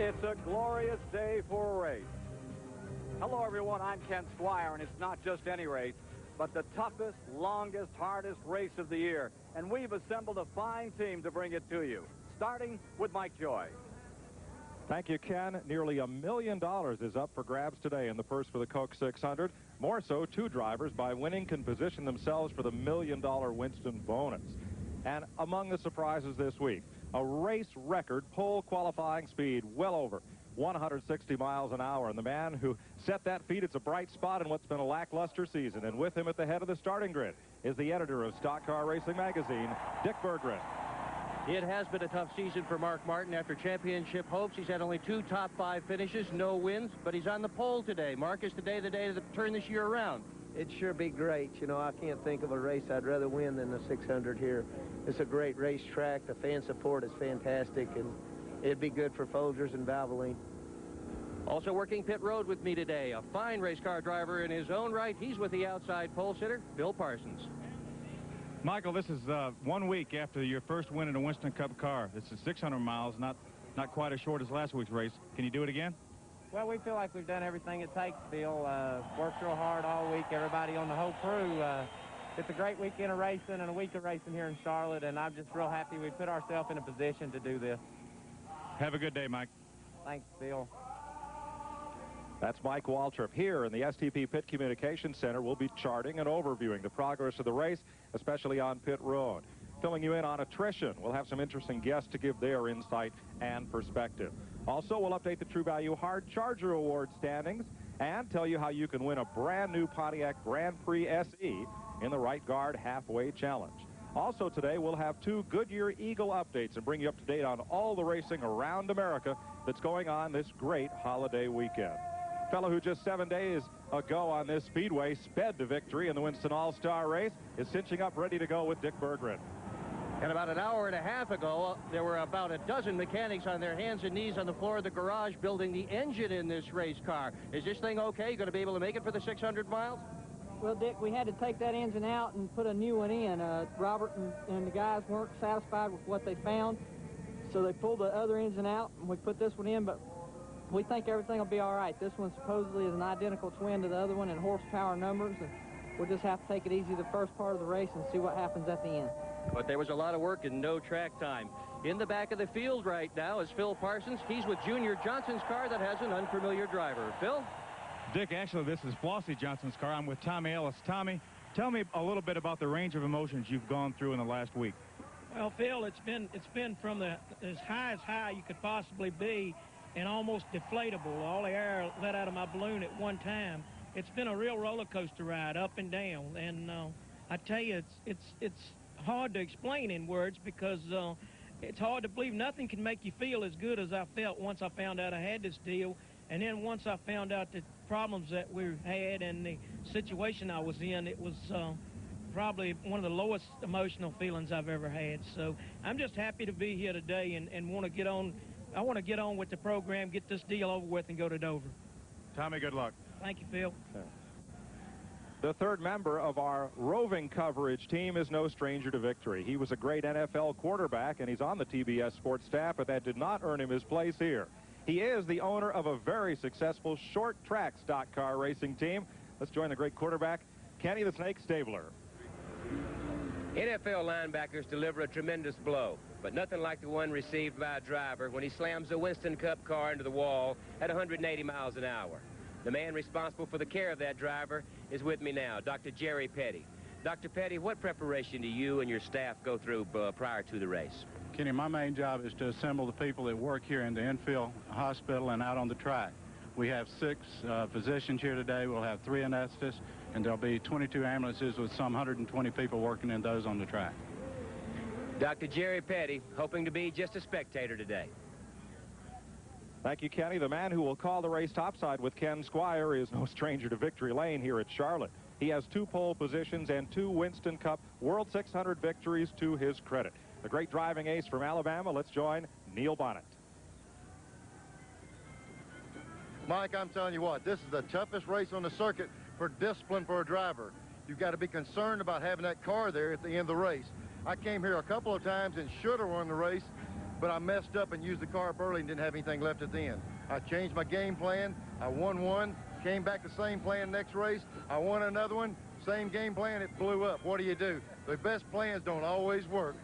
It's a glorious day for a race. Hello, everyone. I'm Ken Squire, and it's not just any race, but the toughest, longest, hardest race of the year. And we've assembled a fine team to bring it to you, starting with Mike Joy. Thank you, Ken. Nearly $1 million is up for grabs today in the purse for the Coke 600. More so, two drivers, by winning, can position themselves for the $1 million Winston bonus. And among the surprises this week, a race record pole qualifying speed well over 160 miles an hour. And the man who set that feat, it's a bright spot in what's been a lackluster season. And with him at the head of the starting grid is the editor of Stock Car Racing magazine, Dick Berggren. It has been a tough season for Mark Martin. After championship hopes, he's had only 2 top 5 finishes, no wins, but he's on the pole today. Mark, is today the day to turn this year around? It'd sure be great. You know, I can't think of a race I'd rather win than the 600 here. It's a great racetrack. The fan support is fantastic, and it'd be good for Folgers and Valvoline. Also working pit road with me today, a fine race car driver in his own right. He's with the outside pole sitter, Bill Parsons. Michael, this is 1 week after your first win in a Winston Cup car. This is 600 miles, not quite as short as last week's race. Can you do it again? Well, we feel like we've done everything it takes, Bill. Worked real hard all week, everybody on the whole crew. It's a great weekend of racing and a week of racing here in Charlotte, and I'm just real happy we put ourselves in a position to do this. Have a good day, Mike. Thanks, Bill. That's Mike Waltrip. Here in the STP Pit Communications Center, we'll be charting and overviewing the progress of the race, especially on pit road. Filling you in on attrition. We'll have some interesting guests to give their insight and perspective. Also, we'll update the True Value Hard Charger Award standings and tell you how you can win a brand new Pontiac Grand Prix SE in the Right Guard Halfway Challenge. Also today, we'll have 2 Goodyear Eagle updates and bring you up to date on all the racing around America that's going on this great holiday weekend. Fellow who just 7 days ago on this Speedway sped to victory in the Winston All-Star race is cinching up ready to go with Dick Berggren. And about an hour and a half ago, there were about a dozen mechanics on their hands and knees on the floor of the garage building the engine in this race car. Is this thing okay? Going to be able to make it for the 600 miles? Well, Dick, we had to take that engine out and put a new one in. Robert and the guys weren't satisfied with what they found, so they pulled the other engine out, and we put this one in, but we think everything will be all right. This one supposedly is an identical twin to the other one in horsepower numbers, and we'll just have to take it easy the first part of the race and see what happens at the end. But there was a lot of work and no track time. In the back of the field right now is Phil Parsons. He's with Junior Johnson's car that has an unfamiliar driver. Phil? Dick, actually, this is Flossie Johnson's car. I'm with Tommy Ellis. Tommy, tell me a little bit about the range of emotions you've gone through in the last week. Well, Phil, it's been from as high you could possibly be and almost deflatable. All the air let out of my balloon at one time. It's been a real roller coaster ride, up and down. And I tell you, it's hard to explain in words because it's hard to believe nothing can make you feel as good as I felt once I found out I had this deal. And then once I found out the problems that we had and the situation I was in, it was probably one of the lowest emotional feelings I've ever had. So I'm just happy to be here today and want to get on. I want to get on with the program, get this deal over with, and go to Dover. Tommy, good luck. Thank you, Phil. The third member of our roving coverage team is no stranger to victory. He was a great NFL quarterback, and he's on the TBS sports staff, but that did not earn him his place here. He is the owner of a very successful short track stock car racing team. Let's join the great quarterback, Kenny the Snake Stabler. NFL linebackers deliver a tremendous blow, but nothing like the one received by a driver when he slams a Winston Cup car into the wall at 180 miles an hour. The man responsible for the care of that driver is with me now, Dr. Jerry Petty. Dr. Petty, what preparation do you and your staff go through prior to the race? Kenny, my main job is to assemble the people that work here in the infield hospital and out on the track. We have 6 physicians here today. We'll have 3 anesthetists, and there'll be 22 ambulances with some 120 people working in those on the track. Dr. Jerry Petty, hoping to be just a spectator today. Thank you, Kenny. The man who will call the race topside with Ken Squire is no stranger to victory lane here at Charlotte. He has 2 pole positions and 2 Winston Cup World 600 victories to his credit. The great driving ace from Alabama. Let's join Neil Bonnet. Mike, I'm telling you what, this is the toughest race on the circuit for discipline for a driver. You've got to be concerned about having that car there at the end of the race. I came here a couple of times and should have won the race, but I messed up and used the car up early and didn't have anything left at the end. I changed my game plan. I won one, came back the same plan next race. I won another one, same game plan, it blew up. What do? The best plans don't always work.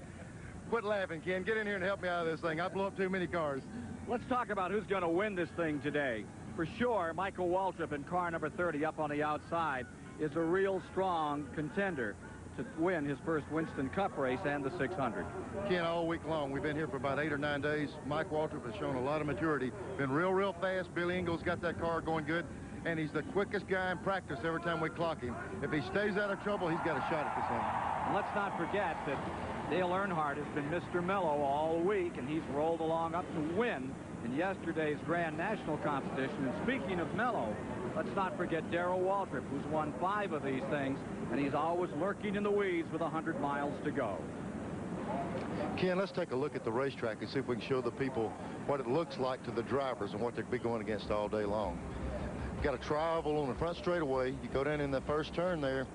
Quit laughing, Ken. Get in here and help me out of this thing. I blew up too many cars. Let's talk about who's going to win this thing today. For sure, Michael Waltrip in car number 30 up on the outside is a real strong contender to win his first Winston Cup race and the 600. Ken, all week long, we've been here for about 8 or 9 days. Mike Waltrip has shown a lot of maturity. Been real fast. Billy Ingles got that car going good, and he's the quickest guy in practice every time we clock him. If he stays out of trouble, he's got a shot at this thing. And let's not forget that Dale Earnhardt has been Mr. Mellow all week, and he's rolled along up to win in yesterday's Grand National competition. And speaking of Mellow, let's not forget Darrell Waltrip, who's won 5 of these things, and he's always lurking in the weeds with 100 miles to go. Ken, let's take a look at the racetrack and see if we can show the people what it looks like to the drivers and what they'll be going against all day long. Got a tri-oval on the front straightaway. You go down in the first turn there.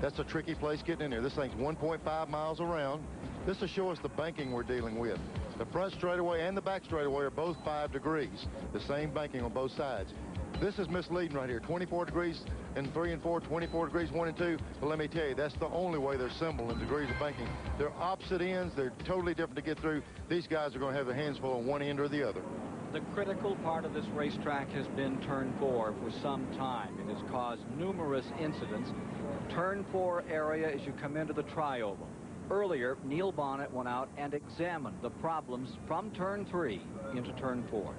That's a tricky place getting in there. This thing's 1.5 miles around. This will show us the banking we're dealing with. The front straightaway and the back straightaway are both 5 degrees. The same banking on both sides. This is misleading right here. 24 degrees in 3 and 4, 24 degrees 1 and 2. But let me tell you, that's the only way they're similar in degrees of banking. They're opposite ends. They're totally different to get through. These guys are going to have their hands full on one end or the other. The critical part of this racetrack has been turn 4 for some time. It has caused numerous incidents. Turn 4 area as you come into the tri-oval. Earlier, Neil Bonnet went out and examined the problems from turn 3 into turn 4.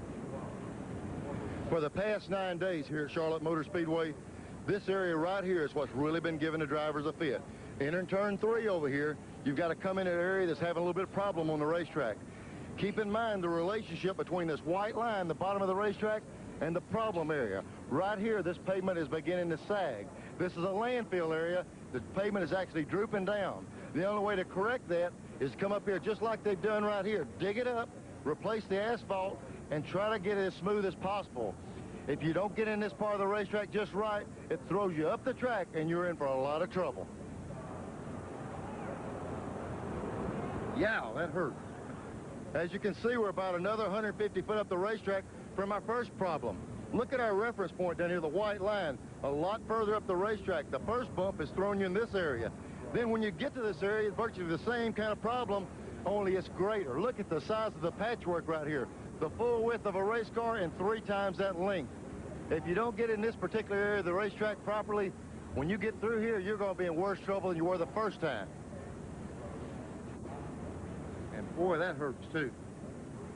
For the past 9 days here at Charlotte Motor Speedway, this area right here is what's really been giving the drivers a fit. Entering turn 3 over here, you've got to come in an area that's having a little bit of problem on the racetrack. Keep in mind the relationship between this white line, the bottom of the racetrack, and the problem area. Right here, this pavement is beginning to sag. This is a landfill area. The pavement is actually drooping down. The only way to correct that is to come up here just like they've done right here. Dig it up, replace the asphalt, and try to get it as smooth as possible. If you don't get in this part of the racetrack just right, it throws you up the track, and you're in for a lot of trouble. Yeah, that hurt. As you can see, we're about another 150 foot up the racetrack from our first problem. Look at our reference point down here, the white line, a lot further up the racetrack. The first bump is throwing you in this area. Then when you get to this area, it's virtually the same kind of problem, only it's greater. Look at the size of the patchwork right here. The full width of a race car and 3 times that length. If you don't get in this particular area of the racetrack properly, when you get through here, you're going to be in worse trouble than you were the first time. And boy, that hurts too.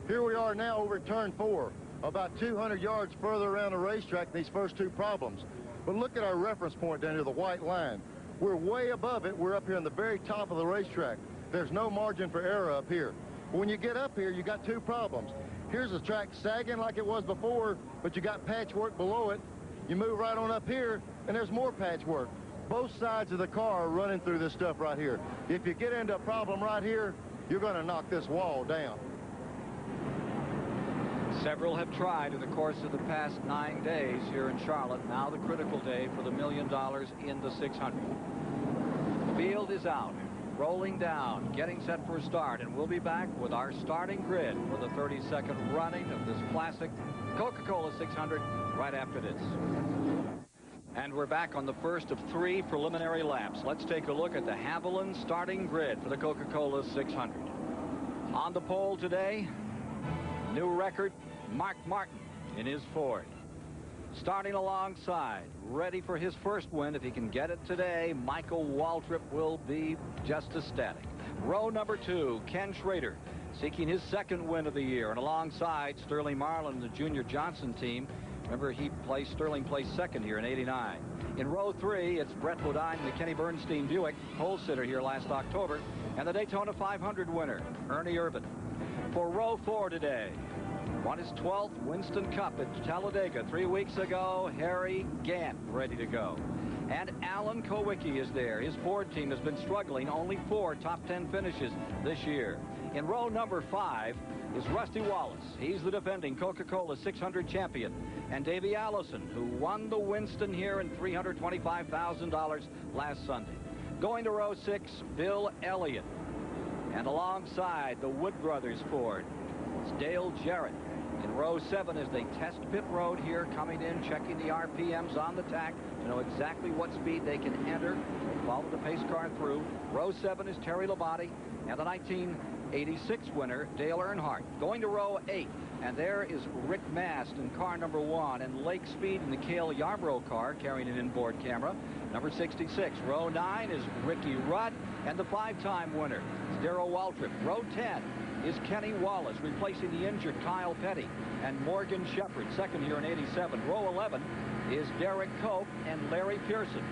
Here we are now over turn 4, about 200 yards further around the racetrack than these first 2 problems. But look at our reference point down here, the white line. We're way above it. We're up here on the very top of the racetrack. There's no margin for error up here. But when you get up here, you got 2 problems. Here's the track sagging like it was before, but you got patchwork below it. You move right on up here, and there's more patchwork. Both sides of the car are running through this stuff right here. If you get into a problem right here, you're going to knock this wall down. Several have tried in the course of the past 9 days here in Charlotte. Now the critical day for the $1 million in the 600. Field is out, rolling down, getting set for a start, and we'll be back with our starting grid for the 32nd running of this classic Coca-Cola 600 right after this. And we're back on the first of 3 preliminary laps. Let's take a look at the Haviland starting grid for the Coca-Cola 600. On the pole today, new record, Mark Martin in his Ford. Starting alongside, ready for his first win. If he can get it today, Michael Waltrip will be just ecstatic. Row number 2, Ken Schrader, seeking his 2nd win of the year, and alongside Sterling Marlin, the Junior Johnson team. Remember, Sterling placed 2nd here in '89. In row 3, it's Brett Bodine, the Kenny Bernstein Buick, pole sitter here last October, and the Daytona 500 winner, Ernie Irvan. For row 4 today, won his 12th Winston Cup at Talladega 3 weeks ago, Harry Gant, ready to go. And Alan Kowicki is there. His Ford team has been struggling, only 4 top 10 finishes this year. In row number 5 is Rusty Wallace. He's the defending Coca-Cola 600 champion. And Davey Allison, who won the Winston here in $325,000 last Sunday. Going to row 6, Bill Elliott. And alongside the Wood Brothers Ford, it's Dale Jarrett in row 7 as they test pit road here, coming in, checking the RPMs on the tack to know exactly what speed they can enter. They follow the pace car through. Row 7 is Terry Labonte and the 1986 winner, Dale Earnhardt. Going to row 8, and there is Rick Mast in car number 1, and Lake Speed in the Cale Yarborough car carrying an inboard camera. Number 66. Row 9 is Ricky Rudd and the 5-time winner is Darrell Waltrip. Row 10 is Kenny Wallace replacing the injured Kyle Petty and Morgan Shepherd, second here in 87. Row 11 is Derek Koch and Larry Pearson.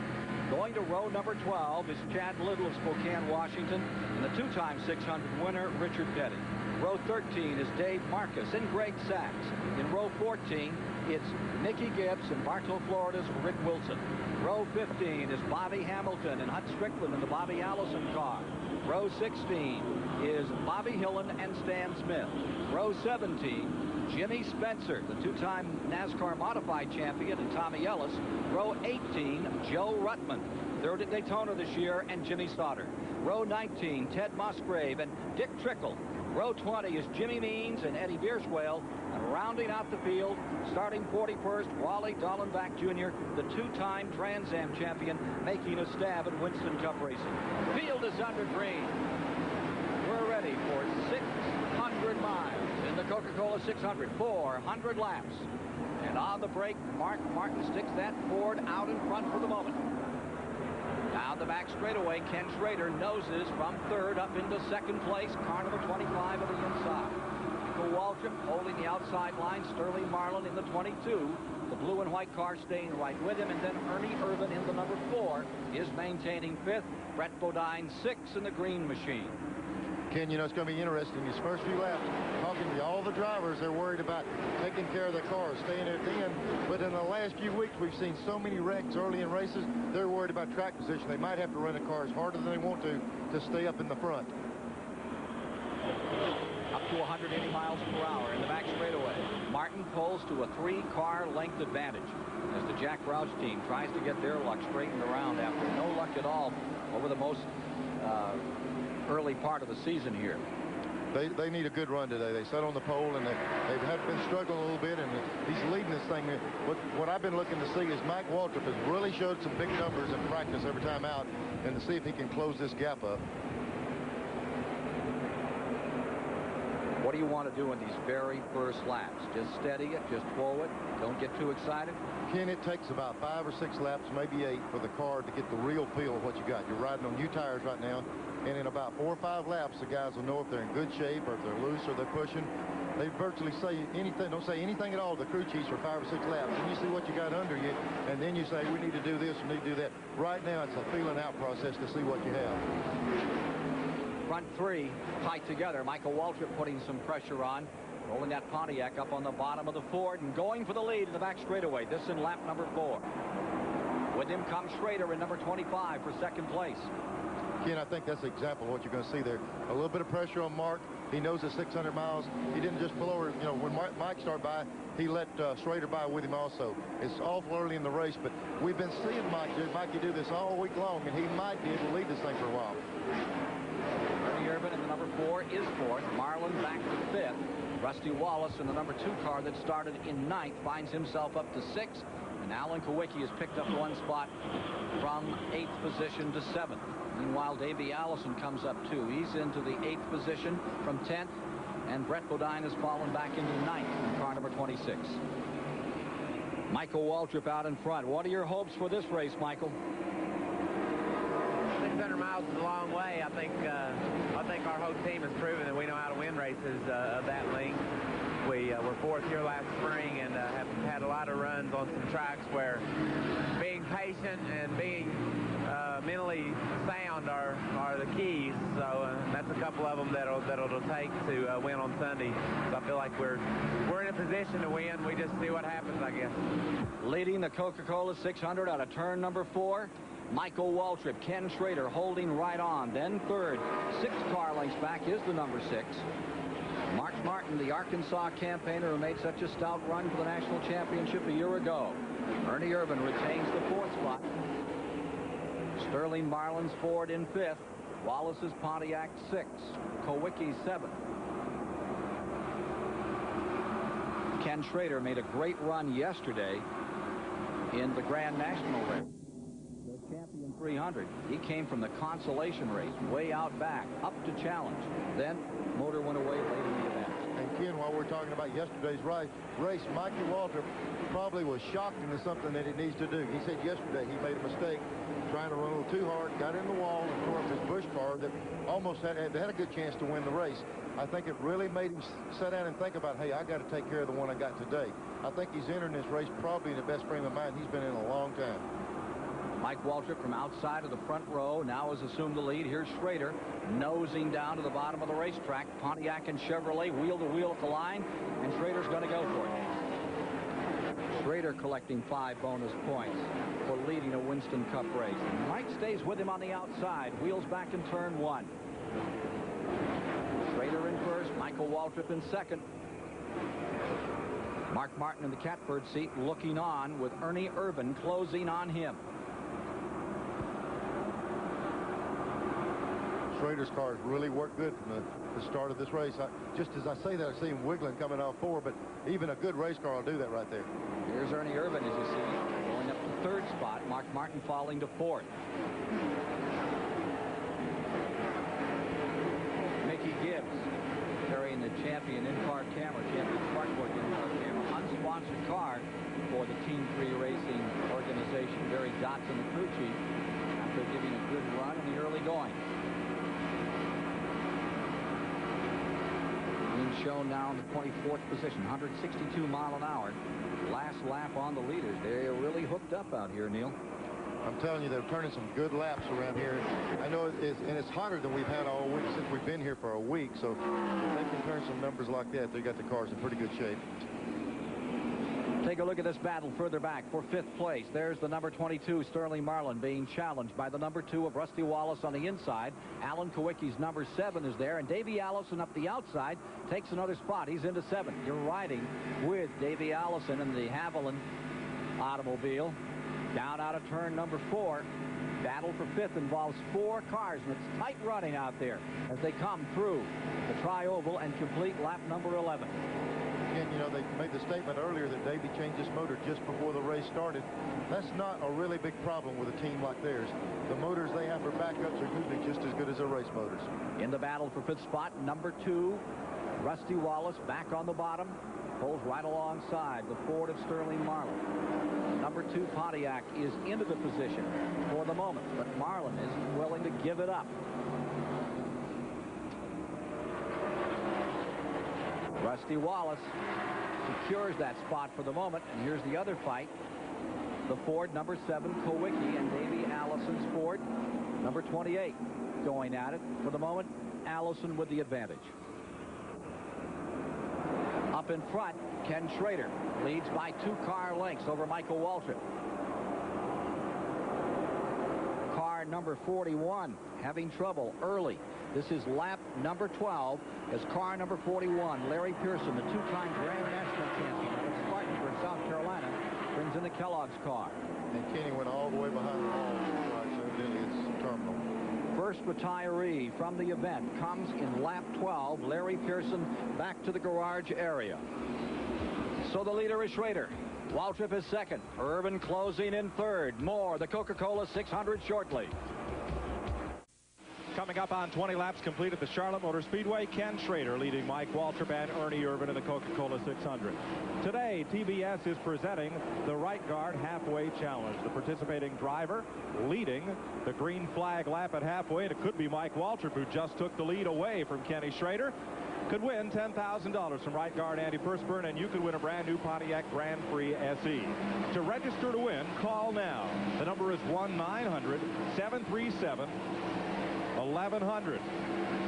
Going to row number 12 is Chad Little of Spokane, Washington, and the 2-time 600 winner, Richard Petty. Row 13 is Dave Marcus and Greg Sachs. In row 14, it's Mickey Gibbs and Bartow, Florida's Rick Wilson. Row 15 is Bobby Hamilton and Hut Strickland in the Bobby Allison car. Row 16 is Bobby Hillen and Stan Smith. Row 17, Jimmy Spencer, the 2-time NASCAR Modified champion, and Tommy Ellis. Row 18, Joe Ruttman, third at Daytona this year, and Jimmy Sauter. Row 19, Ted Musgrave and Dick Trickle. Row 20 is Jimmy Means and Eddie Bierswale. And rounding out the field, starting 41st, Wally Dallenbach Jr., the 2-time Trans Am champion, making a stab at Winston Cup racing. Field is under green. We're ready for 600 miles in the Coca-Cola 600, 400 laps. And on the break, Mark Martin sticks that Ford out in front for the moment. Down the back straightaway, Ken Schrader noses from 3rd up into 2nd place. Car number 25 on the inside. Michael Waltrip holding the outside line. Sterling Marlin in the 22. The blue and white car staying right with him. And then Ernie Irvin in the number 4 is maintaining 5th. Brett Bodine 6th in the green machine. Ken, you know, it's going to be interesting. These first few laps, talking to all the drivers, they're worried about taking care of their cars, staying at the end. But in the last few weeks, we've seen so many wrecks early in races, they're worried about track position. They might have to run the cars harder than they want to stay up in the front. Up to 180 miles per hour in the back straightaway. Martin pulls to a 3-car length advantage as the Jack Roush team tries to get their luck straightened around after no luck at all over the most early part of the season here. They need a good run today. They sat on the pole, and they've been struggling a little bit, and he's leading this thing. What I've been looking to see is Mike Waltrip has really showed some big numbers in practice every time out, and to see if he can close this gap up. What do you want to do in these very first laps? Just steady it, just forward, don't get too excited? Ken, it takes about 5 or 6 laps, maybe 8, for the car to get the real feel of what you got. You're riding on new tires right now, and in about 4 or 5 laps, the guys will know if they're in good shape or if they're loose or they're pushing. They virtually say anything, don't say anything at all to the crew chiefs for 5 or 6 laps. And you see what you got under you, and then you say, we need to do this, we need to do that. Right now, it's a feeling out process to see what you have. Front 3 tight together. Michael Waltrip putting some pressure on, rolling that Pontiac up on the bottom of the Ford and going for the lead in the back straightaway. This in lap number 4. With him comes Schrader in number 25 for 2nd place. Ken, I think that's an example of what you're going to see there. A little bit of pressure on Mark. He knows it's 600 miles. He didn't just pull over. You know, when Mike started by, he let Schrader by with him also. It's awful early in the race, but we've been seeing Mikey do this all week long, and he might be able to lead this thing for a while. Ernie Irvin in the number 4 is 4th. Marlin back to 5th. Rusty Wallace in the number 2 car that started in 9th finds himself up to 6th. And Alan Kowicki has picked up 1 spot from 8th position to 7th. Meanwhile, Davey Allison comes up 2. He's into the 8th position from 10th. And Brett Bodine has fallen back into 9th in car number 26. Michael Waltrip out in front. What are your hopes for this race, Michael? 600 miles is a long way. I think our whole team has proven that we know how to win races of that length. We were 4th here last spring and have had a lot of runs on some tracks where being patient and being mentally sound are the keys. So that's a couple of them that'll take to win on Sunday. So I feel like we're in a position to win. We just see what happens, I guess. Leading the Coca-Cola 600 out of turn number 4. Michael Waltrip. Ken Schrader holding right on. Then 3rd. 6 car lengths back is the number 6. Mark Martin, the Arkansas campaigner who made such a stout run for the national championship a year ago. Ernie Irvin retains the 4th spot. Sterling Marlin's Ford in 5th. Wallace's Pontiac 6. Kowicki 7. Ken Schrader made a great run yesterday in the Grand National race. The champion 300. He came from the consolation race, way out back, up to challenge. Then motor went away late in the event. And Ken, while we're talking about yesterday's race, Mikey Waltrip probably was shocked into something that he needs to do. He said yesterday he made a mistake trying to run a little too hard, got in the wall, and tore up his Busch car that almost had a good chance to win the race. I think it really made him sit down and think about, hey, I got to take care of the one I got today. I think he's entering this race probably in the best frame of mind he's been in a long time. Mike Waltrip from outside of the front row now has assumed the lead. Here's Schrader nosing down to the bottom of the racetrack. Pontiac and Chevrolet wheel to wheel at the line, and Schrader's going to go for it. Schrader collecting 5 bonus points for leading a Winston Cup race. Mike stays with him on the outside. Wheels back in turn 1. Schrader in first. Michael Waltrip in second. Mark Martin in the catbird seat looking on with Ernie Irvan closing on him. Schrader's cars really worked good from the start of this race. Just as I say that, I see him wiggling coming off 4, but even a good race car will do that right there. Here's Ernie Irvan, as you see, going up to 3rd spot. Mark Martin falling to 4th. Mickey Gibbs carrying the champion in-car camera, champion Sparkboard in-car camera, unsponsored car for the Team 3 Racing organization. Barry Dotson, the crew chief, after giving a good run in the early going. Shown now in the 24th position, 162 mile an hour. Last lap on the leaders. They're really hooked up out here, Neil. I'm telling you, they're turning some good laps around here. I know it's hotter than we've had all week since we've been here for a week. So if they can turn some numbers like that, they got the cars in pretty good shape. Take a look at this battle further back for 5th place. There's the number 22, Sterling Marlin, being challenged by the number 2 of Rusty Wallace on the inside. Alan Kowicki's number 7 is there, and Davey Allison up the outside takes another spot. He's into 7th. You're riding with Davey Allison in the Haviland automobile. Down out of turn number 4. Battle for 5th involves 4 cars, and it's tight running out there as they come through the tri-oval and complete lap number 11. Again, you know, they made the statement earlier that Davey changed his motor just before the race started. That's not a really big problem with a team like theirs. The motors they have for backups are usually just as good as their race motors. In the battle for 5th spot, number 2, Rusty Wallace back on the bottom, pulls right alongside the Ford of Sterling Marlin. Number 2 Pontiac is into the position for the moment, but Marlin isn't willing to give it up. Rusty Wallace secures that spot for the moment, and here's the other fight. The Ford number 7 Kowicki and Davey Allison's Ford number 28 going at it. For the moment, Allison with the advantage. Up in front, Ken Schrader leads by 2 car lengths over Michael Waltrip. Car number 41 having trouble early. This is lap number 12 as car number 41, Larry Pearson, the 2-time Grand National champion out of Spartanburg, South Carolina, brings in the Kellogg's car. And Kenny went all the way behind the wall, so evidently it's terminal. First retiree from the event comes in lap 12. Larry Pearson back to the garage area. So the leader is Schrader. Waltrip is second. Irvan closing in third. More, the Coca-Cola 600 shortly. Coming up on 20 laps complete at the Charlotte Motor Speedway, Ken Schrader leading Mike Waltrip and Ernie Irvan in the Coca-Cola 600. Today, TBS is presenting the Right Guard Halfway Challenge. The participating driver leading the green flag lap at halfway, and it could be Mike Waltrip, who just took the lead away from Kenny Schrader, could win $10,000 from Right Guard Andy Persburn, and you could win a brand new Pontiac Grand Prix SE. To register to win, call now. The number is 1-900-737-1100.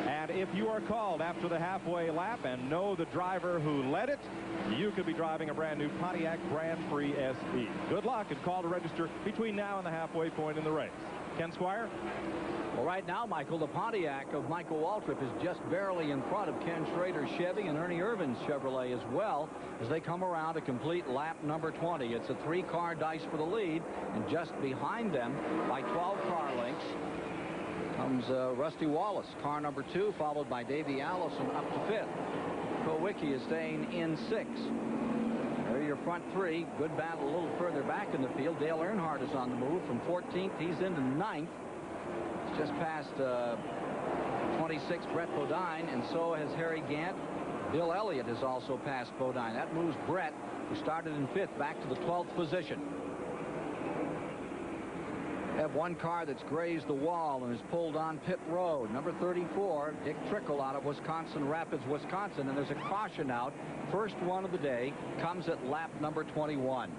And if you are called after the halfway lap and know the driver who led it, you could be driving a brand new Pontiac Grand Prix SE. Good luck, and call to register between now and the halfway point in the race. Ken Squire? Well, right now, Michael, the Pontiac of Michael Waltrip is just barely in front of Ken Schrader's Chevy and Ernie Irvan's Chevrolet as well as they come around to complete lap number 20. It's a 3-car dice for the lead, and just behind them by 12 car lengths Comes Rusty Wallace, car number 2, followed by Davey Allison up to 5th. Kowicki is staying in 6th. There are your front 3. Good battle a little further back in the field. Dale Earnhardt is on the move from 14th. He's into 9th. He's just past 26th Brett Bodine, and so has Harry Gant. Bill Elliott has also passed Bodine. That moves Brett, who started in 5th, back to the 12th position. Have one car that's grazed the wall and is pulled on pit road. Number 34, Dick Trickle out of Wisconsin Rapids, Wisconsin. And there's a caution out. First one of the day comes at lap number 21.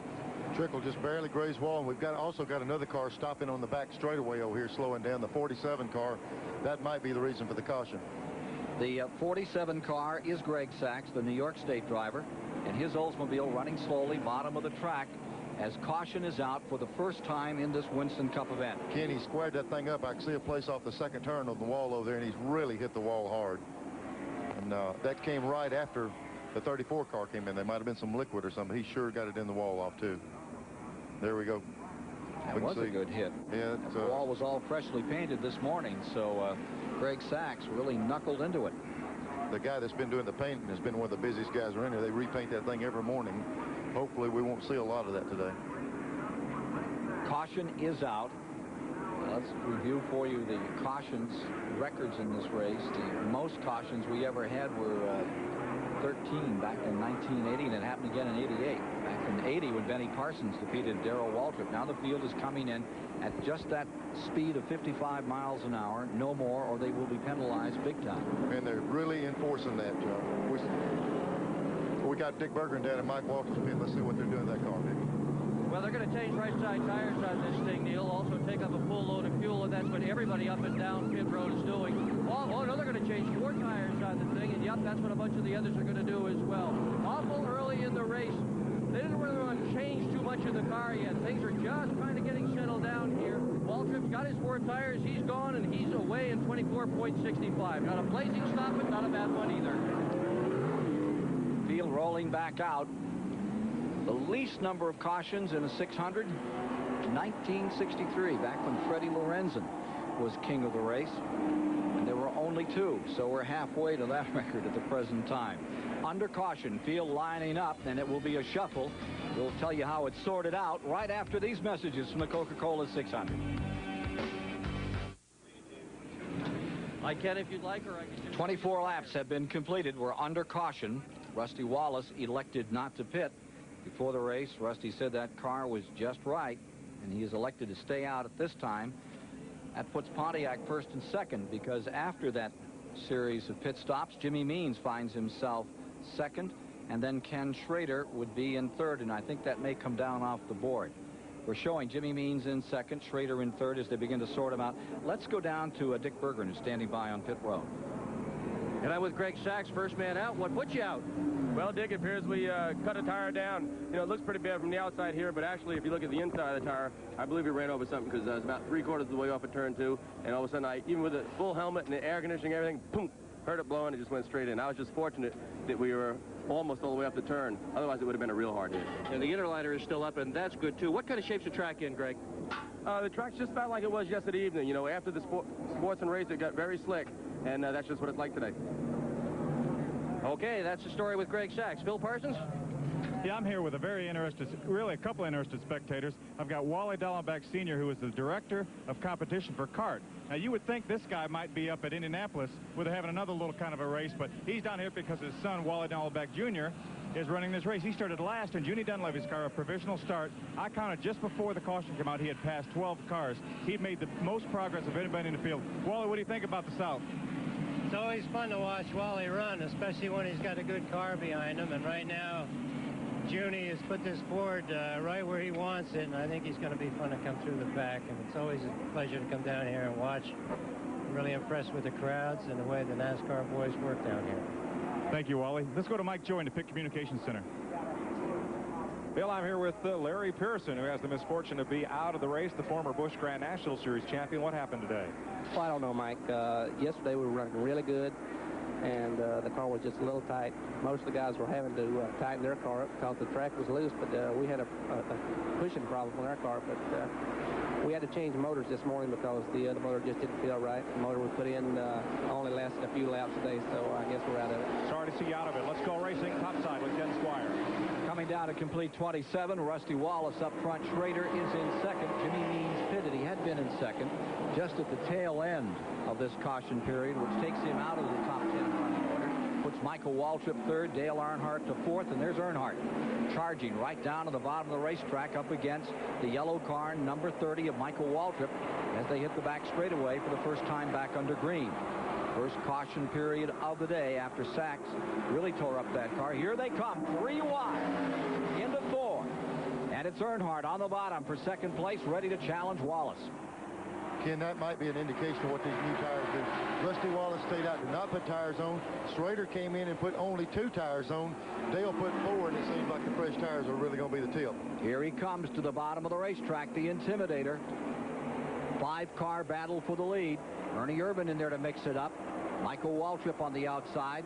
Trickle just barely grazed wall. And we've also got another car stopping on the back straightaway over here, slowing down. The 47 car. That might be the reason for the caution. The 47 car is Greg Sachs, the New York State driver. And his Oldsmobile running slowly, bottom of the track, as caution is out for the first time in this Winston Cup event. Ken, he squared that thing up. I can see a place off the second turn on the wall over there, and he's really hit the wall hard. And that came right after the 34 car came in. There might have been some liquid or something. He sure got it in the wall off, too. There we go. That was a good hit. Yeah, the wall was all freshly painted this morning, so Greg Sachs really knuckled into it. The guy that's been doing the painting has been one of the busiest guys around here. They repaint that thing every morning. Hopefully we won't see a lot of that today. Caution is out. Let's review for you the cautions records in this race. The most cautions we ever had were 13 back in 1980, and it happened again in 88. Back in 80 when Benny Parsons defeated Darrell Waltrip. Now the field is coming in at just that speed of 55 miles an hour, no more, or they will be penalized big time. And they're really enforcing that, Joe. We got Dick Berger down at Mike Walter's pit. Let's see what they're doing to that car, Dick. Well, they're going to change right side tires on this thing, Neil. Also take up a full load of fuel, and that's what everybody up and down pit road is doing. Oh no, they're going to change 4 tires on the thing, and yep, that's what a bunch of the others are going to do as well. Awful early in the race. They didn't really want to change too much of the car yet. Things are just kind of getting settled down here. Waltrip's got his 4 tires. He's gone, and he's away in 24.65. Not a blazing stop, but not a bad one either. Field rolling back out. The least number of cautions in a 600, 1963, back when Freddie Lorenzen was king of the race. And there were only 2, so we're halfway to that record at the present time. Under caution, field lining up, and it will be a shuffle. We'll tell you how it's sorted out right after these messages from the Coca-Cola 600. I can if you'd like, or I can... 24 laps have been completed. We're under caution. Rusty Wallace elected not to pit. Before the race, Rusty said that car was just right, and he is elected to stay out at this time. That puts Pontiac first and second, because after that series of pit stops, Jimmy Means finds himself second, and then Ken Schrader would be in third, and I think that may come down off the board. We're showing Jimmy Means in second, Schrader in third as they begin to sort them out. Let's go down to Dick Berger, who's standing by on pit road. And I'm with Greg Sachs, first man out. What put you out? Well, Dick, it appears we cut a tire down. You know, it looks pretty bad from the outside here, but actually, if you look at the inside of the tire, I believe we ran over something, because I was about 3/4 of the way off of turn 2, and all of a sudden, even with a full helmet and the air conditioning and everything, boom, heard it blowing, and it just went straight in. I was just fortunate that we were almost all the way up the turn. Otherwise, it would have been a real hard hit. And the interliner is still up, and that's good, too. What kind of shape's the track in, Greg? The track's just about like it was yesterday evening. You know, after the sports and race, it got very slick, and that's just what it's like today. Okay, that's the story with Greg Sachs. Phil Parsons? Yeah, I'm here with a very interested, really a couple interested spectators. I've got Wally Dallenbach Sr., who is the director of competition for kart. Now, you would think this guy might be up at Indianapolis where they're having another little kind of a race, but he's down here because his son, Wally Dallenbach Jr., is running this race. He started last in Junie Dunleavy's car, a provisional start. I counted just before the caution came out, he had passed 12 cars. He'd made the most progress of anybody in the field. Wally, what do you think about the South? It's always fun to watch Wally run, especially when he's got a good car behind him. And right now, Junie has put this Ford right where he wants it, and I think he's going to be fun to come through the pack. And it's always a pleasure to come down here and watch. I'm really impressed with the crowds and the way the NASCAR boys work down here. Thank you, Wally. Let's go to Mike Joy in the Pit Communications Center. Bill, I'm here with Larry Pearson, who has the misfortune to be out of the race, the former Busch Grand National Series champion. What happened today? Well, I don't know, Mike. Yesterday we were running really good, and the car was just a little tight. Most of the guys were having to tighten their car up because the track was loose, but we had a pushing problem on our car. But We had to change motors this morning because the other motor just didn't feel right. The motor we put in only lasted a few laps today, so I guess we're out of it. Sorry to see you out of it. Let's go racing topside with Ken Squire. Coming down to complete 27, Rusty Wallace up front. Schrader is in second. Jimmy Means pitted. He had been in second just at the tail end of this caution period, which takes him out of the top 10 running order. Puts Michael Waltrip third, Dale Earnhardt to fourth, and there's Earnhardt charging right down to the bottom of the racetrack up against the yellow car, number 30 of Michael Waltrip, as they hit the back straightaway for the first time back under green. First caution period of the day after Sachs really tore up that car. Here they come, 3 wide into 4. And it's Earnhardt on the bottom for second place, ready to challenge Wallace. Ken, that might be an indication of what these new tires do. Rusty Wallace stayed out, did not put tires on. Schrader came in and put only 2 tires on. Dale put 4, and it seems like the fresh tires are really going to be the tip. Here he comes to the bottom of the racetrack, the Intimidator. 5-car battle for the lead. Ernie Irvan in there to mix it up. Michael Waltrip on the outside.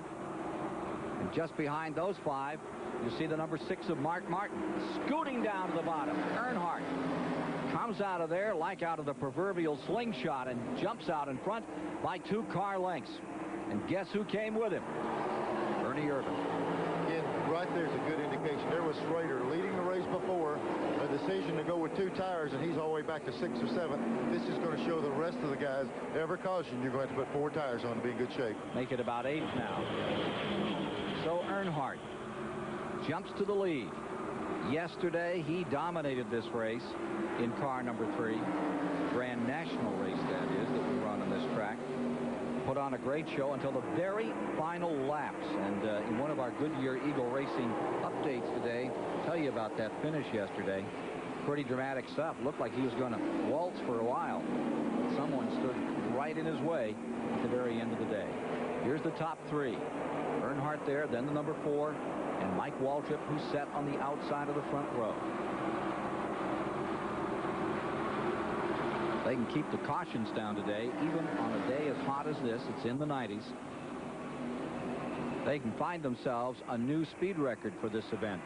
And just behind those 5, you see the number 6 of Mark Martin scooting down to the bottom. Earnhardt comes out of there like out of the proverbial slingshot and jumps out in front by 2 car lengths. And guess who came with him? Ernie Irvan. Again, right there's a good indication. There was Schrader leading the race before, a decision to go with 2 tires, and he's all the way back to 6 or 7. This is going to show the rest of the guys, ever caution, you're going to have to put 4 tires on to be in good shape. Make it about 8 now. So Earnhardt jumps to the lead. Yesterday, he dominated this race in car number 3. Grand National race, that is, that we run on this track. Put on a great show until the very final laps. And in one of our Goodyear Eagle Racing updates today, tell you about that finish yesterday. Pretty dramatic stuff. Looked like he was going to waltz for a while. Someone stood right in his way at the very end of the day. Here's the top 3. Earnhardt there, then the number 4, and Mike Waltrip, who sat on the outside of the front row. They can keep the cautions down today, even on a day as hot as this. It's in the 90s. They can find themselves a new speed record for this event.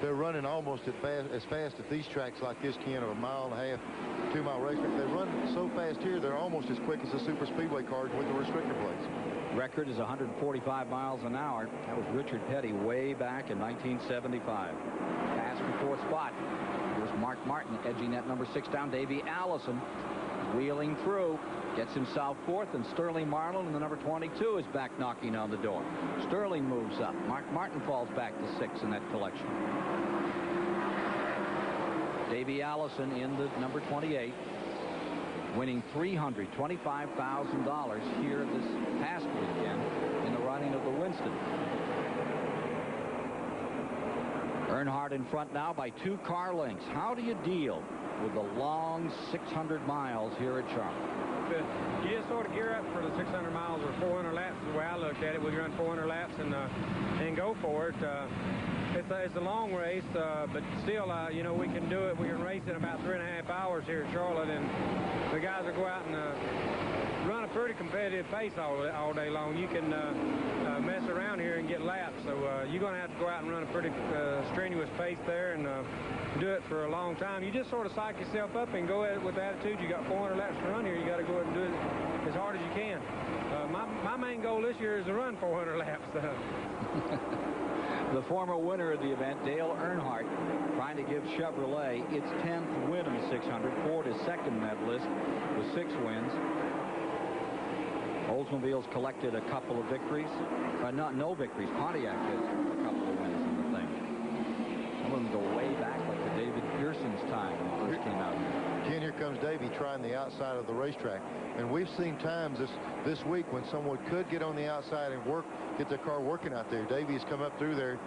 They're running almost as fast at these tracks like this, Ken, of a 1.5 to 2 mile racetrack. They run so fast here, they're almost as quick as the super speedway cars with the restrictor plates. Record is 145 miles an hour. That was Richard Petty way back in 1975. Pass for 4th spot. Here's Mark Martin edging that number 6 down. Davey Allison wheeling through, gets himself 4th, and Sterling Marlin in the number 22 is back knocking on the door. Sterling moves up. Mark Martin falls back to 6 in that collection. Davey Allison in the number 28, winning $325,000 here this past weekend in the running of the Winston. Earnhardt in front now by 2 car lengths. How do you deal with the long 600 miles here at Charlotte? You just sort of gear up for the 600 miles or 400 laps is the way I looked at it. We run 400 laps and go for it. It's a long race, but still, you know, we can do it. We can race in about 3.5 hours here at Charlotte, and the guys will go out and run a pretty competitive pace all day long. You can mess around here and get laps, so you're going to have to go out and run a pretty strenuous pace there and do it for a long time. You just sort of psych yourself up and go at it with the attitude. You got 400 laps to run here. You got to go ahead and do it as hard as you can. My main goal this year is to run 400 laps. The former winner of the event, Dale Earnhardt, trying to give Chevrolet its 10th win in the 600. Ford is second medalist with 6 wins. Oldsmobile's collected a couple of victories. No victories. Pontiac has a couple of wins in the thing. Some of them go way back, like the David Pearson's time when he first came out here. Ken, here comes Davey trying the outside of the racetrack. And we've seen times this week when someone could get on the outside and get their car working out there. Davey's come up through there.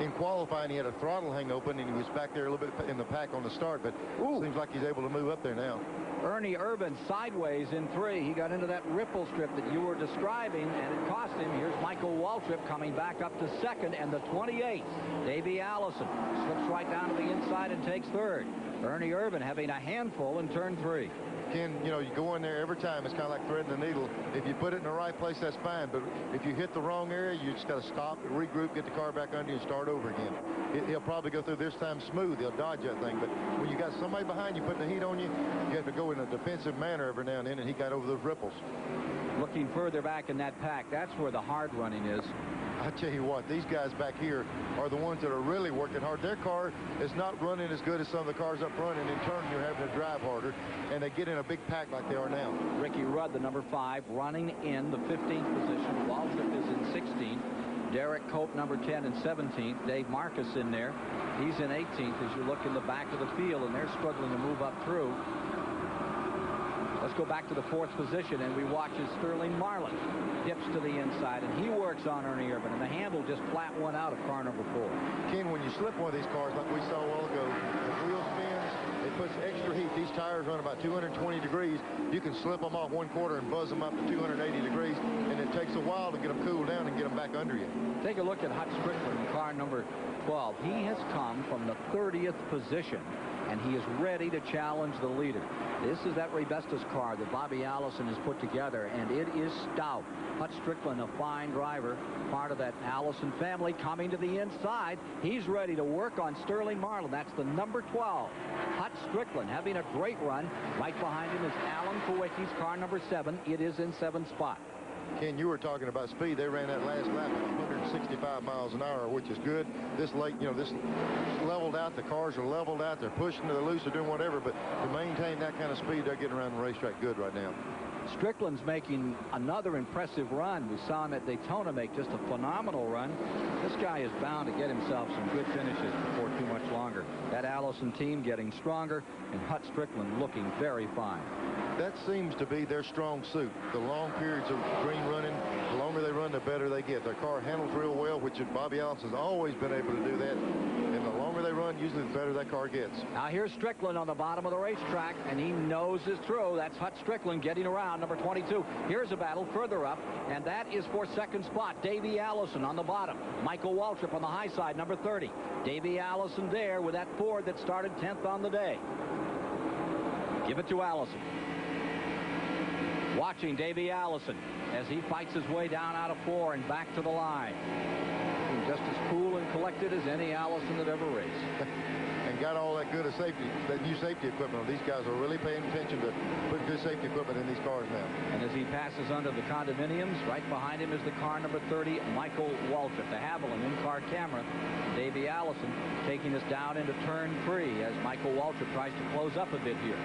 In qualifying, he had a throttle hang open, and he was back there a little bit in the pack on the start, but seems like he's able to move up there now. Ernie Irvan sideways in 3. He got into that ripple strip that you were describing, and it cost him. Here's Michael Waltrip coming back up to 2nd, and the 28th, Davey Allison, slips right down to the inside and takes 3rd. Ernie Irvan having a handful in turn 3. Ken, you know, you go in there every time, it's kind of like threading a needle. If you put it in the right place, that's fine. But if you hit the wrong area, you just got to stop, regroup, get the car back under you, and start over again. He'll probably go through this time smooth. He'll dodge that thing. But when you got somebody behind you putting the heat on you, you have to go in a defensive manner every now and then, and he got over those ripples. Looking further back in that pack, that's where the hard running is. I tell you what, these guys back here are the ones that are really working hard. Their car is not running as good as some of the cars up front, and in turn, you're having to drive harder, and they get in a big pack like they are now. Ricky Rudd, the number 5, running in the 15th position. Waltrip is in 16th. Derek Cope, number 10, in 17th. Dave Marcus in there. He's in 18th as you look in the back of the field, and they're struggling to move up through. Let's go back to the 4th position, and we watch as Sterling Marlin dips to the inside, and he works on Ernie Irvin, and the handle just flat one out of car number 4. Ken, when you slip one of these cars like we saw a while ago, the wheel spins, it puts extra heat. These tires run about 220 degrees. You can slip them off 1/4 and buzz them up to 280 degrees, and it takes a while to get them cooled down and get them back under you. Take a look at Hut Strickland in car number 12. He has come from the 30th position, and he is ready to challenge the leader. This is that Ray Bestas car that Bobby Allison has put together, and it is stout. Hut Strickland, a fine driver, part of that Allison family, coming to the inside. He's ready to work on Sterling Marlin. That's the number 12. Hut Strickland having a great run. Right behind him is Alan Kowicki's car number 7. It is in 7th spot. Ken, you were talking about speed. They ran that last lap at 165 miles an hour, which is good. This late, you know, this leveled out. The cars are leveled out. They're pushing to the loose. They're doing whatever. But to maintain that kind of speed, they're getting around the racetrack good right now. Strickland's making another impressive run. We saw him at Daytona make just a phenomenal run. This guy is bound to get himself some good finishes before too much longer. That Allison team getting stronger, and Hut Strickland looking very fine. That seems to be their strong suit. The long periods of green running, the longer they run, the better they get. Their car handles real well, which Bobby Allison's always been able to do that. And the longer they run, usually the better that car gets. Now here's Strickland on the bottom of the racetrack, and he knows his throw. That's Hut Strickland getting around, number 22. Here's a battle further up, and that is for 2nd spot. Davey Allison on the bottom. Michael Waltrip on the high side, number 30. Davey Allison there with that Ford that started 10th on the day. Give it to Allison. Watching Davey Allison as he fights his way down out of 4 and back to the line. Just as cool and collected as any Allison that ever raced. And got all that good of safety, that new safety equipment. These guys are really paying attention to putting good safety equipment in these cars now. And as he passes under the condominiums, right behind him is the car number 30, Michael Waltrip, the Haviland in-car camera. Davey Allison taking us down into turn 3 as Michael Waltrip tries to close up a bit here.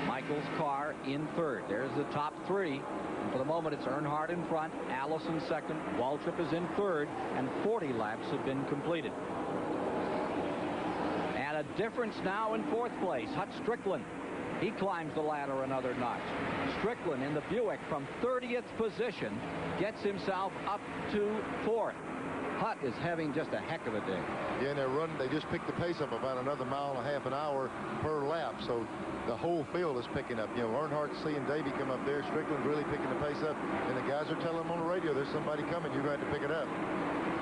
Michael's car in 3rd. There's the top 3. And for the moment, it's Earnhardt in front, Allison 2nd, Waltrip is in 3rd, and 40 laps have been completed. And a difference now in 4th place. Hut Strickland. He climbs the ladder another notch. Strickland in the Buick from 30th position gets himself up to 4th. Hut is having just a heck of a day. Yeah, and they're running. They just picked the pace up about another 1.5 an hour per lap. So the whole field is picking up. You know, Earnhardt seeing Davey come up there. Strickland really picking the pace up. And the guys are telling them on the radio, there's somebody coming. You're going to have to pick it up.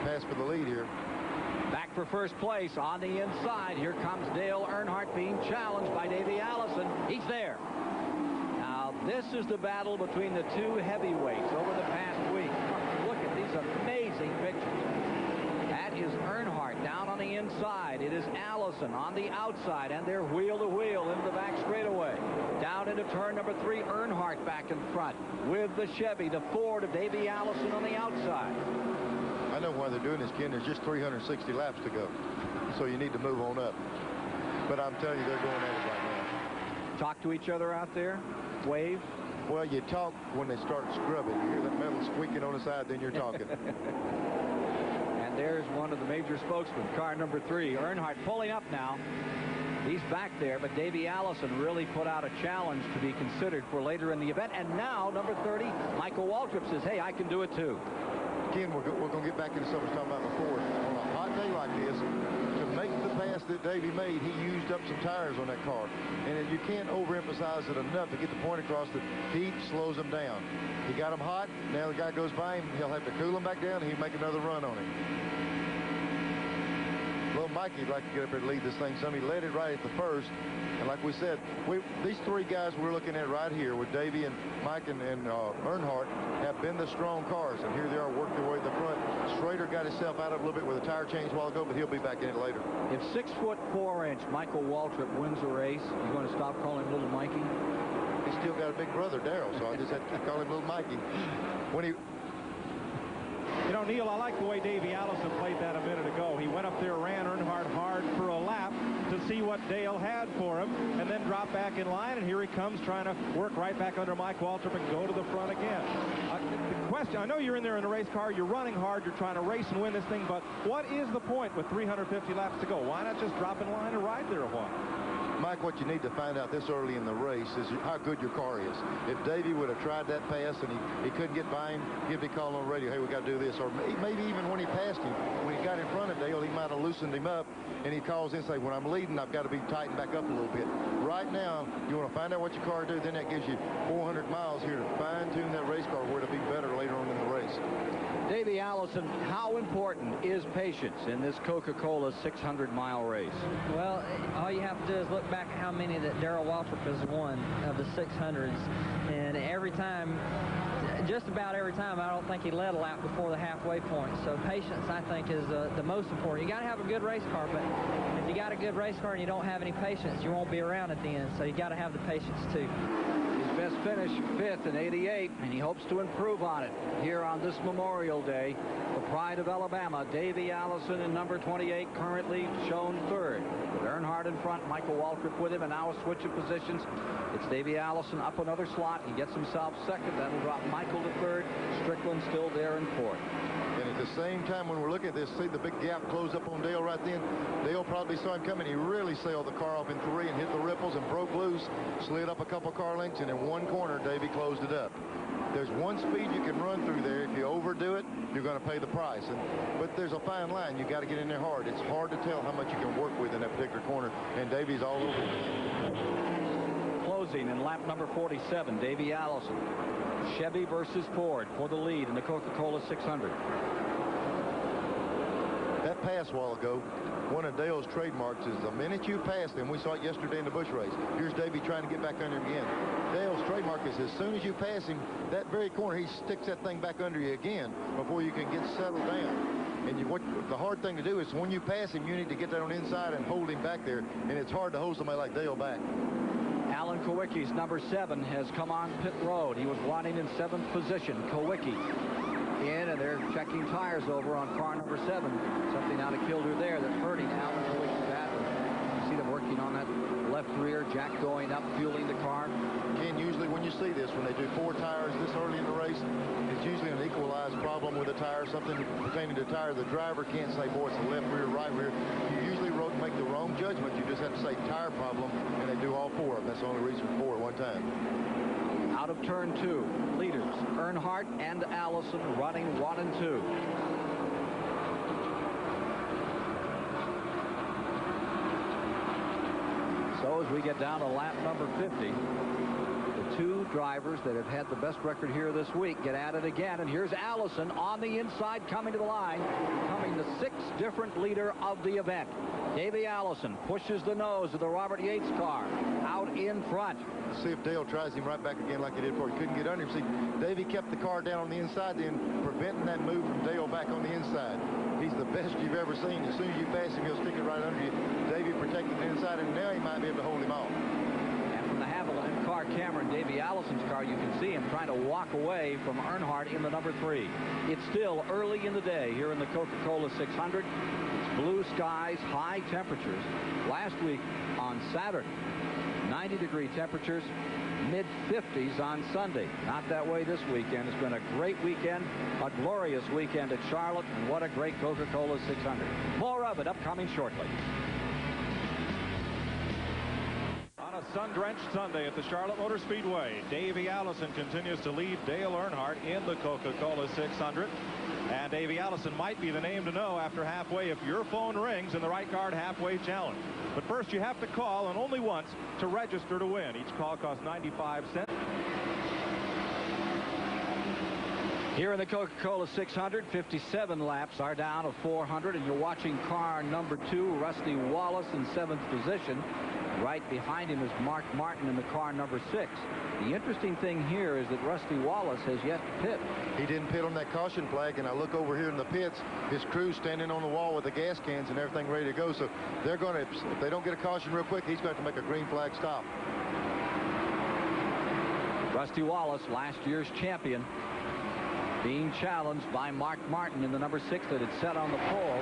Pass for the lead here. Back for first place on the inside. Here comes Dale Earnhardt being challenged by Davey Allison. He's there. Now, this is the battle between the 2 heavyweights over the past week. Look at these amazing pictures. That is Earnhardt down on the inside. It is Allison on the outside, and they're wheel to wheel into the back straightaway. Down into turn number 3, Earnhardt back in front with the Chevy, the Ford of Davey Allison on the outside. I know why they're doing this, Ken. There's just 360 laps to go, so you need to move on up. But I'm telling you, they're going at it right now. Talk to each other out there? Wave? Well, you talk when they start scrubbing. You hear the metal squeaking on the side, then you're talking. And there's one of the major spokesmen, car number 3. Earnhardt pulling up now. He's back there, but Davey Allison really put out a challenge to be considered for later in the event. And now, number 30, Michael Waltrip says, hey, I can do it too. Ken, we're going to get back into something we were talking about before. On a hot day like this, to make the pass that Davey made, he used up some tires on that car. And you can't overemphasize it enough to get the point across that heat slows them down. He got them hot. Now the guy goes by him. He'll have to cool them back down, and he'll make another run on him. Little Mikey'd like to get up there and lead this thing some. He led it right at the first. And like we said, these three guys we're looking at right here with Davey and Mike and Earnhardt have been the strong cars. And here they are working their way to the front. Schrader got himself out of a little bit with a tire change a while ago, but he'll be back in it later. If 6'4" Michael Waltrip wins the race, you're going to stop calling him Little Mikey? He's still got a big brother, Darrell, so I just had to keep calling him Little Mikey. When he... You know, Neil, I like the way Davey Allison played that a minute ago. He went up there, ran Earnhardt hard for a lap to see what Dale had for him, and then dropped back in line, and here he comes trying to work right back under Mike Waltrip and go to the front again. The question, I know you're in there in a race car, you're running hard, you're trying to race and win this thing, but what is the point with 350 laps to go? Why not just drop in line and ride there a while? Mike, what you need to find out this early in the race is how good your car is. If Davey would have tried that pass and he couldn't get by him, give me a call on the radio, hey, we got to do this. Or maybe even when he passed him, when he got in front of Dale, he might have loosened him up, and he calls in and say, when I'm leading, I've got to be tightened back up a little bit. Right now, you want to find out what your car do, then that gives you 400 miles here to fine-tune that race car where to be better later on in the race. Davey Allison, how important is patience in this Coca-Cola 600-mile race? Well, all you have to do is look back at how many that Darrell Waltrip has won of the 600s. And every time, just about every time, I don't think he led a lap before the halfway point. So patience, I think, is the most important. You got to have a good race car, but if you got a good race car and you don't have any patience, you won't be around at the end. So you got to have the patience, too. His best finish, 5th in '88, and he hopes to improve on it here on this Memorial Day. The pride of Alabama, Davey Allison in number 28, currently shown 3rd. With Earnhardt in front, Michael Waltrip with him, and now a switch of positions. It's Davey Allison up another slot. He gets himself 2nd. That'll drop Michael to 3rd. Strickland still there in 4th. And at the same time, when we're looking at this, see the big gap close up on Dale right then? Dale probably saw him coming. He really sailed the car off in 3 and hit the ripples and broke loose, slid up a couple car lengths, and in one corner, Davey closed it up. There's one speed you can run through there. If you overdo it, you're going to pay the price. But there's a fine line. You got to get in there hard. It's hard to tell how much you can work with in that particular corner, and Davey's all over it. Closing in lap number 47, Davey Allison. Chevy versus Ford for the lead in the Coca-Cola 600. That pass a while ago, one of Dale's trademarks is the minute you pass him, we saw it yesterday in the Busch race. Here's Davey trying to get back under him again. Dale's trademark is as soon as you pass him, that very corner, he sticks that thing back under you again before you can get settled down. And the hard thing to do is when you pass him, you need to get that on the inside and hold him back there. And it's hard to hold somebody like Dale back. Alan Kowicki's number 7 has come on pit road. He was running in 7th position. Kowicki in, and they're checking tires over on car number 7. Something out of kilter there that's hurting Alan Kowicki badly. You see them working on that left rear, jack going up, fueling the car. And usually when you see this, when they do 4 tires this early in the race, it's usually an equalized problem with a tire, something pertaining to tire. The driver can't say, boy, it's the left rear, right rear. You usually make the wrong judgment. You just have to say tire problem, and they do all 4 of them. That's the only reason for 4 at one time. Out of turn 2, leaders Earnhardt and Allison running 1 and 2. So as we get down to lap number 50, the 2 drivers that have had the best record here this week get at it again. And here's Allison on the inside coming to the line, becoming the 6th different leader of the event. Davey Allison pushes the nose of the Robert Yates car out in front. See if Dale tries him right back again like he did before. He couldn't get under him. See, Davey kept the car down on the inside then, preventing that move from Dale back on the inside. He's the best you've ever seen. As soon as you pass him, he'll stick it right under you. Davey protected the inside, and now he might be able to hold him off. And from the Haviland car camera in Davey Allison's car, you can see him trying to walk away from Earnhardt in the number 3. It's still early in the day here in the Coca-Cola 600. It's blue skies, high temperatures. Last week on Saturday, 90-degree temperatures, mid-50s on Sunday. Not that way this weekend. It's been a great weekend, a glorious weekend at Charlotte, and what a great Coca-Cola 600. More of it upcoming shortly. On a sun-drenched Sunday at the Charlotte Motor Speedway, Davey Allison continues to lead Dale Earnhardt in the Coca-Cola 600. And Davey Allison might be the name to know after halfway if your phone rings in the Right Guard Halfway Challenge. But first, you have to call, and only once, to register to win. Each call costs 95 cents. Here in the Coca-Cola 600, 57 laps are down of 400, and you're watching car number 2, Rusty Wallace, in 7th position. Right behind him is Mark Martin in the car number 6. The interesting thing here is that Rusty Wallace has yet to pit. He didn't pit on that caution flag, and I look over here in the pits, his crew's standing on the wall with the gas cans and everything ready to go. So they're going to, if they don't get a caution real quick, he's going to make a green flag stop. Rusty Wallace, last year's champion, being challenged by Mark Martin in the number 6 that had set on the pole,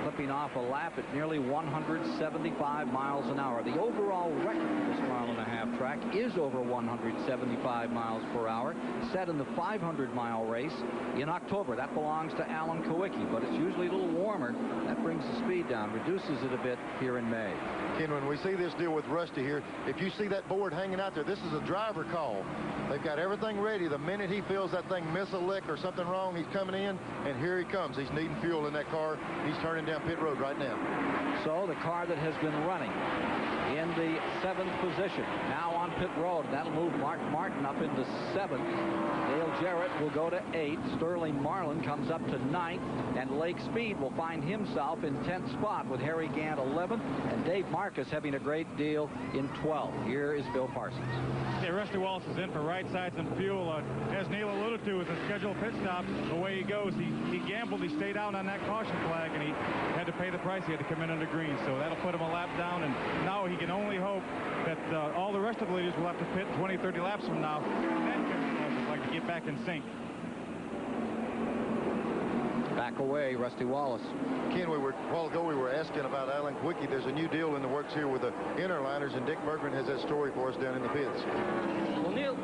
clipping off a lap at nearly 175 miles an hour. The overall record for this mile-and-a-half track is over 175 miles per hour, set in the 500-mile race in October. That belongs to Alan Kowicki, but it's usually a little warmer. That brings the speed down, reduces it a bit here in May. Ken, when we see this deal with Rusty here, if you see that board hanging out there, this is a driver call. They've got everything ready. The minute he feels that thing miss a lick or something wrong, he's coming in, and here he comes. He's needing fuel in that car. He's turning down pit road right now. So the car that has been running in the 7th position, now on pit road. That'll move Mark Martin up into 7th. Dale Jarrett will go to 8th. Sterling Marlin comes up to 9th. And Lake Speed will find himself in 10th spot with Harry Gant 11th. And Dave Marcus having a great deal in 12th. Here is Bill Parsons. Okay, Rusty Wallace is in for right sides and fuel. As Neil alluded to with the scheduled pit stop, away he goes. He gambled. He stayed out on that caution flag, and he had to pay the price. He had to come in under green. So that'll put him a lap down, and now he can only hope that all the rest of the leaders will have to pit 20, 30 laps from now. And then can like to get back in sync. Back away, Rusty Wallace. Ken, a while ago we were asking about Alan Kowicki. There's a new deal in the works here with the interliners, and Dick Bergman has that story for us down in the pits. Well, Neil,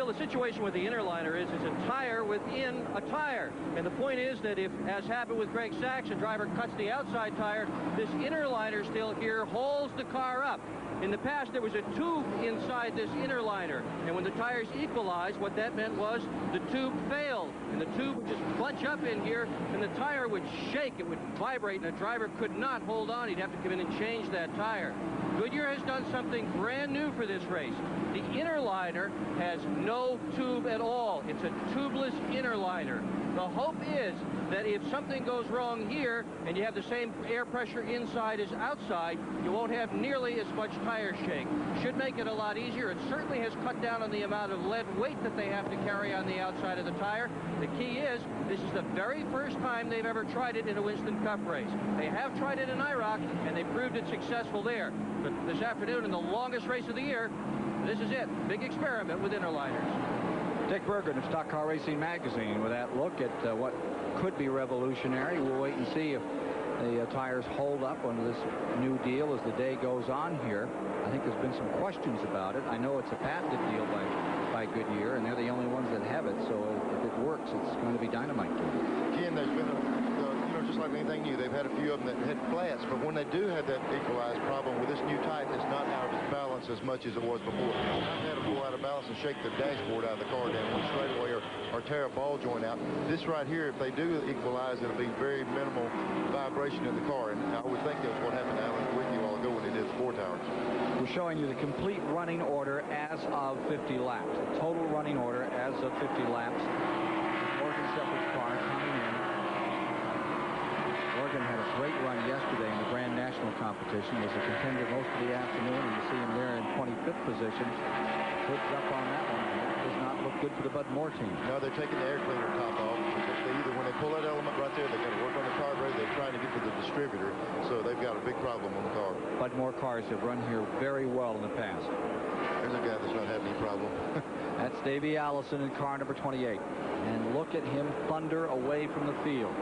the situation with the interliner is it's a tire within a tire. And the point is that if, as happened with Greg Sachs, a driver cuts the outside tire, this interliner still here holds the car up. In the past, there was a tube inside this interliner, and when the tires equalized, what that meant was the tube failed, and the tube would just clutch up in here, and the tire would shake, it would vibrate, and the driver could not hold on. He'd have to come in and change that tire. Goodyear has done something brand new for this race. The interliner has no tube at all. It's a tubeless interliner. The hope is that if something goes wrong here and you have the same air pressure inside as outside, you won't have nearly as much tire shake. Should make it a lot easier. It certainly has cut down on the amount of lead weight that they have to carry on the outside of the tire. The key is, this is the very first time they've ever tried it in a Winston Cup race. They have tried it in IROC, and they proved it successful there. But this afternoon, in the longest race of the year, this is it. Big experiment with interliners. Dick Bergman of Stock Car Racing Magazine with that look at what could be revolutionary. We'll wait and see if the tires hold up under this new deal as the day goes on here. I think there's been some questions about it. I know it's a patented deal by Goodyear, and they're the only ones that have it. So if it works, it's going to be dynamite. Ken, there's been just like anything new, they've had a few of them that hit flats, but when they do have that equalized problem with this new type, it's not out of balance as much as it was before. I've had to pull out of balance and shake the dashboard out of the car down one straightaway or tear a ball joint out. This right here, if they do equalize, it'll be very minimal vibration in the car, and I would think that's what happened to Alan Kowicki a while ago when he did the 4 towers. We're showing you the complete running order as of 50 laps. The total running order as of 50 laps. Morgan Shepherd's car coming in. Morgan had a great run yesterday in the Grand National competition. Was a contender most of the afternoon, and you see him there in 25th position. Hoods up on that one. It does not look good for the Bud Moore team. No, they're taking the air cleaner top off. When they pull that element right there, they've got to work on the carburetor. They're trying to get to the distributor, so they've got a big problem on the car. Bud Moore cars have run here very well in the past. There's a guy that's not having any problem. That's Davey Allison in car number 28. And look at him thunder away from the field.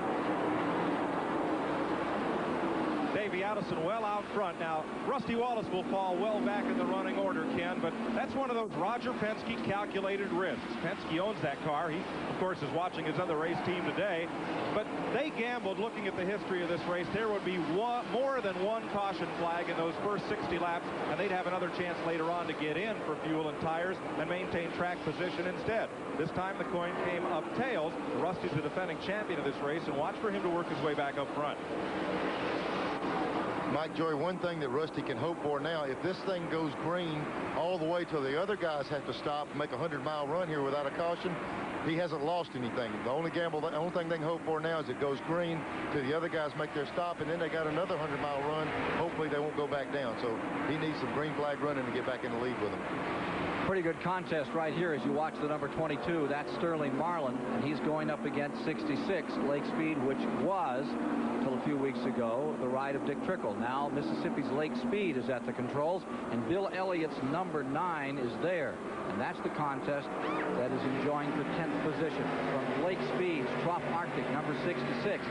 Davey Allison well out front. Now, Rusty Wallace will fall well back in the running order, Ken, but that's one of those Roger Penske calculated risks. Penske owns that car. He, of course, is watching his other race team today, but they gambled looking at the history of this race. There would be more than one caution flag in those first 60 laps, and they'd have another chance later on to get in for fuel and tires and maintain track position instead. This time the coin came up tails. Rusty's the defending champion of this race, and watch for him to work his way back up front. Mike Joy, one thing that Rusty can hope for now, if this thing goes green all the way till the other guys have to stop and make a 100-mile run here without a caution, he hasn't lost anything. The only thing they can hope for now is it goes green till the other guys make their stop, and then they got another 100-mile run. Hopefully they won't go back down. So he needs some green flag running to get back in the lead with them. Pretty good contest right here as you watch the number 22. That's Sterling Marlin, and he's going up against 66, Lake Speed, which was, until a few weeks ago, the ride of Dick Trickle. Now Mississippi's Lake Speed is at the controls, and Bill Elliott's number 9 is there. And that's the contest that is enjoying the 10th position. From Lake Speed's Trop Arctic, number 66.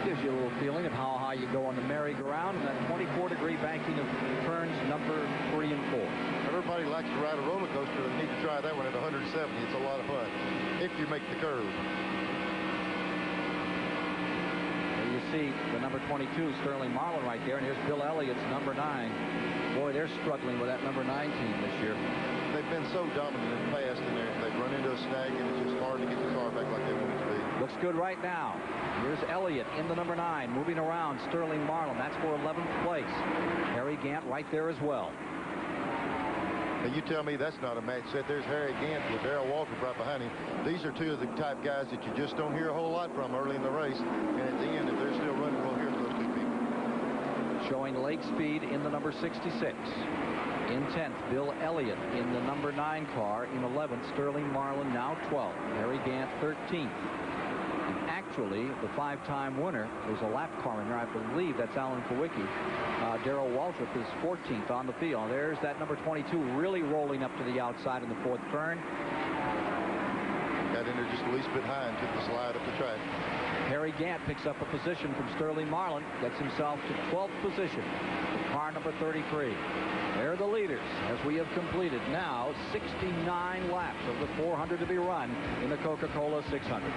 Gives you a little feeling of how high you go on the merry-go-round, and that 24-degree banking of turns number 3 and 4. Everybody likes to ride a roller coaster. They need to try that one at 170. It's a lot of fun if you make the curve. There you see the number 22, Sterling Marlin, right there, and here's Bill Elliott's number 9. Boy, they're struggling with that number 9 team this year. They've been so dominant and fast in there. They've run into a snag, and it's just hard to get the car back like they want it to be. Looks good right now. Here's Elliott in the number 9, moving around Sterling Marlin. That's for 11th place. Harry Gant right there as well. Now you tell me that's not a match set. There's Harry Gant with Darrell Waltrip right behind him. These are two of the type guys that you just don't hear a whole lot from early in the race. And at the end, if they're still running, we'll hear those two people. Showing Lake Speed in the number 66. In 10th, Bill Elliott in the number 9 car. In 11th, Sterling Marlin, now 12th. Harry Gant, 13th. And actually, the 5-time winner, there's a lap car in there. I believe that's Alan Kowicki. Darrell Waltrip is 14th on the field. There's that number 22 really rolling up to the outside in the 4th turn. Got in there just a least bit high and took the slide up the track. Harry Gant picks up a position from Sterling Marlin, gets himself to 12th position. Car number 33. They're the leaders as we have completed now 69 laps of the 400 to be run in the Coca-Cola 600.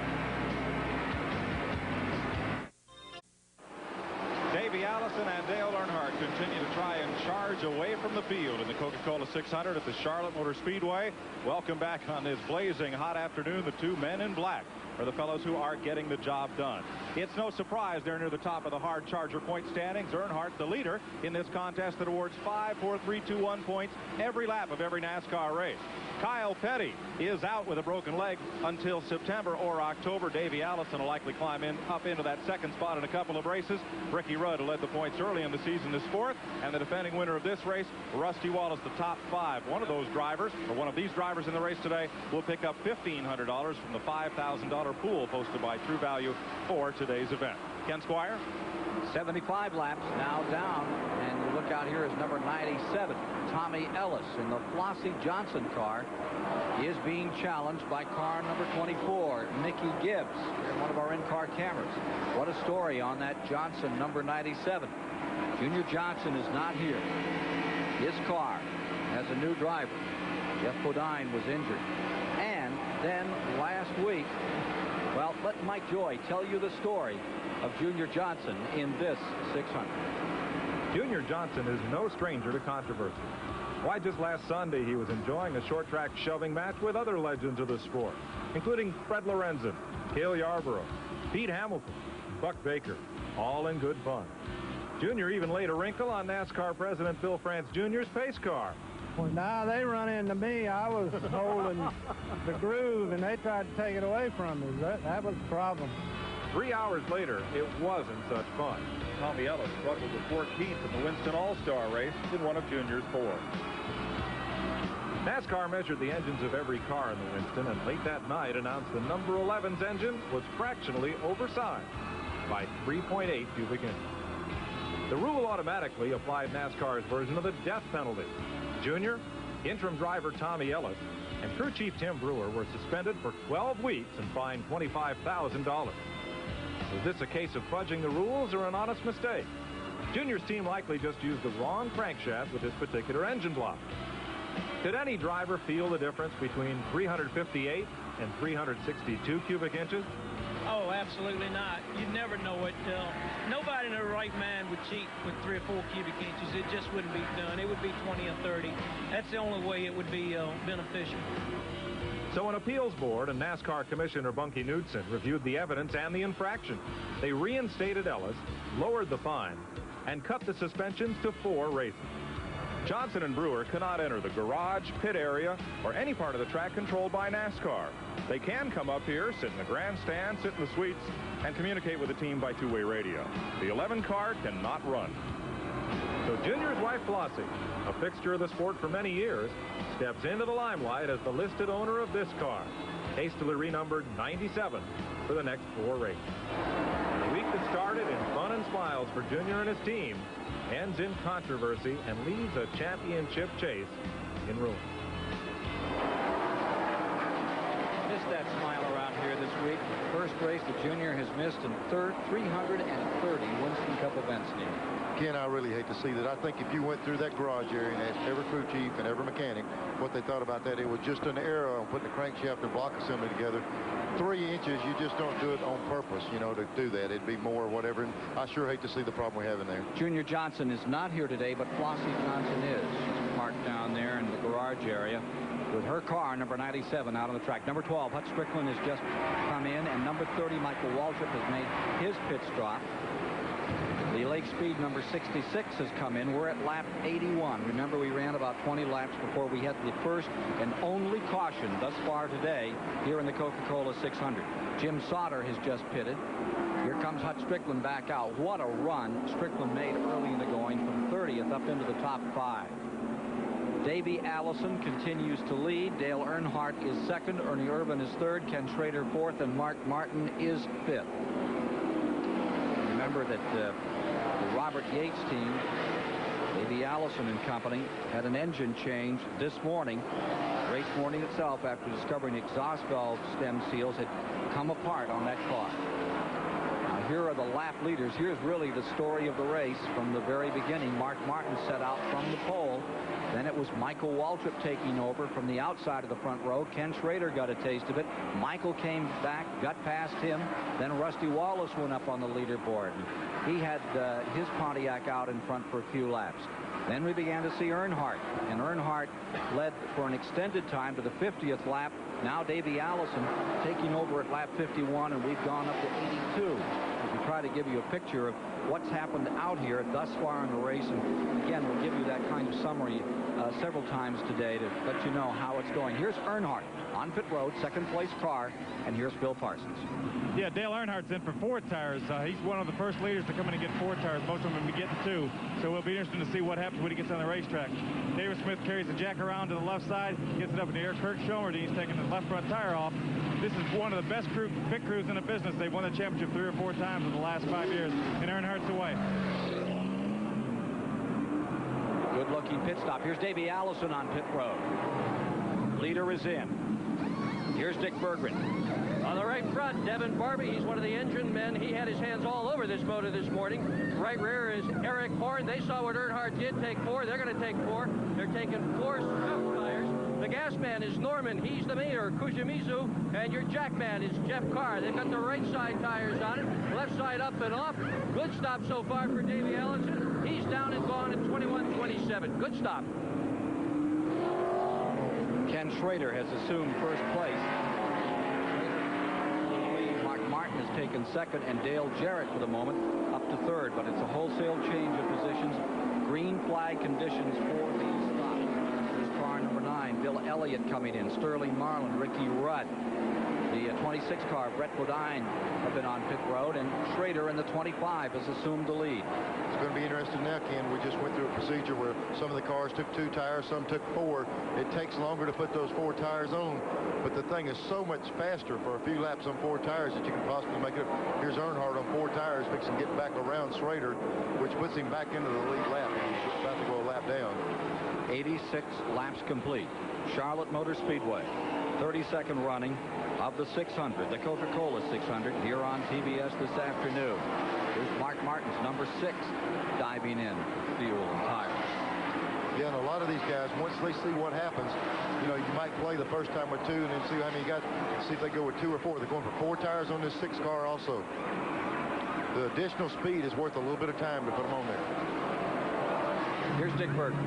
Davey Allison and Dale Earnhardt continue to try and charge away from the field in the Coca-Cola 600 at the Charlotte Motor Speedway. Welcome back on this blazing hot afternoon. The two men in black are the fellows who are getting the job done. It's no surprise they're near the top of the hard charger point standings. Earnhardt, the leader in this contest that awards 5, 4, 3, 2, 1 points every lap of every NASCAR race. Kyle Petty is out with a broken leg until September or October. Davey Allison will likely climb up into that second spot in a couple of races. Ricky Rudd, who led the points early in the season, is 4th, and the defending winner of this race, Rusty Wallace, the top 5. One of those drivers, or one of these drivers in the race today, will pick up $1,500 from the $5,000 pool posted by True Value for today's event. Ken Squire. 75 laps now down, and you look out here is number 97, Tommy Ellis in the Flossie Johnson car. He is being challenged by car number 24, Mickey Gibbs, in one of our in-car cameras. What a story on that Johnson number 97. Junior Johnson is not here. His car has a new driver. Jeff Bodine was injured. And then last week, well, let Mike Joy tell you the story of Junior Johnson in this 600. Junior Johnson is no stranger to controversy. Why, just last Sunday, he was enjoying a short track shoving match with other legends of the sport, including Fred Lorenzen, Cale Yarborough, Pete Hamilton, Buck Baker, all in good fun. Junior even laid a wrinkle on NASCAR President Bill France Jr.'s pace car. Well, now they run into me. I was holding the groove, and they tried to take it away from me. That was the problem. 3 hours later, it wasn't such fun. Tommy Ellis struggled with 14th in the Winston All-Star race in one of Junior's 4. NASCAR measured the engines of every car in the Winston, and late that night announced the number 11's engine was fractionally oversized by 3.8 cubic inches. The rule automatically applied NASCAR's version of the death penalty. Junior, interim driver Tommy Ellis, and crew chief Tim Brewer were suspended for 12 weeks and fined $25,000. Was this a case of fudging the rules or an honest mistake? Junior's team likely just used the wrong crankshaft with this particular engine block. Could any driver feel the difference between 358 and 362 cubic inches? Oh, absolutely not. You'd never know it. Nobody in their right mind would cheat with 3 or 4 cubic inches. It just wouldn't be done. It would be 20 or 30. That's the only way it would be beneficial. So an appeals board and NASCAR Commissioner Bunky Knudsen reviewed the evidence and the infraction. They reinstated Ellis, lowered the fine, and cut the suspensions to 4 races. Johnson and Brewer cannot enter the garage, pit area, or any part of the track controlled by NASCAR. They can come up here, sit in the grandstand, sit in the suites, and communicate with the team by two-way radio. The 11 car cannot run. So Junior's wife, Flossie, a fixture of the sport for many years, steps into the limelight as the listed owner of this car, hastily renumbered 97 for the next 4 races. The week that started in fun and smiles for Junior and his team ends in controversy and leaves a championship chase in ruin. Missed that smile around here this week. First race the Junior has missed in 330 Winston Cup events, Neil. Ken, I really hate to see that. I think if you went through that garage area and asked every crew chief and every mechanic what they thought about that, it was just an error on putting the crankshaft and block assembly together. 3 inches, you just don't do it on purpose, you know, to do that. It'd be more whatever. And I sure hate to see the problem we have in there. Junior Johnson is not here today, but Flossie Johnson is. She's parked down there in the garage area with her car, number 97, out on the track. Number 12, Hut Strickland has just come in, and number 30, Michael Waltrip, has made his pit stop. The Lake Speed number 66 has come in. We're at lap 81. Remember, we ran about 20 laps before we had the first and only caution thus far today here in the Coca-Cola 600. Jim Sauter has just pitted. Here comes Hut Strickland back out. What a run Strickland made early in the going from 30th up into the top 5. Davey Allison continues to lead. Dale Earnhardt is second. Ernie Irvin is third. Ken Schrader fourth. And Mark Martin is fifth. Remember that the Robert Yates team, Davey Allison and company, had an engine change this morning. Race morning itself, after discovering exhaust valve stem seals had come apart on that car. Now here are the lap leaders. Here's really the story of the race from the very beginning. Mark Martin set out from the pole. Then it was Michael Waltrip taking over from the outside of the front row. Ken Schrader got a taste of it. Michael came back, got past him. Then Rusty Wallace went up on the leaderboard. He had his Pontiac out in front for a few laps. Then we began to see Earnhardt, and Earnhardt led for an extended time to the 50th lap. Now Davey Allison taking over at lap 51, and we've gone up to 82. As we try to give you a picture of what's happened out here thus far in the race, and again, we'll give you that kind of summary several times today to let you know how it's going. Here's Earnhardt on pit road, second place car, and here's Bill Parsons. Yeah, Dale Earnhardt's in for 4 tires. He's one of the first leaders to come in and get 4 tires. Most of them will be getting 2. So we'll be interested to see what happens when he gets on the racetrack. David Smith carries the jack around to the left side, gets it up in the air. Kirk Schomerdean's taking the left front tire off. This is one of the best pit crews in the business. They've won the championship 3 or 4 times in the last 5 years, and Earnhardt's away. Good-looking pit stop. Here's Davey Allison on pit road. Leader is in. Here's Dick Berggren. On the right front, Devin Barbie. He's one of the engine men. He had his hands all over this motor this morning. Right rear is Eric Horn. They saw what Earnhardt did, take 4. They're going to take 4. They're taking 4 scuff tires. The gas man is Norman. He's the mayor, Kujimizu. And your jack man is Jeff Carr. They've got the right side tires on it. Left side up and off. Good stop so far for Davey Allison. He's down and gone at 21.27. Good stop. Ken Schrader has assumed first place. Mark Martin has taken second, and Dale Jarrett for the moment up to third, but it's a wholesale change of positions. Green flag conditions for the stop. Here's car number 9, Bill Elliott coming in, Sterling Marlin, Ricky Rudd. The 26 car, Brett Bodine, have been on pit road, and Schrader in the 25 has assumed the lead. It's going to be interesting now, Ken. We just went through a procedure where some of the cars took 2 tires, some took 4. It takes longer to put those 4 tires on, but the thing is so much faster for a few laps on 4 tires that you can possibly make it. Here's Earnhardt on 4 tires, fixing to get back around Schrader, which puts him back into the lead lap. He's about to go a lap down. 86 laps complete. Charlotte Motor Speedway, 32nd running of the 600, the Coca-Cola 600, here on TBS this afternoon. Here's Mark Martin's number 6 diving in fuel and tires. Yeah, and a lot of these guys, once they see what happens, you know, you might play the first time with 2 and then see how many you got, see if they go with 2 or 4. They're going for 4 tires on this 6 car also. The additional speed is worth a little bit of time to put them on there. Here's Dick Berggren.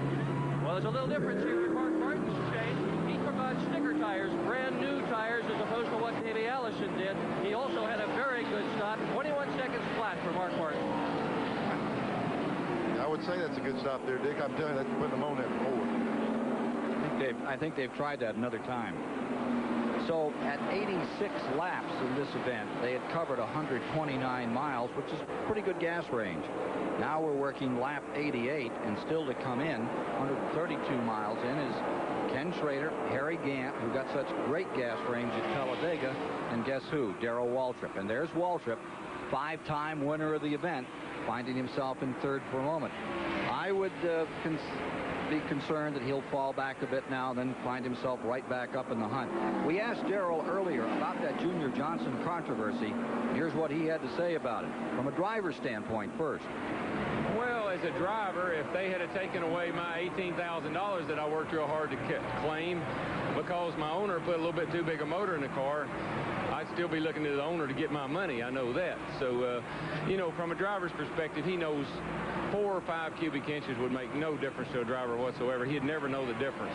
Well, there's a little difference here with Mark Martin's change. He took on sticker tires, brand new tires, as opposed to what Davey Allison did. He also had a very good stop. 21 seconds flat for Mark Martin. I would say that's a good stop there, Dick. I'm telling you, that's putting them on that forward. I think they've tried that another time. So at 86 laps in this event, they had covered 129 miles, which is pretty good gas range. Now we're working lap 88, and still to come in, 132 miles in, is Ken Schrader, Harry Gant, who got such great gas range at Talladega, and guess who? Darrell Waltrip. And there's Waltrip, 5-time winner of the event, finding himself in third for a moment. I would be concerned that he'll fall back a bit now, then find himself right back up in the hunt. We asked Darrell earlier about that Junior Johnson controversy. Here's what he had to say about it, from a driver's standpoint first. Well, as a driver, if they had taken away my $18,000 that I worked real hard to claim because my owner put a little bit too big a motor in the car, I'd still be looking to the owner to get my money. I know that. So, you know, from a driver's perspective, he knows 4 or 5 cubic inches would make no difference to a driver whatsoever. He'd never know the difference.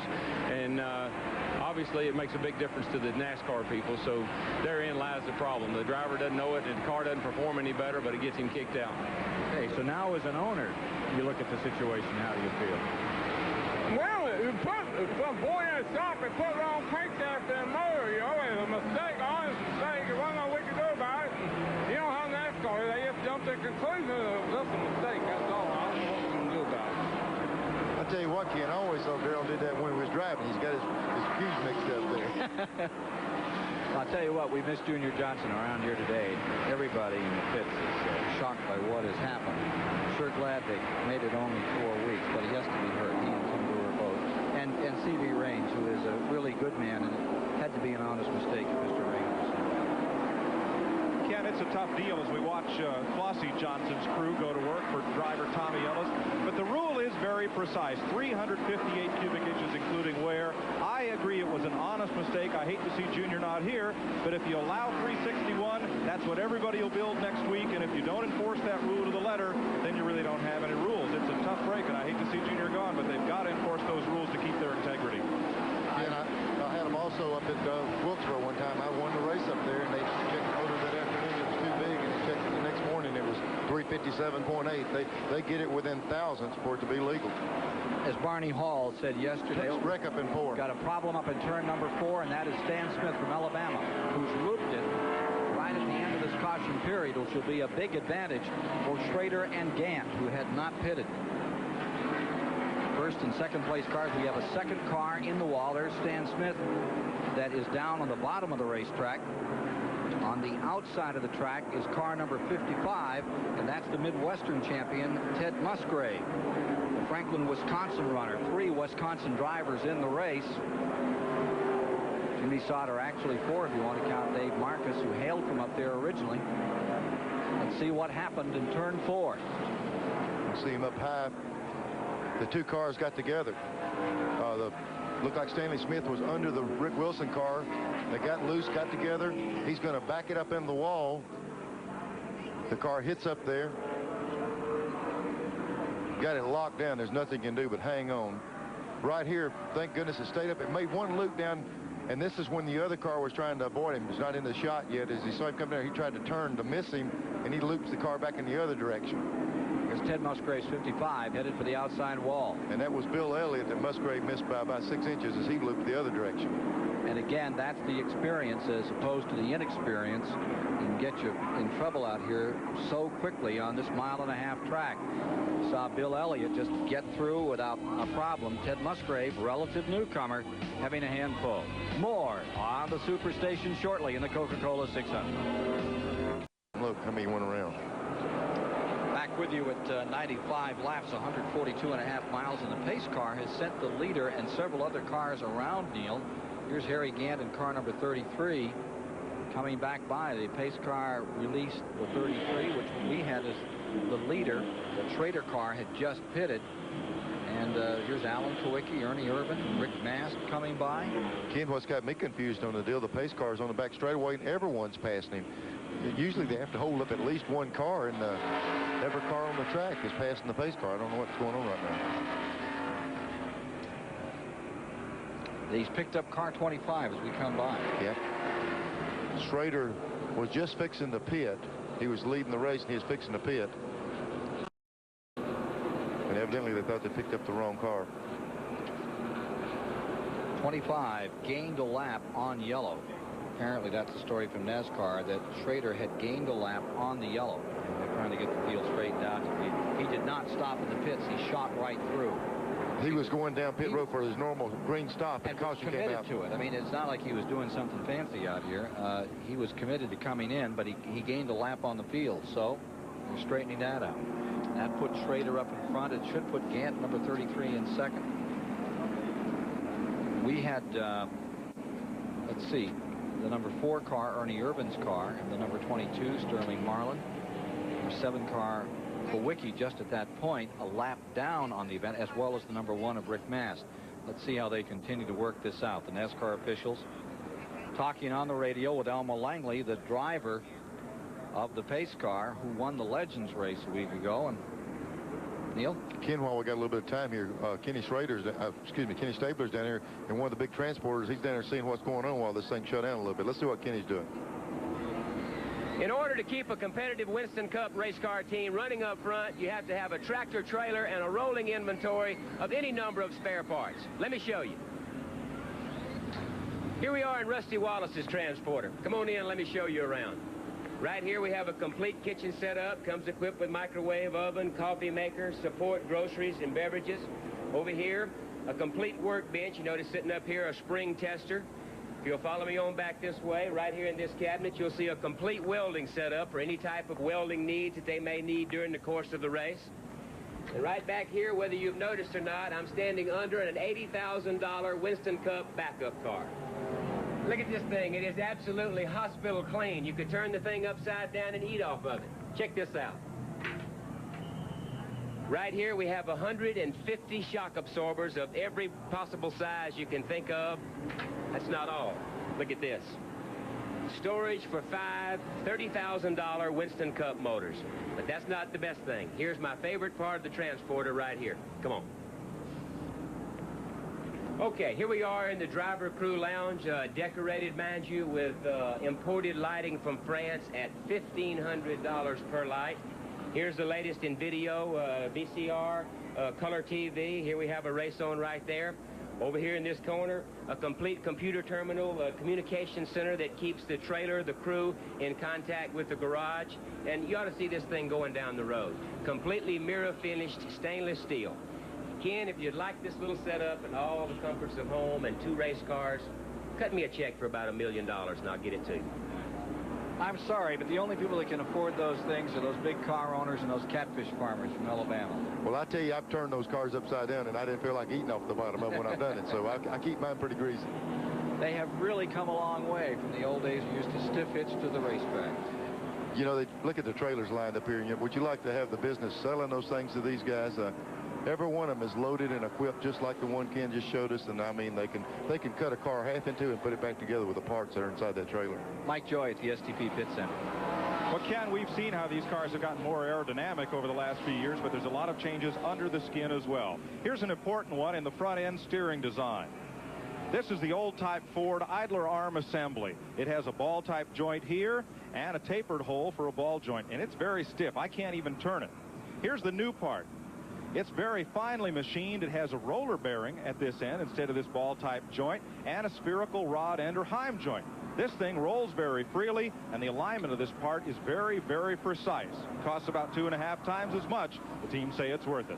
And obviously, it makes a big difference to the NASCAR people. So therein lies the problem. The driver doesn't know it, and the car doesn't perform any better, but it gets him kicked out. Okay, so now as an owner, you look at the situation. How do you feel? Well, some boy in a shop and put wrong paint after the motor, you know. It's a mistake, honest mistake. There wasn't nothing we could do about it. You know how NASCAR is. They just jump to the conclusion it was just a mistake. That's all. I don't know what we can do about it. I tell you what, Ken, I always thought Darrell did that when he was driving. He's got his fuse mixed up there. I'll tell you what, we missed Junior Johnson around here today. Everybody in the pits is shocked by what has happened. I'm sure glad they made it only 4 weeks, but he has to be hurt. He and Tim Brewer both. And C.V. Raines, who is a really good man, and it had to be an honest mistake if Mr. Raines was in there. Ken, it's a tough deal as we watch Flossie Johnson's crew go to work for driver Tommy Ellis. But the rule is very precise, 358 cubic inches, including wear. I agree it was an honest mistake. I hate to see Junior not here, but if you allow 361, that's what everybody will build next week. And if you don't enforce that rule to the letter, then you really don't have any rules. It's a tough break, and I hate to see Junior gone, but they've got to enforce those rules to keep their integrity. And I had them also up at Wilkesboro one time. I won the race up there, and they checked the motor that afternoon. It was too big, and they checked it the next morning. It was 357.8. They get it within thousandths for it to be legal. As Barney Hall said yesterday, wreck up in 4. Got a problem up in turn number 4, and that is Stan Smith from Alabama, who's looped it right at the end of this caution period, which will be a big advantage for Schrader and Gant, who had not pitted. First and second place cars. We have a second car in the wall. There's Stan Smith that is down on the bottom of the racetrack. On the outside of the track is car number 55, and that's the Midwestern champion, Ted Musgrave, the Franklin, Wisconsin runner. 3 Wisconsin drivers in the race. Jimmy Sauter, actually 4 if you want to count Dave Marcus, who hailed from up there originally. Let's see what happened in turn 4. You see him up high. The 2 cars got together. Looked like Stanley Smith was under the Rick Wilson car. They got loose, got together. He's going to back it up in the wall. The car hits up there. Got it locked down. There's nothing you can do but hang on. Right here, thank goodness it stayed up. It made one loop down, and this is when the other car was trying to avoid him. He's not in the shot yet. As he saw him come down, he tried to turn to miss him, and he loops the car back in the other direction. Here's Ted Musgrave's 55, headed for the outside wall. And that was Bill Elliott that Musgrave missed by about 6 inches as he looped the other direction. And again, that's the experience as opposed to the inexperience. And get you in trouble out here so quickly on this 1.5-mile track. Saw Bill Elliott just get through without a problem. Ted Musgrave, relative newcomer, having a handful. More on the Superstation shortly in the Coca-Cola 600. Look how many went around. Back with you at 95 laps, 142.5 miles, and the pace car has sent the leader and several other cars around Neil. Here's Harry Gant in car number 33 coming back by. The pace car released the 33, which we had as the leader. The Schrader car had just pitted. And here's Alan Kowicki, Ernie Irvin, Rick Mast coming by. Ken, what's got me confused on the deal, the pace car's on the back straightaway and everyone's passing him. Usually they have to hold up at least one car, and every car on the track is passing the pace car. I don't know what's going on right now. He's picked up car 25 as we come by. Yeah. Schrader was just fixing the pit. He was leading the race, and he was fixing the pit. And evidently they thought they picked up the wrong car. 25 gained a lap on yellow. Apparently that's the story from NASCAR, that Schrader had gained a lap on the yellow. And they're trying to get the field straightened out. He did not stop in the pits. He shot right through. He was going down pit road for his normal green stop, and caution came out. To it. I mean, it's not like he was doing something fancy out here. He was committed to coming in, but he gained a lap on the field. So they're straightening that out. That puts Schrader up in front. It should put Gant, number 33, in second. We had, let's see, the number 4 car, Ernie Irvin's car, and the number 22, Sterling Marlin. Number 7 car, Kowicki, just at that point, a lap down on the event, as well as the number 1 of Rick Mast. Let's see how they continue to work this out. The NASCAR officials talking on the radio with Elmo Langley, the driver of the pace car who won the Legends race a week ago. And Neil? Ken, while we got a little bit of time here, Kenny Stabler's down here in one of the big transporters. He's down there seeing what's going on while this thing shut down a little bit. Let's see what Kenny's doing. In order to keep a competitive Winston Cup race car team running up front, you have to have a tractor trailer and a rolling inventory of any number of spare parts. Let me show you. Here we are in Rusty Wallace's transporter. Come on in, let me show you around. Right here we have a complete kitchen setup. Comes equipped with microwave oven, coffee maker, support groceries and beverages. Over here, a complete workbench. You notice sitting up here a spring tester. If you'll follow me on back this way, right here in this cabinet, you'll see a complete welding setup for any type of welding needs that they may need during the course of the race. And right back here, whether you've noticed or not, I'm standing under an $80,000 Winston Cup backup car. Look at this thing. It is absolutely hospital clean. You could turn the thing upside down and eat off of it. Check this out. Right here, we have 150 shock absorbers of every possible size you can think of. That's not all. Look at this. Storage for 5 $30,000 Winston Cup motors. But that's not the best thing. Here's my favorite part of the transporter right here. Come on. Okay, here we are in the driver crew lounge, decorated, mind you, with imported lighting from France at $1,500 per light. Here's the latest in video, VCR, color TV. Here we have a race on right there. Over here in this corner, a complete computer terminal, a communication center that keeps the trailer, the crew, in contact with the garage. And you ought to see this thing going down the road. Completely mirror-finished stainless steel. Ken, if you'd like this little setup and all the comforts of home and 2 race cars, cut me a check for about $1 million and I'll get it to you. I'm sorry, but the only people that can afford those things are those big car owners and those catfish farmers from Alabama. Well, I tell you, I've turned those cars upside down, and I didn't feel like eating off the bottom of them when I've done it, so I keep mine pretty greasy. They have really come a long way from the old days you used to stiff hitch to the racetrack. You know, look at the trailers lined up here. Would you like to have the business selling those things to these guys? Every one of them is loaded and equipped just like the one Ken just showed us, and I mean they can cut a car half in two and put it back together with the parts that are inside that trailer. Mike Joy at the STP Pit Center. Well, Ken, we've seen how these cars have gotten more aerodynamic over the last few years, but there's a lot of changes under the skin as well. Here's an important one in the front end steering design. This is the old type Ford idler arm assembly. It has a ball type joint here and a tapered hole for a ball joint, and it's very stiff. I can't even turn it. Here's the new part. It's very finely machined. It has a roller bearing at this end instead of this ball type joint, and a spherical rod end or heim joint. This thing rolls very freely, and the alignment of this part is very, very precise. Costs about 2.5 times as much. The team say it's worth it.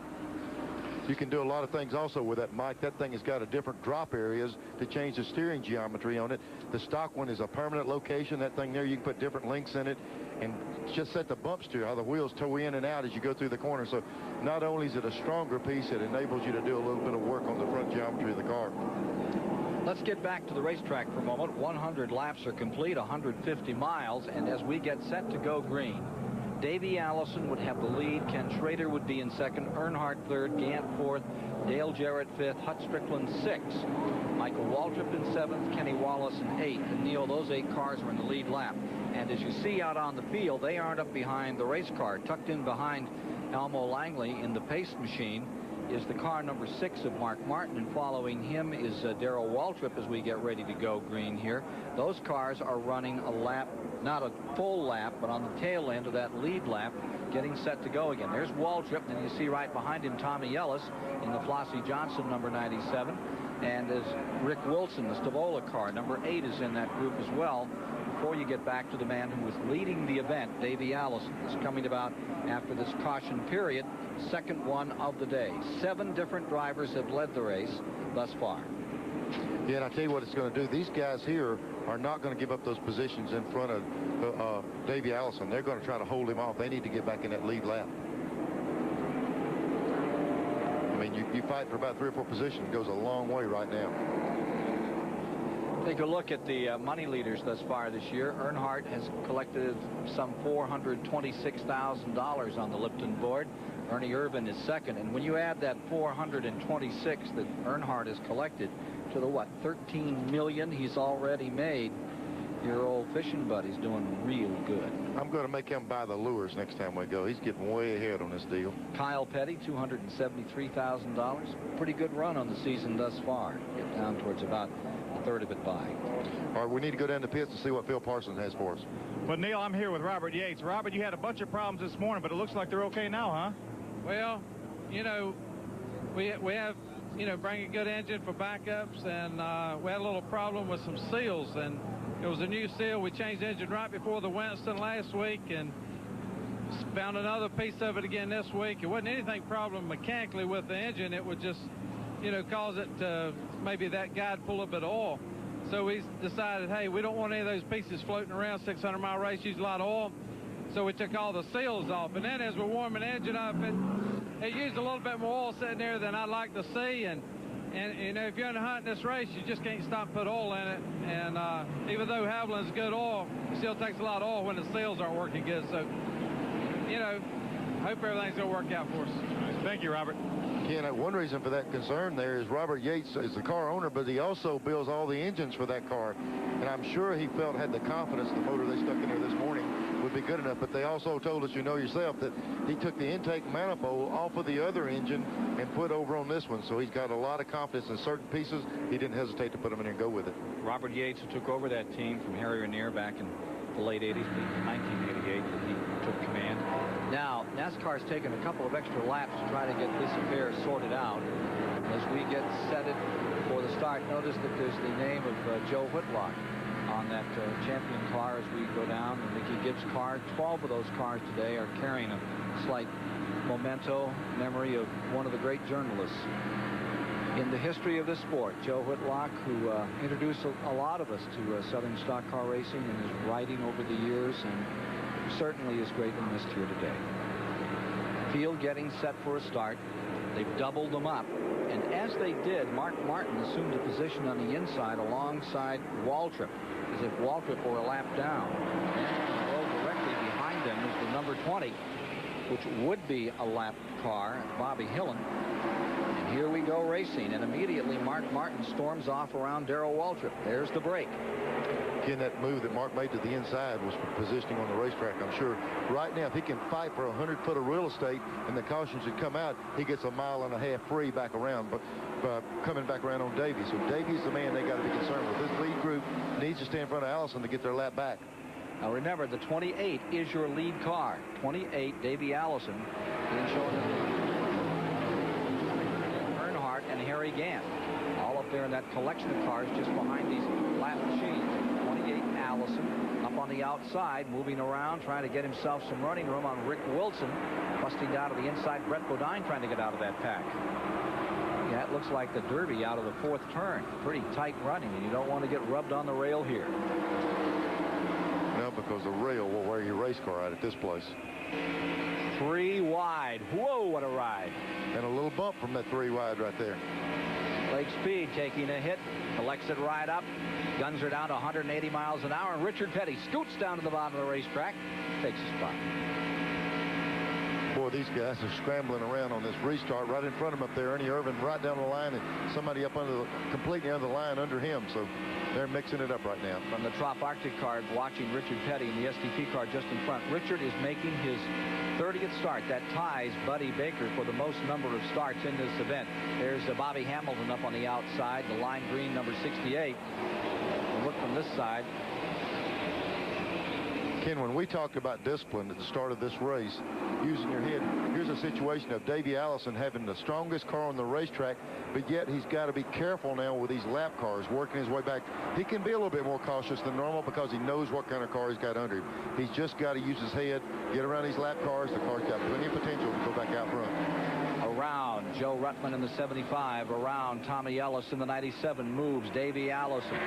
You can do a lot of things also with that, Mike. That thing has got a different drop areas to change the steering geometry on it. The stock one is a permanent location. That thing there, you can put different links in it and just set the bump steer, how the wheels tow in and out as you go through the corner. So not only is it a stronger piece, it enables you to do a little bit of work on the front geometry of the car. Let's get back to the racetrack for a moment. 100 laps are complete, 150 miles, and as we get set to go green, Davey Allison would have the lead. Ken Schrader would be in second. Earnhardt third. Gant fourth. Dale Jarrett fifth. Hut Strickland sixth. Michael Waltrip in seventh. Kenny Wallace in eighth. And Neil, those 8 cars are in the lead lap. And as you see out on the field, they aren't up behind the race car. Tucked in behind Elmo Langley in the pace machine is the car number 6 of Mark Martin, and following him is Darrell Waltrip as we get ready to go green here. Those cars are running a lap, not a full lap, but on the tail end of that lead lap, getting set to go again. There's Waltrip, and you see right behind him Tommy Ellis in the Flossie Johnson number 97, and as Rick Wilson, the Stavola car, number 8, is in that group as well. Before you get back to the man who was leading the event, Davey Allison, is coming about after this caution period, second one of the day. 7 different drivers have led the race thus far. Yeah, and I tell you what it's going to do. These guys here are not going to give up those positions in front of Davey Allison. They're going to try to hold him off. They need to get back in that lead lap. I mean, you fight for about 3 or 4 positions. It goes a long way right now. Take a look at the money leaders thus far this year. Earnhardt has collected some $426,000 on the Lipton board. Ernie Irvin is second, and when you add that $426 that Earnhardt has collected to the $13 million he's already made, your old fishing buddy's doing real good. I'm going to make him buy the lures next time we go. He's getting way ahead on this deal. Kyle Petty, $273,000. Pretty good run on the season thus far. Get down towards about a third of it by. All right, we need to go down to the pits to see what Phil Parsons has for us. But Neil, I'm here with Robert Yates. Robert, you had a bunch of problems this morning, but it looks like they're okay now, huh? Well, you know, we have, you know, bring a good engine for backups, and we had a little problem with some seals, and it was a new seal. We changed the engine right before the Winston last week, and found another piece of it again this week. It wasn't anything problem mechanically with the engine. It would just, you know, cause it to maybe that guide pull a bit of oil. So we decided, hey, we don't want any of those pieces floating around. 600-mile race use a lot of oil. So we took all the seals off. And then as we're warming the engine up, it used a little bit more oil sitting there than I'd like to see. And you know, if you're in a hunt in this race, you just can't stop and put oil in it. And even though Haviland's good oil, it still takes a lot of oil when the seals aren't working good. So, you know, hope everything's going to work out for us. Thank you, Robert. Ken, one reason for that concern there is Robert Yates is the car owner, but he also builds all the engines for that car. And I'm sure he had the confidence the motor they stuck in there this morning would be good enough. But they also told us, you know yourself, that he took the intake manifold off of the other engine and put over on this one. So he's got a lot of confidence in certain pieces. He didn't hesitate to put them in there and go with it. Robert Yates, who took over that team from Harry Ranier back in the late 80s, in 1988, that he took command. Now, NASCAR's taken a couple of extra laps to try to get this affair sorted out. As we get set it for the start, notice that there's the name of Joe Whitlock on that champion car as we go down. Mickey Gibbs' car. 12 of those cars today are carrying a slight memento, memory of one of the great journalists in the history of the sport, Joe Whitlock, who introduced a lot of us to Southern stock car racing in his writing over the years, and certainly is greatly missed here today. Field getting set for a start. They've doubled them up, and as they did, Mark Martin assumed a position on the inside alongside Waltrip, as if Waltrip were a lap down. And row directly behind them is the number 20, which would be a lap car, Bobby Hillen. And here we go racing, and immediately Mark Martin storms off around Darrell Waltrip. There's the break. Again, that move that Mark made to the inside was for positioning on the racetrack, I'm sure. Right now, if he can fight for 100 foot of real estate and the caution should come out, he gets a mile and a half free back around, but coming back around on Davey. So Davey's the man they got to be concerned with. This lead group needs to stay in front of Allison to get their lap back. Now remember, the 28 is your lead car. 28, Davey Allison, being shown in Earnhardt and Harry Gant, all up there in that collection of cars just behind these lap machines. 28 Allison up on the outside, moving around, trying to get himself some running room on Rick Wilson, busting out of the inside. Brett Bodine trying to get out of that pack. Yeah, it looks like the Derby out of the 4th turn. Pretty tight running, and you don't want to get rubbed on the rail here. No, because the rail will wear your race car out at this place. 3 wide. Whoa, what a ride. And a little bump from that 3 wide right there. Lake Speed taking a hit, collects it right up, guns her down to 180 miles an hour, and Richard Petty scoots down to the bottom of the racetrack, takes a spot. Boy, these guys are scrambling around on this restart right in front of him up there. Ernie Irvin right down the line, and somebody up under completely under the line under him. So They're mixing it up right now. From the Trop Arctic car, watching Richard Petty in the STP car just in front. Richard is making his 30th start. That ties Buddy Baker for the most number of starts in this event. There's Bobby Hamilton up on the outside, the lime green number 68. And look from this side. Ken, when we talked about discipline at the start of this race, using your head, here's a situation of Davey Allison having the strongest car on the racetrack, but yet he's got to be careful now with these lap cars, working his way back. He can be a little bit more cautious than normal because he knows what kind of car he's got under him. He's just got to use his head, get around these lap cars. The car's got plenty of potential to go back out front. Around Joe Ruttman in the 75, around Tommy Ellis in the 97, moves Davey Allison,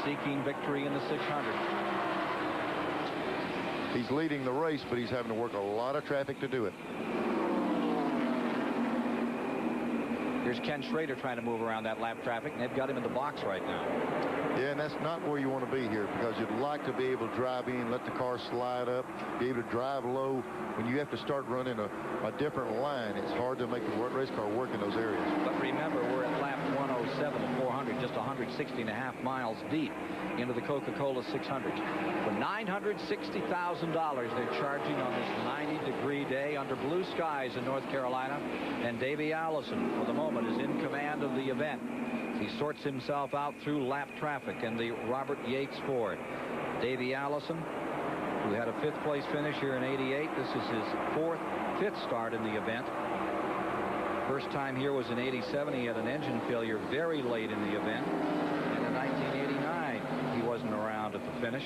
seeking victory in the 600. He's leading the race, but he's having to work a lot of traffic to do it. Here's Ken Schrader trying to move around that lap traffic, and they've got him in the box right now. Yeah, and that's not where you want to be here, because you'd like to be able to drive in, let the car slide up, be able to drive low. When you have to start running a different line, it's hard to make the race car work in those areas. But remember, we're at lap 107 of 400, just 160.5 miles deep into the Coca-Cola 600. For $960,000 they're charging on this 90-degree day under blue skies in North Carolina. And Davey Allison, for the moment, is in command of the event. He sorts himself out through lap traffic in the Robert Yates Ford. Davey Allison, who had a 5th place finish here in '88. This is his 5th start in the event. First time here was in '87. He had an engine failure very late in the event. And in 1989, he wasn't around at the finish.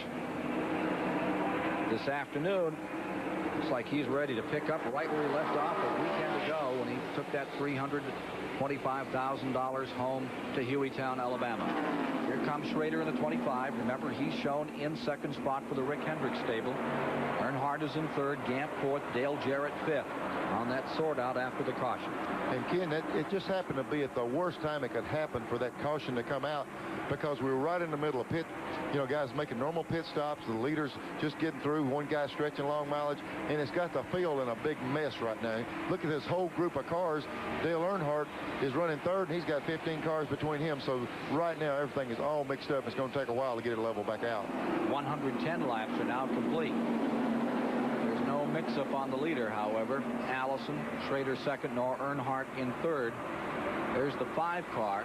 This afternoon, looks like he's ready to pick up right where he left off a weekend ago when he took that $325,000 home to Hueytown, Alabama. Here comes Schrader in the 25. Remember, he's shown in 2nd spot for the Rick Hendricks stable. Earnhardt is in 3rd, Gant 4th, Dale Jarrett 5th on that sort out after the caution. And Ken, it just happened to be at the worst time it could happen for that caution to come out, because we were right in the middle of pit, guys making normal pit stops, the leaders just getting through, one guy stretching long mileage, and it's got the field in a big mess right now. Look at this whole group of cars. Dale Earnhardt is running 3rd, and he's got 15 cars between him. So right now, everything is all mixed up. It's going to take a while to get it level back out. 110 laps are now complete. There's no mix-up on the leader, however. Allison, Schrader 2nd, nor Earnhardt in 3rd. There's the 5 car,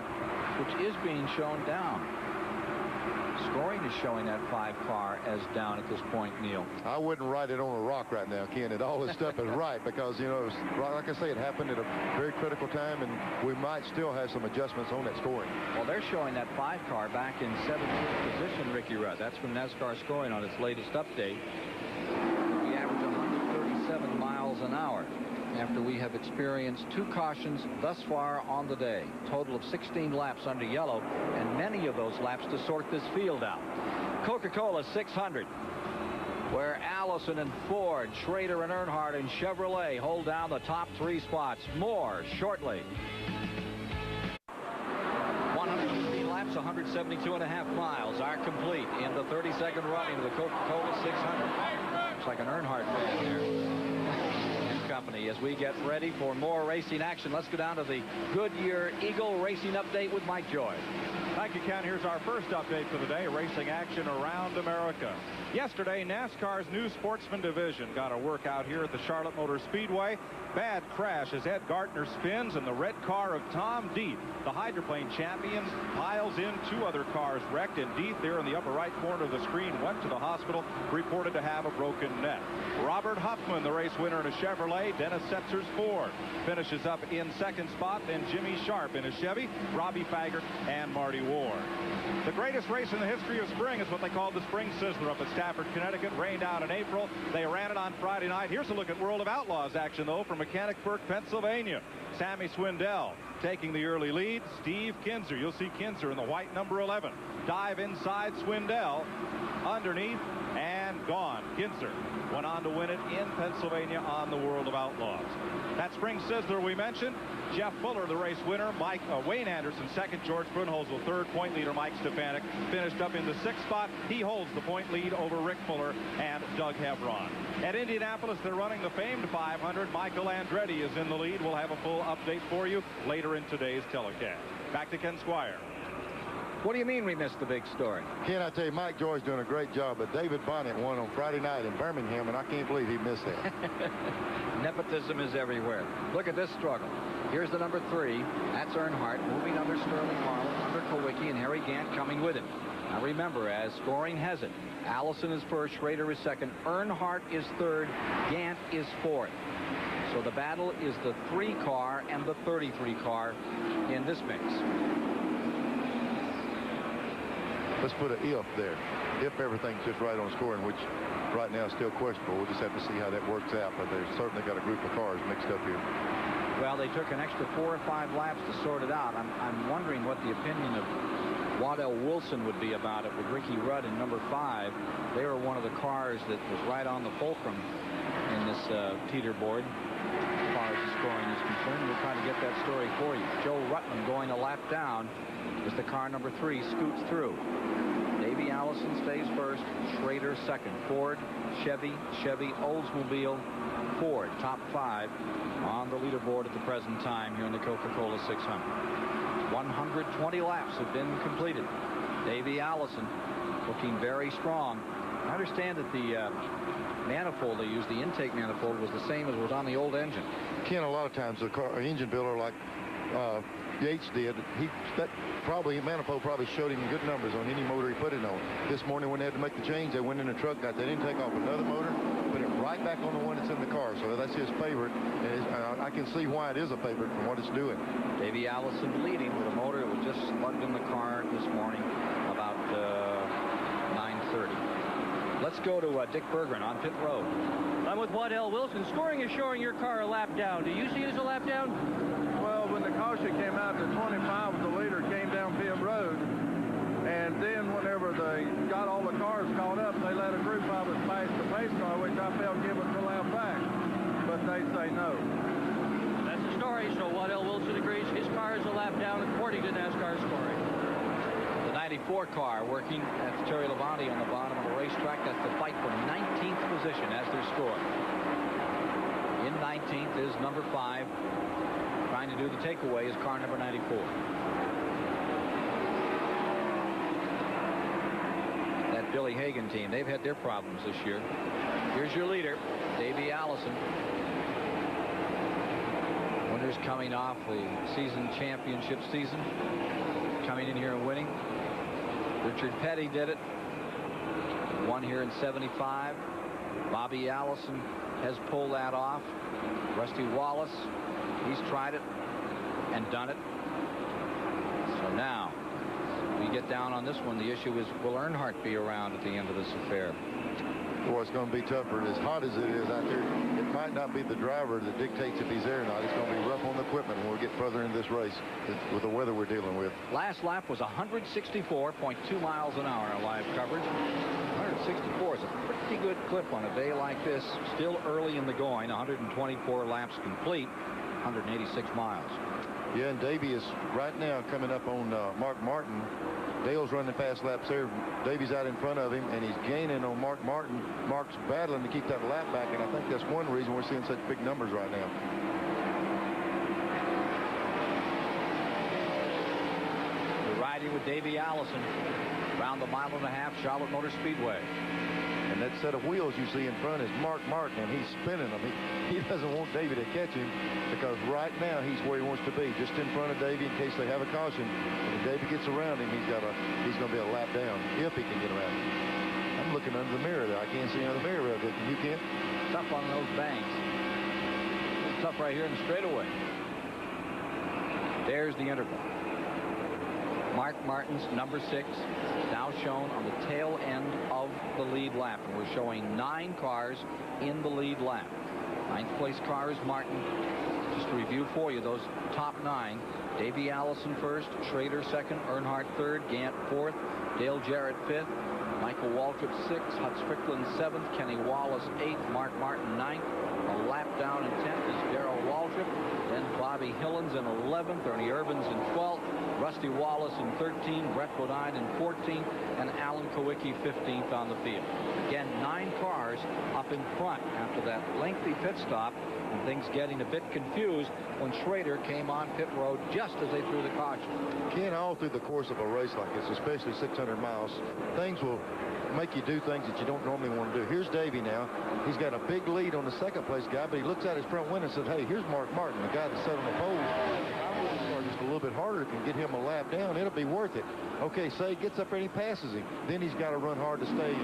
which is being shown down. Scoring is showing that 5 car as down at this point, Neil. I wouldn't write it on a rock right now, Ken. And all this stuff is right, because, like I say, it happened at a very critical time, and we might still have some adjustments on that scoring. Well, they're showing that 5 car back in 17th position, Ricky Rudd. That's from NASCAR scoring on its latest update. We average 137 miles an hour after we have experienced 2 cautions thus far on the day. Total of 16 laps under yellow, and many of those laps to sort this field out. Coca-Cola 600, where Allison and Ford, Schrader and Earnhardt and Chevrolet hold down the top 3 spots. More shortly. 115 laps, 172.5 miles are complete in the 32nd running of the Coca-Cola 600. Looks like an Earnhardt fan here. Company as we get ready for more racing action. Let's go down to the Goodyear Eagle Racing Update with Mike Joy. Thank you, Ken. Here's our first update for the day, racing action around America. Yesterday, NASCAR's new sportsman division got a workout here at the Charlotte Motor Speedway. Bad crash as Ed Gartner spins in the red car of Tom Deeth. The hydroplane champion piles in 2 other cars wrecked, and Deeth there in the upper right corner of the screen went to the hospital, reported to have a broken neck. Robert Huffman, the race winner in a Chevrolet. Dennis Setzer's Ford finishes up in 2nd spot. Then Jimmy Sharp in a Chevy, Robbie Faggart, and Marty Ward. The greatest race in the history of spring is what they called the Spring Sizzler up at Stafford, Connecticut. Rained out in April. They ran it on Friday night. Here's a look at World of Outlaws action, though, from Mechanicsburg, Pennsylvania. Sammy Swindell taking the early lead. Steve Kinzer. You'll see Kinzer in the white number 11. Dive inside Swindell. Underneath and gone. Kinzer went on to win it in Pennsylvania on the World of Outlaws. That Spring Sizzler we mentioned, Jeff Fuller, the race winner. Wayne Anderson, 2nd. George Brunholzl, 3rd. Point leader Mike Stefanik finished up in the 6th spot. He holds the point lead over Rick Fuller and Doug Hebron. At Indianapolis, they're running the famed 500. Michael Andretti is in the lead. We'll have a full update for you later in today's telecast. Back to Ken Squire. What do you mean we missed the big story? Ken, I tell you, Mike Joy's doing a great job, but David Bonnet won on Friday night in Birmingham, and I can't believe he missed that. Nepotism is everywhere. Look at this struggle. Here's the number 3. That's Earnhardt moving under Sterling Marlin, under Kowicki, and Harry Gant coming with him. Now remember, as scoring has it, Allison is first, Schrader is second, Earnhardt is third, Gant is fourth. So the battle is the 3 car and the 33 car in this mix. Let's put an if there. If everything's just right on scoring, which right now is still questionable. We'll just have to see how that works out, but they've certainly got a group of cars mixed up here. Well, they took an extra 4 or 5 laps to sort it out. I'm wondering what the opinion of Waddell Wilson would be about it with Ricky Rudd in number 5. They were one of the cars that was right on the fulcrum in this teeter board as far as the scoring is concerned. We'll try to get that story for you. Joe Rutland going a lap down as the car number 3 scoots through. Davey Allison stays first, Schrader second, Ford, Chevy, Oldsmobile, Ford, top 5 on the leaderboard at the present time here in the Coca-Cola 600. 120 laps have been completed. Davey Allison looking very strong. I understand that the manifold they used, the intake manifold, was the same as was on the old engine. Ken, a lot of times the car engine builder like Yates did, that manifold probably showed him good numbers on any motor he put it on. This morning when they had to make the change, they went in the truck, got that intake off another motor, put it right back on the one that's in the car. So that's his favorite, and I can see why it is a favorite from what it's doing. Davey Allison leading with a motor that was just plugged in the car this morning about 9:30. Let's go to Dick Berggren on pit road. I'm with Waddell Wilson. Scoring is showing your car a lap down. Do you see it as a lap down? Well, when the caution came out, the 25 the leader came down pit road, and then whenever they got all the cars caught up, they let a group of us pass the pace car, which I felt give us a lap back, but they say no. That's the story, so Waddell Wilson agrees his car is a lap down according to NASCAR scoring. The 94 car working. That's Terry Labonte on the bottom of the racetrack. That's the fight for 19th position as their score. In 19th is number 5. Trying to do the takeaway is car number 94. That Billy Hagan team, they've had their problems this year. Here's your leader, Davey Allison. Winners coming off the season championship season, coming in here and winning. Richard Petty did it. Won here in 75. Bobby Allison has pulled that off. Rusty Wallace, he's tried it and done it. So now we get down on this one. The issue is, will Earnhardt be around at the end of this affair? Boy, it's going to be tougher. And as hot as it is out there, it might not be the driver that dictates if he's there or not. It's going to be rough on the equipment when we get further into this race with the weather we're dealing with. Last lap was 164.2 miles an hour in live coverage. 164 is a pretty good clip on a day like this. Still early in the going. 124 laps complete. 186 miles. Yeah, and Davey is right now coming up on Mark Martin. Dale's running fast laps there. Davey's out in front of him, and he's gaining on Mark Martin. Mark's battling to keep that lap back, and I think that's one reason we're seeing such big numbers right now. We're riding with Davey Allison around the 1.5 mile Charlotte Motor Speedway. And that set of wheels you see in front is Mark Martin, and he's spinning them. He doesn't want Davey to catch him because right now he's where he wants to be, just in front of Davey in case they have a caution. And if Davey gets around him, he's going to be a lap down if he can get around him. I'm looking under the mirror there. I can't see under the mirror of it. You can't? Tough on those banks. It's tough right here in the straightaway. There's the interval. Mark Martin's number 6 now shown on the tail end of the lead lap, and we're showing 9 cars in the lead lap. 9th place car is Martin. Just to review for you those top 9: Davey Allison first, Schrader second, Earnhardt third, Gant fourth, Dale Jarrett fifth, Michael Waltrip sixth, Hut Strickland seventh, Kenny Wallace eighth, Mark Martin ninth. A lap down in 10th is Darrell Waltrip. Then Bobby Hillens in 11th, Ernie Urbans in 12th, Rusty Wallace in 13th, Brett Bodine in 14th, and Alan Kowicki 15th on the field. Again, 9 cars up in front after that lengthy pit stop, and things getting a bit confused when Schrader came on pit road just as they threw the caution. Ken, all through the course of a race like this, especially 600 miles, things will make you do things that you don't normally want to do. Here's Davey now. He's got a big lead on the second place guy, but he looks at his front window and says, hey, here's Mark Martin, the guy that sat on the pole. If I move the car just a little bit harder, can get him a lap down, it'll be worth it. Okay, say he gets up there and he passes him. Then he's got to run hard to stay.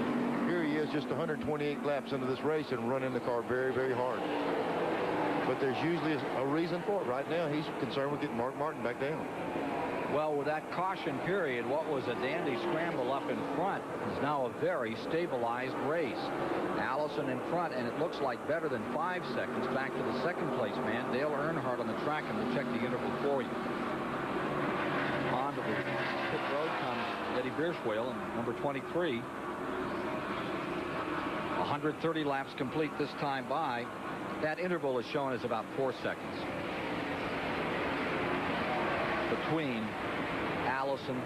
Here he is just 128 laps into this race and running the car very, very hard. But there's usually a reason for it. Right now, he's concerned with getting Mark Martin back down. Well, with that caution period, what was a dandy scramble up in front is now a very stabilized race. Allison in front, and it looks like better than 5 seconds back to the second place man, Dale Earnhardt on the track, and we'll check the interval for you. On to the pit road comes Eddie Bierschwale in number 23. 130 laps complete this time by. That interval is shown as about 4 seconds between Allison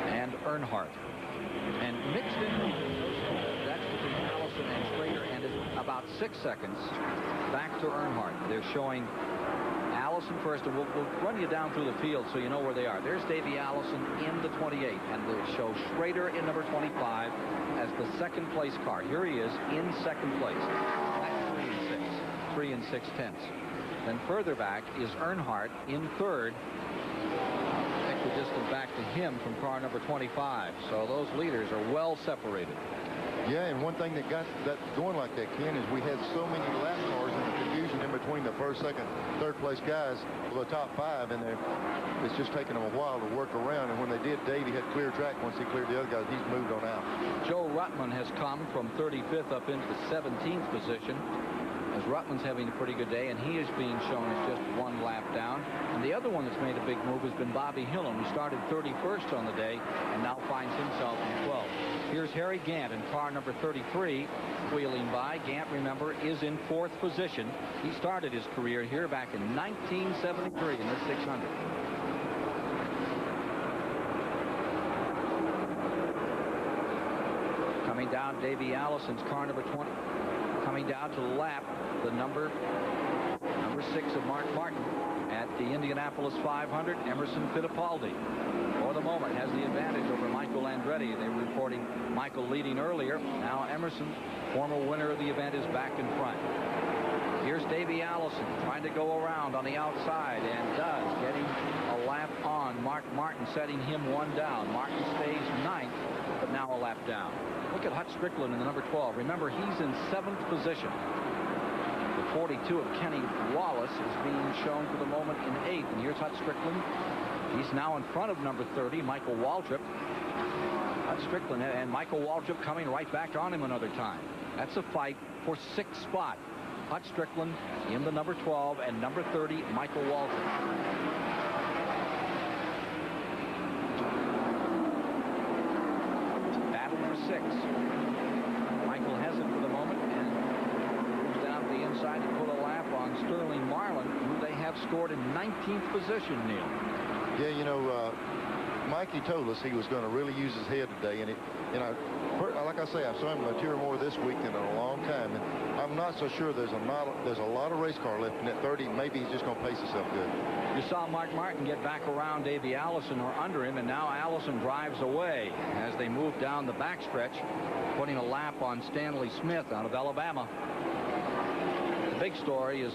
and Earnhardt. And mixed in, that's between Allison and Schrader, and it's about 6 seconds back to Earnhardt. They're showing Allison first, and we'll run you down through the field so you know where they are. There's Davey Allison in the 28, and they show Schrader in number 25 as the second place car. Here he is in second place. That's 3 and 6 tenths. Then further back is Earnhardt in third. Distance back to him from car number 25. So those leaders are well separated. Yeah, and one thing that got that going like that, Ken, is we had so many lap cars and the confusion in between the first, second, third place guys for the top 5, and it's just taken them a while to work around. And when they did, Davey had clear track. Once he cleared the other guys, he's moved on out. Joe Ruttman has come from 35th up into the 17th position, as Ruttman's having a pretty good day, and he is being shown as just 1 lap down. And the other one that's made a big move has been Bobby Hillin, who started 31st on the day and now finds himself in 12th. Here's Harry Gant in car number 33 wheeling by. Gant, remember, is in 4th position. He started his career here back in 1973 in the 600. Coming down, Davey Allison's car number 20. Coming down to the lap, the number 6 of Mark Martin at the Indianapolis 500, Emerson Fittipaldi. For the moment, has the advantage over Michael Andretti. They were reporting Michael leading earlier. Now Emerson, former winner of the event, is back in front. Here's Davey Allison trying to go around on the outside, and does, getting a lap on Mark Martin, setting him 1 down. Martin stays 9th, but now a lap down. Look at Hut Strickland in the number 12. Remember, he's in 7th position. The 42 of Kenny Wallace is being shown for the moment in 8th. And here's Hut Strickland. He's now in front of number 30, Michael Waltrip. Hut Strickland and Michael Waltrip coming right back on him another time. That's a fight for 6th spot. Hut Strickland in the number 12 and number 30, Michael Waltrip. Battle number 6. Michael has it for the moment and moves down to the inside to put a lap on Sterling Marlin, who they have scored in 19th position, Neil. Yeah, you know, Mikey told us he was going to really use his head today, and like I say, I've saw him mature more this week than in a long time, and I'm not so sure there's a lot of race car left in that 30. Maybe he's just going to pace himself good. You saw Mark Martin get back around Davey Allison or under him, and now Allison drives away as they move down the backstretch, putting a lap on Stanley Smith out of Alabama. The big story is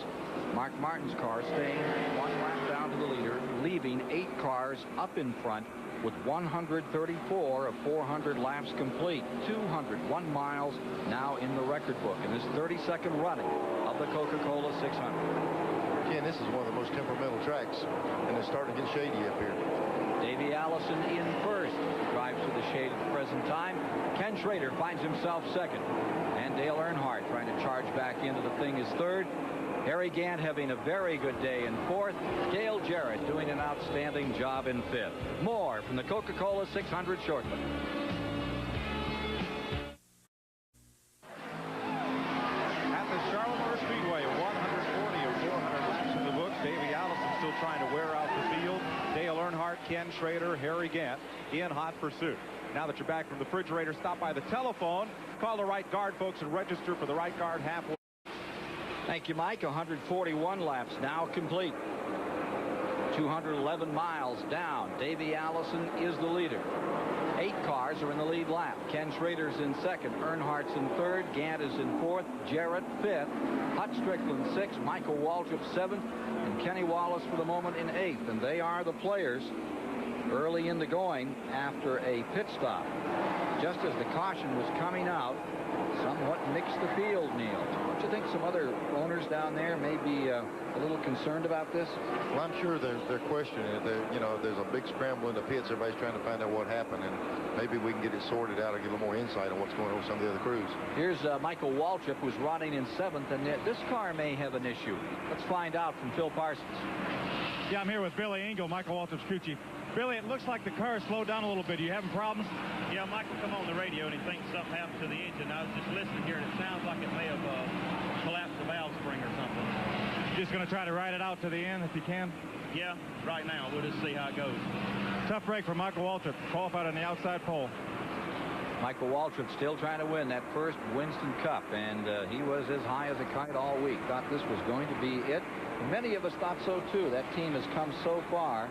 Mark Martin's car staying 1 lap down to the leader, leaving 8 cars up in front with 134 of 400 laps complete. 201 miles now in the record book in this 32nd running of the Coca-Cola 600. Ken, this is one of the most temperamental tracks, and it's starting to get shady up here. Davey Allison in first, drives to the shade at the present time. Ken Schrader finds himself second, and Dale Earnhardt trying to charge back into the thing is third. Harry Gant having a very good day in fourth. Dale Jarrett doing an outstanding job in fifth. More from the Coca-Cola 600 shortly. At the Charlotte Motor Speedway, 140 of 400 laps in the books. Davey Allison still trying to wear out the field. Dale Earnhardt, Ken Schrader, Harry Gant in hot pursuit. Now that you're back from the refrigerator, stop by the telephone, call the right guard, folks, and register for the right guard halfway. Thank you, Mike. 141 laps now complete. 211 miles down. Davey Allison is the leader. 8 cars are in the lead lap. Ken Schrader's in second. Earnhardt's in third. Gant is in fourth. Jarrett fifth. Hutch Strickland sixth. Michael Waltrip seventh. And Kenny Wallace for the moment in eighth. And they are the players early in the going after a pit stop. Just as the caution was coming out, somewhat mixed the field, Neil. Don't you think some other owners down there may be a little concerned about this? Well, I'm sure they're questioning it. You know, there's a big scramble in the pits. Everybody's trying to find out what happened, and maybe we can get it sorted out or get a little more insight on what's going on with some of the other crews. Here's Michael Waltrip, who's running in 7th, and this car may have an issue. Let's find out from Phil Parsons. Yeah, I'm here with Billy Engel, Michael Waltrip's crew chief. Billy, it looks like the car has slowed down a little bit. Are you having problems? Yeah, Michael come on the radio and he thinks something happened to the engine. I was just listening here and it sounds like it may have collapsed the valve spring or something. You're just going to try to ride it out to the end if you can? Yeah, right now. We'll just see how it goes. Tough break for Michael Waltrip, qualified on the outside pole. Michael Waltrip still trying to win that first Winston Cup, and he was as high as a kite all week. Thought this was going to be it. Many of us thought so too. That team has come so far.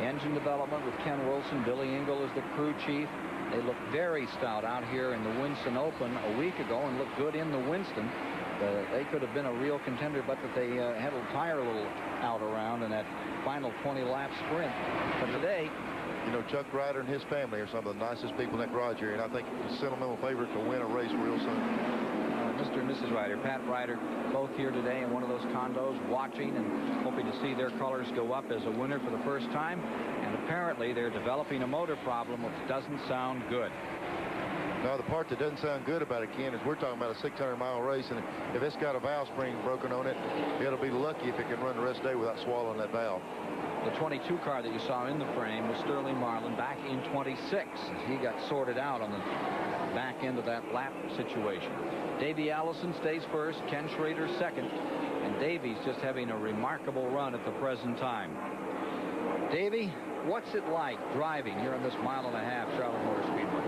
Engine development with Ken Wilson. Billy Engel is the crew chief. They look very stout out here in the Winston Open a week ago and looked good in the Winston. They could have been a real contender, but that they had a tire a little out around in that final 20-lap sprint. But today, you know, Chuck Ryder and his family are some of the nicest people in that garage area, and I think it's a sentimental favorite to win a race real soon. Mr. and Mrs. Ryder, Pat Ryder, both here today in one of those condos watching and hoping to see their colors go up as a winner for the first time. And apparently they're developing a motor problem which doesn't sound good. No, the part that doesn't sound good about it, Ken, is we're talking about a 600-mile race, and if it's got a valve spring broken on it, it'll be lucky if it can run the rest of the day without swallowing that valve. The 22 car that you saw in the frame was Sterling Marlin back in 26. He got sorted out on the back end of that lap situation. Davey Allison stays first, Ken Schrader second, and Davey's just having a remarkable run at the present time. Davey, what's it like driving here on this 1.5 mile Charlotte Motor Speedway?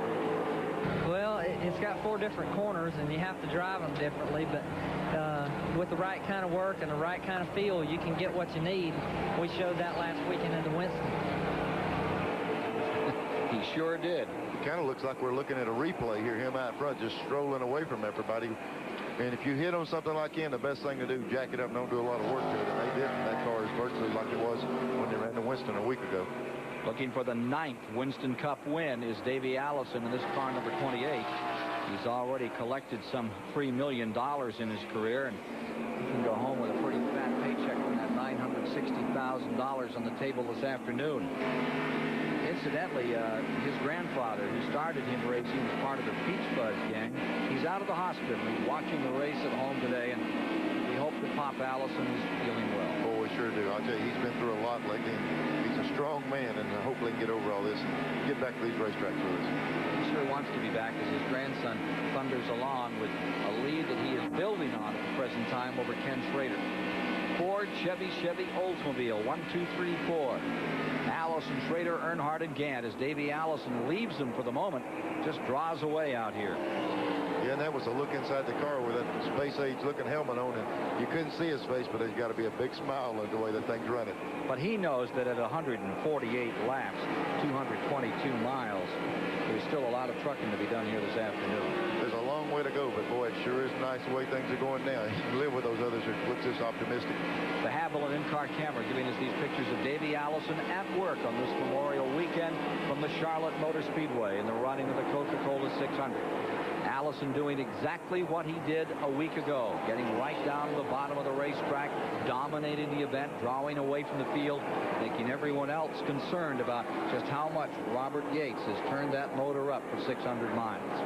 Well, it's got 4 different corners, and you have to drive them differently, but with the right kind of work and the right kind of feel, you can get what you need. We showed that last weekend in the Winston. He sure did. It kind of looks like we're looking at a replay here, him out front, just strolling away from everybody. And if you hit on something like him, the best thing to do, jack it up and don't do a lot of work to it. And they didn't. That car is virtually like it was when they ran the Winston a week ago. Looking for the 9th Winston Cup win is Davey Allison in this car number 28. He's already collected some $3 million in his career, and he can go home with a pretty fat paycheck from that $960,000 on the table this afternoon. Incidentally, his grandfather, who started him racing as part of the Peach Fuzz gang, he's out of the hospital. He's watching the race at home today, and we hope that Pop Allison is feeling well. Oh, we sure do. I'll tell you, he's been through a lot lately. He's a strong man, and hopefully he can get over all this and get back to these racetracks with us. He sure wants to be back as his grandson thunders along with a lead that he is building on at the present time over Ken Schrader. Ford, Chevy, Oldsmobile, 1, 2, 3, 4. Allison, Schrader, Earnhardt, and Gant as Davey Allison leaves them for the moment, just draws away out here. Yeah, and that was a look inside the car with that space-age looking helmet on, and you couldn't see his face, but there's got to be a big smile at the way that thing's running. But he knows that at 148 laps, 222 miles, there's still a lot of trucking to be done here this afternoon. There's a long way to go, but boy, it sure is nice the way things are going now. You live with those others, it looks this optimistic. The Haviland in-car camera giving us these pictures of Davey Allison at work on this Memorial weekend from the Charlotte Motor Speedway in the running of the Coca-Cola 600. Allison doing exactly what he did a week ago, getting right down to the bottom of the racetrack, dominating the event, drawing away from the field, making everyone else concerned about just how much Robert Yates has turned that motor up for 600 miles.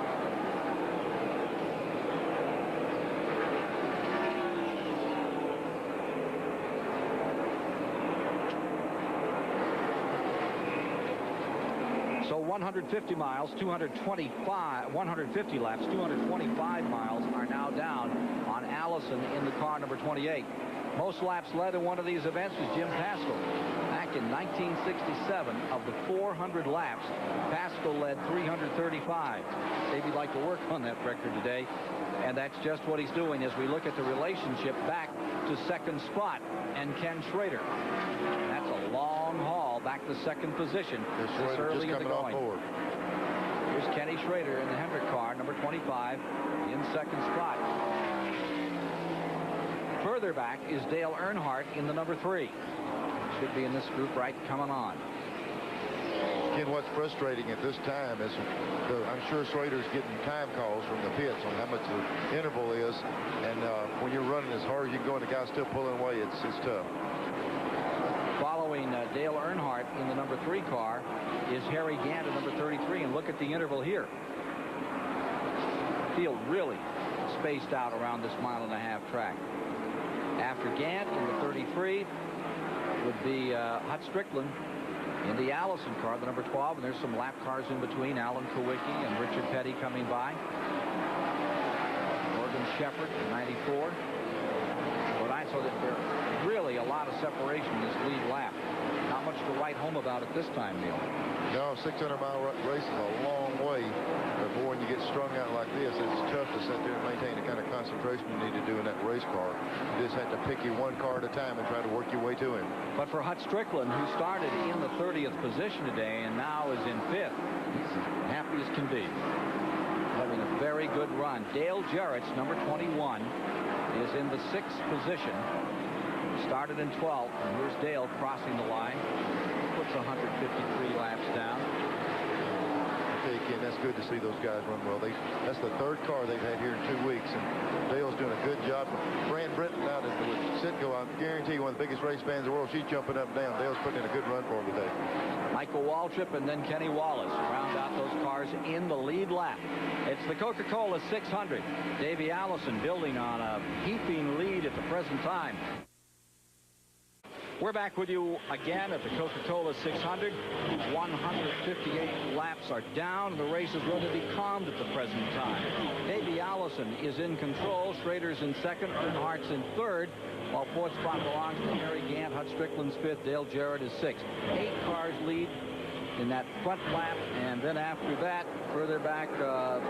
So 150 miles, 150 laps, 225 miles are now down on Allison in the car number 28. Most laps led in one of these events was Jim Pascal. Back in 1967, of the 400 laps, Pascal led 335. Maybe he'd like to work on that record today. And that's just what he's doing as we look at the relationship back to second spot and Ken Schrader. That's a long haul back to second position this early in the going. Here's Kenny Schrader in the Hendrick car, number 25, in second spot. Further back is Dale Earnhardt in the number 3. Should be in this group right coming on. Again, what's frustrating at this time is I'm sure Schrader's getting time calls from the pits on how much the interval is, and when you're running as hard as you can go and the guy's still pulling away, it's tough. Following Dale Earnhardt in the number 3 car is Harry Gant at number 33, and look at the interval here. Field really spaced out around this 1.5-mile track. After Gant in the 33 would be Hut Strickland in the Allison car, the number 12, and there's some lap cars in between. Alan Kowicki and Richard Petty coming by. Morgan Shepherd, 94. So that there's really a lot of separation in this lead lap. Not much to write home about it this time, Neil. No, 600-mile race is a long way. But when you get strung out like this, it's tough to sit there and maintain the kind of concentration you need to do in that race car. You just have to pick your one car at a time and try to work your way to him. But for Hut Strickland, who started in the 30th position today and now is in 5th, he's as happy as can be. Having a very good run. Dale Jarrett's number 21 is in the 6th position. Started in 12th, and here's Dale crossing the line. Puts 153 laps down. Okay, Ken, that's good to see those guys run well. That's the 3rd car they've had here in 2 weeks, and Dale's doing a good job. Fran Britton out at the Citgo, I guarantee you, one of the biggest race fans in the world. She's jumping up and down. Dale's putting in a good run for him today. Michael Waltrip and then Kenny Wallace round out those cars in the lead lap. It's the Coca-Cola 600. Davey Allison building on a heaping lead at the present time. We're back with you again at the Coca-Cola 600. 158 laps are down. The race is going to be calmed at the present time. Davey Allison is in control. Schrader's in 2nd. Earnhardt's in 3rd. While 4th spot belongs to Harry Gant. Hut Strickland's 5th. Dale Jarrett is 6th. 8 cars lead in that front lap, and then after that, further back,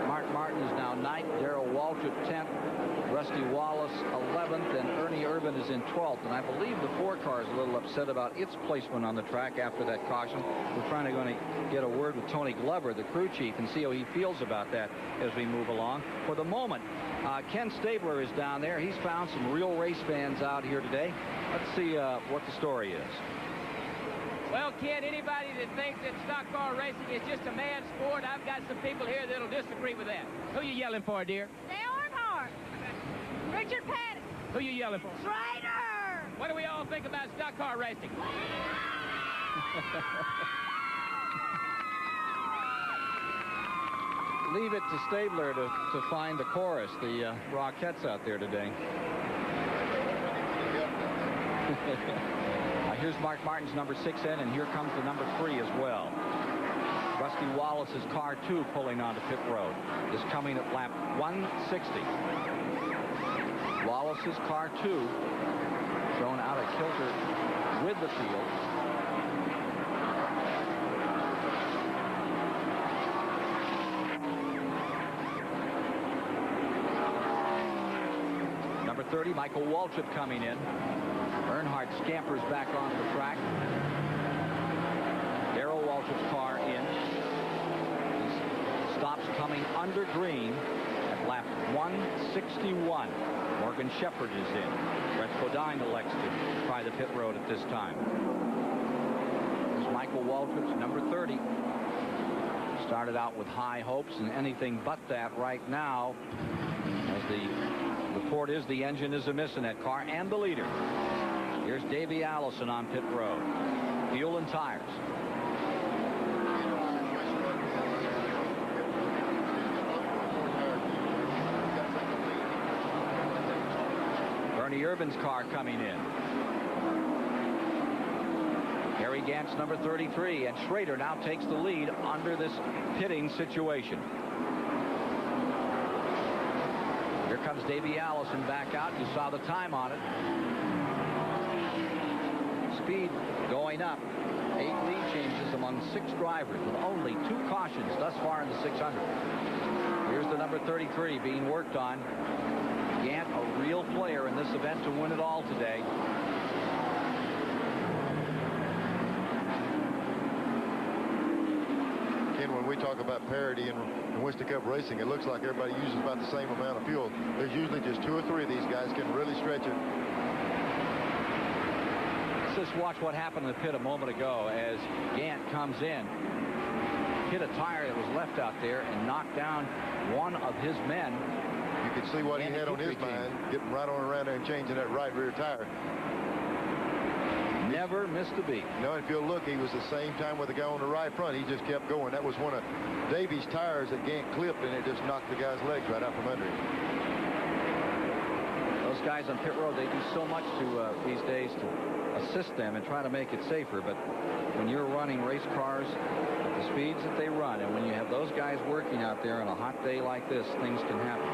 Mark Martin is now 9th, Darrell Waltrip 10th, Rusty Wallace 11th, and Ernie Irvin is in 12th. And I believe the 4 car is a little upset about its placement on the track after that caution. We're finally going to get a word with Tony Glover, the crew chief, and see how he feels about that as we move along. For the moment, Ken Stabler is down there. He's found some real race fans out here today. Let's see what the story is. Well, Ken, anybody that thinks that stock car racing is just a man's sport, I've got some people here that'll disagree with that. Who you yelling for, dear? Dale Earnhardt. Richard Petty. Who you yelling for? Schrader. What do we all think about stock car racing? Leave it to Stabler to find the chorus, the Rockettes out there today. Here's Mark Martin's number 6 in, and here comes the number 3 as well. Rusty Wallace's car 2 pulling onto pit road is coming at lap 160. Wallace's car 2 thrown out of kilter with the field. Number 30, Michael Waltrip coming in. Earnhardt scampers back onto the track. Darrell Waltrip's car in. He stops coming under green at lap 161. Morgan Shepherd is in. Brett Bodine elects to try the pit road at this time. There's Michael Waltrip's number 30. Started out with high hopes and anything but that right now, as the report is the engine is amiss in that car and the leader. Here's Davey Allison on pit road. Fuel and tires. Ernie Irvin's car coming in. Harry Gant's number 33, and Schrader now takes the lead under this pitting situation. Here comes Davey Allison back out. You saw the time on it. Speed going up. 8 lead changes among 6 drivers with only 2 cautions thus far in the 600. Here's the number 33 being worked on. Gant, a real player in this event to win it all today. Ken, when we talk about parity in Winston Cup racing, it looks like everybody uses about the same amount of fuel. There's usually just 2 or 3 of these guys can really stretch it. Let's just watch what happened in the pit a moment ago as Gant comes in, hit a tire that was left out there and knocked down one of his men. You could see what he had on his mind, getting right on around there and changing that right rear tire. Never missed a beat. No, if you'll look, he was the same time with the guy on the right front. He just kept going. That was one of Davies' tires that Gant clipped, and it just knocked the guy's legs right out from under him. Those guys on pit road, they do so much to these days to assist them and try to make it safer. But when you're running race cars at the speeds that they run, and when you have those guys working out there on a hot day like this, things can happen.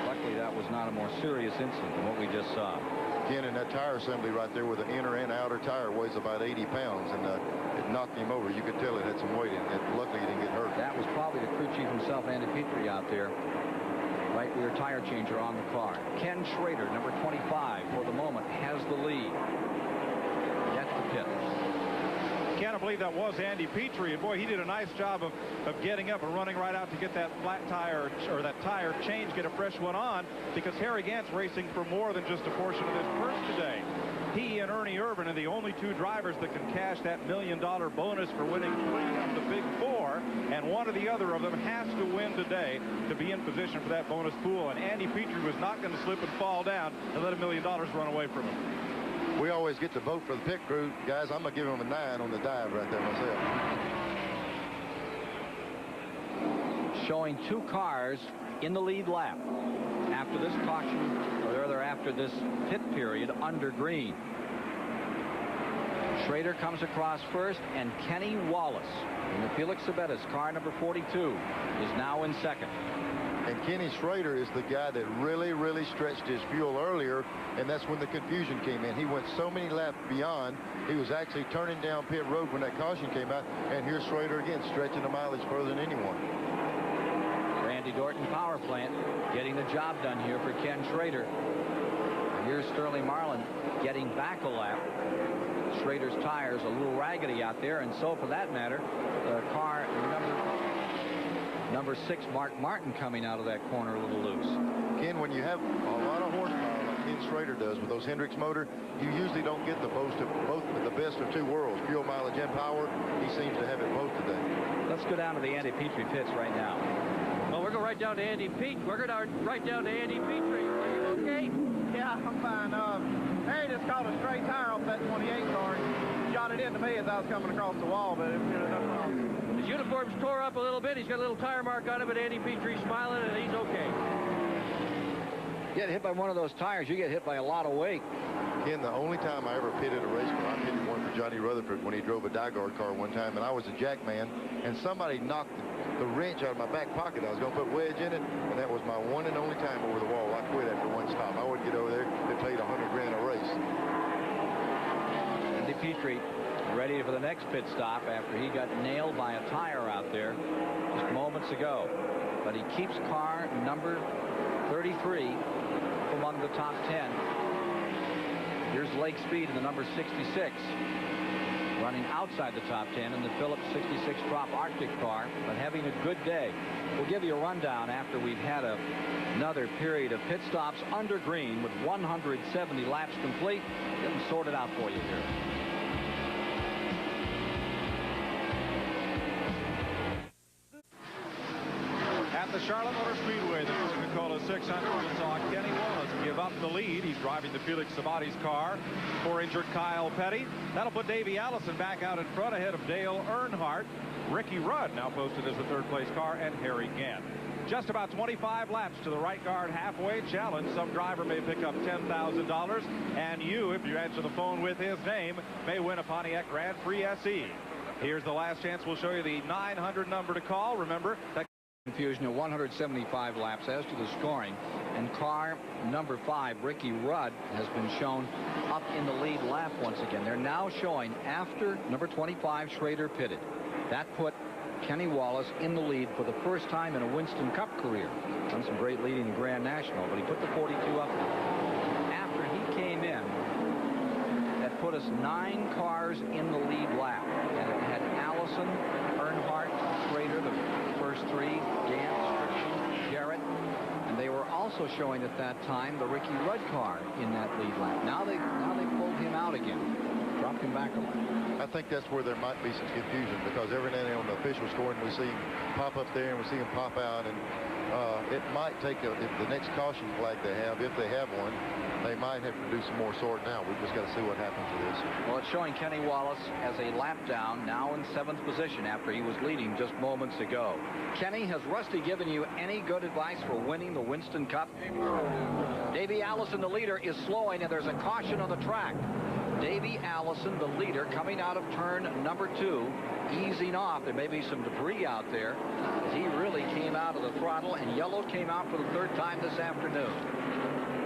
Luckily, that was not a more serious incident than what we just saw. Ken, in that tire assembly right there with the inner and outer tire weighs about 80 pounds, and it knocked him over. You could tell it had some weight in it. Luckily, he didn't get hurt. That was probably the crew chief himself, Andy Petrie, out there. Right rear tire changer on the car. Ken Schrader, number 25, for the moment, has the lead. That's the pit. Can't believe that was Andy Petrie, and boy, he did a nice job of getting up and running right out to get that flat tire, or that tire change, get a fresh one on, because Harry Gant's racing for more than just a portion of this purse today. He and Ernie Irvin are the only 2 drivers that can cash that $1 million bonus for winning 3 of the big 4, and one or the other of them has to win today to be in position for that bonus pool, and Andy Petrie was not going to slip and fall down and let $1 million run away from him. We always get to vote for the pit crew. Guys, I'm going to give him a 9 on the dive right there myself. Showing 2 cars in the lead lap after this caution, or rather after this pit period under green. Schrader comes across first, and Kenny Wallace in the Felix Sabetta's car number 42 is now in second. And Kenny Schrader is the guy that really stretched his fuel earlier, and that's when the confusion came in. He went so many laps beyond. He was actually turning down pit road when that caution came out, and here's Schrader again stretching the mileage further than anyone. Randy Dorton power plant getting the job done here for Ken Schrader. And here's Sterling Marlin getting back a lap. Schrader's tires a little raggedy out there, and so for that matter, the car number 6, Mark Martin, coming out of that corner a little loose. Ken, when you have a lot of horsepower like Ken Schrader does with those Hendricks motor, you usually don't get the best of 2 worlds, fuel mileage and power. He seems to have it both today. Let's go down to the Andy Petrie pits right now. Well, we're going right down to Andy Petrie. We're going right down to Andy Petrie. Are you okay? Yeah, I'm fine. Harry just caught a straight tire off that 28 car. He shot it into me as I was coming across the wall, but it was no problem. His uniform's tore up a little bit. He's got a little tire mark on it, but Andy Petrie's smiling, and he's okay. Get hit by one of those tires, you get hit by a lot of weight. Ken, the only time I ever pitted a race car, I pitted one for Johnny Rutherford when he drove a Dyguard car one time, and I was a jack man, and somebody knocked the wrench out of my back pocket. I was going to put wedge in it, and that was my one and only time over the wall. I quit after one stop. I wouldn't get over there. They paid $100 grand a race. Andy Petrie ready for the next pit stop after he got nailed by a tire out there just moments ago. But he keeps car number 33 among the top 10. Here's Lake Speed in the number 66, running outside the top 10 in the Phillips 66 Trop Arctic car, but having a good day. We'll give you a rundown after we've had another period of pit stops under green with 170 laps complete. Get them sorted out for you here. At the Charlotte Motor Speedway, the Coca-Cola 600, we saw Kenny Wallace give up the lead. He's driving the Felix Sabati's car for injured Kyle Petty. That'll put Davey Allison back out in front ahead of Dale Earnhardt. Ricky Rudd now posted as the 3rd place car, and Harry Gant. Just about 25 laps to the right guard halfway challenge. Some driver may pick up $10,000, and you, if you answer the phone with his name, may win a Pontiac Grand Prix SE. Here's the last chance. We'll show you the 900 number to call. Remember, that Confusion at 175 laps as to the scoring, and car number 5, Ricky Rudd, has been shown up in the lead lap once again. They're now showing after number 25 Schrader pitted. That put Kenny Wallace in the lead for the first time in a Winston Cup career. Done some great leading in Grand National, but he put the 42 up. After he came in, that put us 9 cars in the lead lap, and it had Allison, Earnhardt, Schrader, the first 3, Gant, Strickland, Jarrett, and they were also showing at that time the Ricky Rudd car in that lead lap. Now they pulled him out again, dropped him back a lap. I think that's where there might be some confusion, because every now and then on the official scoring we see him pop up there and we see him pop out, and it might take if the next caution flag they have, if they have one, they might have to do some more sorting out. We've just got to see what happens to this. Well, it's showing Kenny Wallace as a lap down, now in 7th position after he was leading just moments ago. Kenny, has Rusty given you any good advice for winning the Winston Cup? Davey Allison, the leader, is slowing, and there's a caution on the track. Davey Allison, the leader, coming out of turn number 2, easing off. There may be some debris out there, as he really came out of the throttle, and yellow came out for the 3rd time this afternoon.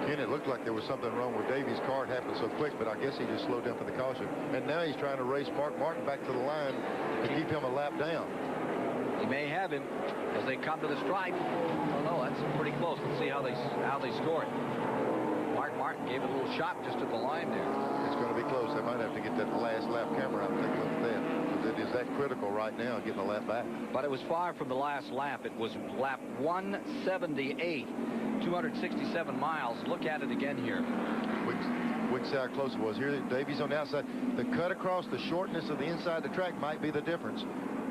Ken, it looked like there was something wrong with Davey's car. It happened so quick, but I guess he just slowed down for the caution. And now he's trying to race Mark Martin back to the line to keep him a lap down. He may have him as they come to the stripe. Oh no, that's pretty close. Let's see how they score it. Mark Martin gave it a little shot just at the line there. It's going to be close. They might have to get that last lap camera out and take a look at that. It is that critical right now, getting a lap back. But it was far from the last lap. It was lap 178, 267 miles. Look at it again here. We can see how close it was. Here, Davey's on the outside. The cut across the shortness of the inside of the track might be the difference.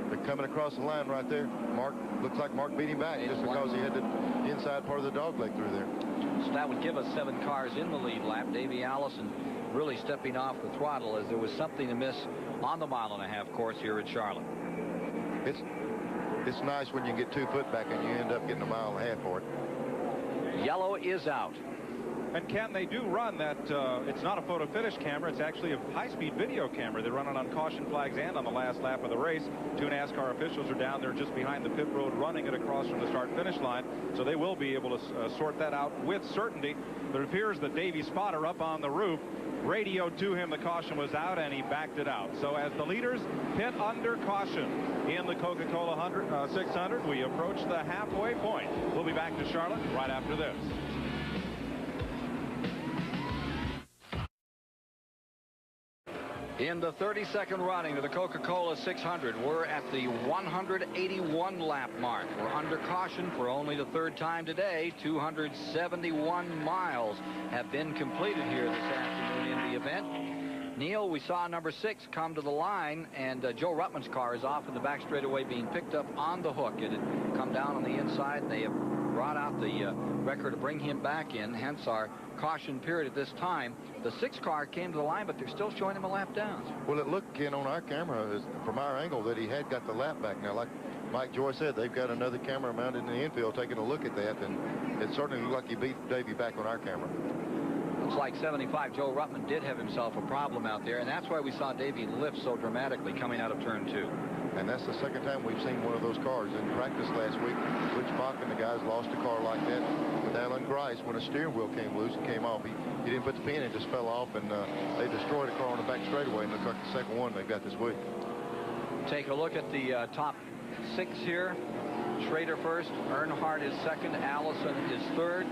But coming across the line right there, Mark, looks like Mark beat him back just because he had the inside part of the dog leg through there. So that would give us 7 cars in the lead lap. Davey Allison really stepping off the throttle, as there was something amiss on the 1.5-mile course here at Charlotte. It's nice when you get 2 foot back and you end up getting 1.5 miles for it. Yellow is out. And Ken, they do run that, it's not a photo finish camera, it's actually a high-speed video camera. They run it on caution flags and on the last lap of the race. 2 NASCAR officials are down there just behind the pit road running it across from the start-finish line, so they will be able to sort that out with certainty. But it appears that Davey spotter up on the roof radioed to him the caution was out, and he backed it out. So as the leaders pit under caution in the Coca-Cola 600, we approach the halfway point. We'll be back to Charlotte right after this. In the 32nd running of the Coca-Cola 600, we're at the 181 lap mark. We're under caution for only the 3rd time today. 271 miles have been completed here this afternoon in the event. Neil, we saw number 6 come to the line, and Joe Ruttman's car is off in the back straightaway being picked up on the hook. It had come down on the inside, and they have brought out the wrecker to bring him back in, hence our caution period at this time. The 6 car came to the line, but they're still showing him a lap down. Well, it looked, Ken, on our camera, from our angle, that he had got the lap back. Now, like Mike Joy said, they've got another camera mounted in the infield taking a look at that, and it certainly looked like he beat Davey back on our camera. Looks like 75 Joe Ruttman did have himself a problem out there, and that's why we saw Davey lift so dramatically coming out of turn 2. And that's the 2nd time we've seen one of those cars. In practice last week, Butch Bach and the guys lost a car like that with Alan Grice when a steering wheel came loose and came off. He didn't put the pin in, it just fell off, and they destroyed a car on the back straightaway, and looks like the 2nd one they've got this week. Take a look at the top 6 here. Schrader first, Earnhardt is 2nd, Allison is 3rd.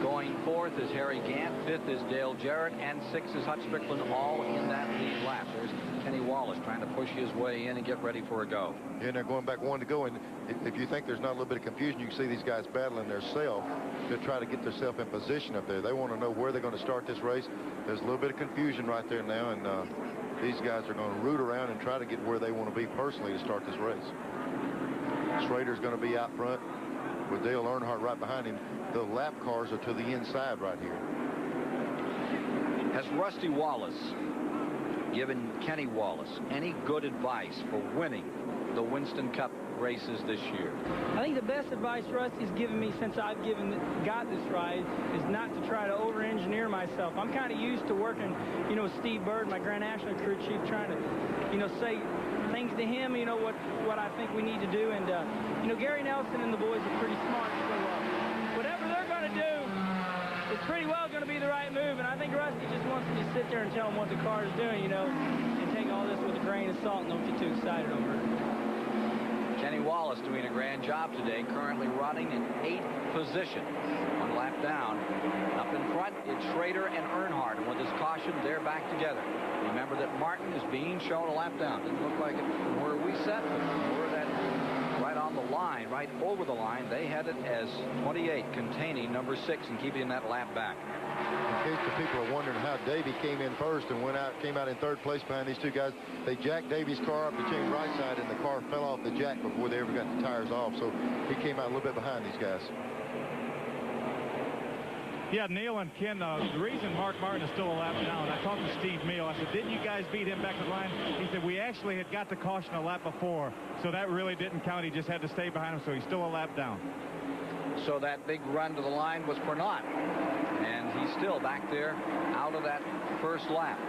Going 4th is Harry Gant, 5th is Dale Jarrett, and 6th is Hutch Strickland, all in that lead lap. There's Kenny Wallace trying to push his way in and get ready for a go. Yeah, and they're going back 1 to go, and if you think there's not a little bit of confusion, you can see these guys battling themselves to try to get themselves in position up there. They want to know where they're going to start this race. There's a little bit of confusion right there now, and these guys are going to root around and try to get where they want to be personally to start this race. Schrader's going to be out front with Dale Earnhardt right behind him. The lap cars are to the inside right here. Has Rusty Wallace given Kenny Wallace any good advice for winning the Winston Cup races this year? I think the best advice Rusty's given me since I've got this ride is not to try to over-engineer myself. I'm kind of used to working, you know, with Steve Bird, my Grand National crew chief, trying to, you know, say things to him, you know, what I think we need to do. And, you know, Gary Nelson and the boys are pretty smart, so whatever they're going to do, it's pretty well going to be the right move. And I think Rusty just wants me to sit there and tell him what the car is doing, you know, and take all this with a grain of salt and don't get too excited over it. Kenny Wallace doing a grand job today, currently running in 8th position. One lap down. Up in front, it's Schrader and Earnhardt. And with his caution, they're back together. Remember that Martin is being shown a lap down. Didn't look like it from where we sat, but from where that right on the line, right over the line, they had it as 28, containing number 6 and keeping that lap back. In case the people are wondering how Davey came in first and came out in 3rd place behind these two guys, they jacked Davey's car up the chain right side, and the car fell off the jack before they ever got the tires off. So he came out a little bit behind these guys. Yeah, Neil and Ken, the reason Mark Martin is still a lap down, I talked to Steve Meal. I said, didn't you guys beat him back to the line? He said, we actually had got the caution a lap before, so that really didn't count. He just had to stay behind him, so he's still a lap down. So that big run to the line was for naught. And he's still back there out of that first lap.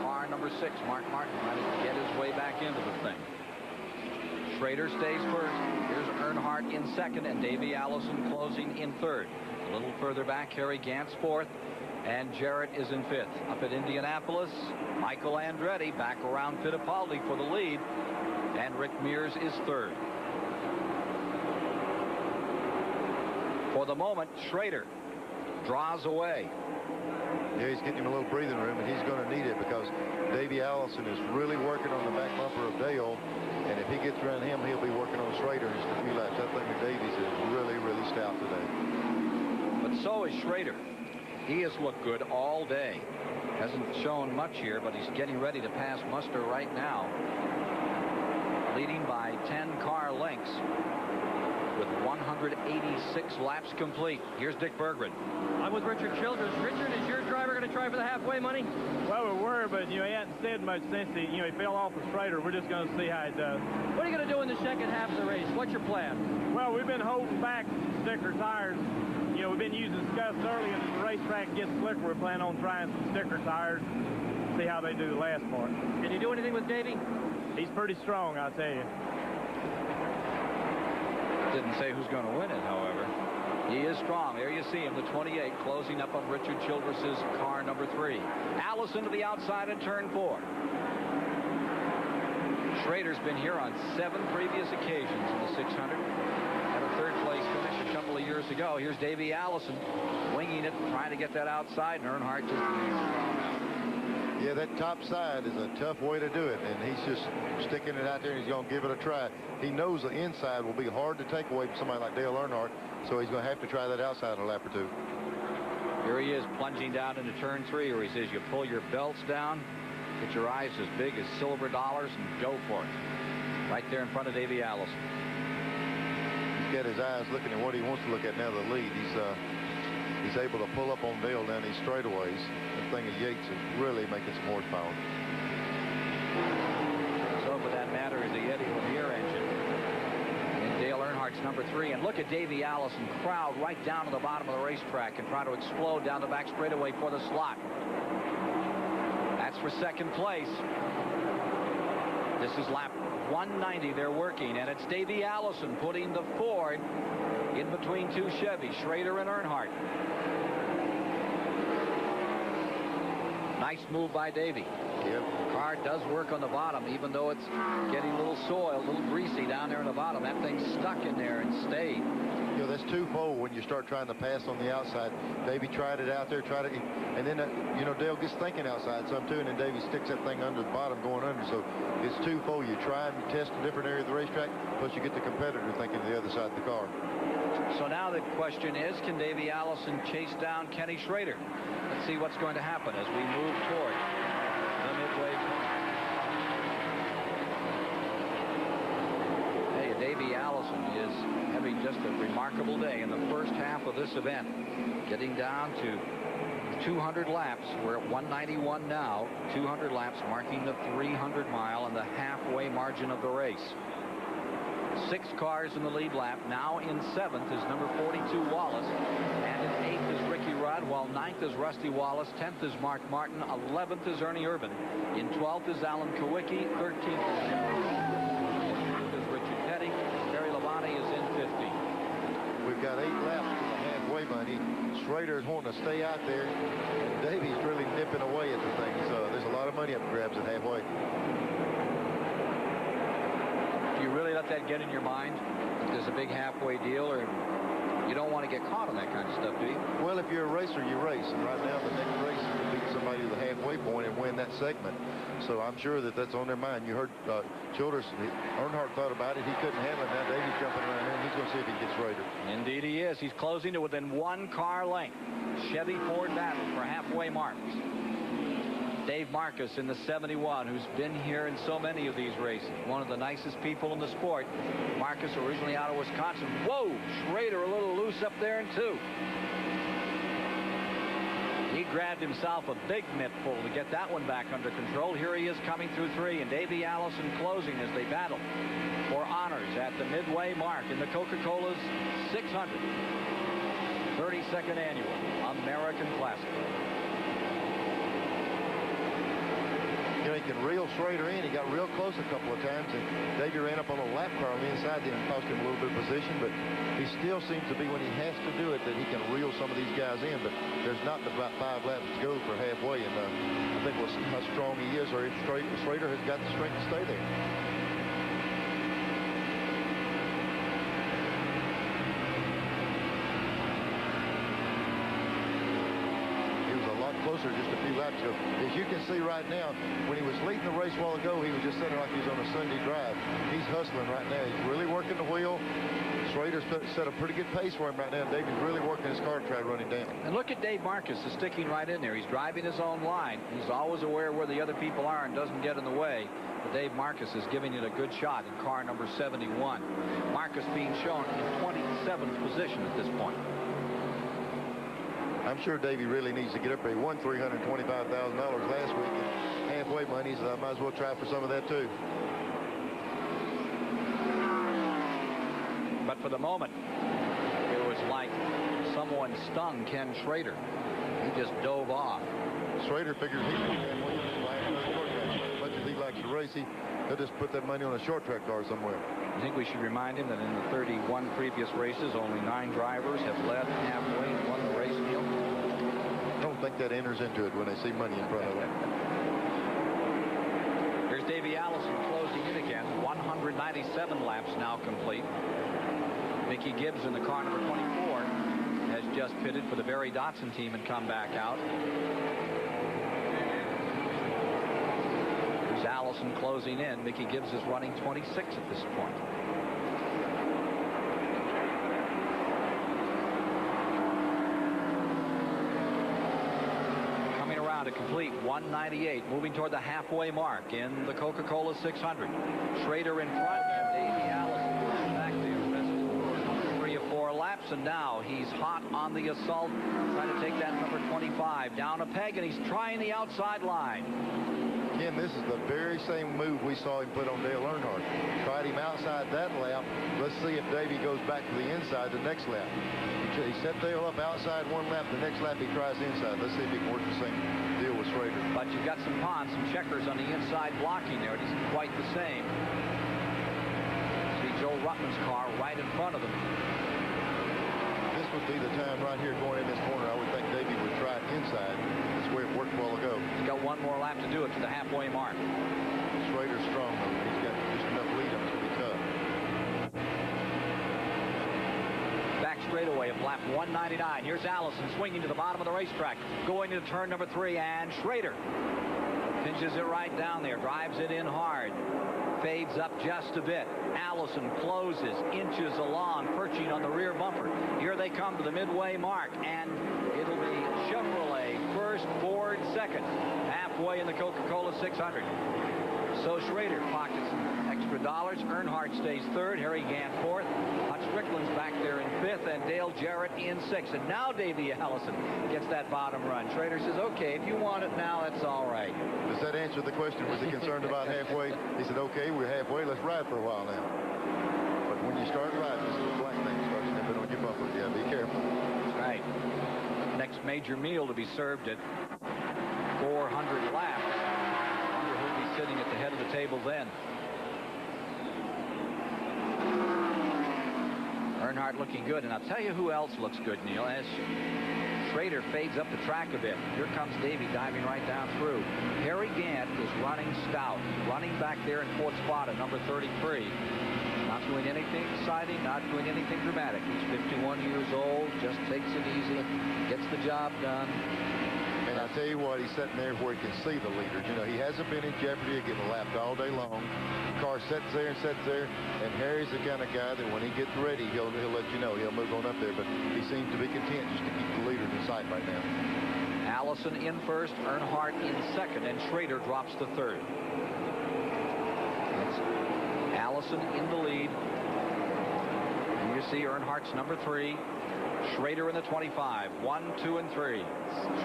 Car number 6, Mark Martin, trying to get his way back into the thing. Schrader stays first. Here's Earnhardt in 2nd, and Davey Allison closing in 3rd. A little further back, Harry Gantz 4th, and Jarrett is in 5th. Up at Indianapolis, Michael Andretti back around Fittipaldi for the lead, and Rick Mears is 3rd. For the moment, Schrader draws away. Yeah, he's getting him a little breathing room, and he's going to need it because Davey Allison is really working on the back bumper of Dale, and if he gets around him, he'll be working on Schrader in just a few laps. I think that Davies is really, really stout today. But so is Schrader. He has looked good all day. Hasn't shown much here, but he's getting ready to pass muster right now. Leading by 10 car lengths with 186 laps complete. Here's Dick Berggren. I'm with Richard Childress. Richard, is your driver going to try for the halfway money? Well, we were, but, you know, he hadn't said much since he fell off the Schrader. We're just going to see how he does. What are you going to do in the second half of the race? What's your plan? Well, we've been holding back sticker tires. You know, we've been using scuffs early, and the racetrack gets slicker. We're planning on trying some sticker tires, see how they do the last part. Did you do anything with Davey? He's pretty strong, I'll tell you. Didn't say who's going to win it, however. He is strong. There you see him, the 28, closing up on Richard Childress's car number 3. Allison to the outside in turn 4. Schrader's been here on 7 previous occasions in the 600. Had a 3rd place finish a couple of years ago. Here's Davey Allison winging it, trying to get that outside, and Earnhardt just Yeah, that top side is a tough way to do it, and he's just sticking it out there, and he's going to give it a try. He knows the inside will be hard to take away from somebody like Dale Earnhardt, so he's going to have to try that outside in a lap or 2. Here he is plunging down into turn 3, where he says you pull your belts down, get your eyes as big as silver dollars, and go for it. Right there in front of Davey Allison. He's got his eyes looking at what he wants to look at now, the lead. He's able to pull up on Dale down these straightaways. The thing of Yates is really making some horsepower. So for that matter is the Eddie Lanier engine. And Dale Earnhardt's number 3. And look at Davey Allison crowd right down to the bottom of the racetrack and try to explode down the back straightaway for the slot. That's for 2nd place. This is lap 190 they're working, and it's Davey Allison putting the Ford in between 2 Chevys, Schrader and Earnhardt. Nice move by Davey. Yep. The car does work on the bottom, even though it's getting a little soiled, a little greasy down there in the bottom. That thing's stuck in there and stayed. You know, that's twofold when you start trying to pass on the outside. Davey tried it out there, and then, you know, Dale gets thinking outside some too, and then Davey sticks that thing under the bottom going under. So it's twofold. You try and test a different area of the racetrack, plus you get the competitor thinking the other side of the car. So now the question is, can Davey Allison chase down Kenny Schrader? Let's see what's going to happen as we move toward the midway point. Hey, Davey Allison is having just a remarkable day in the first half of this event. Getting down to 200 laps. We're at 191 now. 200 laps marking the 300 mile and the halfway margin of the race. 6 cars in the lead lap. Now in 7th is number 42 Wallace, and in 8th is Ricky Rudd, while 9th is Rusty Wallace, 10th is Mark Martin, 11th is Ernie Irvin, in 12th is Alan Kowicki, 13th is Richard Petty, Barry Labonte is in 15th. We've got 8 laps to the halfway money. Schrader's wanting to stay out there, and Davy's really nipping away at the thing. So there's a lot of money up for grabs at halfway. Do you really let that get in your mind? If there's a big halfway deal, or you don't want to get caught on that kind of stuff, do you? Well, if you're a racer, you race. And right now, the next race is to beat somebody to the halfway point and win that segment. So I'm sure that that's on their mind. You heard Childers, Earnhardt thought about it. He couldn't handle it. Now Davy's jumping around there, and he's going to see if he gets Schrader. Indeed he is. He's closing to within 1 car length. Chevy Ford battle for halfway marks. Dave Marcus in the 71, who's been here in so many of these races. One of the nicest people in the sport. Marcus originally out of Wisconsin. Whoa, Schrader a little loose up there in 2. He grabbed himself a big mittful to get that one back under control. Here he is coming through 3, and Davey Allison closing as they battle for honors at the midway mark in the Coca-Cola's 600 32nd Annual American Classic. You know, he can reel Schrader in. He got real close a couple of times, and Davey ran up on a lap car on the inside there and cost him a little bit of position, but he still seems to be, when he has to do it, that he can reel some of these guys in, but there's not about 5 laps to go for halfway, and I think we'll see how strong he is, or if Schrader has got the strength to stay there. Closer just a few laps ago. As you can see right now, when he was leading the race a while ago, he was just sitting like he was on a Sunday drive. He's hustling right now. He's really working the wheel. Schrader's set a pretty good pace for him right now. David's really working his car to try to run him down. And look at Dave Marcus is sticking right in there. He's driving his own line. He's always aware where the other people are and doesn't get in the way. But Dave Marcus is giving it a good shot in car number 71. Marcus being shown in 27th position at this point. I'm sure Davey really needs to get up there. He won $325,000 last week. And halfway money, so I might as well try for some of that too. But for the moment, it was like someone stung Ken Schrader. He just dove off. Schrader figures he can as much as he likes to race. He'll just put that money on a short track car somewhere. I think we should remind him that in the 31 previous races, only 9 drivers have led halfway and won the race, Neil. I don't think that enters into it when they see money in front of them. Here's Davey Allison closing in again. 197 laps now complete. Mickey Gibbs in the car number 24 has just pitted for the Barry Dotson team and come back out. Here's Allison closing in. Mickey Gibbs is running 26 at this point. Coming around to complete 198, moving toward the halfway mark in the Coca-Cola 600. Schrader in front and Davey Allison back there. That's 3 or 4 laps, and now he's hot on the assault, trying to take that number 25 down a peg, and he's trying the outside line. Again, this is the very same move we saw him put on Dale Earnhardt. Tried him outside that lap. Let's see if Davey goes back to the inside the next lap. He set Dale up outside 1 lap. The next lap he tries inside. Let's see if he can work the same deal with Schrader. But you've got some ponds, some checkers on the inside blocking there. It isn't quite the same. See Joe Ruttman's car right in front of him. This would be the time right here going in this corner. I would think Davey would try it inside. That's where it worked a while ago. He's got 1 more lap to do it to the halfway mark. Schrader's strong, though. He's got just enough lead on it to be tough. Back straightaway of lap 199. Here's Allison swinging to the bottom of the racetrack. Going to turn number 3, and Schrader pinches it right down there. Drives it in hard. Fades up just a bit. Allison closes, inches along, perching on the rear bumper. Here they come to the midway mark, and it'll be Chevrolet first, Ford second. Halfway in the Coca-Cola 600. So Schrader pockets some extra dollars. Earnhardt stays 3rd. Harry Gant 4th. Hutch Strickland's back there in 5th, and Dale Jarrett in 6th. And now Davey Allison gets that bottom run. Schrader says, okay, if you want it now, that's all right. Does that answer the question? Was he concerned about halfway? He said, okay, we're halfway. Let's ride for a while now. When you start riding, this little black thing starts nipping on your bumper. Yeah, be careful. That's right. Next major meal to be served at 400 laps. I wonder who'll be sitting at the head of the table then. Earnhardt looking good, and I'll tell you who else looks good, Neil. As Schrader fades up the track a bit, here comes Davey diving right down through. Harry Gant is running stout, running back there in fourth spot at number 33. Not doing anything exciting, not doing anything dramatic. He's 51 years old, just takes it easy, gets the job done. And I tell you what, he's sitting there where he can see the leaders. You know, he hasn't been in jeopardy of getting lapped all day long. The car sits there and sits there, and Harry's the kind of guy that when he gets ready, he'll let you know. He'll move on up there, but he seems to be content just to keep the leaders in sight right now. Allison in first, Earnhardt in second, and Schrader drops to third. It's Allison in the lead. And you see Earnhardt's number 3. Schrader in the 25, 1, 2, and 3.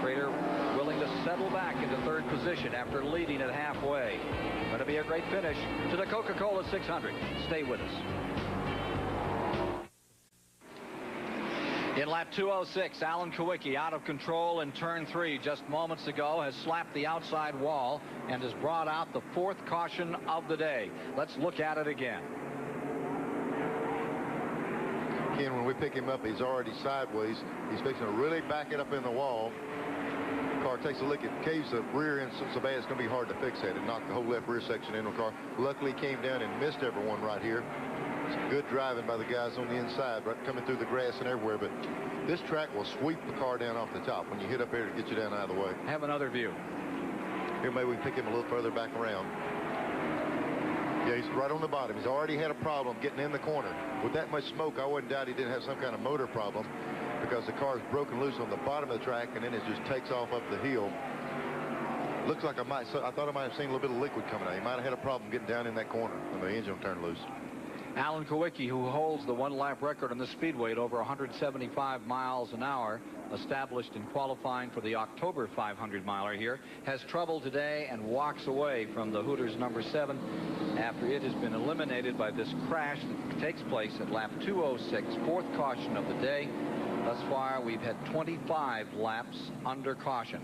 Schrader willing to settle back into third position after leading at halfway. Going to be a great finish to the Coca-Cola 600. Stay with us. In lap 206, Alan Kawicki out of control in turn 3 just moments ago has slapped the outside wall and has brought out the 4th caution of the day. Let's look at it again. Ken, when we pick him up, he's already sideways. He's fixing to really back it up in the wall. The car takes a look at caves the rear end so bad it's going to be hard to fix that. It knocked the whole left rear section into the car. Luckily, he came down and missed everyone right here. It's good driving by the guys on the inside, right, coming through the grass and everywhere. But this track will sweep the car down off the top when you hit up here to get you down out of the way. Have another view. Here, maybe we can pick him a little further back around. Yeah, he's right on the bottom. He's already had a problem getting in the corner. With that much smoke, I wouldn't doubt he didn't have some kind of motor problem because the car's broken loose on the bottom of the track and then it just takes off up the hill. Looks like I thought I might have seen a little bit of liquid coming out. He might have had a problem getting down in that corner when the engine turned loose. Alan Kawicki, who holds the 1-lap record on the Speedway at over 175 miles an hour, established in qualifying for the October 500-miler here, has trouble today and walks away from the Hooters number 7 after it has been eliminated by this crash that takes place at lap 206, 4th caution of the day. Thus far, we've had 25 laps under caution.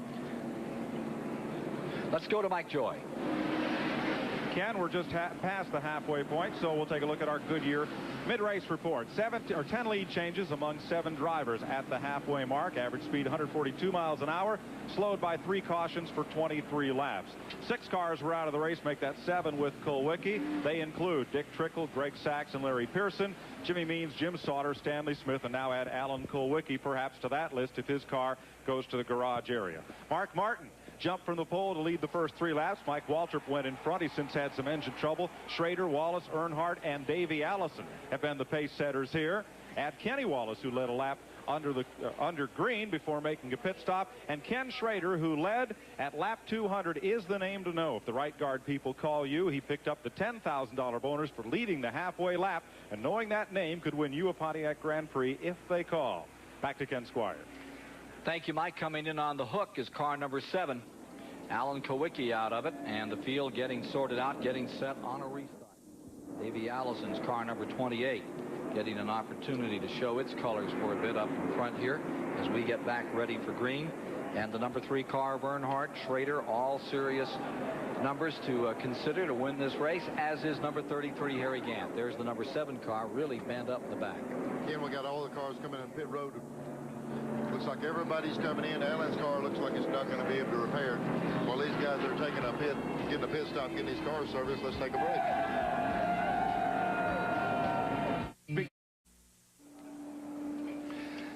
Let's go to Mike Joy. Ken, we're just past the halfway point, so we'll take a look at our Goodyear mid-race report. 10 lead changes among 7 drivers at the halfway mark. Average speed 142 miles an hour, slowed by 3 cautions for 23 laps. 6 cars were out of the race, make that 7 with Kulwicki. They include Dick Trickle, Greg Sachs, and Larry Pearson, Jimmy Means, Jim Sauter, Stanley Smith, and now add Alan Kulwicki perhaps to that list if his car goes to the garage area. Mark Martin jumped from the pole to lead the first 3 laps. Mike Waltrip went in front. He's since had some engine trouble. Schrader, Wallace, Earnhardt, and Davey Allison have been the pace setters here. Add Kenny Wallace, who led a lap under green before making a pit stop, and Ken Schrader, who led at lap 200, is the name to know. If the right guard people call you, he picked up the $10,000 bonus for leading the halfway lap, and knowing that name could win you a Pontiac Grand Prix if they call. Back to Ken Squire. Thank you, Mike. Coming in on the hook is car number 7. Alan Kawicki out of it, and the field getting sorted out, getting set on a restart. Davey Allison's car number 28 getting an opportunity to show its colors for a bit up in front here as we get back ready for green. And the number 3 car of Earnhardt, Schrader, all serious numbers to consider to win this race, as is number 33, Harry Gant. There's the number 7 car really bent up in the back. Again, we got all the cars coming in pit road. Looks like everybody's coming in. Alan's car looks like it's not going to be able to repair it. While these guys are taking a pit, getting a pit stop, getting these cars serviced, let's take a break.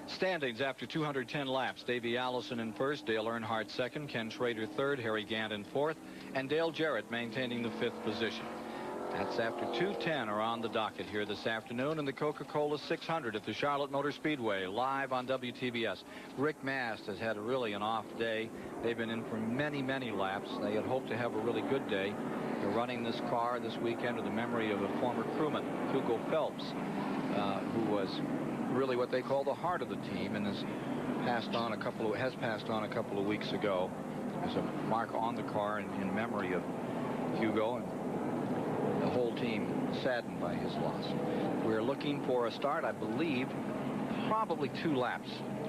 Standings after 210 laps. Davey Allison in first, Dale Earnhardt second, Ken Schrader third, Harry Gant in fourth, and Dale Jarrett maintaining the 5th position. That's after 2:10 are on the docket here this afternoon in the Coca-Cola 600 at the Charlotte Motor Speedway, live on WTBS. Rick Mast has had really an off day. They've been in for many, many laps. They had hoped to have a really good day. They're running this car this weekend in the memory of a former crewman, Hugo Phelps, who was really what they call the heart of the team and has passed on a couple of weeks ago. There's a mark on the car in memory of Hugo. And the whole team saddened by his loss. We're looking for a start, I believe, probably 2 laps.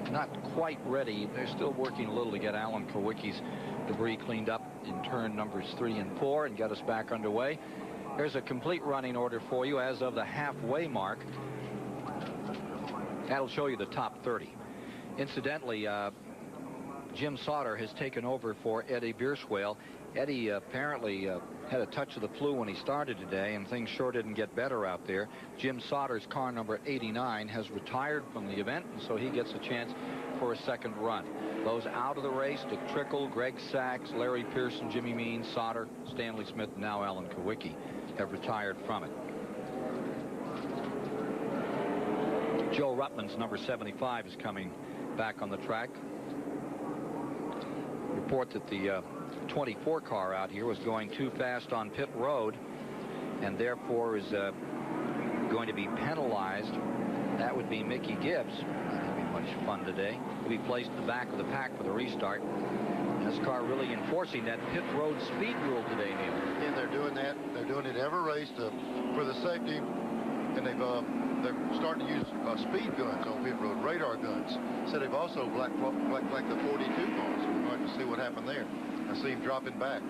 Not quite ready. They're still working a little to get Alan Kowicki's debris cleaned up in turn numbers 3 and 4 and get us back underway. There's a complete running order for you as of the halfway mark. That'll show you the top 30. Incidentally, Jim Sauter has taken over for Eddie Bierswale. Eddie apparently had a touch of the flu when he started today, and things sure didn't get better out there. Jim Sauter's car number 89 has retired from the event, and so he gets a chance for a second run. Those out of the race, Dick Trickle, Greg Sachs, Larry Pearson, Jimmy Means, Sauter, Stanley Smith, and now Alan Kowicki have retired from it. Joe Ruttman's number 75 is coming back on the track. Report that the 24 car out here was going too fast on pit road and therefore is going to be penalized. That would be Mickey Gibbs. Not having much fun today. He'll be placed in the back of the pack for the restart. NASCAR really enforcing that pit road speed rule today, Neil. And they're doing that. They're doing it every race for the safety, and they're starting to use speed guns on pit road, radar guns. So they've also black the 42 cars. So we're going to see what happened there. I see him dropping back.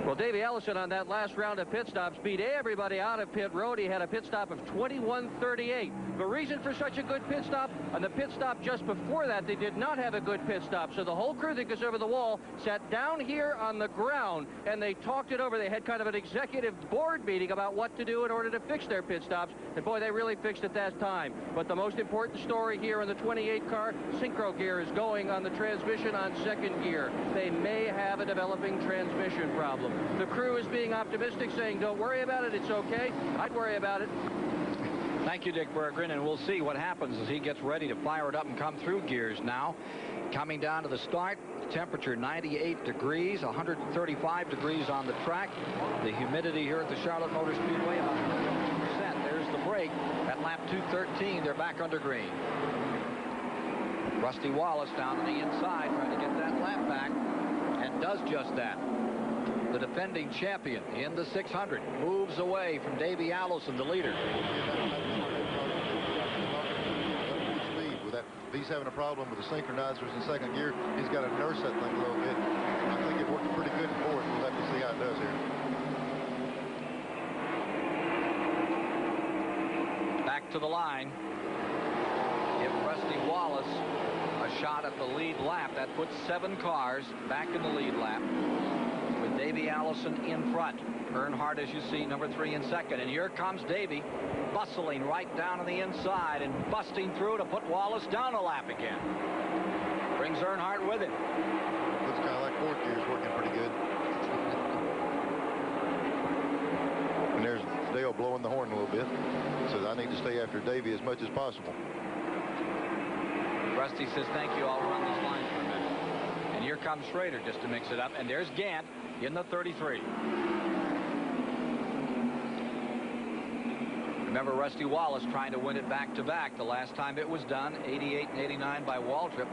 Well, Davey Allison on that last round of pit stops beat everybody out of pit road. He had a pit stop of 21:38. The reason for such a good pit stop, on the pit stop just before that, they did not have a good pit stop. So the whole crew that goes over the wall sat down here on the ground and they talked it over. They had kind of an executive board meeting about what to do in order to fix their pit stops. And boy, they really fixed it that time. But the most important story here in the 28 car, synchro gear is going on the transmission on second gear. They may have a developing transmission problem. The crew is being optimistic, saying, don't worry about it, it's okay. I'd worry about it. Thank you, Dick Berggren, and we'll see what happens as he gets ready to fire it up and come through gears now. Coming down to the start, temperature 98 degrees, 135 degrees on the track. The humidity here at the Charlotte Motor Speedway, about 50%. There's the break at lap 213. They're back under green. Rusty Wallace down on the inside trying to get that lap back, and does just that. The defending champion in the 600 moves away from Davey Allison, the leader. He's having a problem with the synchronizers in second gear. He's got to nurse that thing a little bit. I think it worked pretty good for it. We'll have to see how it does here. Back to the line. Give Rusty Wallace a shot at the lead lap. That puts 7 cars back in the lead lap, with Davey Allison in front. Earnhardt, as you see, number 3 in second. And here comes Davey, bustling right down on the inside and busting through to put Wallace down a lap again. Brings Earnhardt with him. Looks kind of like fourth gear's working pretty good. And there's Dale blowing the horn a little bit. Says, I need to stay after Davey as much as possible. Rusty says, thank you, I'll run this line for a minute. And here comes Schrader just to mix it up. And there's Gant in the 33. Remember Rusty Wallace trying to win it back-to-back. The last time it was done, 88 and 89 by Waltrip.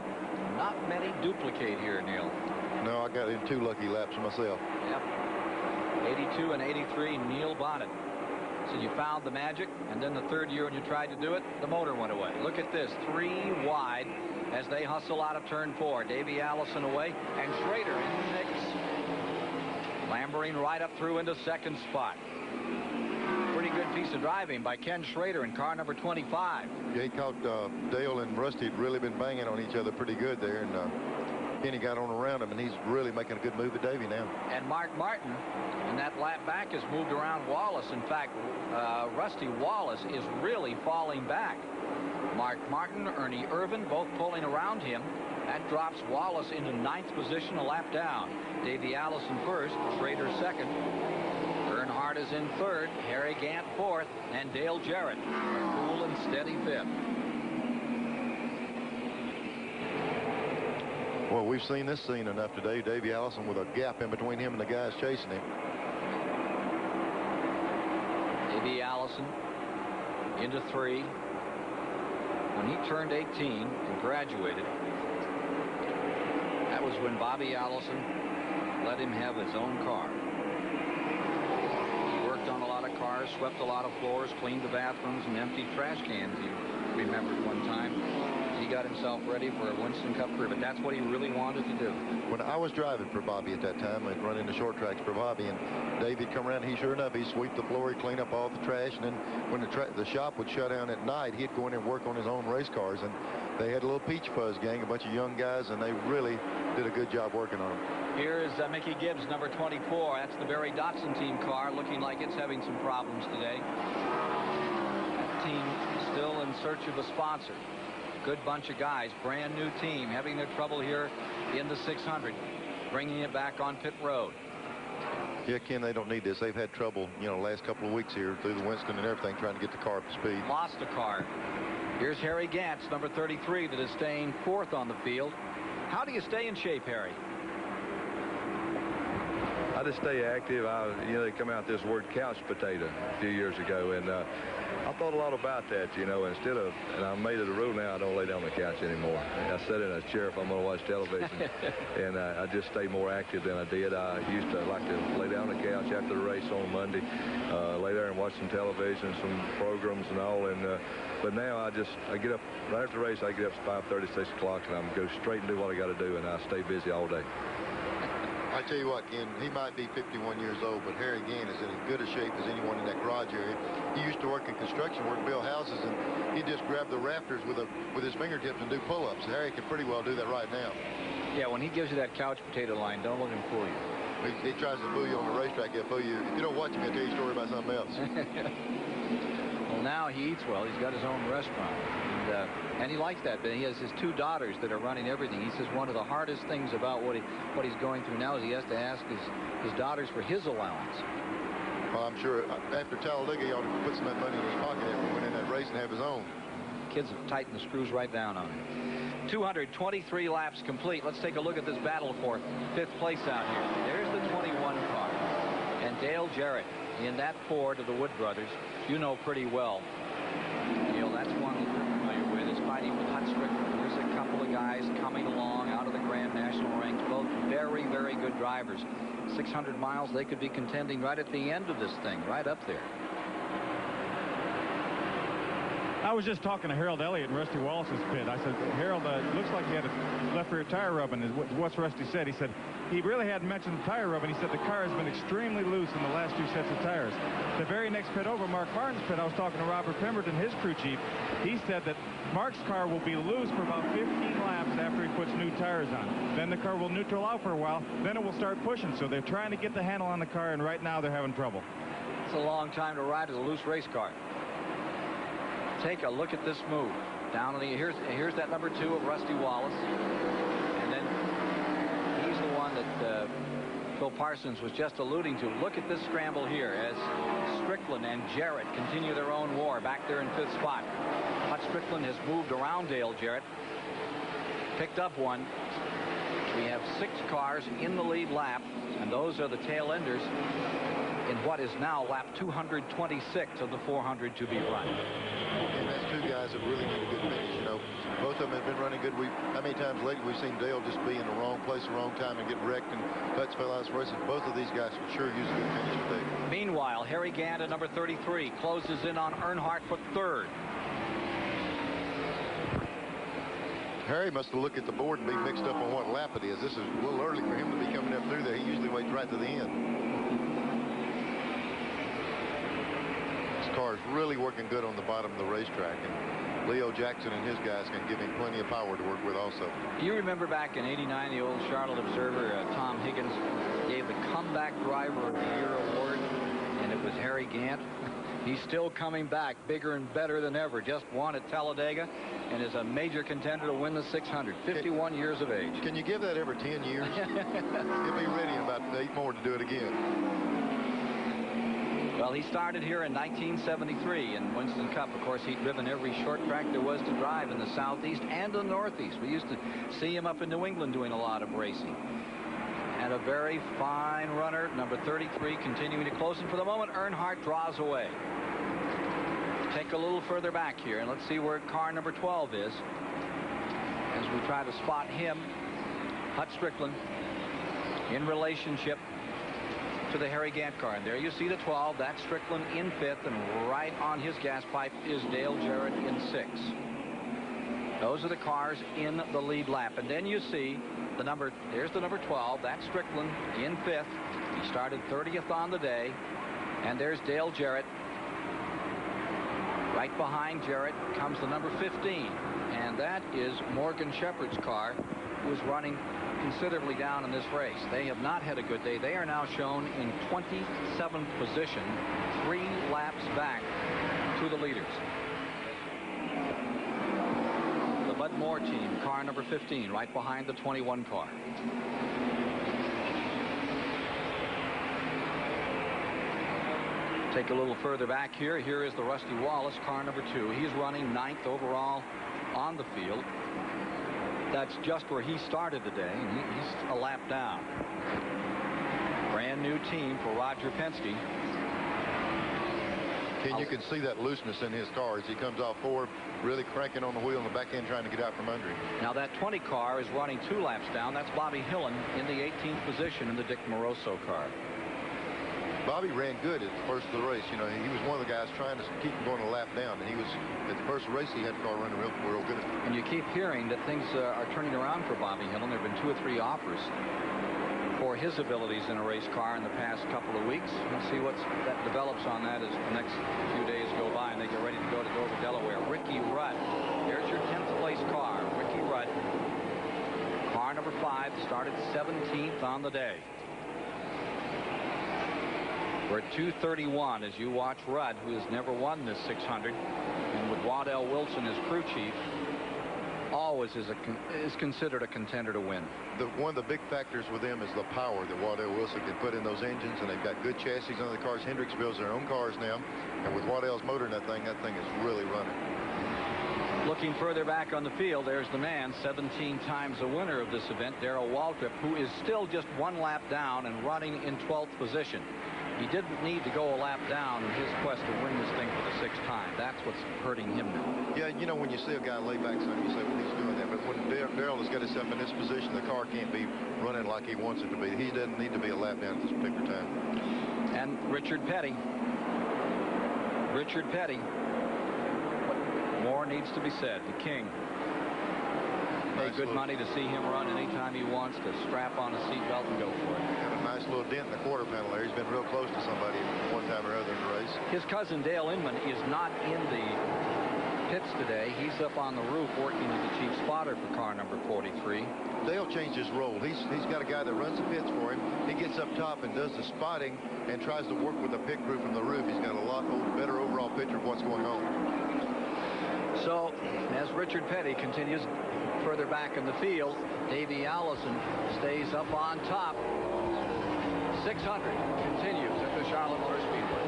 Not many duplicate here, Neil. No, I got in 2 lucky laps myself. Yep. 82 and 83, Neil Bonnet. So you found the magic, and then the third year when you tried to do it, the motor went away. Look at this, 3 wide as they hustle out of turn 4. Davey Allison away, and Schrader in the mix. Lambering right up through into second spot. Pretty good piece of driving by Ken Schrader in car number 25. Yeah, he caught Dale and Rusty had really been banging on each other pretty good there, and Kenny got on around him, and he's really making a good move at Davey now. And Mark Martin in that lap back has moved around Wallace. In fact, Rusty Wallace is really falling back. Mark Martin, Ernie Irvin, both pulling around him. That drops Wallace into 9th position, a lap down. Davey Allison first, Schrader second. Earnhardt is in third, Harry Gant fourth, and Dale Jarrett, a cool and steady fifth. Well, we've seen this scene enough today. Davey Allison with a gap in between him and the guys chasing him. Davey Allison into 3. When he turned 18 and graduated, that was when Bobby Allison let him have his own car. He worked on a lot of cars, swept a lot of floors, cleaned the bathrooms, and emptied trash cans, he remembered one time. He got himself ready for a Winston Cup career, but that's what he really wanted to do. When I was driving for Bobby at that time, I'd run into short tracks for Bobby, and David come around, sure enough, he'd sweep the floor, he'd clean up all the trash, and then when the shop would shut down at night, he'd go in and work on his own race cars, and they had a little Peach Fuzz gang, a bunch of young guys, and they really did a good job working on them. Here is Mickey Gibbs, number 24. That's the Barry Dotson team car, looking like it's having some problems today. That team still in search of a sponsor. Good bunch of guys, brand new team, having their trouble here in the 600, bringing it back on pit road. Yeah, Ken, they don't need this. They've had trouble, last couple of weeks here through the Winston and everything, trying to get the car up to speed. Lost a car. Here's Harry Gantz, number 33, that is staying fourth on the field. How do you stay in shape, Harry? I just stay active. They come out this word couch potato a few years ago, and I thought a lot about that, and I made it a rule now, I don't lay down on the couch anymore. I sit in a chair if I'm going to watch television, and I just stay more active than I did. I used to like to lay down on the couch after the race on Monday, lay there and watch some television, some programs and all, but now I get up, right after the race, I get up at 5:30, 6 o'clock, and I go straight and do what I got to do, and I stay busy all day. I tell you what, Ken, he might be 51 years old, but Harry Gant is in as good a shape as anyone in that garage area. He used to work in construction work, build houses, and he'd just grab the rafters with his fingertips and do pull-ups. Harry can pretty well do that right now. Yeah, when he gives you that couch potato line, don't let him fool you. He tries to fool you on the racetrack. He'll fool you. If you don't watch him, he'll tell you a story about something else. Well, now he eats well. He's got his own restaurant. And he likes that, but he has his two daughters that are running everything. He says one of the hardest things about what he's going through now is he has to ask his daughters for his allowance. Well, I'm sure after Talladega, he ought to put some of that money in his pocket after he went in that race and have his own. Kids have tightened the screws right down on him. 223 laps complete. Let's take a look at this battle for fifth place out here. There's the 21 car. And Dale Jarrett in that Ford of the Wood brothers, you know pretty well. Neil, that's one that you're familiar with, is fighting with Hut Strickland. There's a couple of guys coming along out of the Grand National ranks, both very, very good drivers. 600 miles, they could be contending right at the end of this thing, right up there. I was just talking to Harold Elliott in Rusty Wallace's pit. I said, Harold, it looks like he had a left rear tire rubbing, is what's Rusty said. He said he really hadn't mentioned the tire rubbing. He said the car has been extremely loose in the last two sets of tires. The very next pit over, Mark Martin's pit, I was talking to Robert Pemberton, his crew chief. He said that Mark's car will be loose for about 15 laps after he puts new tires on. Then the car will neutral out for a while. Then it will start pushing. So they're trying to get the handle on the car, and right now they're having trouble. It's a long time to ride as a loose race car. Take a look at this move. Down on the here's that number 2 of Rusty Wallace, and then he's the one that Phil Parsons was just alluding to. Look at this scramble here as Strickland and Jarrett continue their own war back there in 5th spot. Hut Strickland has moved around Dale Jarrett, picked up one. We have 6 cars in the lead lap, and those are the tail enders in what is now lap 226 of the 400 to be run. And that's 2 guys that really need a good finish. Both of them have been running good. How many times lately we've seen Dale just be in the wrong place, the wrong time, and get wrecked, and Hutch fell out of races. Both of these guys would sure use a good finish today. Meanwhile, Harry Gant at number 33 closes in on Earnhardt for 3rd. Harry must have looked at the board and be mixed up on what lap it is. This is a little early for him to be coming up through there. He usually waits right to the end. This car is really working good on the bottom of the racetrack, and Leo Jackson and his guys can give him plenty of power to work with also. You remember back in '89, the old Charlotte Observer, Tom Higgins gave the Comeback Driver of the Year award, and it was Harry Gant. He's still coming back bigger and better than ever. Just won at Talladega and is a major contender to win the 600. 51 years of age. Can you give that every 10 years? He'll be ready in about 8 more to do it again. Well, he started here in 1973 in Winston Cup. Of course, he'd driven every short track there was to drive in the Southeast and the Northeast. We used to see him up in New England doing a lot of racing. And a very fine runner, number 33, continuing to close. And for the moment, Earnhardt draws away. Take a little further back here, and let's see where car number 12 is as we try to spot him. Hut Strickland in relationship to the Harry Gant car. And there you see the 12. That's Strickland in 5th, and right on his gas pipe is Dale Jarrett in 6th. Those are the cars in the lead lap. And then you see the number, there's the number 12. That's Strickland in 5th. He started 30th on the day. And there's Dale Jarrett. Right behind Jarrett comes the number 15. And that is Morgan Shepherd's car, who is running considerably down in this race. They have not had a good day. They are now shown in 27th position, 3 laps back to the leaders. The Bud Moore team, car number 15, right behind the 21 car. Take a little further back here. Here is the Rusty Wallace, car number 2. He's running 9th overall on the field. That's just where he started today, and he's a lap down. Brand new team for Roger Penske. Ken, you can see that looseness in his car as he comes off forward, really cranking on the wheel in the back end, trying to get out from under him. Now that 20 car is running 2 laps down. That's Bobby Hillen in the 18th position in the Dick Moroso car. Bobby ran good at the first of the race. You know, he was one of the guys trying to keep him going a lap down, and he was at the first race. He had the car running real good. And you keep hearing that things are turning around for Bobby Hillen. There have been 2 or 3 offers for his abilities in a race car in the past couple of weeks. We'll see what that develops on that as the next few days go by and they get ready to go to Dover, Delaware. Ricky Rudd, there's your 10th place car. Ricky Rudd, car number 5, started 17th on the day. We're at 2:31 as you watch Rudd, who has never won this 600, and with Waddell Wilson as crew chief, always is considered a contender to win. One of the big factors with them is the power that Waddell Wilson can put in those engines, and they've got good chassis on the cars. Hendricks builds their own cars now, and with Waddell's motor in that thing is really running. Looking further back on the field, there's the man, 17 times a winner of this event, Darrell Waltrip, who is still just 1 lap down and running in 12th position. He didn't need to go a lap down in his quest to win this thing for the 6th time. That's what's hurting him now. Yeah, you know, when you see a guy lay back, son, you say, well, he's doing that. But when Darrell has got himself in this position, the car can't be running like he wants it to be. He doesn't need to be a lap down at this particular time. And Richard Petty. Richard Petty. More needs to be said. The king. Pay good money to see him run anytime he wants to strap on a seatbelt and go for it. Had a nice little dent in the quarter panel there. He's been real close to somebody one time or other in the race. His cousin Dale Inman is not in the pits today. He's up on the roof working as the chief spotter for car number 43. Dale changed his role. He's got a guy that runs the pits for him. He gets up top and does the spotting and tries to work with the pit crew from the roof. He's got a lot better overall picture of what's going on. So, as Richard Petty continues further back in the field, Davey Allison stays up on top. 600 continues at the Charlotte Motor Speedway.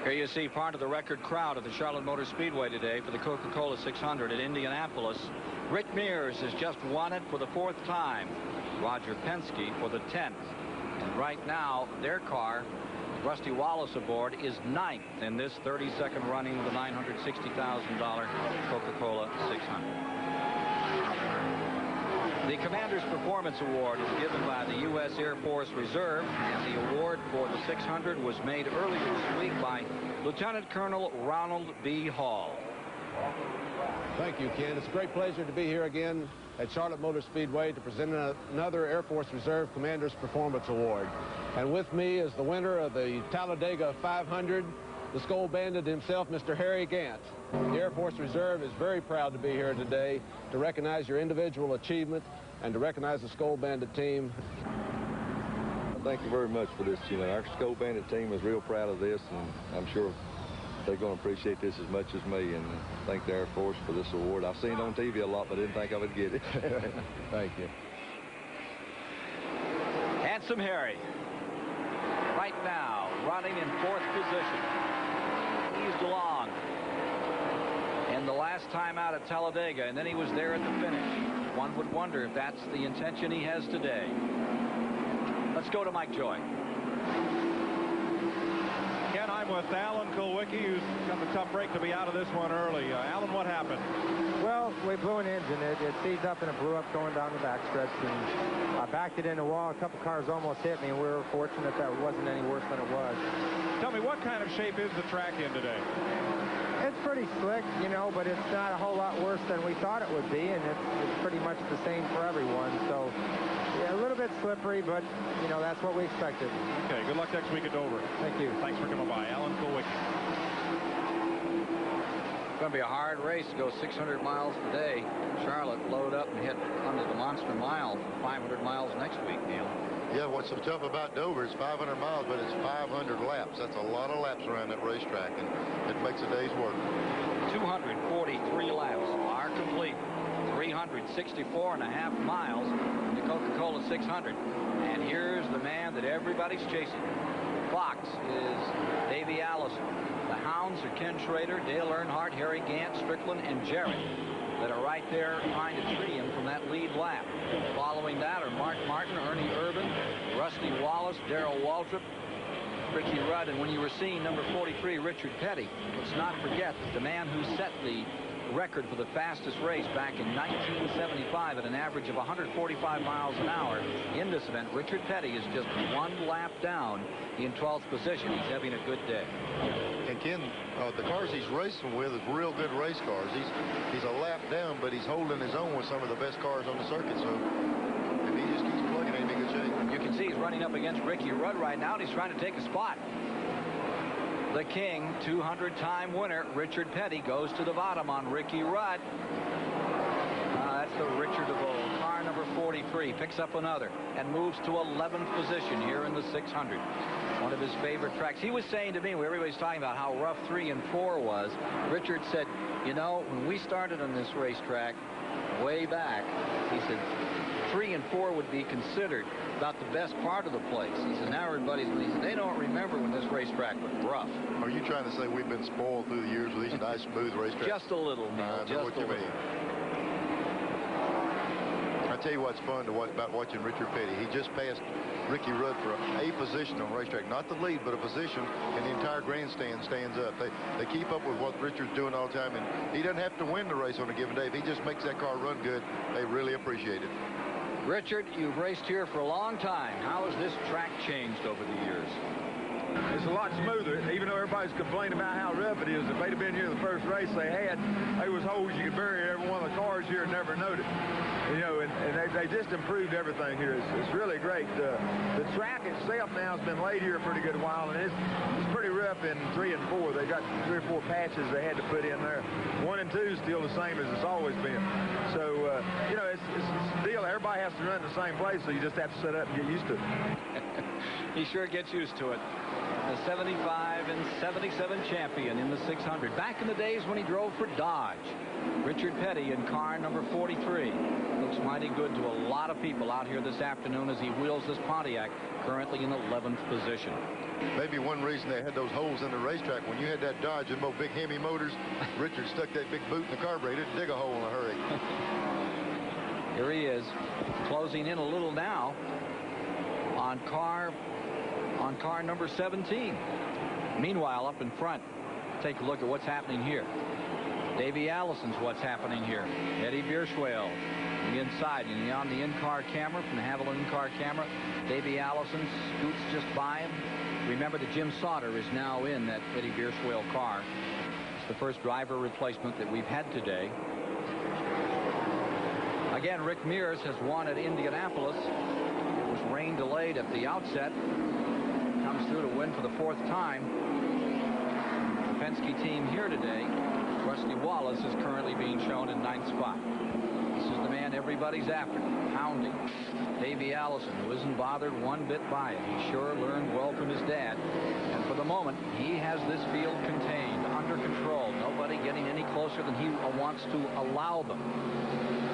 Here you see part of the record crowd at the Charlotte Motor Speedway today for the Coca-Cola 600 at Indianapolis. Rick Mears has just won it for the 4th time. Roger Penske for the 10th. And right now, their car, Rusty Wallace aboard, is 9th in this 32nd running of the $960,000 Coca-Cola 600. The Commander's Performance Award is given by the U.S. Air Force Reserve, and the award for the 600 was made earlier this week by Lieutenant Colonel Ronald B. Hall. Thank you, Ken. It's a great pleasure to be here again at Charlotte Motor Speedway to present another Air Force Reserve Commander's Performance Award. And with me is the winner of the Talladega 500, the Skull Bandit himself, Mr. Harry Gant. The Air Force Reserve is very proud to be here today to recognize your individual achievement and to recognize the Skull Bandit team. Thank you very much for this. You know, our Skull Bandit team is real proud of this, and I'm sure they're going to appreciate this as much as me, and thank the Air Force for this award. I've seen it on TV a lot, but didn't think I would get it. Thank you. Handsome Harry, right now, running in 4th position. Eased along. And the last time out at Talladega, and then he was there at the finish. One would wonder if that's the intention he has today. Let's go to Mike Joy. Ken, I'm with Alan Kulwicki, who's got the tough break to be out of this one early. Alan, what happened? Well, we blew an engine. It seized up and it blew up going down the backstretch. And I backed it in the wall. A couple cars almost hit me, and we were fortunate that it wasn't any worse than it was. Tell me, what kind of shape is the track in today? It's pretty slick, you know, but it's not a whole lot worse than we thought it would be, and it's pretty much the same for everyone. So, yeah, a little bit slippery, but, you know, that's what we expected. Okay, good luck next week at Dover. Thank you. Thanks for coming by. Alan Kulwicki. It's going to be a hard race to go 600 miles today. Charlotte load up and hit under the monster mile, 500 miles next week, Neil. Yeah, what's so tough about Dover is 500 miles, but it's 500 laps. That's a lot of laps around that racetrack, and it makes a day's work. 243 laps are complete. 364.5 miles in the Coca-Cola 600. And here's the man that everybody's chasing. Fox is Davey Allison. The hounds are Ken Schrader, Dale Earnhardt, Harry Gant, Strickland, and Jarrett that are right there trying to tree him from that lead lap. Following that are Mark Martin, Ernie Urban, Rusty Wallace, Darrell Waltrip, Ricky Rudd, and when you were seeing number 43, Richard Petty, let's not forget that the man who set the record for the fastest race back in 1975 at an average of 145 miles an hour in this event, Richard Petty is just one lap down in 12th position. He's having a good day. And Ken, the cars he's racing with is real good race cars. He's a lap down, but he's holding his own with some of the best cars on the circuit. So if he just keeps plugging, he'll be in good shape. You can see he's running up against Ricky Rudd right now, and he's trying to take a spot. The King 200-time winner, Richard Petty, goes to the bottom on Ricky Rudd. That's the Richard of old. Car number 43 picks up another and moves to 11th position here in the 600. One of his favorite tracks. He was saying to me, everybody's talking about how rough 3 and 4 was. Richard said, you know, when we started on this racetrack way back, he said, 3 and 4 would be considered about the best part of the place. He said, now everybody's, he said, they don't remember when this racetrack was rough. Are you trying to say we've been spoiled through the years with these nice, smooth racetracks? Just a little, Neil. Just what you mean. I tell you what's fun about watching Richard Petty. He just passed Ricky Rudd for a position on the racetrack. Not the lead, but a position, and the entire grandstand stands up. They keep up with what Richard's doing all the time, and he doesn't have to win the race on a given day. If he just makes that car run good, they really appreciate it. Richard, you've raced here for a long time. How has this track changed over the years? It's a lot smoother, even though everybody's complaining about how rough it is. If they'd have been here the first race they had, there was holes you could bury every one of the cars here and never noticed. You know, and they just improved everything here. It's really great. The track itself now has been laid here a pretty good while, and it's pretty rough in 3 and 4. They got 3 or 4 patches they had to put in there. 1 and 2 is still the same as it's always been. So, you know, it's a deal. Everybody has to run the same place, so you just have to set up and get used to it. He sure gets used to it. The 75 and 77 champion in the 600. Back in the days when he drove for Dodge. Richard Petty in car number 43. Looks mighty good to a lot of people out here this afternoon as he wheels this Pontiac, currently in 11th position. Maybe one reason they had those holes in the racetrack, when you had that Dodge and both big Hemi motors, Richard stuck that big boot in the carburetor to dig a hole in a hurry. Here he is, closing in a little now on car number 17. Meanwhile, up in front, take a look at what's happening here. Davey Allison's what's happening here. Eddie Bierschwell on the inside, and on the in-car camera, from the Haviland in-car camera, Davey Allison scoots just by him. Remember that Jim Sauter is now in that Eddie Bierschwell car. It's the first driver replacement that we've had today. Again, Rick Mears has won at Indianapolis. It was rain delayed at the outset. Comes through to win for the 4th time. The Penske team here today. Rusty Wallace is currently being shown in 9th spot. This is the man everybody's after, hounding Davey Allison, who isn't bothered one bit by it. He sure learned well from his dad. And for the moment, he has this field contained, under control. Nobody getting any closer than he wants to allow them.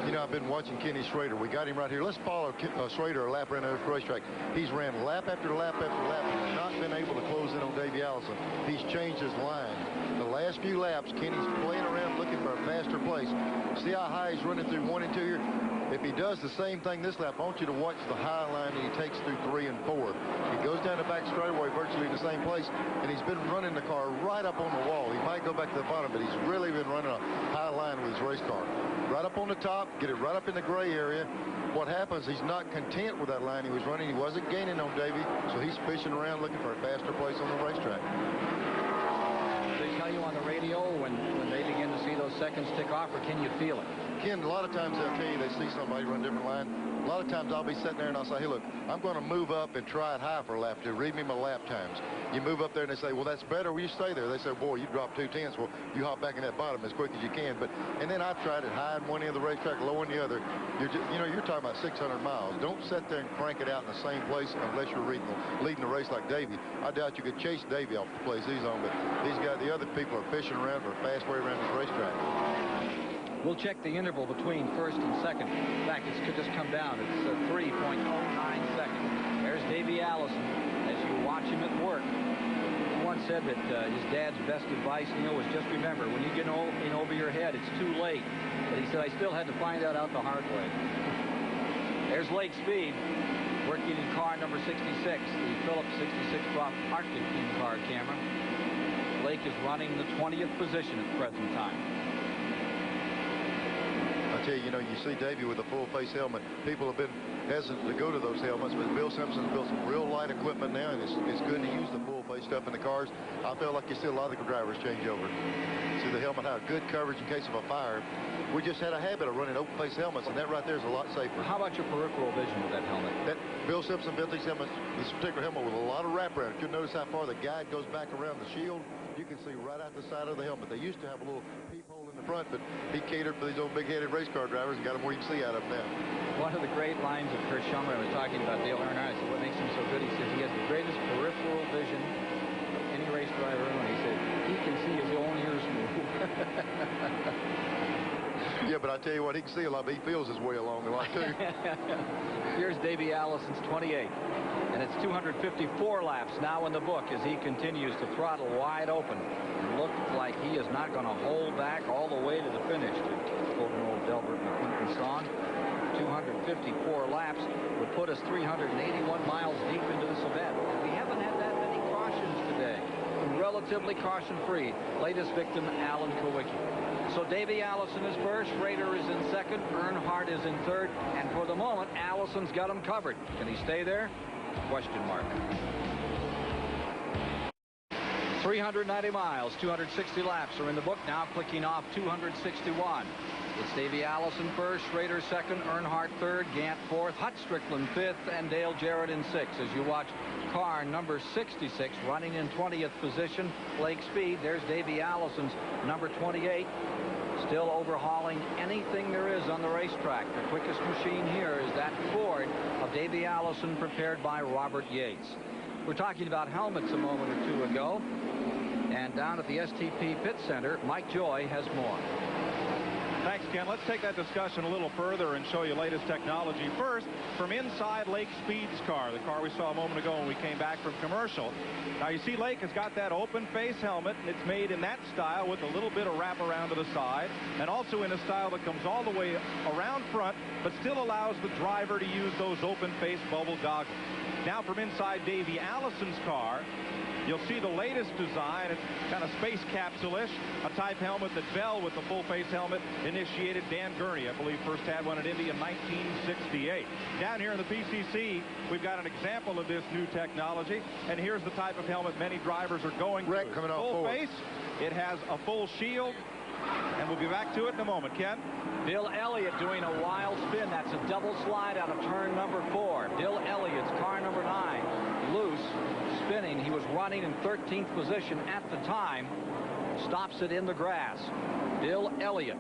You know, I've been watching Kenny Schrader. We got him right here. Let's follow Schrader a lap around the racetrack. He's ran lap after lap after lap and not been able to close in on Davey Allison. He's changed his line. The last few laps, Kenny's playing around looking for a faster place. See how high he's running through 1 and 2 here? If he does the same thing this lap, I want you to watch the high line that he takes through 3 and 4. He goes down the back straightaway virtually in the same place, and he's been running the car right up on the wall. He might go back to the bottom, but he's really been running a high line with his race car. right up on the top, get it right up in the gray area. What happens, he's not content with that line he was running. He wasn't gaining on Davey, so he's fishing around looking for a faster place on the racetrack. They tell you on the radio when they begin to see those seconds tick off, or can you feel it? Ken, a lot of times they'll tell you they see somebody run a different line. A lot of times I'll be sitting there and I'll say, hey, look, I'm going to move up and try it high for a lap or two. Read me my lap times. You move up there and they say, well, that's better. Will you stay there? They say, boy, you dropped 2/10. Well, you hop back in that bottom as quick as you can. And then I've tried it high in one end of the racetrack, low in the other. You're talking about 600 miles. Don't sit there and crank it out in the same place unless you're leading the race like Davey. I doubt you could chase Davey off the place he's on, but these guys, the other people are fishing around for a fast way around this racetrack. We'll check the interval between first and second. In fact, it could just come down. It's 3.09 seconds. There's Davey Allison as you watch him at work. He once said that his dad's best advice, Neil, was just remember, when you get in over your head, it's too late. But he said, I still had to find that out the hard way. There's Lake Speed working in car number 66, the Phillips 66 Prop Arctic in-car camera. Lake is running the 20th position at the present time. I tell you, you see Davey with a full face helmet. People have been hesitant to go to those helmets, but Bill Simpson's built some real light equipment now, and it's good to use the full face stuff in the cars. I feel like you see a lot of the drivers change over. See the helmet have good coverage in case of a fire. We just had a habit of running open face helmets, and that right there is a lot safer. How about your peripheral vision with that helmet? That Bill Simpson built these helmets, this particular helmet with a lot of wraparound. If you'll notice how far the guide goes back around the shield, you can see right out the side of the helmet. They used to have a little peephole in the front, but he catered for these old big-headed race car drivers and got them where you can see out of them now. One of the great lines of Chris Schummer was talking about Dale Earnhardt. I said, what makes him so good? He said he has the greatest peripheral vision of any race driver. And he said he can see his own ears move. Yeah, but I tell you what, he can see a lot, but he feels his way along a lot, too. Here's Davey Allison's 28. And it's 254 laps now in the book as he continues to throttle wide open. It looked like he is not going to hold back all the way to the finish, to quote an old Delbert McClinton song. 254 laps would put us 381 miles deep into this event. We haven't had that many cautions today. Relatively caution-free. Latest victim, Alan Kowicki. So Davey Allison is first, Rader is in second, Earnhardt is in third, and for the moment, Allison's got him covered. Can he stay there? Question mark. 390 miles, 260 laps are in the book, now clicking off 261. It's Davey Allison first, Rader second, Earnhardt third, Gant fourth, Hut Strickland fifth, and Dale Jarrett in sixth. As you watch car number 66 running in 20th position, Lake Speed. There's Davey Allison's number 28. Still overhauling anything there is on the racetrack. The quickest machine here is that Ford of Davey Allison, prepared by Robert Yates. We're talking about helmets a moment or two ago. And down at the STP Pit Center, Mike Joy has more. Thanks, Ken. Let's take that discussion a little further and show you latest technology. First, from inside Lake Speed's car, the car we saw a moment ago when we came back from commercial. Now, you see Lake has got that open face helmet, and it's made in that style with a little bit of wraparound to the side, and also in a style that comes all the way around front, but still allows the driver to use those open face bubble goggles. Now, from inside Davey Allison's car, you'll see the latest design. It's kind of space capsule-ish, a type helmet that Bell with the full face helmet initiated. Dan Gurney, I believe, first had one at Indy in 1968. Down here in the PCC, we've got an example of this new technology, and here's the type of helmet many drivers are going to. Coming off full forward. face. It has a full shield, and we'll be back to it in a moment. Ken? Bill Elliott doing a wild spin. That's a double slide out of turn number 4. Bill Elliott's car number 9, loose, spinning. He was running in 13th position at the time. Stops it in the grass. Bill Elliott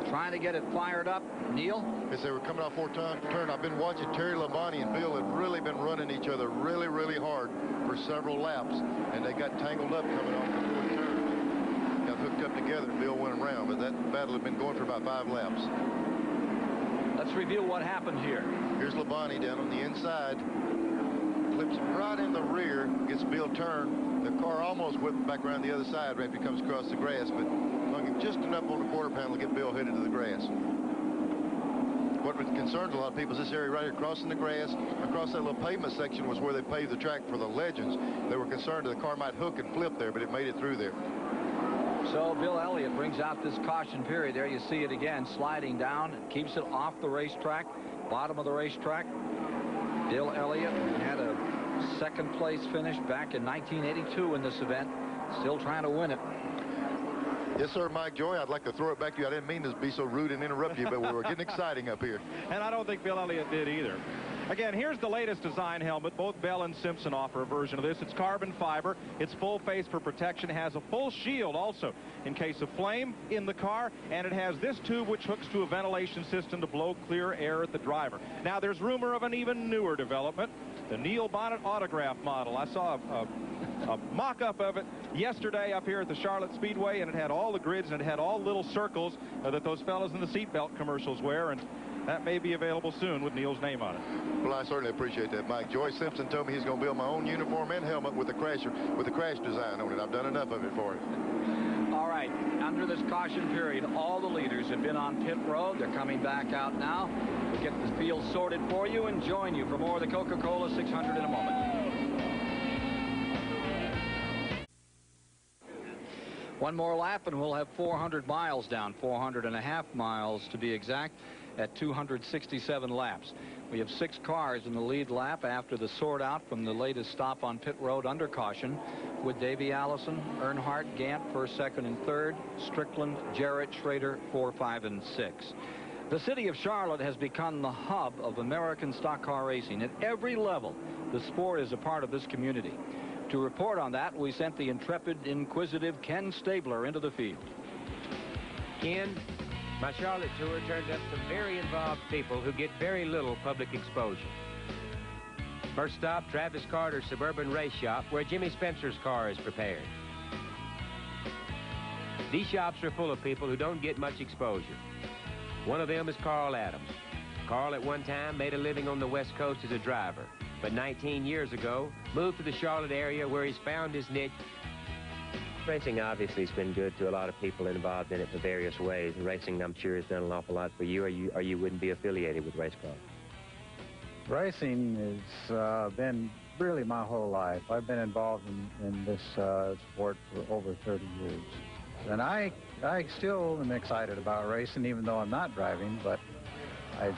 trying to get it fired up. Neil? As they were coming off fourth turn, I've been watching Terry Labonte and Bill have really been running each other really, really hard for several laps, and they got tangled up coming off the fourth turn. Got hooked up together, and Bill went around, but that battle had been going for about 5 laps. Let's review what happened here. Here's Labonte down on the inside. Flips right in the rear, gets Bill turned. The car almost whipped back around the other side right after he comes across the grass, but hung him just enough on the quarter panel to get Bill headed to the grass. What concerns a lot of people is this area right here crossing the grass. Across that little pavement section was where they paved the track for the Legends. They were concerned that the car might hook and flip there, but it made it through there. So Bill Elliott brings out this caution period. There you see it again, sliding down. It keeps it off the racetrack, bottom of the racetrack. Bill Elliott had a second place finish back in 1982 in this event. Still trying to win it. Yes, sir, Mike Joy. I'd like to throw it back to you. I didn't mean to be so rude and interrupt you, but we were getting exciting up here. And I don't think Bill Elliott did either. Again, here's the latest design helmet. Both Bell and Simpson offer a version of this. It's carbon fiber. It's full face for protection. It has a full shield also in case of flame in the car. And it has this tube which hooks to a ventilation system to blow clear air at the driver. Now, there's rumor of an even newer development, the Neil Bonnet autograph model. I saw a mock-up of it yesterday up here at the Charlotte Speedway, and it had all the grids and it had all little circles that those fellas in the seatbelt commercials wear, and that may be available soon with Neil's name on it. Well, I certainly appreciate that, Mike. Joy Simpson told me he's going to build my own uniform and helmet with the crash design on it. I've done enough of it for him. All right, under this caution period, all the leaders have been on pit road. They're coming back out now. We'll get the field sorted for you and join you for more of the Coca-Cola 600 in a moment. One more lap and we'll have 400 miles down, 400.5 miles to be exact, at 267 laps. We have 6 cars in the lead lap after the sort out from the latest stop on pit road under caution, with Davey Allison, Earnhardt, Gant first, second, and third, Strickland, Jarrett, Schrader 4, 5, and 6. The city of Charlotte has become the hub of American stock car racing. At every level, the sport is a part of this community. To report on that, we sent the intrepid, inquisitive Ken Stabler into the field. Ken, my Charlotte tour turns up some very involved people who get very little public exposure. First stop, Travis Carter's Suburban Race Shop, where Jimmy Spencer's car is prepared. These shops are full of people who don't get much exposure. One of them is Carl Adams. Carl at one time made a living on the West Coast as a driver, but 19 years ago moved to the Charlotte area where he's found his niche. Racing obviously has been good to a lot of people involved in it in various ways. Racing, I'm sure, has done an awful lot for you, or you wouldn't be affiliated with race cars. Racing has been really my whole life. I've been involved in this sport for over 30 years. And I still am excited about racing, even though I'm not driving, but I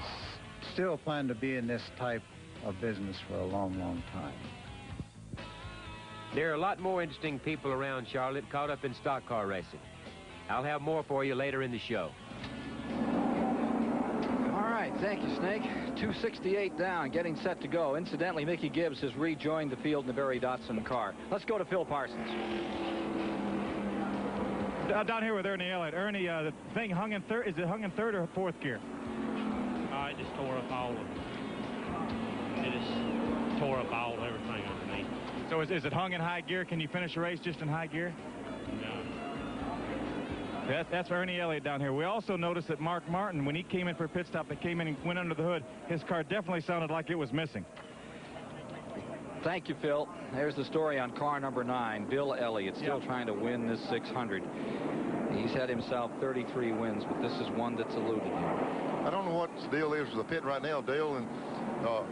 still plan to be in this type of business for a long, long time. There are a lot more interesting people around Charlotte caught up in stock car racing. I'll have more for you later in the show. All right, thank you, Snake. 268 down, getting set to go. Incidentally, Mickey Gibbs has rejoined the field in the Barry Dotson car. Let's go to Phil Parsons. Down here with Ernie Elliott. Ernie, the thing hung in third. Is it hung in third or fourth gear? It just tore up all of it. It just tore up everything underneath. So is it hung in high gear? Can you finish a race just in high gear? No. That's Ernie Elliott down here. We also noticed that Mark Martin, when he came in for a pit stop, that came in and went under the hood, his car definitely sounded like it was missing. Thank you, Phil. There's the story on car number 9. Bill Elliott still trying to win this 600. He's had himself 33 wins, but this is one that's eluded him. I don't know what the deal is with the pit right now. Dale and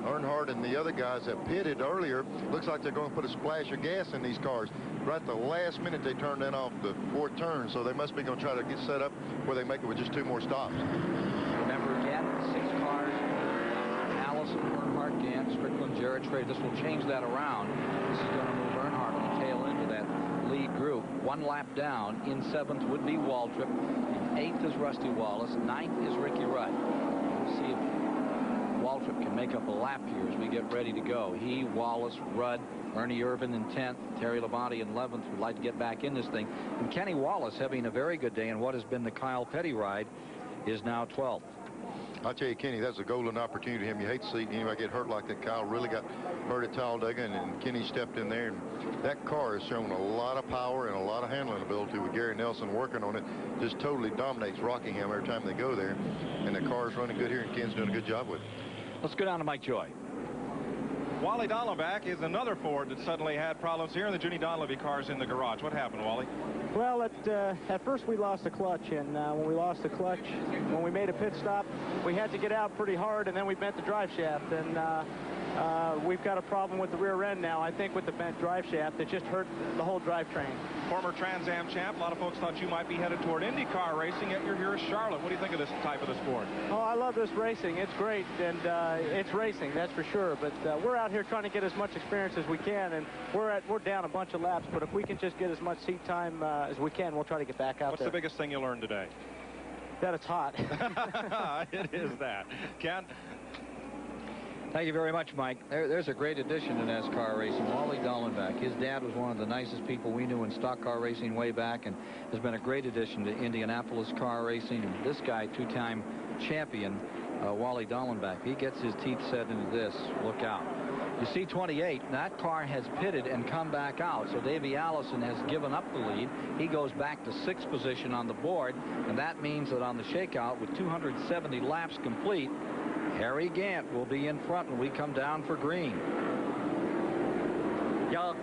Earnhardt and the other guys have pitted earlier. Looks like they're going to put a splash of gas in these cars. Right at the last minute, they turned in off the fourth turn, so they must be going to try to get set up where they make it with just 2 more stops. Remember again, 6 cars. Allison, Earnhardt, Gant, Strickland, Jarrett, Schrader. This will change that around. This is going to move Earnhardt on the tail end of that lead group. 1 lap down. In 7th would be Waltrip. In 8th is Rusty Wallace. 9th is Ricky Rudd. We'll see if Waltrip can make up a lap here as we get ready to go. He, Wallace, Rudd, Ernie Irvin in 10th, Terry Labonte in 11th would like to get back in this thing. And Kenny Wallace, having a very good day in what has been the Kyle Petty ride, is now 12th. I'll tell you, Kenny, that's a golden opportunity to him. You hate to see anybody get hurt like that. Kyle really got hurt at Talladega, and Kenny stepped in there. And that car has shown a lot of power and a lot of handling ability with Gary Nelson working on it. Just totally dominates Rockingham every time they go there. And the car's running good here, and Ken's doing a good job with it. Let's go down to Mike Joy. Wally Dollenbach is another Ford that suddenly had problems here, and the Junie Donlevy car's in the garage. What happened, Wally? Well, at first we lost the clutch, and when we lost the clutch, when we made a pit stop, we had to get out pretty hard, and then we bent the drive shaft. And we've got a problem with the rear end now. I think with the bent drive shaft, it just hurt the whole drivetrain. Former Trans Am champ, a lot of folks thought you might be headed toward IndyCar racing, yet you're here at Charlotte. What do you think of this type of the sport? Oh, I love this racing. It's great, and it's racing, that's for sure. But we're out here trying to get as much experience as we can, and we're down a bunch of laps. But if we can just get as much seat time as we can, we'll try to get back out What's there. the biggest thing you learned today? That it's hot. It is that. Ken? Thank you very much, Mike. There's a great addition to NASCAR racing, Wally Dallenbach. His dad was one of the nicest people we knew in stock car racing way back, and has been a great addition to Indianapolis car racing. And this guy, two-time champion, Wally Dallenbach, he gets his teeth set into this. Look out. You see 28, that car has pitted and come back out, so Davey Allison has given up the lead. He goes back to 6th position on the board, and that means that on the shakeout with 270 laps complete, Harry Gant will be in front when we come down for green. Yeah,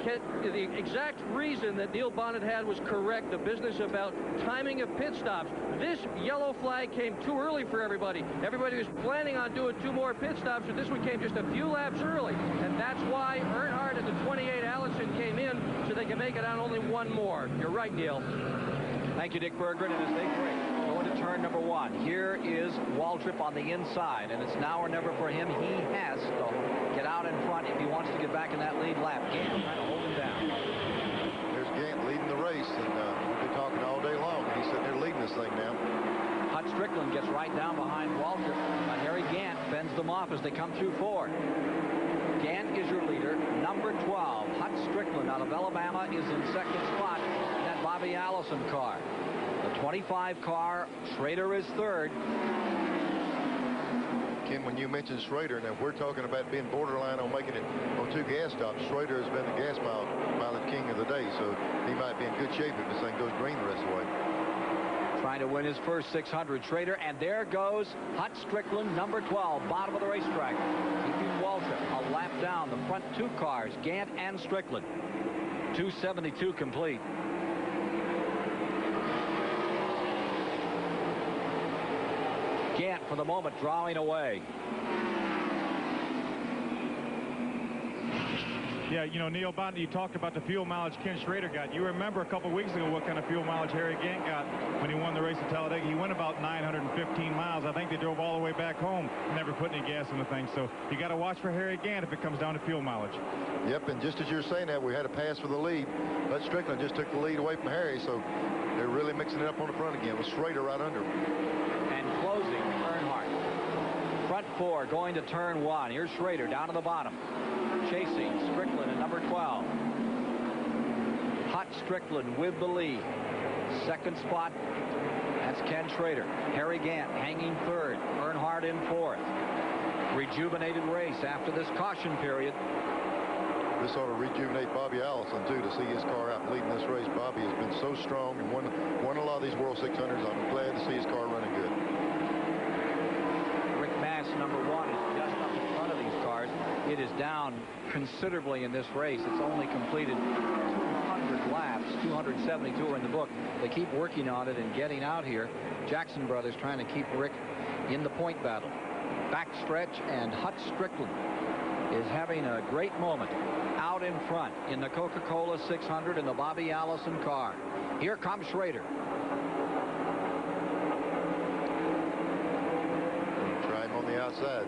the exact reason that Neil Bonnet had was correct. The business about timing of pit stops. This yellow flag came too early for everybody. Everybody was planning on doing 2 more pit stops, but this one came just a few laps early. And that's why Earnhardt and the 28 Allison came in, so they can make it on only 1 more. You're right, Neil. Thank you, Dick Berggren, and as they break, going to turn number 1. Here is Waltrip on the inside, and it's now or never for him. He has to get out in front if he wants to get back in that lead lap. Gant trying to hold him down. There's Gant leading the race, and we've been talking all day long, and he's sitting there leading this thing now. Hut Strickland gets right down behind Waltrip, but Harry Gant fends them off as they come through 4. Gant is your leader. Number 12, Hut Strickland out of Alabama, is in 2nd spot in that Bobby Allison car. The 25 car, Schrader is 3rd. Ken, when you mentioned Schrader, now we're talking about being borderline on making it on 2 gas stops. Schrader has been the gas mileage king of the day, so he might be in good shape if this thing goes green the rest of the way. Trying to win his first 600, Schrader, and there goes Hut Strickland, number 12, bottom of the racetrack. Keeping Waltrip a lap down. The front 2 cars, Gant and Strickland. 272 complete. Gant, for the moment, drawing away. Yeah, you know, Neil Bonnet, you talked about the fuel mileage Ken Schrader got. You remember a couple weeks ago what kind of fuel mileage Harry Gant got when he won the race at Talladega. He went about 915 miles. I think they drove all the way back home, never put any gas in the thing. So you got to watch for Harry Gant if it comes down to fuel mileage. Yep, and just as you're saying that, we had a pass for the lead, but Strickland just took the lead away from Harry, so they're really mixing it up on the front again with Schrader right under him. And closing, Earnhardt. Front 4 going to turn 1. Here's Schrader down to the bottom. Chasing Strickland at number 12. Hut Strickland with the lead. 2nd spot, that's Ken Schrader. Harry Gant hanging 3rd. Earnhardt in 4th. Rejuvenated race after this caution period. This ought to rejuvenate Bobby Allison, too, to see his car out leading this race. Bobby has been so strong and won a lot of these World 600s. I'm glad to see his car running good. Rick Mass, number 1, is just up in front of these cars. It is down considerably in this race. It's only completed 200 laps. 272 are in the book. They keep working on it and getting out here. Jackson Brothers trying to keep Rick in the point battle. Backstretch, and Hut Strickland is having a great moment out in front in the Coca-Cola 600 in the Bobby Allison car. Here comes Schrader. Try him on the outside.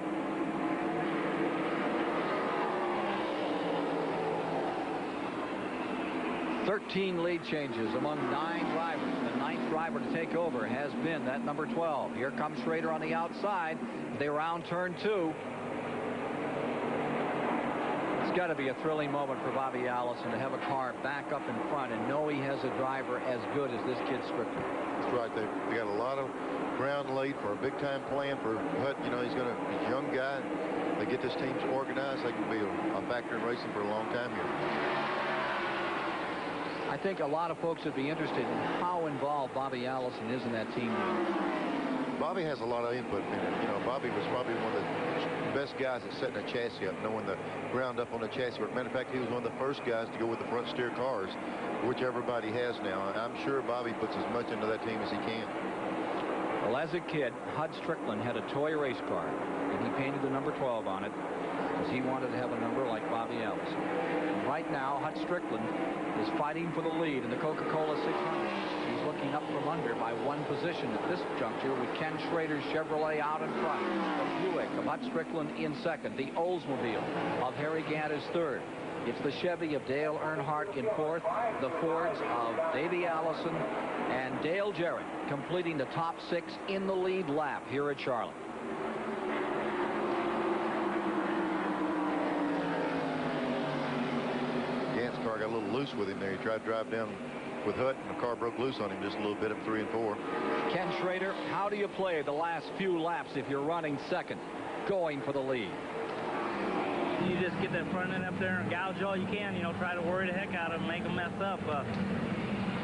"13 lead changes among 9 drivers. The 9th driver to take over has been that number 12. Here comes Schrader on the outside. They round turn 2. It's got to be a thrilling moment for Bobby Allison to have a car back up in front and know he has a driver as good as this kid Strickland. That's right. They got a lot of ground laid for a big-time plan for Hut. You know, he's a young guy. They get this team organized. They can be a factor in racing for a long time here. I think a lot of folks would be interested in how involved Bobby Allison is in that team now. Bobby has a lot of input in it. You know, Bobby was probably one of the best guys at setting a chassis up, knowing the ground up on the chassis. As a matter of fact, he was one of the first guys to go with the front steer cars, which everybody has now. I'm sure Bobby puts as much into that team as he can. Well, as a kid, Hud Strickland had a toy race car, and he painted the number 12 on it because he wanted to have a number like Bobby Allison. And right now, Hud Strickland is fighting for the lead in the Coca-Cola 600. He's looking up from under by one position at this juncture with Ken Schrader's Chevrolet out in front. The Buick of Hud Strickland in second. The Oldsmobile of Harry Gant is third. It's the Chevy of Dale Earnhardt in fourth. The Fords of Davey Allison and Dale Jarrett completing the top 6 in the lead lap here at Charlotte. Gant's car got a little loose with him there. He tried to drive down with Hutt, and the car broke loose on him just a little bit at 3 and 4. Ken Schrader, how do you play the last few laps if you're running second, going for the lead? You just get that front end up there and gouge all you can, try to worry the heck out of them, make them mess up.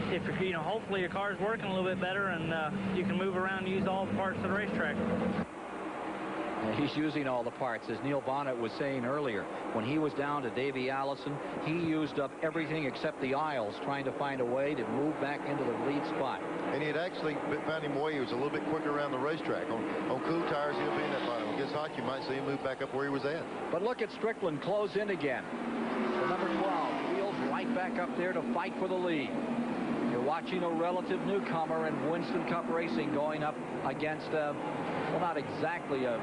If you're, hopefully your car's working a little bit better and you can move around and use all the parts of the racetrack. He's using all the parts. As Neil Bonnet was saying earlier, when he was down to Davey Allison, he used up everything except the aisles, trying to find a way to move back into the lead spot. And he had actually found him way. He was a little bit quicker around the racetrack. On cool tires, he'll be in that bottom. When it gets hot, you might see him move back up where he was at. But look at Strickland close in again. The number 12 wheels right back up there to fight for the lead. You're watching a relative newcomer in Winston Cup Racing going up against, well, not exactly a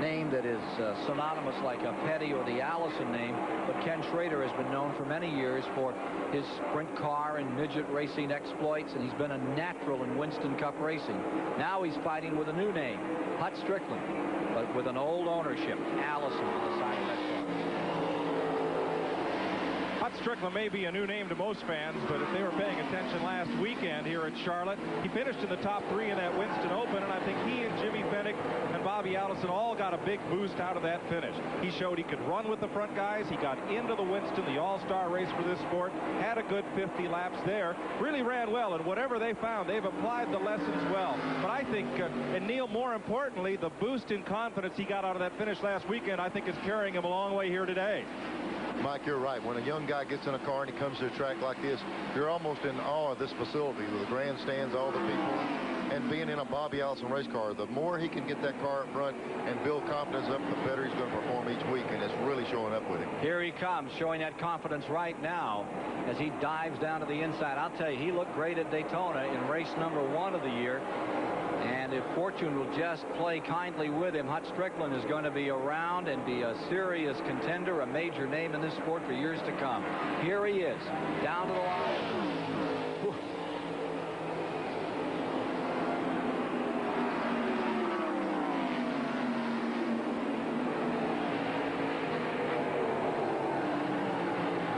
name that is synonymous like a Petty or the Allison name, but Ken Schrader has been known for many years for his sprint car and midget racing exploits, and he's been a natural in Winston Cup Racing. Now he's fighting with a new name, Hut Strickland, but with an old ownership, Allison on the side of that car. Hut Strickland may be a new name to most fans, but if they were paying attention last weekend here at Charlotte, he finished in the top 3 in that Winston Open, and I think he and Jimmy Fennick and Bobby Allison all got a big boost out of that finish. He showed he could run with the front guys. He got into the Winston, the all-star race for this sport, had a good 50 laps there, really ran well, and whatever they found, they've applied the lessons well. But I think, and Neil, more importantly, the boost in confidence he got out of that finish last weekend, I think is carrying him a long way here today. Mike, you're right. When a young guy gets in a car and he comes to a track like this, you're almost in awe of this facility with the grandstands, all the people, and being in a Bobby Allison race car. The more he can get that car up front and build confidence up, the better he's going to perform each week, and it's really showing up with him. Here he comes, showing that confidence right now as he dives down to the inside. I'll tell you, he looked great at Daytona in race number 1 of the year. And if fortune will just play kindly with him, Hut Strickland is going to be around and be a serious contender, a major name in this sport for years to come. Here he is, down to the line. Whew.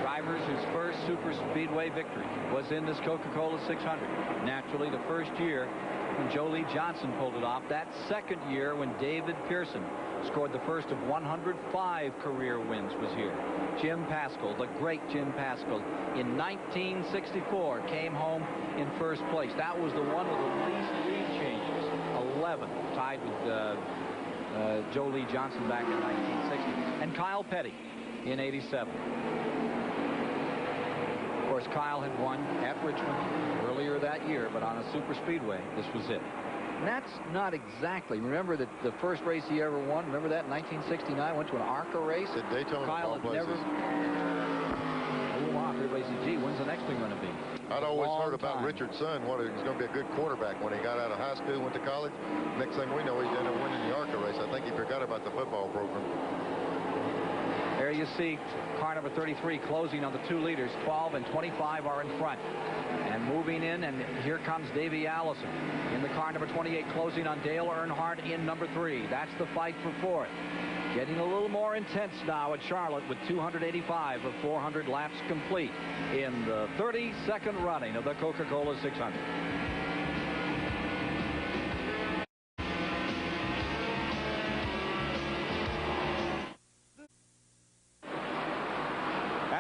Drivers whose first super speedway victory was in this Coca-Cola 600. Naturally, the first year when Joe Lee Johnson pulled it off. That second year when David Pearson scored the first of 105 career wins was here. Jim Paschal, the great Jim Paschal, in 1964 came home in first place. That was the one with the least lead changes, 11, tied with Joe Lee Johnson back in 1960. And Kyle Petty in 87. Of course, Kyle had won at Richmond earlier that year, but on a super speedway, this was it. And that's not exactly. Remember that the first race he ever won, remember that in 1969, went to an ARCA race? At Daytona. Kyle had never... Oh, everybody said, gee, when's the next one going to be? I'd always heard about Richard's son, he's going to be a good quarterback when he got out of high school, went to college. Next thing we know, he's ended up winning the ARCA race. I think he forgot about the football program. There you see car number 33 closing on the 2 leaders. 12 and 25 are in front. And moving in, and here comes Davey Allison in the car number 28, closing on Dale Earnhardt in number 3. That's the fight for 4th. Getting a little more intense now at Charlotte with 285 of 400 laps complete in the 32nd running of the Coca-Cola 600.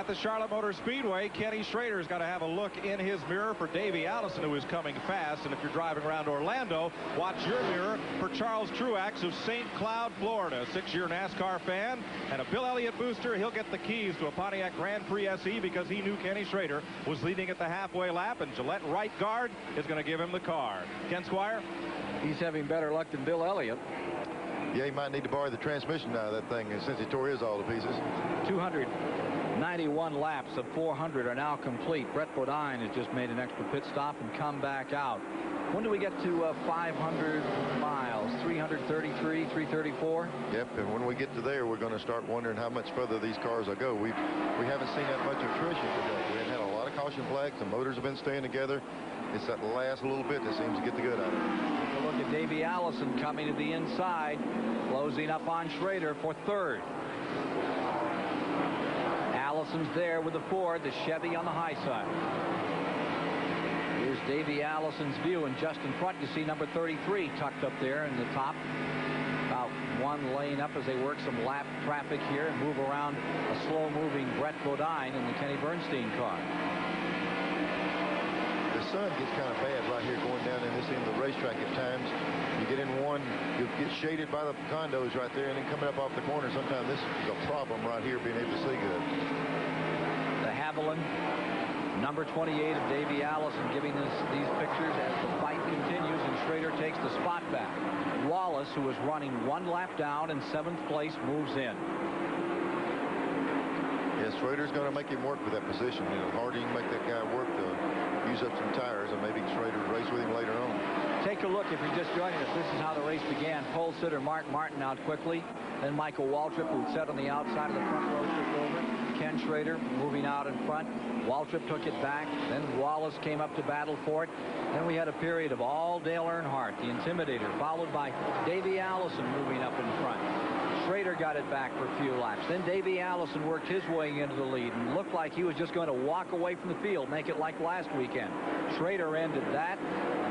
The Charlotte Motor Speedway, Kenny Schrader's got to have a look in his mirror for Davey Allison, who is coming fast. And if you're driving around Orlando, watch your mirror for Charles Truax of St. Cloud, Florida, 6-year NASCAR fan and a Bill Elliott booster. He'll get the keys to a Pontiac Grand Prix SE because he knew Kenny Schrader was leading at the halfway lap, and Gillette right guard is going to give him the car. Ken Squire? He's having better luck than Bill Elliott. Yeah, he might need to borrow the transmission out of that thing since he tore his all to pieces. 291 laps of 400 are now complete. Brett Bodine has just made an extra pit stop and come back out. When do we get to 500 miles? 333, 334? Yep, and when we get to there, we're going to start wondering how much further these cars will go. We haven't seen that much attrition today. We haven't had a lot of caution flags. The motors have been staying together. It's that last little bit that seems to get the good out of it. Take a look at Davey Allison coming to the inside, closing up on Schrader for third. Allison's there with the Ford, the Chevy on the high side. Here's Davey Allison's view, and just in front you see number 33 tucked up there in the top. About one lane up as they work some lap traffic here and move around a slow-moving Brett Bodine in the Kenny Bernstein car. The sun gets kind of bad right here going down in this end of the racetrack at times. You get in one, you'll get shaded by the condos right there, and then coming up off the corner, sometimes this is a problem right here being able to see good. The Haviland, number 28 of Davey Allison, giving us these pictures as the fight continues, and Schrader takes the spot back. Wallace, who is running one lap down in 7th place, moves in. Yeah, Schrader's going to make him work with that position. You know, the harder you can make that guy work to use up some tires, and maybe Schrader will race with him later on. Take a look if you're just joining us. This is how the race began. Pole sitter Mark Martin out quickly. Then Michael Waltrip, who'd set on the outside of the front row, took over. Ken Schrader moving out in front. Waltrip took it back. Then Wallace came up to battle for it. Then we had a period of all Dale Earnhardt, the Intimidator, followed by Davey Allison moving up in front. Schrader got it back for a few laps. Then Davey Allison worked his way into the lead and looked like he was just going to walk away from the field, make it like last weekend. Schrader ended that.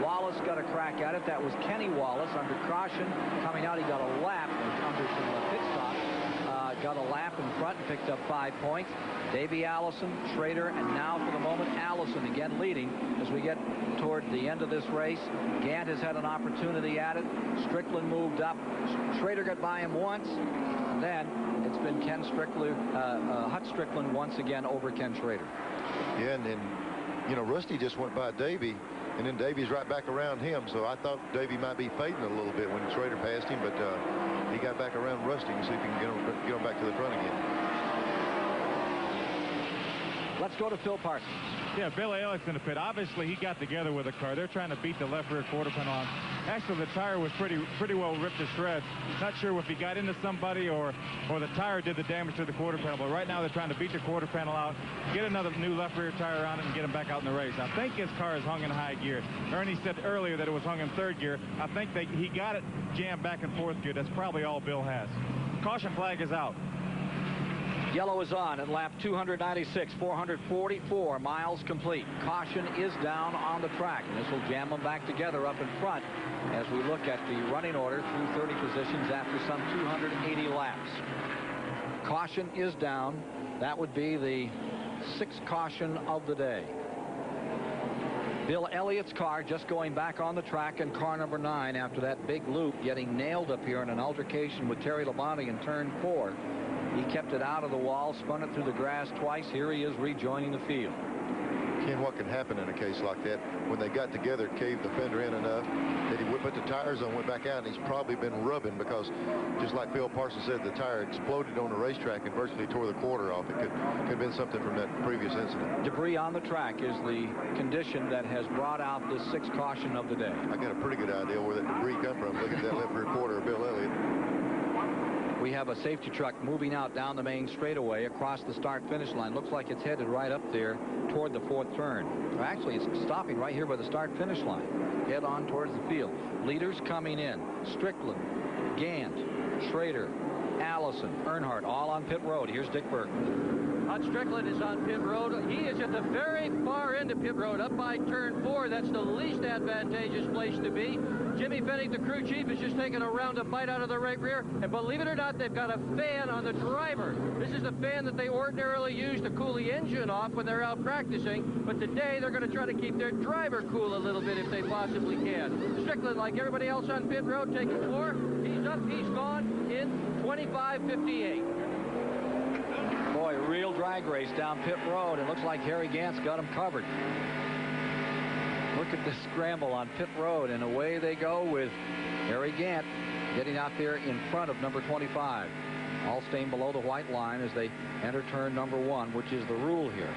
Wallace got a crack at it. That was Kenny Wallace under caution. Coming out, he got a lap under some pit stop. Got a lap in front and picked up 5 points. Davey Allison, Schrader, and now for the moment, Allison again leading as we get toward the end of this race. Gant has had an opportunity at it. Strickland moved up. Schrader got by him once. And then it's been Hut Strickland once again over Ken Schrader. Yeah, and then, you know, Rusty just went by Davey, and then Davey's right back around him. So I thought Davey might be fading a little bit when Schrader passed him, but he got back around Rusty and see if he can get him back to the front again. Let's go to Phil Parsons. Yeah, Bill Elliott's in the pit. Obviously, he got together with the car. They're trying to beat the left rear quarter panel on. Actually, the tire was pretty well ripped to shreds. Not sure if he got into somebody or the tire did the damage to the quarter panel. But right now, they're trying to beat the quarter panel out, get another new left rear tire on it, and get him back out in the race. I think his car is hung in high gear. Ernie said earlier that it was hung in 3rd gear. I think he got it jammed back in 4th gear. That's probably all Bill has. Caution flag is out. Yellow is on at lap 296, 444 miles complete. Caution is down on the track, and this will jam them back together up in front as we look at the running order through 30 positions after some 280 laps. Caution is down. That would be the 6th caution of the day. Bill Elliott's car just going back on the track in car number 9 after that big loop, getting nailed up here in an altercation with Terry Labonte in turn 4. He kept it out of the wall, spun it through the grass twice. Here he is rejoining the field. Ken, what can happen in a case like that? When they got together, caved the fender in enough that he put the tires on, went back out, and he's probably been rubbing because, just like Phil Parsons said, the tire exploded on the racetrack and virtually tore the quarter off. It could have been something from that previous incident. Debris on the track is the condition that has brought out this 6th caution of the day. I got a pretty good idea where that debris come from. Look at that left rear quarter of Bill Elliott. We have a safety truck moving out down the main straightaway across the start-finish line. Looks like it's headed right up there toward the 4th turn. Actually, it's stopping right here by the start-finish line. Head on towards the field. Leaders coming in. Strickland, Gant, Schrader, Allison, Earnhardt, all on pit road. Here's Dick Bergman. Hut Strickland is on pit road. He is at the very far end of pit road, up by turn 4. That's the least advantageous place to be. Jimmy Fennig, the crew chief, is just taking a round of bite out of the right rear. And believe it or not, they've got a fan on the driver. This is the fan that they ordinarily use to cool the engine off when they're out practicing. But today, they're going to try to keep their driver cool a little bit if they possibly can. Strickland, like everybody else on pit road, taking 4. He's up, he's gone in 25.58. Boy, a real drag race down pit road. It looks like Harry Gant's got him covered. Look at this scramble on pit road, and away they go with Harry Gant getting out there in front of number 25. All staying below the white line as they enter turn number 1, which is the rule here.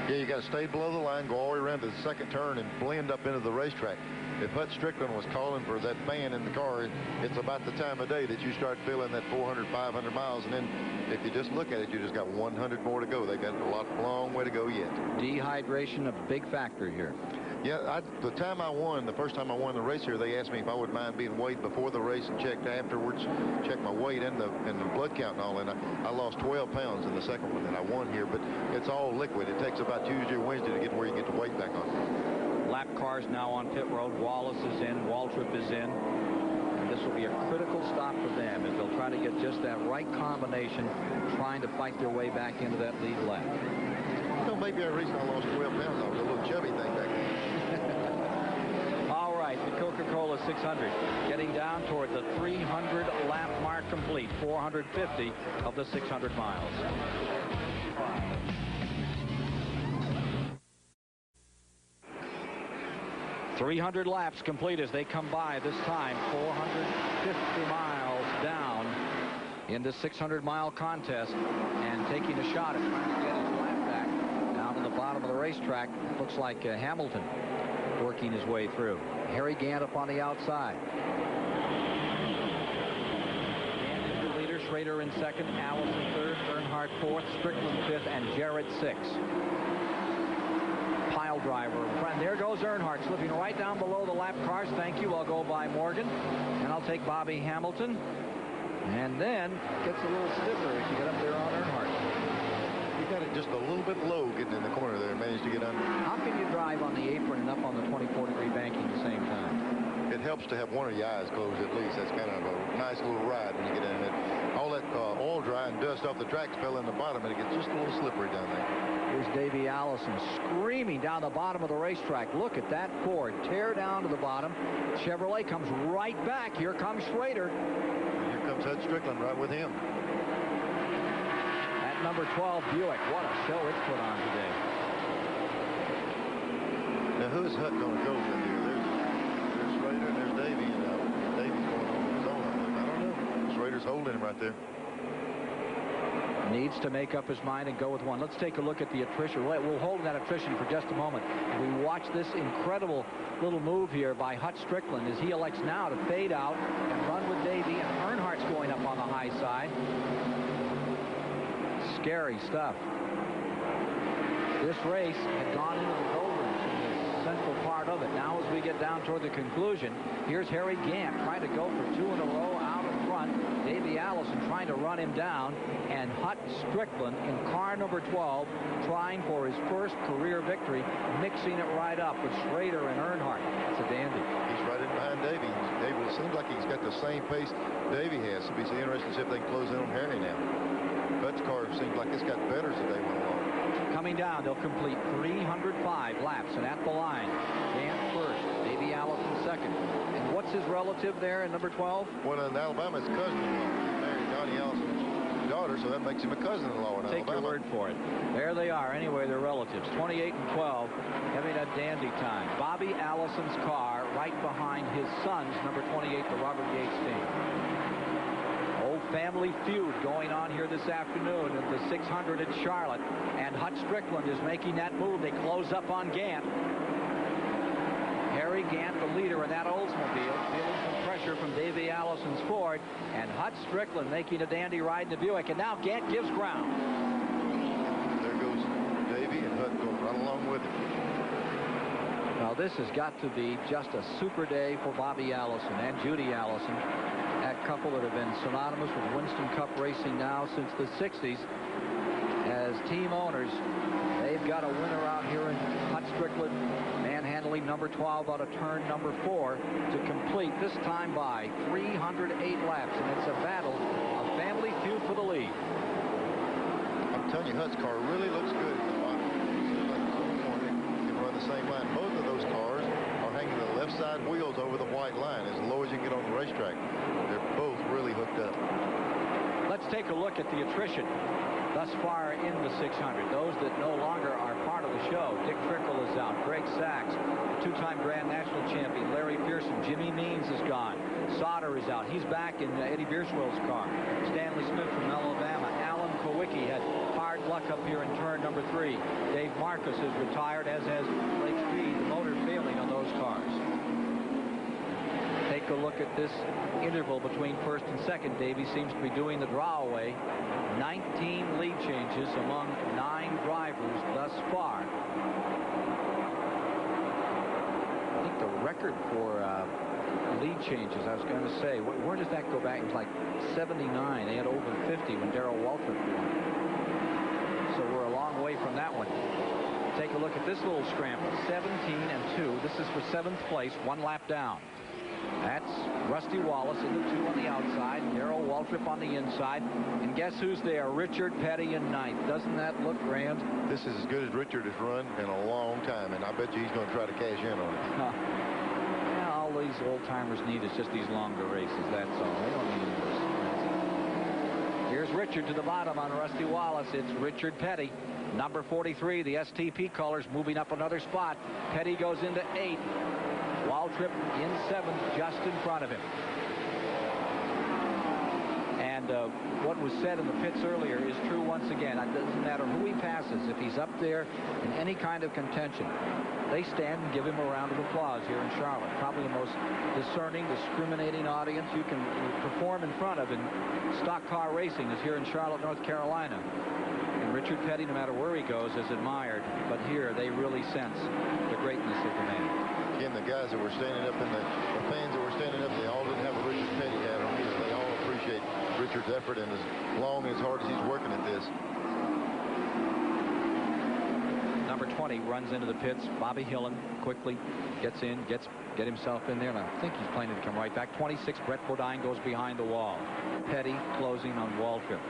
Yeah, you got to stay below the line, go all the way around to the second turn, and blend up into the racetrack. If Hut Strickland was calling for that fan in the car, it's about the time of day that you start feeling that 400, 500 miles, and then if you just look at it, you just got 100 more to go. They got a long way to go yet. Dehydration, a big factor here. Yeah, the time I won, the first time I won the race here, they asked me if I would mind being weighed before the race and checked afterwards, checked my weight and the blood count and all, and I lost 12 pounds in the second one that I won here, but it's all liquid. It takes about Tuesday or Wednesday to get where you get the weight back on. Lap cars now on pit road. Wallace is in, Waltrip is in, and this will be a critical stop for them as they'll try to get just that right combination, trying to fight their way back into that lead lap. You know, maybe the reason I lost 12 pounds, I was a little chubby thing back then. All right, the Coca-Cola 600 getting down toward the 300 lap mark complete, 450 of the 600 miles. .300 laps complete as they come by this time, 450 miles down in this 600-mile contest, and taking a shot at trying to get his lap back down in the bottom of the racetrack. Looks like Hamilton working his way through. Harry Gant up on the outside. Gant is the leader, Schrader in second, Allison third, Earnhardt fourth, Strickland fifth, and Jarrett sixth. Pile driver in front. There goes Earnhardt slipping right down below the lap cars. Thank you. I'll go by Morgan, and I'll take Bobby Hamilton. And then gets a little stiffer as you get up there on Earnhardt. You got it just a little bit low getting in the corner there. Managed to get under. How can you drive on the apron and up on the 24-degree banking at the same time? It helps to have one of your eyes closed at least. That's kind of a nice little ride when you get in it. All that oil dry and dust off the tracks fell in the bottom, and it gets just a little slippery down there. Here's Davey Allison screaming down the bottom of the racetrack. Look at that Ford tear down to the bottom. Chevrolet comes right back. Here comes Schrader. Here comes Hut Strickland right with him. That number 12 Buick. What a show it's put on today. Now who's Hut going to go with here? There's Schrader and there's Davey, and Davey's going on his own. I don't know. Schrader's holding him right there. Needs to make up his mind and go with one. Let's take a look at the attrition. We'll hold that attrition for just a moment. We watch this incredible little move here by Hut Strickland as he elects now to fade out and run with Davey, and Earnhardt's going up on the high side. Scary stuff. This race had gone into the doldrums in the central part of it. Now as we get down toward the conclusion, here's Harry Gant trying to go for two in a row out in front. Davey Allison trying to run him down, and Hut Strickland in car number 12 trying for his first career victory, mixing it right up with Schrader and Earnhardt. It's a dandy. He's right in behind Davey. It seems like he's got the same pace Davey has. It'll be so interesting to see if they can close in on Harry now. Hut's car seems like it's got better as the day went along. Coming down, they'll complete 305 laps, and at the line, Gant first, Davey Allison second. And what's his relative there in number 12? Well, in Alabama, it's cousin-in-law. Married Donnie Allison's daughter, so that makes him a cousin-in-law in Alabama. Take your word for it. There they are. Anyway, they're relatives. 28 and 12, having a dandy time. Bobby Allison's car right behind his son's number 28, the Robert Yates team. Old family feud going on here this afternoon in the 600 at Charlotte, and Hut Strickland is making that move. They close up on Gant. Harry Gant, the leader in that Oldsmobile, feeling some pressure from Davey Allison's Ford, and Hut Strickland making a dandy ride in the Buick, and now Gant gives ground. There goes Davey, and Hut goes right along with him. Now this has got to be just a super day for Bobby Allison and Judy Allison, that couple that have been synonymous with Winston Cup racing now since the 60s. As team owners, they've got a winner out here in Hut Strickland, manhandling number 12 out of turn number 4 to complete this time by 308 laps, and it's a battle, a family feud for the lead. I'm telling you, Hut's car really looks good at the bottom. They can run the same line. Both of those cars are hanging the left side wheels over the white line as low as you can get on the racetrack. They're both really hooked up. Let's take a look at the attrition thus far in the 600. Those that no longer are part of the show. Dick Trickle is out. Greg Sachs, two-time Grand National champion. Larry Pearson. Jimmy Means is gone. Sauter is out. He's back in Eddie Bierswell's car. Stanley Smith from Alabama. Alan Kowicki had hard luck up here in turn number 3. Dave Marcus is retired, as has Blake Speed. The motor failing on those cars. Take a look at this interval between first and second. Davey seems to be doing the draw away. 19 lead changes among 9 drivers thus far. I think the record for lead changes, I was going to say, where does that go back? It was like 79. They had over 50 when Darrell Waltrip won. So we're a long way from that one. Take a look at this little scramble. 17-2. This is for 7th place, 1 lap down. That's Rusty Wallace in the 2 on the outside, Darrell Waltrip on the inside, and guess who's there? Richard Petty in 9th. Doesn't that look grand? This is as good as Richard has run in a long time, and I bet you he's going to try to cash in on it. Yeah, all these old-timers need is just these longer races, that's all. They don't need any more. Here's Richard to the bottom on Rusty Wallace. It's Richard Petty. Number 43, the STP colors moving up another spot. Petty goes into 8th. Waltrip in 7th, just in front of him. And what was said in the pits earlier is true once again. It doesn't matter who he passes. If he's up there in any kind of contention, they stand and give him a round of applause here in Charlotte. Probably the most discerning, discriminating audience you can perform in front of in stock car racing is here in Charlotte, North Carolina. And Richard Petty, no matter where he goes, is admired. But here, they really sense the greatness of the man. Again, the guys that were standing up and the fans that were standing up, they all didn't have a Richard Petty hat on either. They all appreciate Richard's effort and as long and as hard as he's working at this. Number 20 runs into the pits. Bobby Hillen quickly gets in, get himself in there, and I think he's planning to come right back. 26, Brett Bodine goes behind the wall. Petty closing on Waltrip.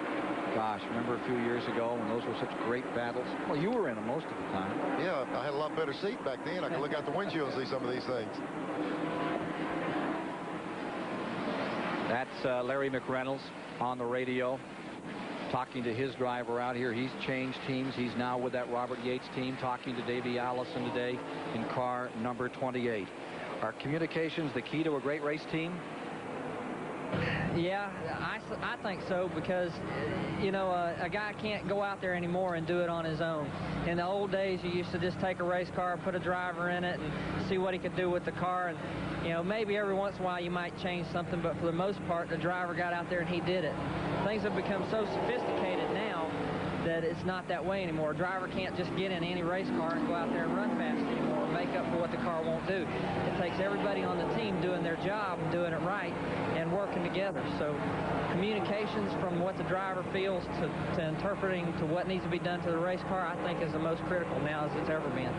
Gosh, remember a few years ago when those were such great battles? Well, you were in them most of the time. Yeah, I had a lot better seat back then. I could look out the windshield and see some of these things. That's Larry McReynolds on the radio talking to his driver out here. He's changed teams. He's now with that Robert Yates team, talking to Davey Allison today in car number 28. Are communications the key to a great race team? Yeah, I think so, because, you know, a guy can't go out there anymore and do it on his own. In the old days, you used to just take a race car, put a driver in it, and see what he could do with the car. And, you know, maybe every once in a while you might change something, but for the most part, the driver got out there and he did it. Things have become so sophisticated now that it's not that way anymore. A driver can't just get in any race car and go out there and run fast anymore and make up for what the car won't do. It takes everybody on the team doing their job and doing it right and working together. So communications from what the driver feels to interpreting to what needs to be done to the race car, I think is the most critical now as it's ever been.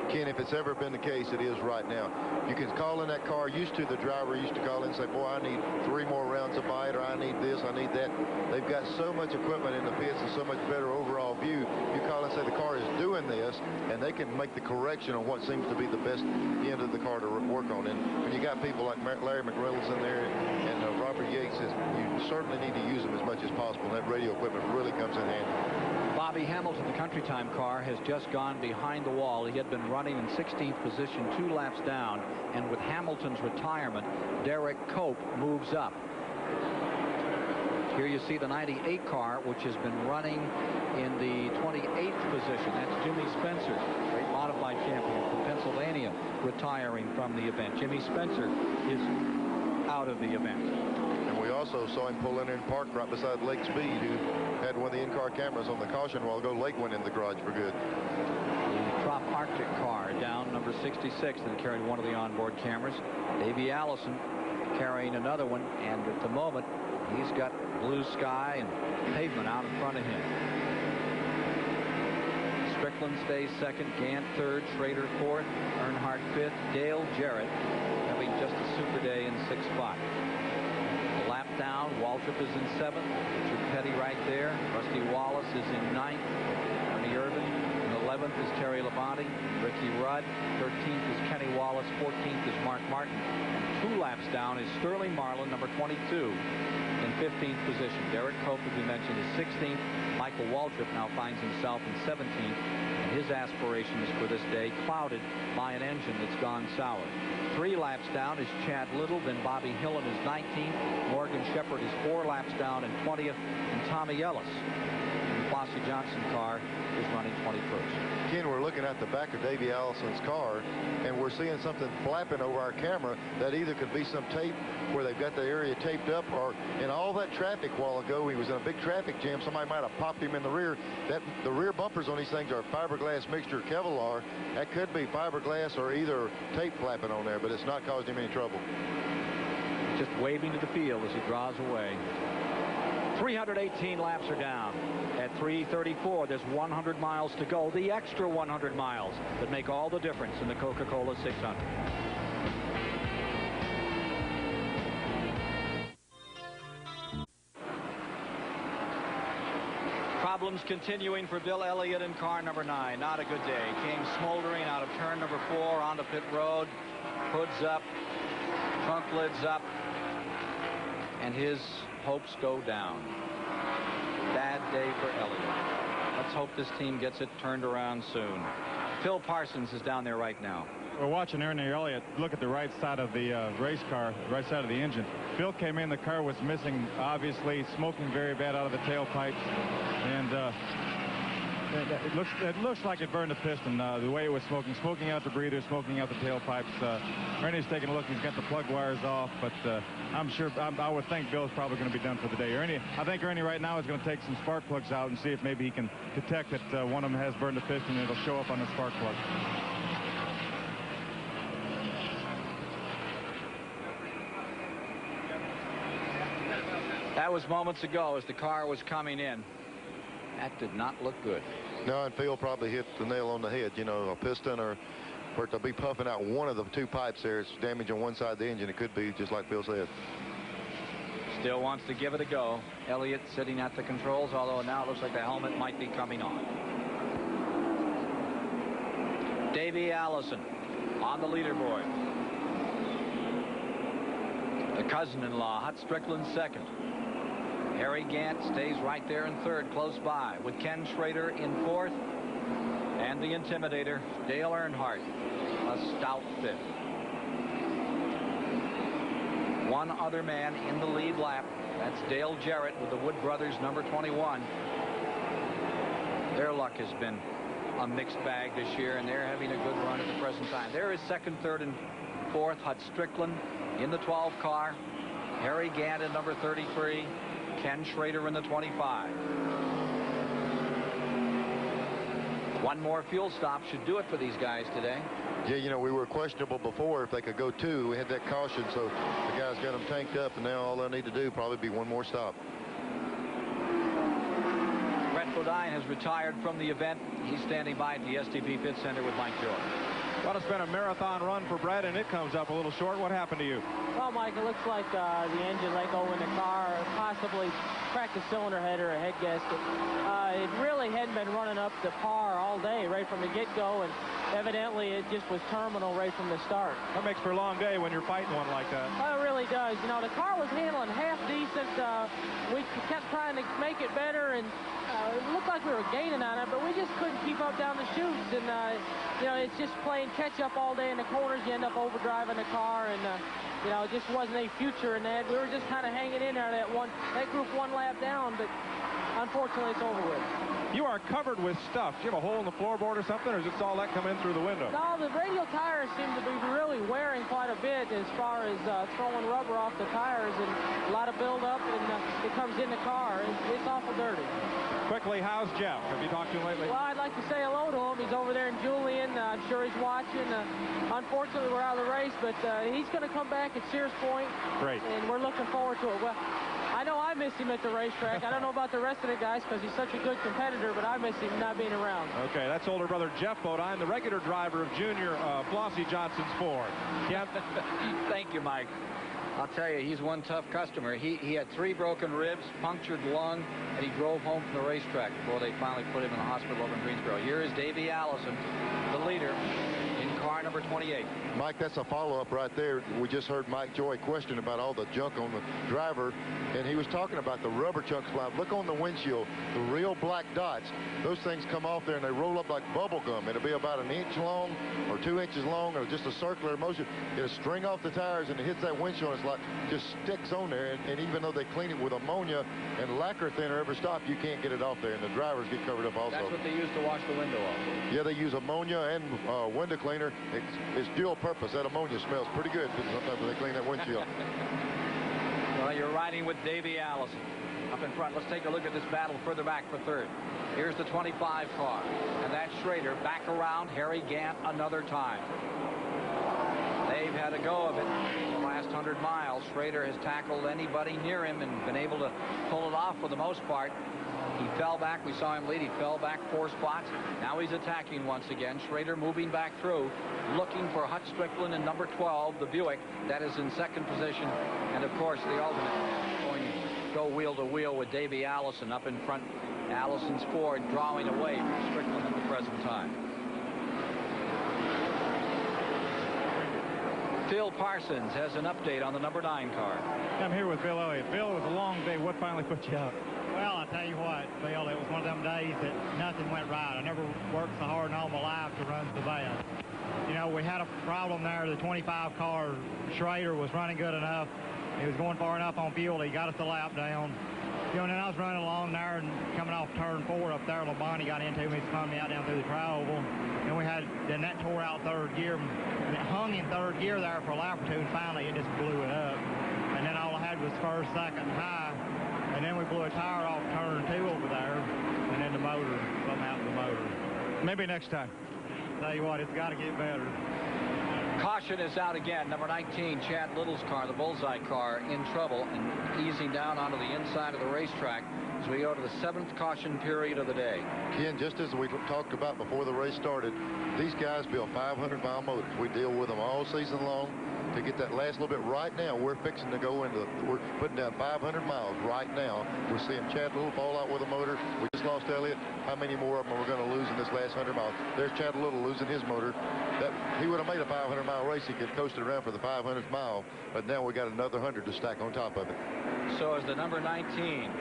Ken, if it's ever been the case, it is right now. You can call in that car. The driver used to call in and say, boy, I need 3 more rounds of bite, or I need this, I need that. They've got so much equipment in the pits and so much better overall view. You call and say the car is doing this, and they can make the correction on what seems to be the best end of the car to work on. And when you got people like Larry McReynolds in there and Robert Yates, you certainly need to use them as much as possible. And that radio equipment really comes in handy. Bobby Hamilton, the Country Time car, has just gone behind the wall. He had been running in 16th position 2 laps down, and with Hamilton's retirement, Derek Cope moves up. Here you see the 98 car, which has been running in the 28th position. That's Jimmy Spencer, great modified champion from Pennsylvania, retiring from the event. Jimmy Spencer is out of the event. And we also saw him pull in and park right beside Lake Speed, who had one of the in-car cameras on the caution while ago. Lake went in the garage for good. The Trop Arctic car down number 66 that carried one of the onboard cameras. Davey Allison carrying another one, and at the moment he's got blue sky and pavement out in front of him. Strickland stays second, Gant third, Schrader fourth, Earnhardt fifth, Dale Jarrett having just a super day in 6th spot. A lap down, Waltrip is in 7th, Richard Petty right there, Rusty Wallace is in 9th, Ernie Irvin in 11th is Terry Labonte, Ricky Rudd, 13th is Kenny Wallace, 14th is Mark Martin, and 2 laps down is Sterling Marlin, number 22, in 15th position. Derek Cope, as we mentioned, is 16th. Michael Waltrip now finds himself in 17th. And his aspirations for this day clouded by an engine that's gone sour. 3 laps down is Chad Little, then Bobby Hillen is 19th. Morgan Shepherd is 4 laps down and 20th. And Tommy Ellis, in the Flossie Johnson car, is running 21st. Ken, we're looking at the back of Davey Allison's car, and we're seeing something flapping over our camera that either could be some tape where they've got the area taped up, or in all that traffic a while ago, he was in a big traffic jam. Somebody might have popped him in the rear. The rear bumpers on these things are fiberglass mixture Kevlar. That could be fiberglass or either tape flapping on there, but it's not caused him any trouble. Just waving to the field as he draws away. 318 laps are down. At 3:34, there's 100 miles to go. The extra 100 miles that make all the difference in the Coca-Cola 600. Problems continuing for Bill Elliott in car number 9. Not a good day. Came smoldering out of turn number 4 onto pit road. Hoods up, trunk lids up, and his hopes go down. Bad day for Elliott. Let's hope this team gets it turned around soon. Phil Parsons is down there right now. We're watching Ernie Elliott look at the right side of the race car, right side of the engine. Bill came in, the car was missing, obviously, smoking very bad out of the tailpipes, and it looks like it burned the piston, the way it was smoking out the breather, smoking out the tailpipes. Ernie's taking a look. He's got the plug wires off, but I'm sure, I would think Bill's probably going to be done for the day. I think Ernie right now is going to take some spark plugs out and see if maybe he can detect that one of them has burned the piston, and it'll show up on the spark plug. That was moments ago as the car was coming in. That did not look good. No, and Phil probably hit the nail on the head. You know, a piston or to be puffing out one of the 2 pipes there. It's damage on one side of the engine. It could be, just like Phil said. Still wants to give it a go. Elliott sitting at the controls, although now it looks like the helmet might be coming on. Davey Allison on the leaderboard. The cousin-in-law, Hut Strickland, second. Harry Gant stays right there in third, close by, with Ken Schrader in fourth, and the intimidator, Dale Earnhardt, a stout fifth. One other man in the lead lap. That's Dale Jarrett with the Wood Brothers, number 21. Their luck has been a mixed bag this year, and they're having a good run at the present time. There is second, third, and fourth. Hut Strickland in the 12 car. Harry Gant in number 33. Ken Schrader in the 25. One more fuel stop should do it for these guys today. Yeah, you know, we were questionable before if they could go 2. We had that caution, so the guys got them tanked up, and now all they'll need to do probably be one more stop. Brett Bodine has retired from the event. He's standing by at the STP Pit Center with Mike George. Well, it's been a marathon run for Brett, and it comes up a little short. What happened to you? Well, Mike, it looks like the engine let go in the car, possibly cracked the cylinder head or a head gasket. It really hadn't been running up to par all day, right from the get-go, and evidently it just was terminal right from the start. That makes for a long day when you're fighting one like that. Well, it really does. You know, the car was handling half decent. We kept trying to make it better, and it looked like we were gaining on it, but we just couldn't keep up down the chutes, and you know, it's just playing catch-up all day in the corners. You end up overdriving the car, and you know, it just wasn't any future in that. We were just kind of hanging in there that group 1 lap down, but unfortunately it's over with. You are covered with stuff. Do you have a hole in the floorboard or something, or is it all that come in through the window? No, the radial tires seem to be really wearing quite a bit as far as throwing rubber off the tires, and a lot of buildup, and it comes in the car. It's awful dirty. Quickly, how's Jeff? Have you talked to him lately? Well, I'd like to say hello to him. He's over there in Julian. I'm sure he's watching. Unfortunately, we're out of the race, but he's going to come back at Sears Point. Great. And we're looking forward to it. Well, I know I miss him at the racetrack. I don't know about the rest of the guys because he's such a good competitor, but I miss him not being around. Okay, that's older brother Jeff Bodine, the regular driver of Junior Flossie Johnson's Ford. Yeah. Thank you, Mike. I'll tell you, he's one tough customer. He had 3 broken ribs, punctured lung, and he drove home from the racetrack before they finally put him in the hospital over in Greensboro. Here is Davey Allison, the leader, in car number 28. Mike, that's a follow-up right there. We just heard Mike Joy question about all the junk on the driver, and he was talking about the rubber chunks flying. Look on the windshield, the real black dots. Those things come off there and they roll up like bubble gum. It'll be about 1 inch long or 2 inches long or just a circular motion. It'll string off the tires and it hits that windshield. It's like just sticks on there, and even though they clean it with ammonia and lacquer thinner every stop, you can't get it off there, and the drivers get covered up also. That's what they use to wash the window off. Yeah, they use ammonia and window cleaner. It's dual purpose. That ammonia smells pretty good sometimes when they clean that windshield. Well, you're riding with Davey Allison up in front. Let's take a look at this battle further back for third. Here's the 25 car, and that's Schrader back around Harry Gant another time. They've had a go of it the last 100 miles. Schrader has tackled anybody near him and been able to pull it off for the most part. He fell back. We saw him lead. He fell back 4 spots. Now he's attacking once again. Schrader moving back through, looking for Hut Strickland in number 12, the Buick. That is in second position. And, of course, the ultimate going to go wheel to wheel with Davey Allison up in front. Allison's Ford drawing away from Strickland at the present time. Phil Parsons has an update on the number 9 car. I'm here with Bill Elliott. Bill, it was a long day. What finally put you out? Well, I tell you what, Bill, it was one of them days that nothing went right. I never worked so hard in all my life to run so bad. You know, we had a problem there. The 25 car, Schrader, was running good enough. He was going far enough on fuel. He got us the lap down. You know, and then I was running along there and coming off turn 4 up there. LeBonnie got into me, spun me out down through the tri-oval. Then that tore out third gear. And it hung in third gear there for a lap or 2, and finally it just blew it up. And then all I had was first, second, and high. And then we blew a tire off turn 2 over there. And then the motor, something happened to the motor. Maybe next time. Tell you what, it's got to get better. Caution is out again. Number 19, Chad Little's car, the Bullseye car, in trouble and easing down onto the inside of the racetrack as we go to the 7th caution period of the day. Ken, just as we talked about before the race started, these guys build 500-mile motors. We deal with them all season long to get that last little bit. Right now, we're fixing to go into, we're putting down 500 miles right now. We're seeing Chad Little fall out with a motor. We just lost Elliott. How many more of them are we going to lose in this last 100 miles? There's Chad Little losing his motor. He would have made a 500-mile race. He could coast it around for the 500th mile, but now we got another 100 to stack on top of it. So as the number 19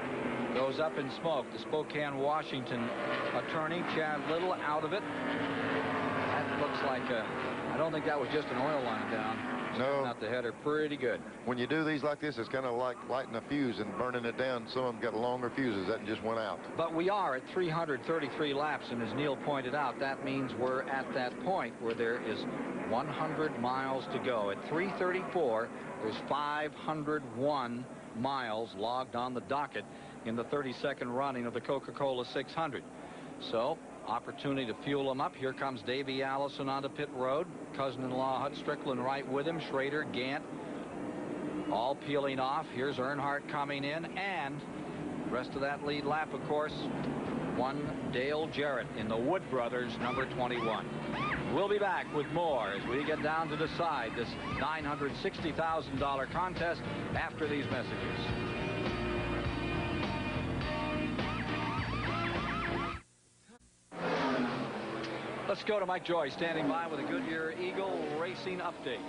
goes up in smoke, the Spokane, Washington attorney, Chad Little, out of it. That looks like I don't think that was just an oil line down. No. Out the header pretty good. When you do these like this, it's kind of like lighting a fuse and burning it down. Some of them got longer fuses. That just went out. But we are at 333 laps, and as Neil pointed out, that means we're at that point where there is 100 miles to go. At 334, there's 501 miles logged on the docket in the 32nd running of the Coca-Cola 600. So, opportunity to fuel them up. Here comes Davey Allison onto pit road. Cousin-in-law Hut Strickland right with him. Schrader, Gant, all peeling off. Here's Earnhardt coming in, and the rest of that lead lap, of course, one Dale Jarrett in the Wood Brothers, number 21. We'll be back with more as we get down to decide this $960,000 contest after these messages. Let's go to Mike Joy, standing by with a Goodyear Eagle Racing update.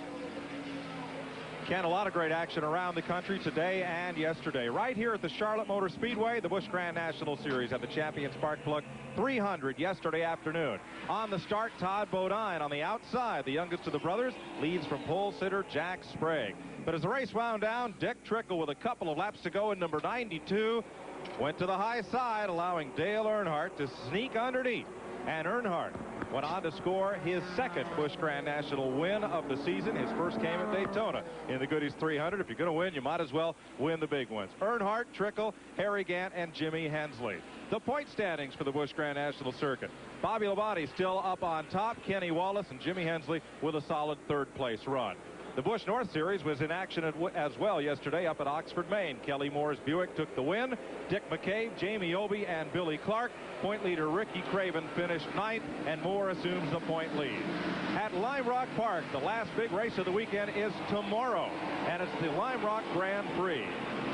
Ken, a lot of great action around the country today and yesterday. Right here at the Charlotte Motor Speedway, the Busch Grand National Series at the Champion Spark Plug 300 yesterday afternoon. On the start, Todd Bodine on the outside. The youngest of the brothers leads from pole sitter Jack Sprague. But as the race wound down, Dick Trickle, with a couple of laps to go in number 92, went to the high side, allowing Dale Earnhardt to sneak underneath. And Earnhardt went on to score his second Busch Grand National win of the season. His first came at Daytona in the Goodies 300. If you're going to win, you might as well win the big ones. Earnhardt, Trickle, Harry Gant, and Jimmy Hensley. The point standings for the Busch Grand National Circuit. Bobby Labonte still up on top. Kenny Wallace and Jimmy Hensley with a solid third-place run. The Busch North Series was in action as well yesterday up at Oxford, Maine. Kelly Moore's Buick took the win. Dick McCabe, Jamie Obey, and Billy Clark. Point leader Ricky Craven finished 9th, and Moore assumes the point lead. At Lime Rock Park, the last big race of the weekend is tomorrow, and it's the Lime Rock Grand Prix.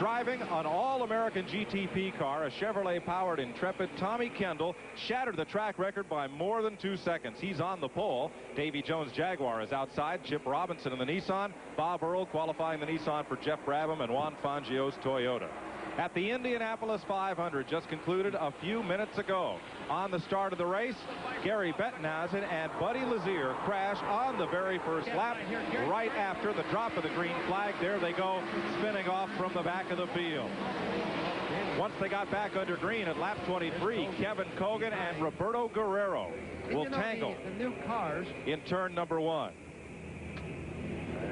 Driving an all-American GTP car, a Chevrolet-powered Intrepid, Tommy Kendall shattered the track record by more than 2 seconds. He's on the pole. Davy Jones Jaguar is outside. Chip Robinson in the Nissan. Bob Earl qualifying the Nissan for Jeff Brabham and Juan Fangio's Toyota. At the Indianapolis 500 just concluded a few minutes ago. On the start of the race, Gary Bettenhausen and Buddy Lazier crash on the very first lap right after the drop of the green flag. There they go, spinning off from the back of the field. Once they got back under green at lap 23, Kevin Cogan and Roberto Guerrero will tangle the new cars in turn number 1.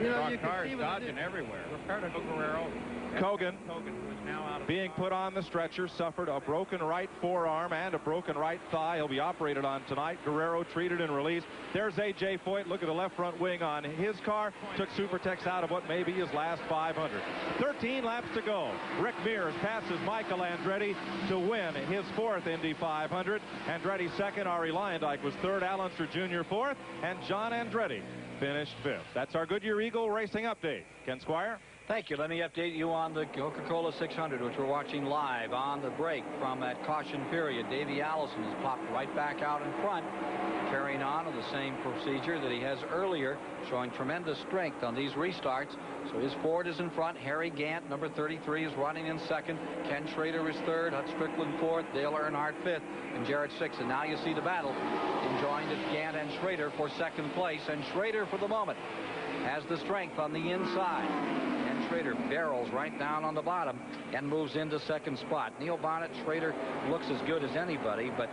You know, you cars can see dodging everywhere. Roberto Guerrero. Kogan, who is now out of being put on the stretcher, suffered a broken right forearm and a broken right thigh. He'll be operated on tonight. Guerrero treated and released. There's A.J. Foyt. Look at the left front wing on his car. Took Supertex out of what may be his last 500. 13 laps to go. Rick Mears passes Michael Andretti to win his 4th Indy 500. Andretti second. Ari Lyondike was third. Al Unser Jr. 4th. And John Andretti finished 5th. That's our Goodyear Eagle Racing Update. Ken Squire. Thank you. Let me update you on the Coca-Cola 600, which we're watching live on the break from that caution period. Davey Allison has popped right back out in front, carrying on the same procedure that he has earlier, showing tremendous strength on these restarts. So his Ford is in front. Harry Gant, number 33, is running in second. Ken Schrader is third. Hut Strickland fourth. Dale Earnhardt fifth. And Jarrett sixth. And now you see the battle enjoined at Gant and Schrader for second place. And Schrader, for the moment, has the strength on the inside. Schrader barrels right down on the bottom and moves into second spot. Neil Bonnet, Schrader looks as good as anybody, but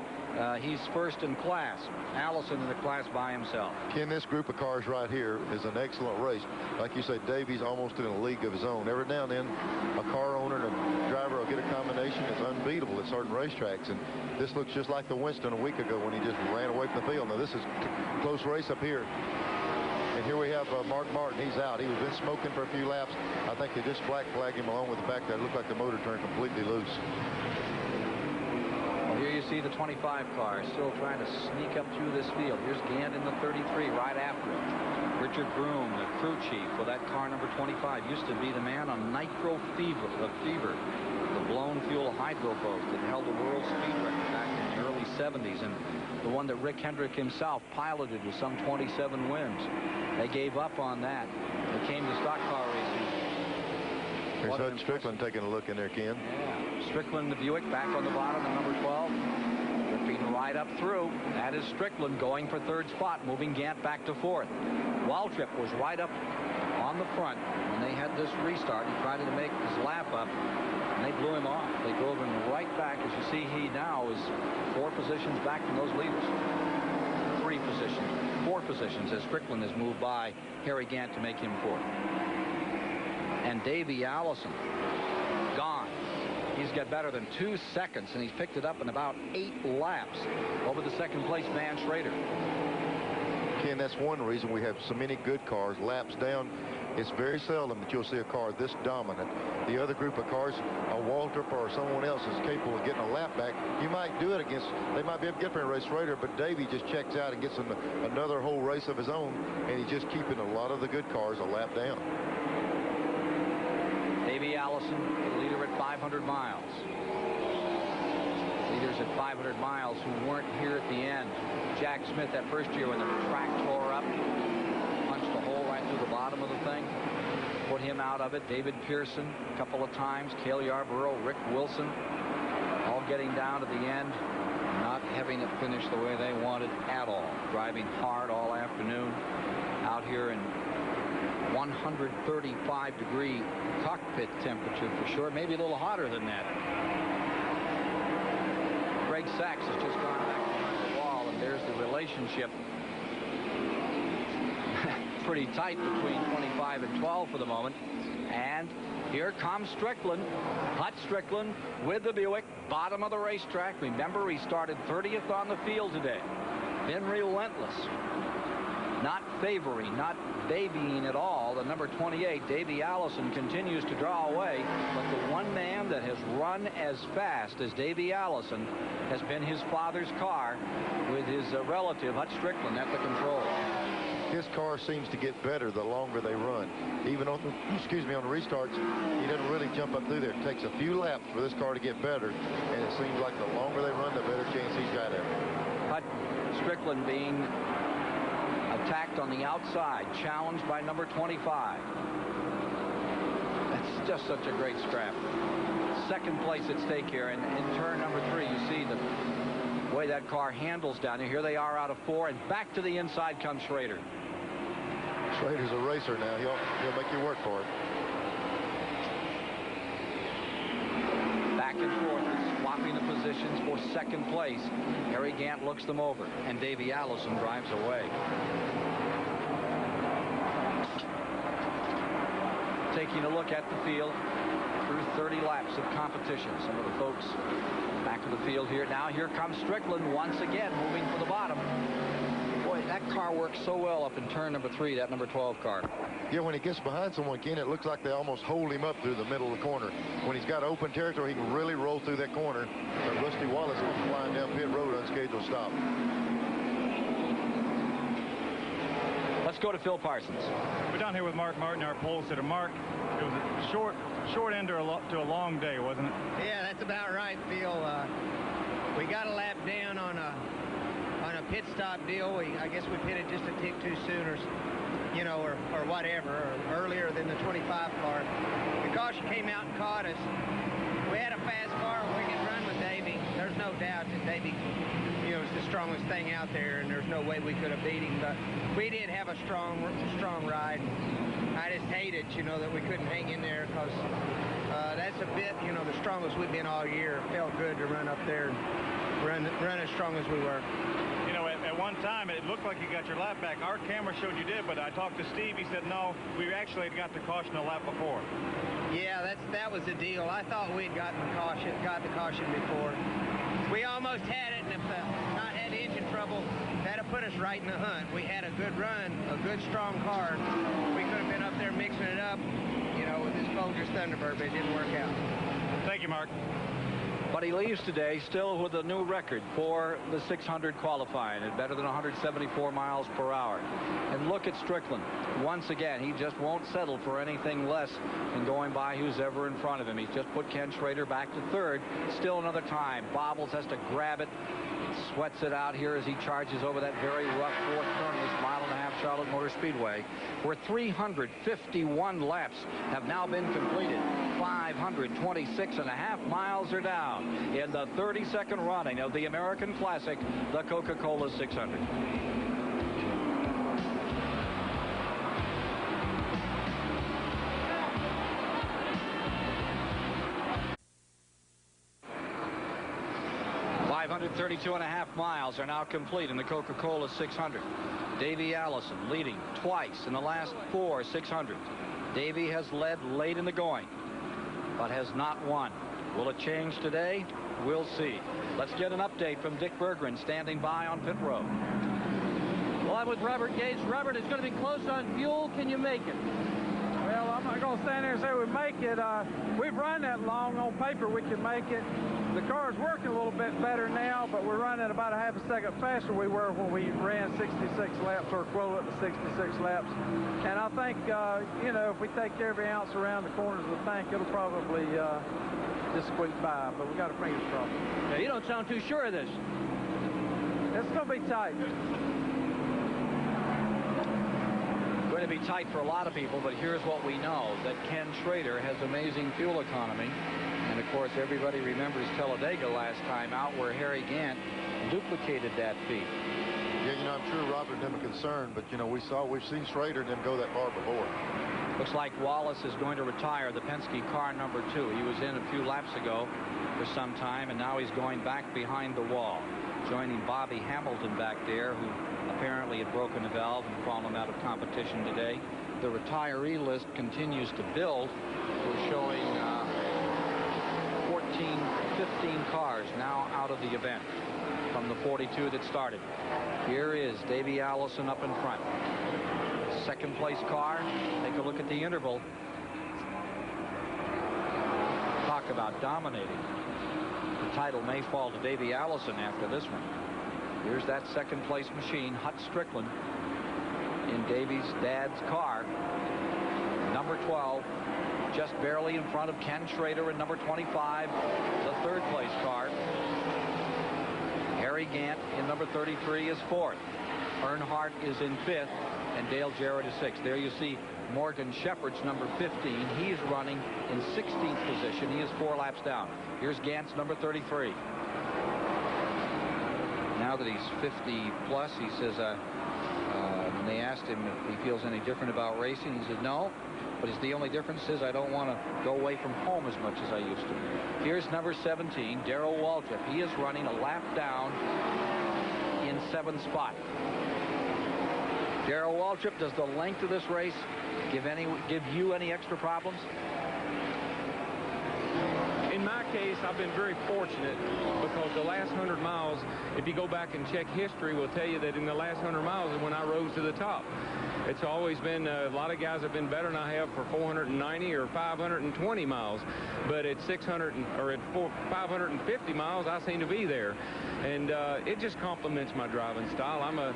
he's first in class. Allison in the class by himself. Ken, this group of cars right here is an excellent race. Like you say, Davy's almost in a league of his own. Every now and then, a car owner and a driver will get a combination that's unbeatable at certain racetracks. And this looks just like the Winston a week ago when he just ran away from the field. Now, this is a close race up here. And here we have Mark Martin. He's out. He was been smoking for a few laps. I think they just black flagged him along with the fact that it looked like the motor turned completely loose. Well, here you see the 25 car still trying to sneak up through this field. Here's Gant in the 33 right after him. Richard Broom, the crew chief for that car number 25, used to be the man on Nitro Fever, the blown fuel hydro boat that held the world speed record back in the early 70s, and the one that Rick Hendrick himself piloted with some 27 wins. They gave up on that. They came to stock car racing. Here's Hud Strickland taking a look in there, Ken. Yeah. Strickland, the Buick, back on the bottom at number 12. Ripping right up through. That is Strickland going for third spot, moving Gant back to fourth. Waltrip was right up on the front when they had this restart. He tried to make his lap up, and they blew him off. They drove him right back. As you see, he now is 4 positions back from those leaders. 3 positions, 4 positions as Strickland has moved by Harry Gant to make him fourth. And Davey Allison gone. He's got better than 2 seconds, and he's picked it up in about 8 laps over the second place man Schrader. Ken, that's one reason we have so many good cars laps down. It's very seldom that you'll see a car this dominant. The other group of cars, a Waltrip or someone else is capable of getting a lap back. You might do it against, they might be able to get for a race Schrader, but Davey just checks out and gets another whole race of his own, and he's just keeping a lot of the good cars a lap down. Davey Allison, the leader at 500 miles. Leaders at 500 miles who weren't here at the end. Jack Smith that first year when the track tore up, punched a hole right through the bottom of the thing, put him out of it. David Pearson a couple of times, Cale Yarborough, Rick Wilson, all getting down to the end, not having it finish the way they wanted at all. Driving hard all afternoon out here in 135-degree cockpit temperature for sure, maybe a little hotter than that. Greg Sachs has just gone back behind the wall, and there's the relationship pretty tight between 25 and 12 for the moment. And here comes Strickland, Hut Strickland with the Buick, bottom of the racetrack. Remember, he started 30th on the field today. Been relentless, not favoring, not babying at all. The number 28, Davey Allison, continues to draw away, but the one man that has run as fast as Davey Allison has been his father's car with his relative Hut Strickland at the control. his car seems to get better the longer they run. Even on the, excuse me, on the restarts, he doesn't really jump up through there. It takes a few laps for this car to get better, and it seems like the longer they run, the better chance he's got at it. Hut Strickland being attacked on the outside, challenged by number 25. That's just such a great scrap. Second place at stake here, and in turn number 3, you see the way that car handles down here. Here they are out of 4, and back to the inside comes Schrader. Schrader's a racer now. He'll make you work for it. Back and forth, swapping the positions for second place. Harry Gant looks them over, and Davey Allison drives away. Taking a look at the field through 30 laps of competition. Some of the folks back of the field here. Now here comes Strickland once again, moving for the bottom. Boy, that car works so well up in turn number 3, that number 12 car. Yeah, when he gets behind someone, Ken, it looks like they almost hold him up through the middle of the corner. When he's got open territory, he can really roll through that corner. But Rusty Wallace goes flying down pit road, unscheduled stop. Let's go to Phil Parsons. We're down here with Mark Martin, our pole sitter. Mark, it was a short end to a long day, wasn't it? Yeah, that's about right, Phil. We got a lap down on a pit stop deal. I guess we pitted just a tick too soon, or whatever, or earlier than the 25 car. The caution came out and caught us. We had a fast car. We could run with Davey. There's no doubt that Davey, is the strongest thing out there, and there's no way we could have beat him. But we did have a strong ride. I just hated, that we couldn't hang in there, because that's a bit, the strongest we've been all year. It felt good to run up there and run as strong as we were. At one time, it looked like you got your lap back. Our camera showed you did, but I talked to Steve. He said, no, we actually had got the caution a lap before. Yeah, that was the deal. I thought we'd got the caution before. We almost had it, and if not had engine trouble, that'd have put us right in the hunt. We had a good run, a good, strong car. We could have been up there mixing it up, with this Folgers Thunderbird, but it didn't work out. Thank you, Mark. But he leaves today still with a new record for the 600 qualifying at better than 174 miles per hour. And look at Strickland. Once again, he just won't settle for anything less than going by who's ever in front of him. He's just put Ken Schrader back to third. Still another time. Bobbles has to grab it. Sweats it out here as he charges over that very rough fourth turn of this 1.5-mile Charlotte Motor Speedway, where 351 laps have now been completed. 526.5 miles are down in the 32nd running of the American Classic, the Coca-Cola 600. .532.5 miles are now complete in the Coca-Cola 600. Davey Allison leading twice in the last 4 600s. Davey has led late in the going, but has not won. Will it change today? We'll see. Let's get an update from Dick Berggren standing by on pit road. Well, I'm with Robert Gates. Robert, it's going to be close on fuel. Can you make it? Well, I'm not going to stand there and say we make it. We've run that long. On paper, we can make it. The car's working a little bit better now, but we're running about a half a second faster we were when we ran 66 laps, or equivalent to 66 laps. And I think, if we take every ounce around the corners of the tank, it'll probably just squeak by, but we got a fingers crossed. Yeah, you don't sound too sure of this. It's going to be tight. Going to be tight for a lot of people, but here's what we know, that Ken Schrader has amazing fuel economy. And of course, everybody remembers Talladega last time out, where Harry Gant duplicated that feat. Yeah, I'm sure Robert and them are concerned, but we've seen Schrader and them go that far before. Looks like Wallace is going to retire the Penske car number 2. He was in a few laps ago for some time, and now he's going back behind the wall, joining Bobby Hamilton back there, who apparently had broken a valve and fallen out of competition today. The retiree list continues to build. We're showing 15 cars now out of the event from the 42 that started. Here is Davey Allison up in front. Second place car. Take a look at the interval. Talk about dominating. The title may fall to Davey Allison after this one. Here's that second place machine, Hut Strickland, in Davy's dad's car. Number 12, just barely in front of Ken Schrader in number 25, the third place car. Harry Gant in number 33 is fourth. Earnhardt is in fifth, and Dale Jarrett is sixth. There you see Morgan Shepherd's number 15. He's running in 16th position. He is 4 laps down. Here's Gant's number 33. Now that he's 50 plus, he says, when they asked him if he feels any different about racing, he said no, but it's the only difference is I don't want to go away from home as much as I used to. Here's number 17, Darrell Waltrip. He is running a lap down in 7th spot. Darrell Waltrip, does the length of this race give you any extra problems? In my case, I've been very fortunate because the last 100 miles, if you go back and check history, will tell you that in the last 100 miles is when I rose to the top. It's always been, a lot of guys have been better than I have for 490 or 520 miles. But at 550 miles, I seem to be there. And it just complements my driving style. I'm a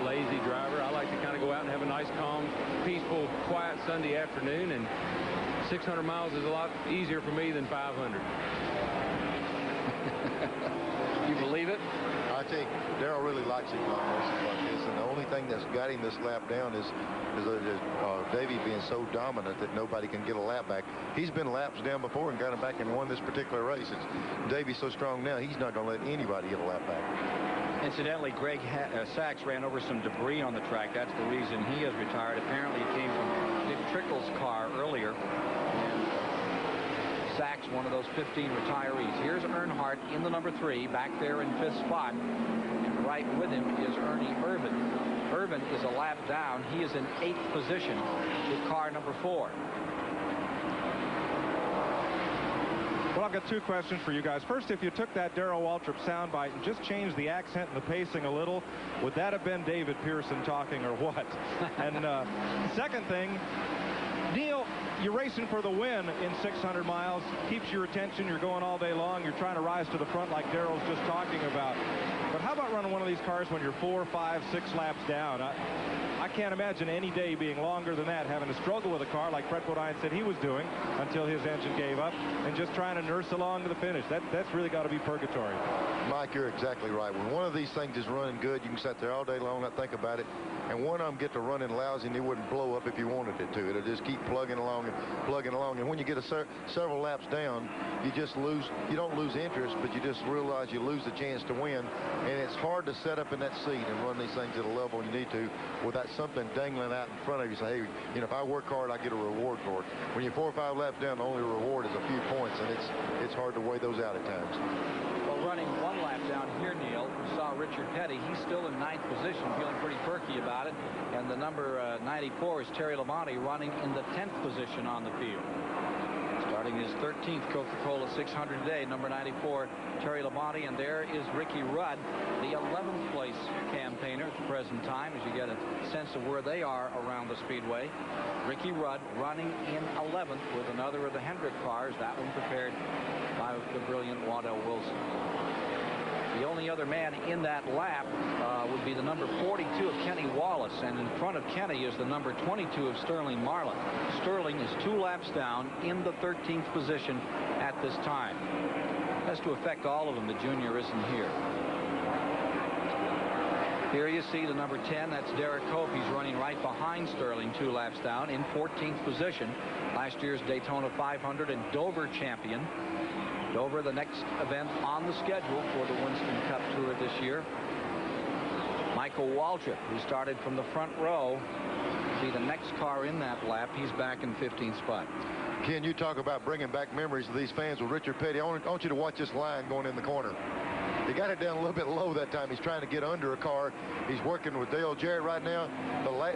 lazy driver. I like to kind of go out and have a nice, calm, peaceful, quiet Sunday afternoon. And 600 miles is a lot easier for me than 500. You believe it? I think Darrell really likes it on races like this, and the only thing that's got him this lap down is Davey being so dominant that nobody can get a lap back. He's been laps down before and got him back and won this particular race. Davey's so strong now, he's not going to let anybody get a lap back. Incidentally, Greg Sachs ran over some debris on the track. That's the reason he has retired. Apparently, it came from Dick Trickle's car earlier. Sachs, one of those 15 retirees. Here's Earnhardt in the number 3, back there in 5th spot. And right with him is Ernie Irvin. Irvin is a lap down. He is in 8th position with car number 4. Well, I've got 2 questions for you guys. First, if you took that Darrell Waltrip soundbite and just changed the accent and the pacing a little, would that have been David Pearson talking or what? And second thing, Neil, you're racing for the win in 600 miles. Keeps your attention. You're going all day long. You're trying to rise to the front like Darrell's just talking about. But how about running one of these cars when you're 4, 5, 6 laps down? I can't imagine any day being longer than that, having to struggle with a car like Fred Bodine said he was doing until his engine gave up, and just trying to nurse along to the finish. That's really got to be purgatory. Mike, you're exactly right. When one of these things is running good, you can sit there all day long, not think about it. And one of them get to running lousy, and it wouldn't blow up if you wanted it to. It'll just keep plugging along and plugging along. And when you get several laps down, you don't lose interest, but you just realize you lose the chance to win. And it's hard to set up in that seat and run these things at a level you need to without something dangling out in front of you. Say, hey, if I work hard, I get a reward for it. When you're 4 or 5 laps down, the only reward is a few points, and it's hard to weigh those out at times. Well, running 1 lap down here, Neil, we saw Richard Petty. He's still in 9th position, feeling pretty perky about it. And the number 94 is Terry Labonte, running in the 10th position on the field. Starting his 13th Coca-Cola 600 today, number 94, Terry Labonte. And there is Ricky Rudd, the 11th place campaigner at the present time, as you get a sense of where they are around the Speedway. Ricky Rudd running in 11th with another of the Hendrick cars, that one prepared by the brilliant Waddell Wilson. The only other man in that lap would be the number 42 of Kenny Wallace, and in front of Kenny is the number 22 of Sterling Marlin. Sterling is 2 laps down in the 13th position at this time. Has to affect all of them. The junior isn't here. Here you see the number 10. That's Derek Cope. He's running right behind Sterling, 2 laps down in 14th position. Last year's Daytona 500 and Dover champion. Dover, the next event on the schedule for the Winston Cup Tour this year. Michael Waltrip, who started from the front row, will be the next car in that lap. He's back in 15th spot. Ken, you talk about bringing back memories of these fans with Richard Petty. I want you to watch this line going in the corner. He got it down a little bit low that time. He's trying to get under a car. He's working with Dale Jarrett right now.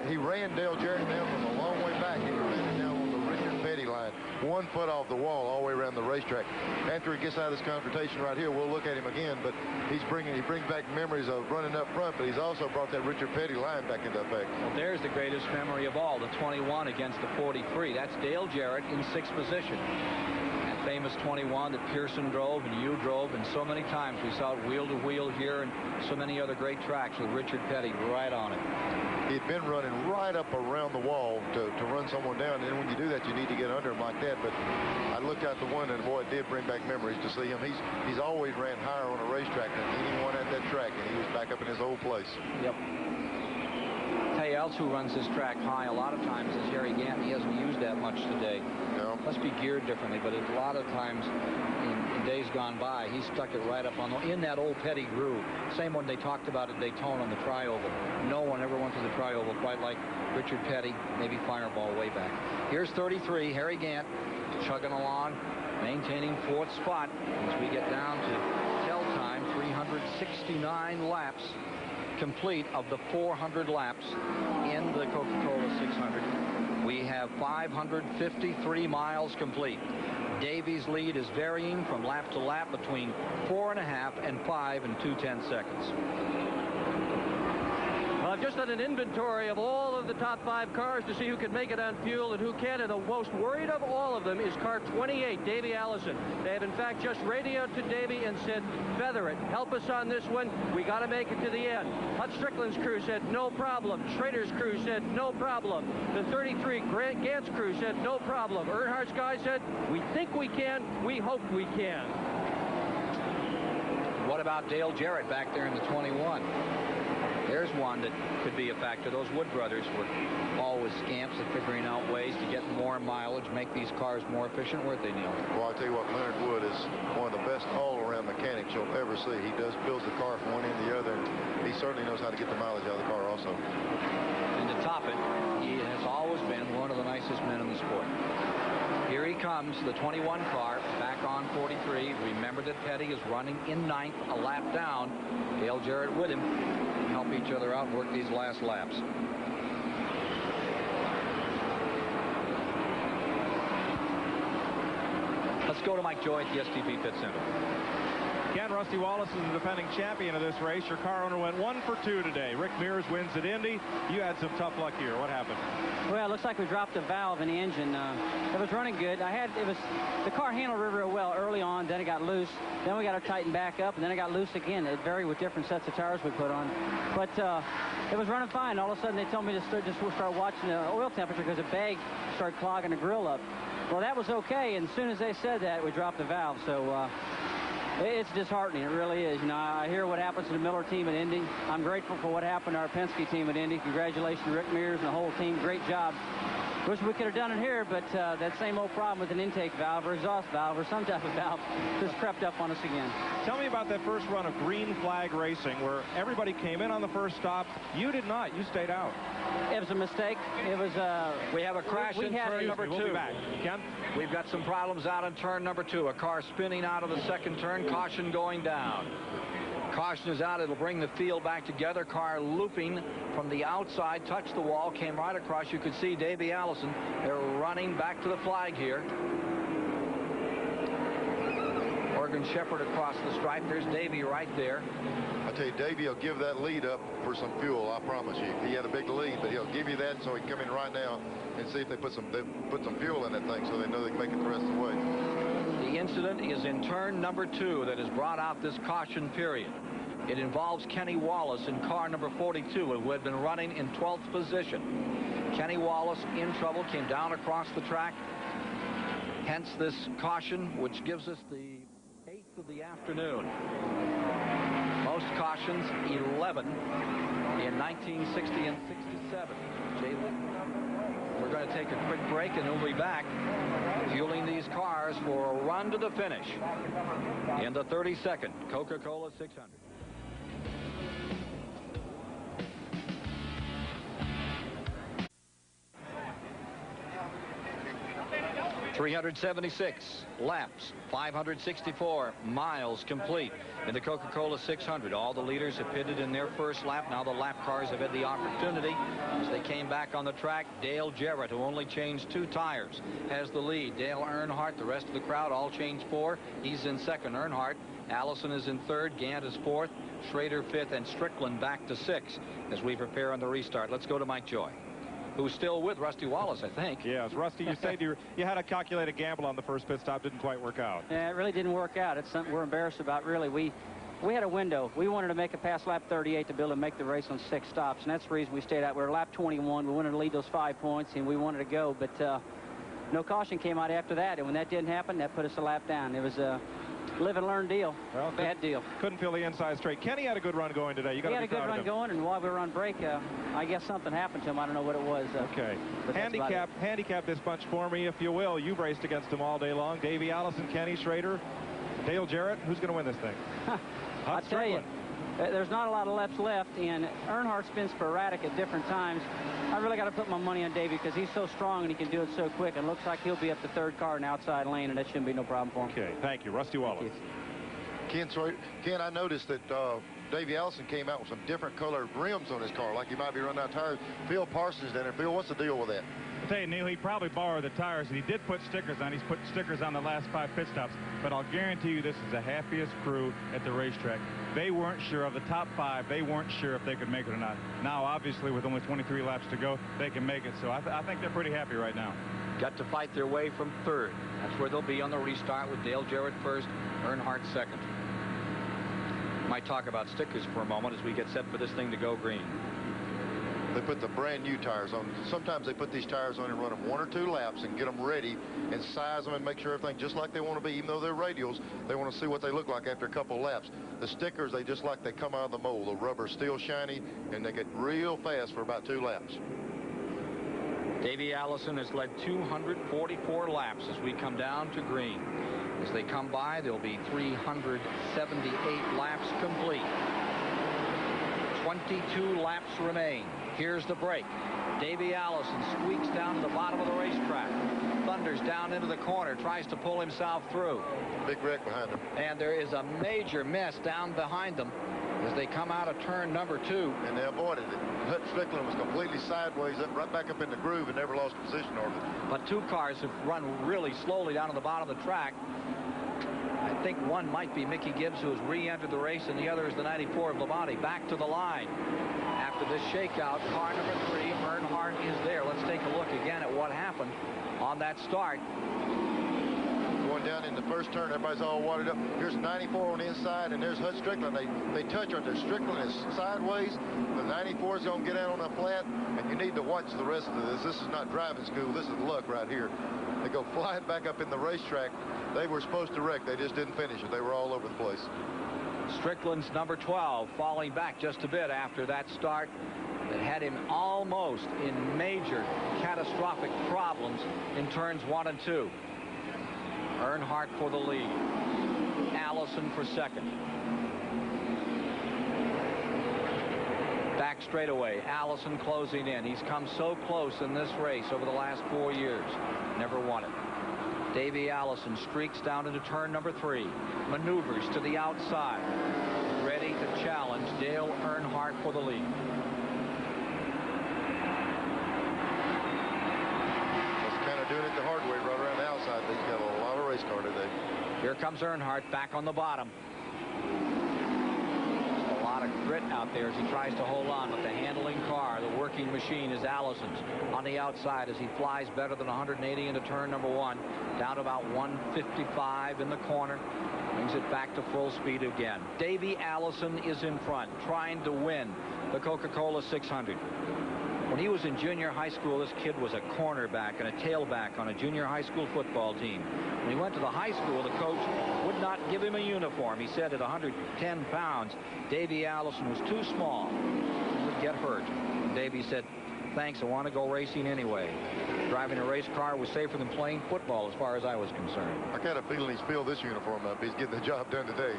He ran Dale Jarrett down from a long way back. He ran it down on the Richard Petty line. 1 foot off the wall all the way around the racetrack. After he gets out of this confrontation right here, we'll look at him again, but he brings back memories of running up front, but he's also brought that Richard Petty line back into effect. Well, there's the greatest memory of all, the 21 against the 43. That's Dale Jarrett in 6th position. At famous 21 that Pearson drove and you drove, and so many times we saw it wheel to wheel here, and so many other great tracks with Richard Petty right on it. He'd been running right up around the wall to run someone down, and then when you do that, you need to get under him like that. But I looked out the window, and boy, it did bring back memories to see him. He's always ran higher on a racetrack than anyone at that track, and he was back up in his old place. Yep. Tell you else who runs this track high a lot of times is Harry Gant. He hasn't used that much today. No. Must be geared differently, but a lot of times in days gone by, he stuck it right up on in that old Petty groove. Same one they talked about at Daytona on the tri-oval. No one ever went to the tri-oval quite like Richard Petty, maybe Fireball way back. Here's 33, Harry Gant, chugging along, maintaining fourth spot as we get down to tell time, 369 laps complete of the 400 laps in the Coca-Cola 600. We have 553 miles complete. Davies' lead is varying from lap to lap between 4.5 and 5 and 2/10 seconds. Well, I've just done an inventory of all of the top 5 cars to see who can make it on fuel and who can, and the most worried of all of them is car 28, Davey Allison. They have, in fact, just radioed to Davey and said, feather it, help us on this one, we got to make it to the end. Hut Strickland's crew said, no problem. Schrader's crew said, no problem. The 33 Gant's crew said, no problem. Earnhardt's guy said, we think we can, we hope we can. What about Dale Jarrett back there in the 21? There's one that could be a factor. Those Wood brothers were always scamps at figuring out ways to get more mileage, make these cars more efficient, weren't they, Neil? Well, I'll tell you what, Leonard Wood is one of the best all-around mechanics you'll ever see. He builds the car from one end to the other. He certainly knows how to get the mileage out of the car also. And to top it, he has always been one of the nicest men in the sport. Here he comes, the 21 car, back on 43. Remember that Petty is running in 9th, a lap down. Dale Jarrett with him. Help each other out and work these last laps. Let's go to Mike Joy at the STP Pit Center. Ken, Rusty Wallace is the defending champion of this race. Your car owner went 1 for 2 today. Rick Mears wins at Indy. You had some tough luck here. What happened? Well, it looks like we dropped a valve in the engine. It was running good. The car handled real well early on. Then it got loose. Then we got to tighten back up, and then it got loose again. It varied with different sets of tires we put on. But it was running fine. All of a sudden, they told me to start watching the oil temperature because the bag started clogging the grill up. Well, that was okay. And as soon as they said that, we dropped the valve. So it's disheartening. It really is. You know, I hear what happens to the Miller team at Indy. I'm grateful for what happened to our Penske team at Indy. Congratulations to Rick Mears and the whole team. Great job. Wish we could have done it here, but that same old problem with an intake valve or exhaust valve or some type of valve just crept up on us again. Tell me about that first run of green flag racing where everybody came in on the first stop. You did not. You stayed out. It was a mistake. It was we have a crash in turn number 2. We'll be back. Ken? We've got some problems out in turn number 2. A car spinning out of the second turn. Caution going down. Caution is out. It'll bring the field back together. Car looping from the outside, touched the wall, came right across. You could see Davey Allison. They're running back to the flag here. Morgan Shepherd across the stripe. There's Davey right there. I tell you, Davey will give that lead up for some fuel, I promise you. He had a big lead, but he'll give you that so he can come in right now and see if they put some fuel in that thing so they know they can make it the rest of the way. The incident is in turn number 2 that has brought out this caution period. It involves Kenny Wallace in car number 42, who had been running in 12th position. Kenny Wallace in trouble, came down across the track. Hence this caution, which gives us the 8th of the afternoon. Most cautions, 11 in 1960 and 67. We're going to take a quick break, and we'll be back fueling these cars for a run to the finish in the 32nd Coca-Cola 600. 376 laps, 564 miles complete in the Coca-Cola 600. All the leaders have pitted in their first lap. Now the lap cars have had the opportunity as they came back on the track. Dale Jarrett, who only changed 2 tires, has the lead. Dale Earnhardt, the rest of the crowd, all changed 4. He's in second. Earnhardt. Allison is in third. Gant is fourth. Schrader fifth, and Strickland back to 6 as we prepare on the restart. Let's go to Mike Joy. who's still with Rusty Wallace, I think. Yes, Rusty, you said you had a calculated gamble on the first pit stop. Didn't quite work out. Yeah, it really didn't work out. It's something we're embarrassed about, really. We had a window. We wanted to make it past lap 38 to be able to make the race on 6 stops, and that's the reason we stayed out. We were lap 21. We wanted to lead those 5 points, and we wanted to go, but no caution came out after that, and when that didn't happen, that put us a lap down. It was a live and learn deal. Well, bad deal. Couldn't feel the inside straight. Kenny had a good run going today. You got to be proud of him. He had a good run going, and while we were on break, I guess something happened to him. I don't know what it was. Okay. Handicap this bunch for me, if you will. You've raced against them all day long. Davey Allison, Kenny Schrader, Dale Jarrett. Who's going to win this thing? I'll tell you, there's not a lot of laps left, and Earnhardt's been sporadic at different times. I really got to put my money on Davey because he's so strong and he can do it so quick. And it looks like he'll be up the 3rd car in the outside lane, and that shouldn't be no problem for him. Okay, thank you. Rusty Wallace. Ken, I noticed that Davey Allison came out with some different colored rims on his car, like he might be running out of tires. Phil Parsons down there. Phil, what's the deal with that? I'll tell you, Neil, he probably borrowed the tires, and he did put stickers on. He's put stickers on the last 5 pit stops, but I'll guarantee you this is the happiest crew at the racetrack. They weren't sure of the top 5. They weren't sure if they could make it or not. Now, obviously, with only 23 laps to go, they can make it, so I think they're pretty happy right now. Got to fight their way from 3rd. That's where they'll be on the restart with Dale Jarrett 1st, Earnhardt 2nd. Might talk about stickers for a moment as we get set for this thing to go green. They put the brand new tires on. Sometimes they put these tires on and run them 1 or 2 laps and get them ready and size them and make sure everything just like they want to be. Even though they're radials, they want to see what they look like after a couple of laps. The stickers, they just like they come out of the mold. The rubber's still shiny, and they get real fast for about 2 laps. Davey Allison has led 244 laps as we come down to green. As they come by, there'll be 378 laps complete. 22 laps remain. Here's the break. Davey Allison squeaks down to the bottom of the racetrack. Thunders down into the corner, tries to pull himself through. Big wreck behind him. And there is a major mess down behind them as they come out of turn number 2. And they avoided it. Hut Strickland was completely sideways, right back up in the groove, and never lost position over it. But 2 cars have run really slowly down to the bottom of the track. I think one might be Mickey Gibbs, who has re-entered the race, and the other is the 94 of Labonte. Back to the line. After this shakeout, car number 3, Earnhardt, is there. Let's take a look again at what happened on that start. Going down in the first turn, everybody's all wadded up. Here's 94 on the inside, and there's Hut Strickland. They touch on there. Strickland is sideways. The 94 is going to get out on the flat, and you need to watch the rest of this. This is not driving school. This is luck right here. They go flying back up in the racetrack. They were supposed to wreck. They just didn't finish it. They were all over the place. Strickland's number 12 falling back just a bit after that start that had him almost in major catastrophic problems in turns 1 and 2. Earnhardt for the lead. Allison for 2nd. Back straightaway. Allison closing in. He's come so close in this race over the last 4 years. Never won it. Davey Allison streaks down into turn number 3. Maneuvers to the outside. Ready to challenge Dale Earnhardt for the lead. Just kind of doing it the hard way, right around the outside. He's got a lot of race car today. Here comes Earnhardt back on the bottom. A lot of grit out there as he tries to hold on, but the handling car, the working machine, is Allison's on the outside as he flies better than 180 into turn number 1, down to about 155 in the corner, brings it back to full speed again. Davey Allison is in front, trying to win the Coca-Cola 600. When he was in junior high school, this kid was a cornerback and a tailback on a junior high school football team. When he went to the high school, the coach would not give him a uniform. He said at 110 pounds, Davey Allison was too small. He would get hurt. And Davey said, thanks, I want to go racing anyway. Driving a race car was safer than playing football as far as I was concerned. I got a feeling he's filled this uniform up. He's getting the job done today.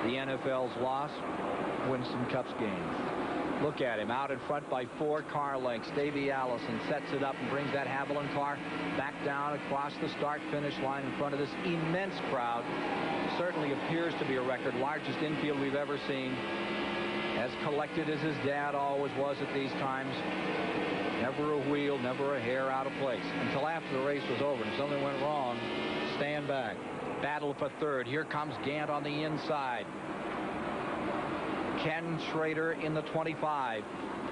The NFL's loss, Winston Cup's game. Look at him out in front by 4 car lengths. Davey Allison sets it up and brings that Haviland car back down across the start-finish line in front of this immense crowd. Certainly appears to be a record, largest infield we've ever seen. As collected as his dad always was at these times. Never a wheel, never a hair out of place. Until after the race was over. And if something went wrong, stand back. Battle for 3rd. Here comes Gant on the inside. Ken Schrader in the 25.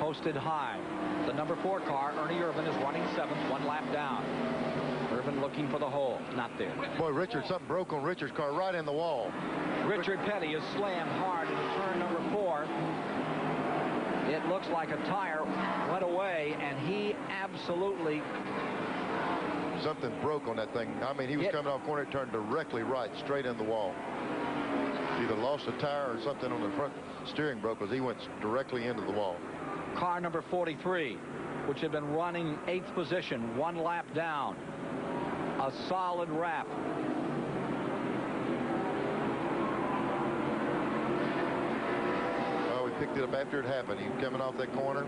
posted high. The number 4 car, Ernie Irvin, is running 7th, 1 lap down. Irvin looking for the hole. Not there. Boy, Richard, something broke on Richard's car right in the wall. Richard Petty is slammed hard into turn number 4. It looks like a tire went away, and he absolutely... Something broke on that thing. I mean, he was coming off corner, turned directly right, straight in the wall. Either lost a tire or something on the front steering broke, because he went directly into the wall. Car number 43, which had been running 8th position, 1 lap down. A solid wrap. Well, we picked it up after it happened. He was coming off that corner.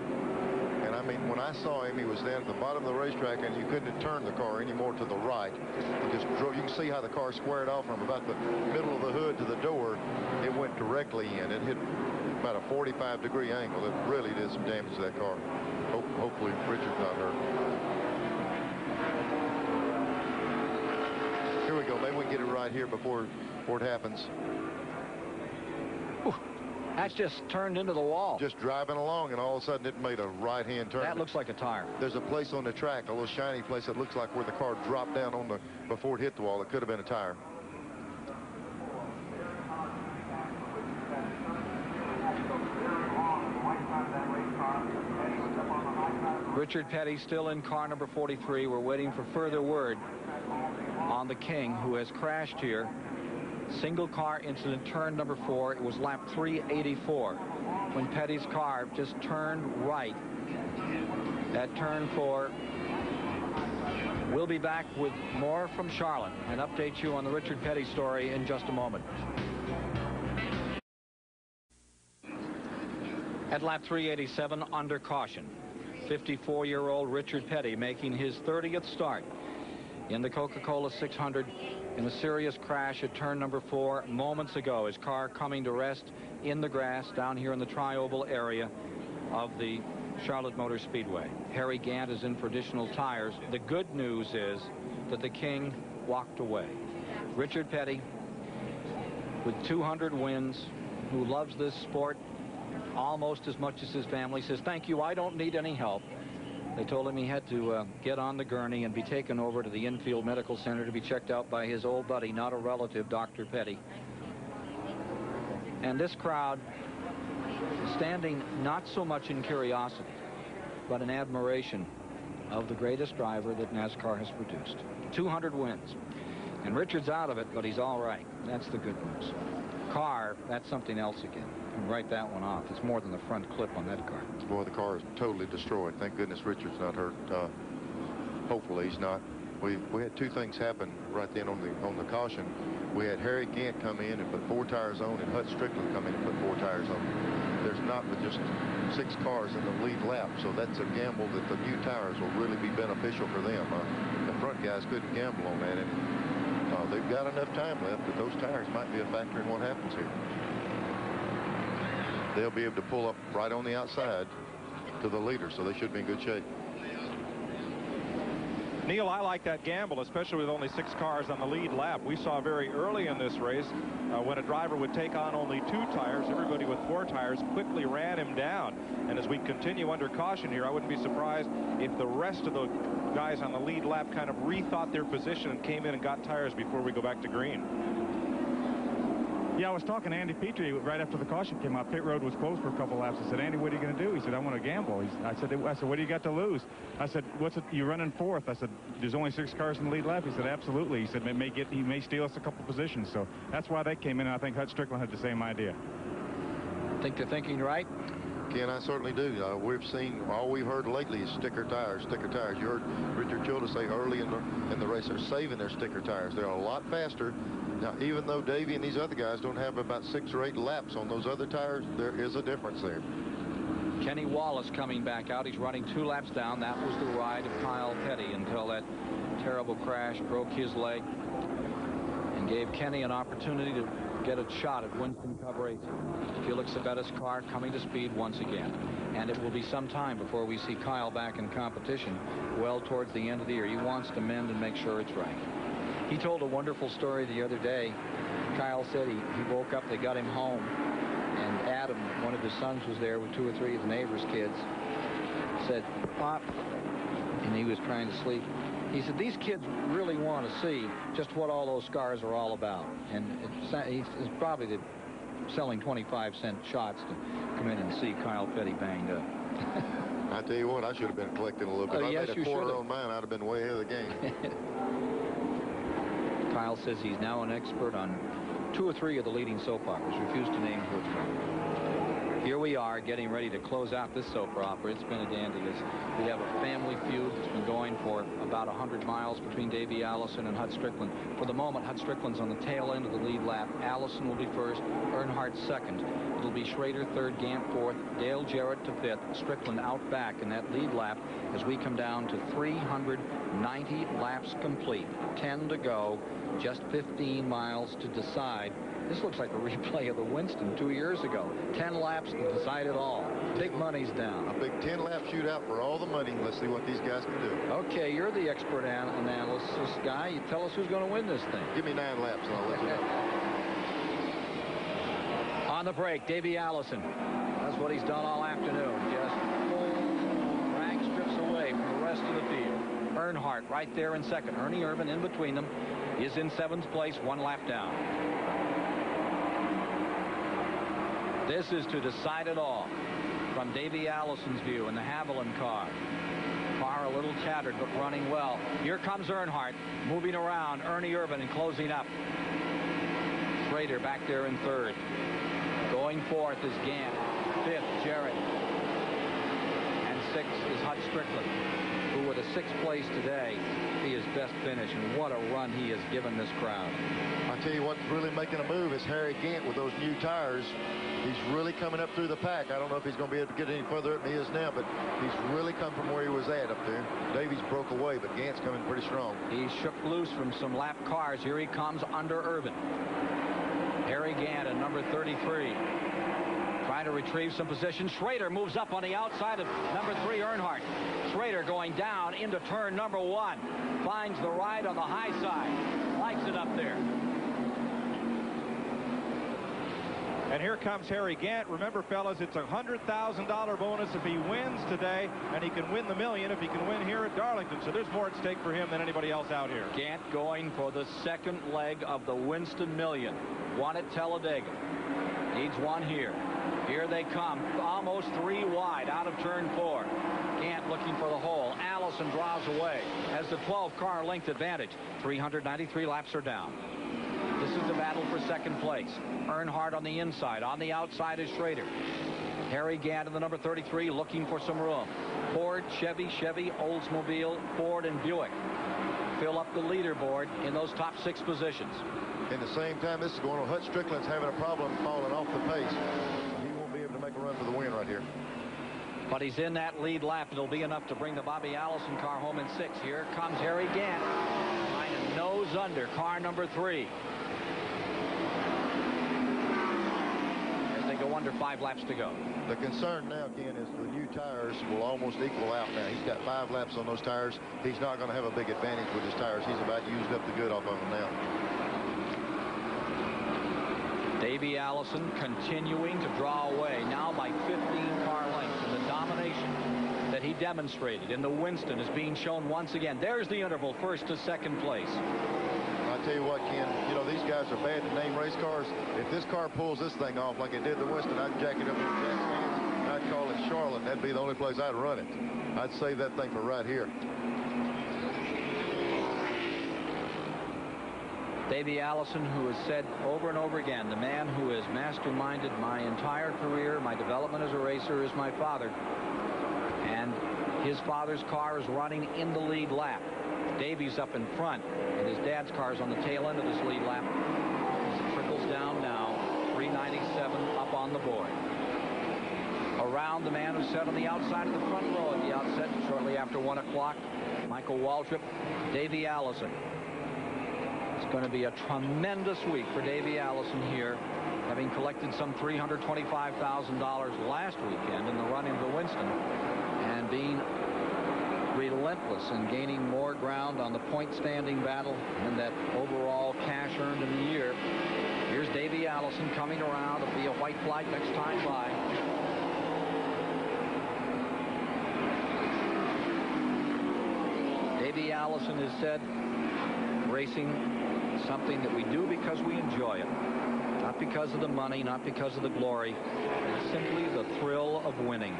And I mean, when I saw him, he was down at the bottom of the racetrack, and you couldn't turn the car any more to the right. He just drove. You can see how the car squared off from about the middle of the hood to the door. It went directly in. It hit about a 45-degree angle. It really did some damage to that car. Hopefully, Richard's not hurt. Here we go. Maybe we can get it right here before it happens. That's just turned into the wall. Just driving along, and all of a sudden it made a right-hand turn. That looks like a tire. There's a place on the track, a little shiny place that looks like where the car dropped down on before it hit the wall. It could have been a tire. Richard Petty still in car number 43. We're waiting for further word on the King, who has crashed here. Single car incident, turn number 4. It was lap 384 when Petty's car just turned right at turn 4. We'll be back with more from Charlotte and update you on the Richard Petty story in just a moment. At lap 387, under caution, 54-year-old Richard Petty making his 30th start in the Coca-Cola 600 in a serious crash at turn number 4 moments ago. His car coming to rest in the grass down here in the tri-oval area of the Charlotte Motor Speedway. Harry Gant is in for additional tires. The good news is that the King walked away. Richard Petty, with 200 wins, who loves this sport almost as much as his family, says, "Thank you, I don't need any help." They told him he had to get on the gurney and be taken over to the infield medical center to be checked out by his old buddy, not a relative, Dr. Petty. And this crowd standing not so much in curiosity, but in admiration of the greatest driver that NASCAR has produced. 200 wins. And Richard's out of it, but he's all right. That's the good news. Car, that's something else again. And write that one off. It's more than the front clip on that car. Boy, the car is totally destroyed. Thank goodness Richard's not hurt. Hopefully he's not. We had 2 things happen right then on the caution. We had Harry Gant come in and put 4 tires on, and Hut Strickland come in and put 4 tires on. There's not but just 6 cars in the lead lap, so that's a gamble that the new tires will really be beneficial for them. The front guys couldn't gamble on that, and they've got enough time left that those tires might be a factor in what happens here. They'll be able to pull up right on the outside to the leader, so they should be in good shape. Neil, I like that gamble, especially with only 6 cars on the lead lap. We saw very early in this race when a driver would take on only 2 tires, everybody with 4 tires quickly ran him down. And as we continue under caution here, I wouldn't be surprised if the rest of the guys on the lead lap kind of rethought their position and came in and got tires before we go back to green. Yeah, I was talking to Andy Petrie right after the caution came out. Pit road was closed for a couple laps. I said, "Andy, what are you going to do?" He said, "I want to gamble." I said, "What do you got to lose?" I said, "What's it? You're running 4th." I said, "There's only 6 cars in the lead lap." He said, "Absolutely." He said, he may steal us a couple positions." So that's why they came in, and I think Hut Strickland had the same idea. Think they're thinking right? Ken, I certainly do. We've seen, all we've heard lately is sticker tires, sticker tires. You heard Richard Childa say early in the race they're saving their sticker tires. They're a lot faster. Now, even though Davey and these other guys don't have about 6 or 8 laps on those other tires, there is a difference there. Kenny Wallace coming back out. He's running 2 laps down. That was the ride of Kyle Petty until that terrible crash broke his leg and gave Kenny an opportunity to get a shot at Winston Cup racing. Felix Sabetta's car coming to speed once again. And it will be some time before we see Kyle back in competition well towards the end of the year. He wants to mend and make sure it's right. He told a wonderful story the other day. Kyle said he woke up, they got him home, and Adam, one of his sons, was there with 2 or 3 of the neighbors' kids. Said, "Pop," and he was trying to sleep. He said, "These kids really want to see just what all those scars are all about." And he's probably selling 25-cent shots to come in and see Kyle Petty banged up. I tell you what, I should have been collecting a little bit. If I yes, made you a quarter should have. on mine, I'd have been way ahead of the game. Kyle says he's now an expert on 2 or 3 of the leading soap operas. Refused to name which one. Here we are getting ready to close out this soap opera. It's been a dandy. We have a family feud that's been going for about 100 miles between Davey Allison and Hud Strickland. For the moment, Hud Strickland's on the tail end of the lead lap. Allison will be first, Earnhardt second. It'll be Schrader third, Gant fourth, Dale Jarrett to fifth, Strickland out back in that lead lap as we come down to 390 laps complete. 10 to go, just 15 miles to decide. This looks like a replay of the Winston 2 years ago. 10 laps to decide it all. Big money's down. A big 10-lap shootout for all the money. Let's see what these guys can do. Okay, you're the expert analyst guy. You tell us who's going to win this thing. Give me 9 laps and I'll let you know. On the break, Davey Allison. That's what he's done all afternoon. Just pulls drag strips away from the rest of the field. Earnhardt right there in second. Ernie Irvan in between them is in 7th place, 1 lap down. This is to decide it all from Davey Allison's view in the Haviland car. Car a little tattered, but running well. Here comes Earnhardt, moving around. Ernie Irvan and closing up. Schrader back there in 3rd. Going 4th is Gant. 5th, Jarrett. And 6th is Hud Strickland, who with a 6th place today, be his best finish. And what a run he has given this crowd. I tell you what's really making a move is Harry Gant with those new tires. He's really coming up through the pack. I don't know if he's going to be able to get any further than he is now, but he's really come from where he was at up there. Davies broke away, but Gant's coming pretty strong. He shook loose from some lap cars. Here he comes under Irvan. Harry Gant at number 33. Trying to retrieve some position. Schrader moves up on the outside of number 3, Earnhardt. Schrader going down into turn number 1. Finds the ride on the high side. Likes it up there. And here comes Harry Gant. Remember, fellas, it's a $100,000 bonus if he wins today, and he can win the $1 million if he can win here at Darlington. So there's more at stake for him than anybody else out here. Gant going for the 2nd leg of the Winston $1 million. 1 at Talladega. Needs 1 here. Here they come, almost 3 wide out of turn 4. Gant looking for the hole. Allison draws away. Has the 12-car length advantage. 393 laps are down. This is the battle for 2nd place. Earnhardt on the inside. On the outside is Schrader. Harry Gant in the number 33 looking for some room. Ford, Chevy, Oldsmobile, Ford, and Buick fill up the leaderboard in those top 6 positions. In the same time this is going on, Hud Strickland's having a problem falling off the pace. He won't be able to make a run for the win right here. But he's in that lead lap. It'll be enough to bring the Bobby Allison car home in 6. Here comes Harry Gant. Trying to nose under car number 3. As they go under 5 laps to go. The concern now, Ken, is the new tires will almost equal out now. He's got 5 laps on those tires. He's not going to have a big advantage with his tires. He's about used up the good off of them now. Davey Allison continuing to draw away now by 15-car lengths, and the domination that he demonstrated in the Winston is being shown once again. There's the interval, 1st to 2nd place. I tell you what, Ken, you know, these guys are bad to name race cars. If this car pulls this thing off like it did the Winston, I'd jack it up in Jack's hands. I'd call it Charlotte. That'd be the only place I'd run it. I'd save that thing for right here. Davey Allison, who has said over and over again, the man who has masterminded my entire career, my development as a racer, is my father. And his father's car is running in the lead lap. Davey's up in front, and his dad's car is on the tail end of this lead lap. As it trickles down now, 397 up on the board. Around the man who sat on the outside of the front row at the outset, shortly after 1 o'clock, Michael Waltrip, Davey Allison. It's going to be a tremendous week for Davey Allison here, having collected some $325,000 last weekend in the run-in to Winston, and being relentless in gaining more ground on the point standing battle and that overall cash earned in the year. Here's Davey Allison coming around. It'll be a white flag next time by. Davey Allison has said, racing is something that we do because we enjoy it. Not because of the money, not because of the glory. It's simply the thrill of winning.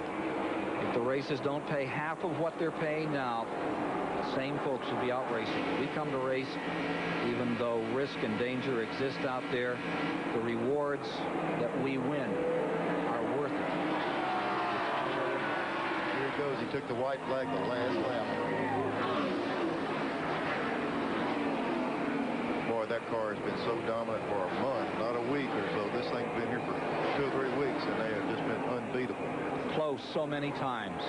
If the races don't pay half of what they're paying now, the same folks will be out racing. We come to race, even though risk and danger exist out there, the rewards that we win are worth it. Here he goes. He took the white flag the last lap. Boy, that car has been so dominant for a month, not a week or so. This thing's been here for 2 or 3 weeks, and they have just been unbeatable. Close so many times.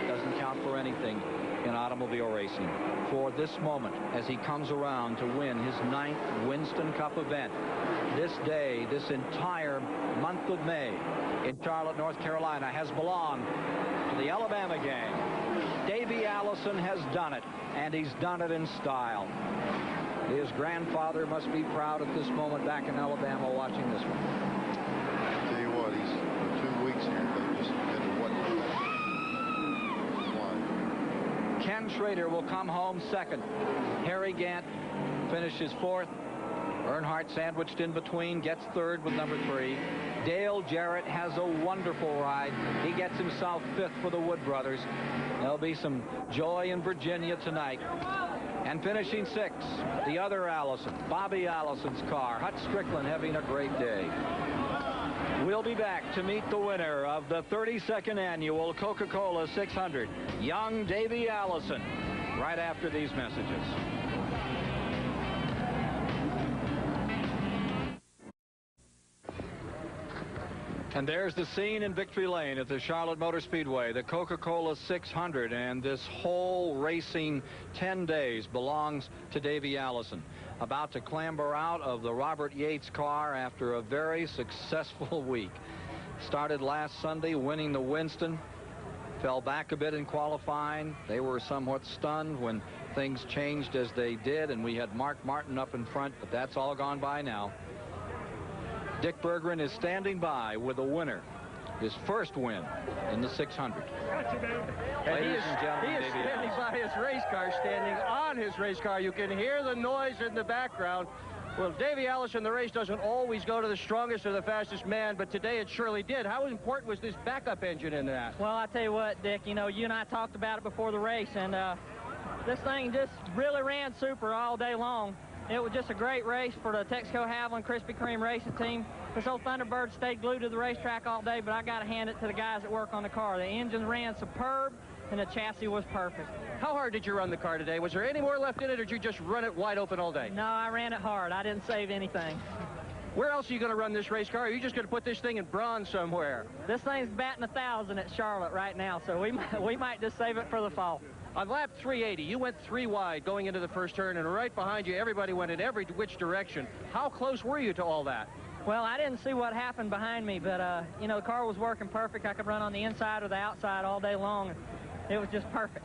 Doesn't count for anything in automobile racing. For this moment, as he comes around to win his 9th Winston Cup event, this day, this entire month of May in Charlotte, North Carolina, has belonged to the Alabama gang. Davey Allison has done it, and he's done it in style. His grandfather must be proud at this moment back in Alabama watching this one. I'll tell you what, he's for 2 weeks here. They've just been what? Ken Schrader will come home second. Harry Gant finishes 4th. Earnhardt sandwiched in between, gets 3rd with number 3. Dale Jarrett has a wonderful ride. He gets himself 5th for the Wood brothers. There'll be some joy in Virginia tonight. And finishing 6th, the other Allison, Bobby Allison's car. Hut Strickland having a great day. We'll be back to meet the winner of the 32nd annual Coca-Cola 600, young Davey Allison, right after these messages. And there's the scene in Victory Lane at the Charlotte Motor Speedway, the Coca-Cola 600, and this whole racing 10 days belongs to Davey Allison. About to clamber out of the Robert Yates car after a very successful week. Started last Sunday winning the Winston, fell back a bit in qualifying. They were somewhat stunned when things changed as they did, and we had Mark Martin up in front, but that's all gone by now. Dick Berggren is standing by with a winner, his first win in the 600. And he is standing by his race car, standing on his race car. You can hear the noise in the background. Well, Davey Allison, the race doesn't always go to the strongest or the fastest man, but today it surely did. How important was this backup engine in that? Well, I tell you what, Dick, you know, you and I talked about it before the race, and this thing just really ran super all day long. It was just a great race for the Texaco Haviland Krispy Kreme racing team. This old Thunderbird stayed glued to the racetrack all day, but I got to hand it to the guys that work on the car. The engine ran superb, and the chassis was perfect. How hard did you run the car today? Was there any more left in it, or did you just run it wide open all day? No, I ran it hard. I didn't save anything. Where else are you going to run this race car? Are you just going to put this thing in bronze somewhere? This thing's batting 1,000 at Charlotte right now, so we might just save it for the fall. On lap 380, you went 3 wide going into the first turn, and right behind you, everybody went in every which direction. How close were you to all that? Well, I didn't see what happened behind me, but, you know, the car was working perfect. I could run on the inside or the outside all day long. It was just perfect.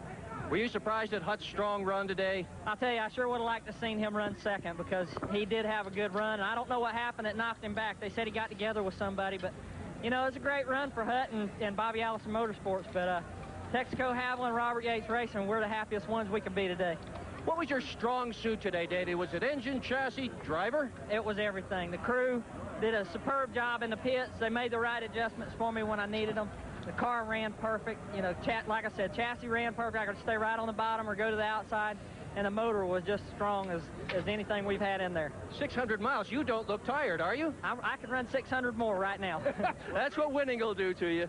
Were you surprised at Hutt's strong run today? I'll tell you, I sure would have liked to have seen him run second because he did have a good run. And I don't know what happened that knocked him back. They said he got together with somebody, but, you know, it was a great run for Hutt and Bobby Allison Motorsports, but Texaco Haviland, Robert Yates Racing, we're the happiest ones we could be today. What was your strong suit today, Davey? Was it engine, chassis, driver? It was everything. The crew did a superb job in the pits. They made the right adjustments for me when I needed them. The car ran perfect. You know, like I said, chassis ran perfect. I could stay right on the bottom or go to the outside, and the motor was just strong as anything we've had in there. 600 miles. You don't look tired, are you? I could run 600 more right now. That's what winning will do to you.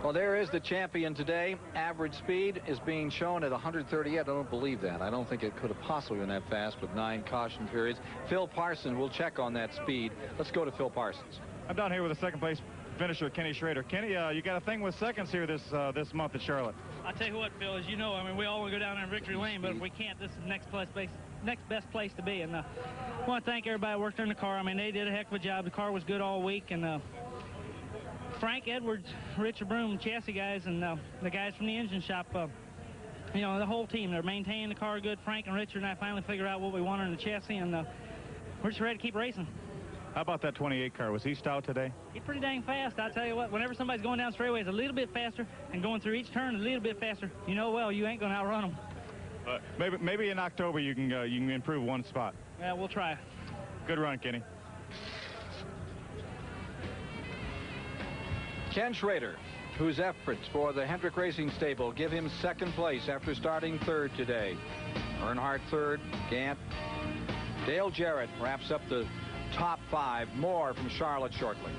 Well, there is the champion today. Average speed is being shown at 138. I don't believe that. I don't think it could have possibly been that fast with 9 caution periods. Phil Parsons will check on that speed. Let's go to Phil Parsons. I'm down here with the second place finisher, Kenny Schrader. Kenny, you got a thing with seconds here this month at Charlotte. I tell you what, Phil, as you know, I mean, we all want to go down there in Victory Lane, but if we can't, this is the next best place to be. And I want to thank everybody who worked on the car. I mean, they did a heck of a job. The car was good all week, and Frank Edwards, Richard Broom, chassis guys, and the guys from the engine shop, you know, the whole team, they're maintaining the car good. Frank and Richard and I finally figured out what we wanted in the chassis, and we're just ready to keep racing. How about that 28 car? Was he stout today? He's pretty dang fast. I tell you what, whenever somebody's going down straightaways a little bit faster and going through each turn a little bit faster, you know well you ain't going to outrun them. Maybe in October you can improve one spot. Yeah, we'll try. Good run, Kenny. Ken Schrader, whose efforts for the Hendrick Racing Stable give him second place after starting third today. Earnhardt third, Gant. Dale Jarrett wraps up the top 5. More from Charlotte shortly.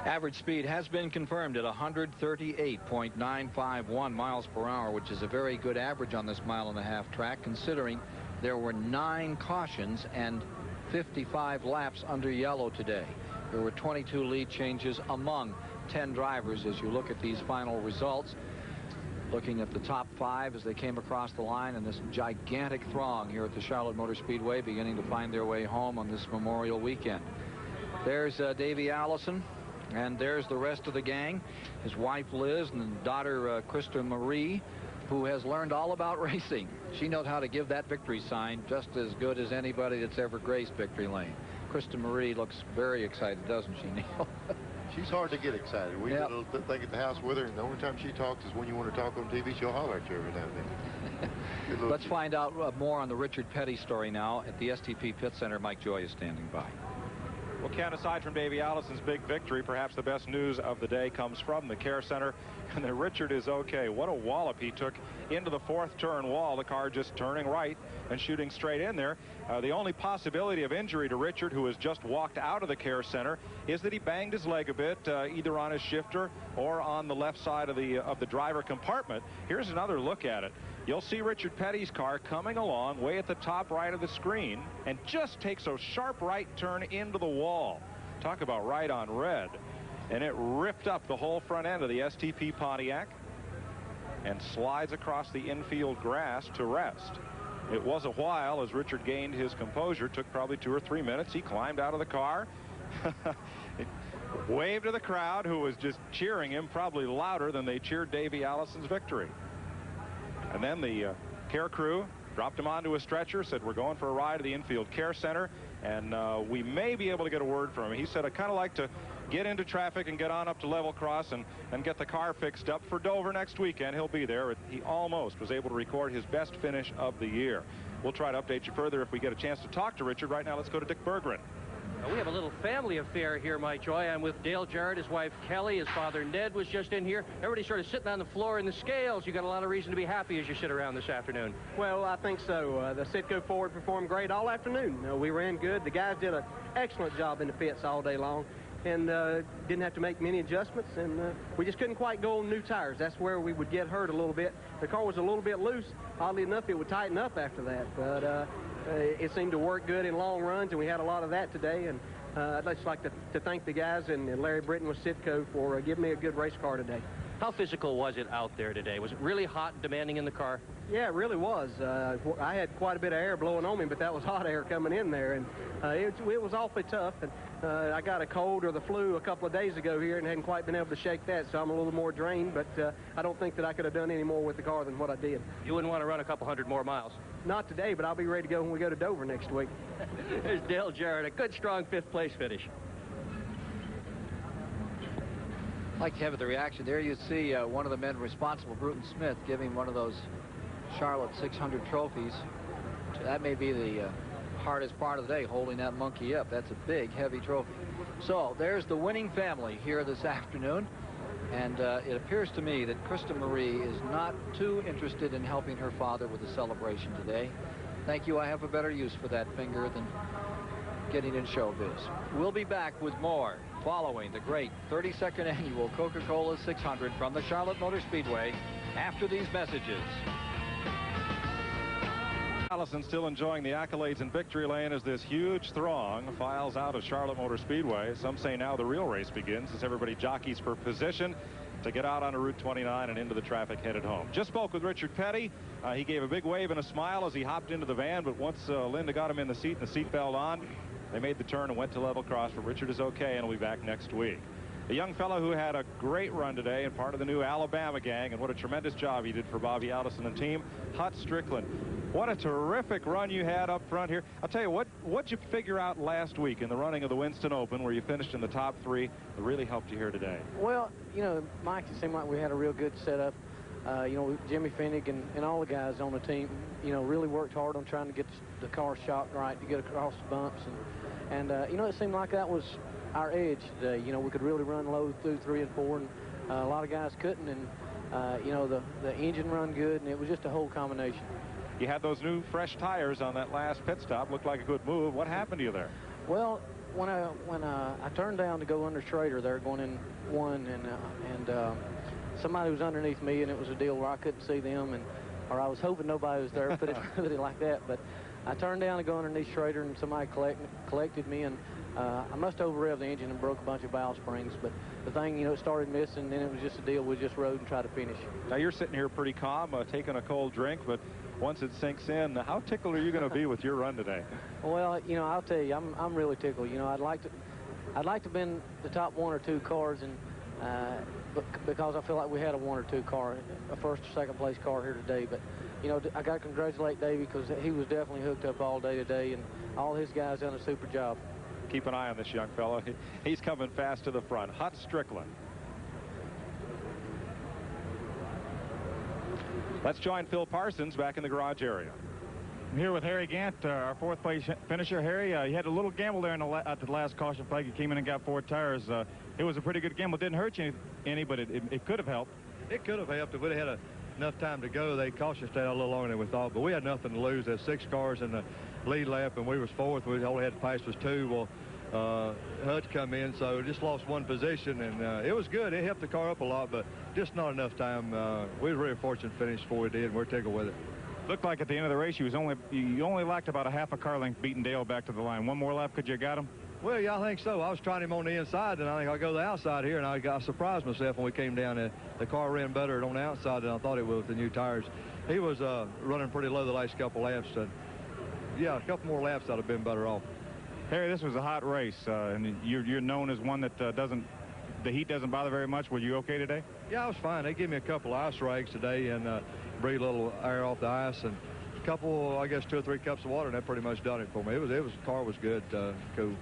Average speed has been confirmed at 138.951 miles per hour, which is a very good average on this mile-and-a-half track, considering there were 9 cautions and 55 laps under yellow today. There were 22 lead changes among 10 drivers as you look at these final results. Looking at the top 5 as they came across the line in this gigantic throng here at the Charlotte Motor Speedway, beginning to find their way home on this Memorial weekend. There's Davey Allison, and there's the rest of the gang. His wife Liz and daughter Krista Marie, who has learned all about racing. She knows how to give that victory sign just as good as anybody that's ever graced victory lane. Krista Marie looks very excited, doesn't she, Neil? She's hard to get excited. We did a thing at the house with her, and the only time she talks is when you want to talk on TV. She'll holler at you every now and then. Let's find out more on the Richard Petty story now at the STP Pit Center. Mike Joy is standing by. Well, Ken, aside from Davey Allison's big victory, perhaps the best news of the day comes from the Care Center, and that Richard is okay. What a wallop he took into the 4th turn wall, the car just turning right and shooting straight in there. The only possibility of injury to Richard, who has just walked out of the Care Center, is that he banged his leg a bit, either on his shifter or on the left side of the driver compartment. Here's another look at it. You'll see Richard Petty's car coming along way at the top right of the screen and just takes a sharp right turn into the wall. Talk about right on red. And it ripped up the whole front end of the STP Pontiac and slides across the infield grass to rest. It was a while as Richard gained his composure. It took probably 2 or 3 minutes. He climbed out of the car, waved to the crowd, who was just cheering him probably louder than they cheered Davey Allison's victory. And then the care crew dropped him onto a stretcher, said, we're going for a ride to the infield care center, and we may be able to get a word from him. He said, I'd kind of like to get into traffic and get on up to level cross and get the car fixed up for Dover next weekend. He'll be there. He almost was able to record his best finish of the year. We'll try to update you further if we get a chance to talk to Richard. Right now, let's go to Dick Berggren. We have a little family affair here, Mike Joy. I'm with Dale Jarrett, his wife Kelly, his father Ned was just in here. Everybody's sort of sitting on the floor in the scales. You got a lot of reason to be happy as you sit around this afternoon. Well, I think so. The Citgo Ford performed great all afternoon. We ran good. The guys did an excellent job in the pits all day long, and didn't have to make many adjustments, and we just couldn't quite go on new tires. That's where we would get hurt a little bit. The car was a little bit loose. Oddly enough, it would tighten up after that, but it seemed to work good in long runs, and we had a lot of that today. And I'd just like to thank the guys and Larry Britton with Citgo for giving me a good race car today. How physical was it out there today? Was it really hot and demanding in the car? Yeah, it really was. I had quite a bit of air blowing on me, but that was hot air coming in there, and it was awfully tough. And I got a cold or the flu a couple of days ago here and hadn't quite been able to shake that, so I'm a little more drained, but I don't think that I could have done any more with the car than what I did. You wouldn't want to run a couple hundred more miles? Not today, but I'll be ready to go when we go to Dover next week. There's Dale Jarrett, a good, strong 5th place finish. I'd like to have the reaction. There you see one of the men responsible, Bruton Smith, giving one of those Charlotte 600 trophies. That may be the hardest part of the day, holding that monkey up. That's a big, heavy trophy. So there's the winning family here this afternoon. And it appears to me that Krista Marie is not too interested in helping her father with the celebration today. Thank you. I have a better use for that finger than getting in showbiz. We'll be back with more following the great 32nd annual Coca-Cola 600 from the Charlotte Motor Speedway after these messages. Allison still enjoying the accolades in victory lane as this huge throng files out of Charlotte Motor Speedway. Some say now the real race begins as everybody jockeys for position to get out onto Route 29 and into the traffic headed home. Just spoke with Richard Petty. He gave a big wave and a smile as he hopped into the van, but once Linda got him in the seat and the seatbelt on, they made the turn and went to level cross. But Richard is okay and will be back next week. The young fellow who had a great run today and part of the new Alabama gang, and what a tremendous job he did for Bobby Allison and team, Hut Strickland. What a terrific run you had up front here. I'll tell you, what'd you figure out last week in the running of the Winston Open where you finished in the top 3 that really helped you here today? Well, you know, Mike, it seemed like we had a real good setup. You know, Jimmy Finnick and all the guys on the team, you know, really worked hard on trying to get the car shot right to get across the bumps. And you know, it seemed like that was our edge today. You know, we could really run low through 3 and 4, and a lot of guys couldn't. And, you know, the engine run good, and it was just a whole combination. You had those new fresh tires on that last pit stop. Looked like a good move. What happened to you there? Well, when I turned down to go under Schrader there going in 1, and somebody was underneath me, and it was a deal where I couldn't see them, or I was hoping nobody was there, put it like that. But I turned down to go underneath Schrader, and somebody collected me, and I must have over-revved the engine and broke a bunch of valve springs. But the thing, you know, it started missing, and then it was just a deal. We just rode and tried to finish. Now you're sitting here pretty calm, taking a cold drink, but once it sinks in, how tickled are you going to be with your run today? Well, you know, I'll tell you, I'm really tickled. You know, I'd like to have been the top 1 or 2 cars, and because I feel like we had a 1 or 2 car, a first or second place car here today. But you know, I got to congratulate Davey because he was definitely hooked up all day today, and all his guys done a super job. Keep an eye on this young fellow. He's coming fast to the front. Hut Strickland. Let's join Phil Parsons back in the garage area. I'm here with Harry Gant, our 4th place finisher. Harry, you had a little gamble there at the last caution flag. You came in and got 4 tires. It was a pretty good gamble. It didn't hurt you any, but it could have helped. It could have helped if we'd had enough time to go. They caution stayed out a little longer than we thought, but we had nothing to lose. There's 6 cars in the lead lap, and we was 4th. We only had to pass was 2. Well, Hutch come in, so just lost 1 position, and it was good. It helped the car up a lot, but just not enough time. We were really fortunate to finish before we did, and we're tickled with it. Looked like at the end of the race, you only lacked about a half a car length beating Dale back to the line. 1 more lap, could you have got him? Well, yeah, I think so. I was trying him on the inside, and I think I'll go the outside here, and I surprised myself when we came down. The car ran better on the outside than I thought it would with the new tires. He was running pretty low the last couple laps, and yeah, a couple more laps I'd have been better off. Harry, this was a hot race, and you're known as one that the heat doesn't bother very much. Were you okay today? Yeah, I was fine. They gave me a couple of ice rags today and breathed a little air off the ice, and a couple, I guess 2 or 3 cups of water, and that pretty much done it for me. The car was good, cool.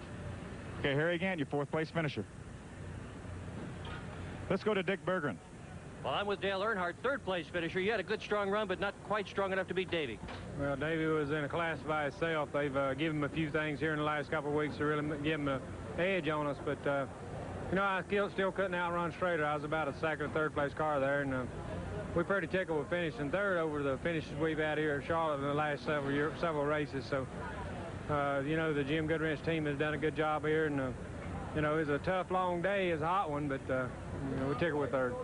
Okay, Harry Gant, your 4th place finisher. Let's go to Dick Berggren. Well, I'm with Dale Earnhardt, 3rd place finisher. You had a good, strong run, but not quite strong enough to beat Davey. Well, Davey was in a class by himself. They've given him a few things here in the last couple of weeks to really give him an edge on us. But, you know, I still couldn't outrun Schrader. I was about a 2nd or 3rd place car there, and we're pretty tickled with finishing 3rd over the finishes we've had here at Charlotte in the last several races. So, you know, the Jim Goodwrench team has done a good job here, and, you know, it was a tough, long day. It's a hot one, but, you know, we tickled with 3rd.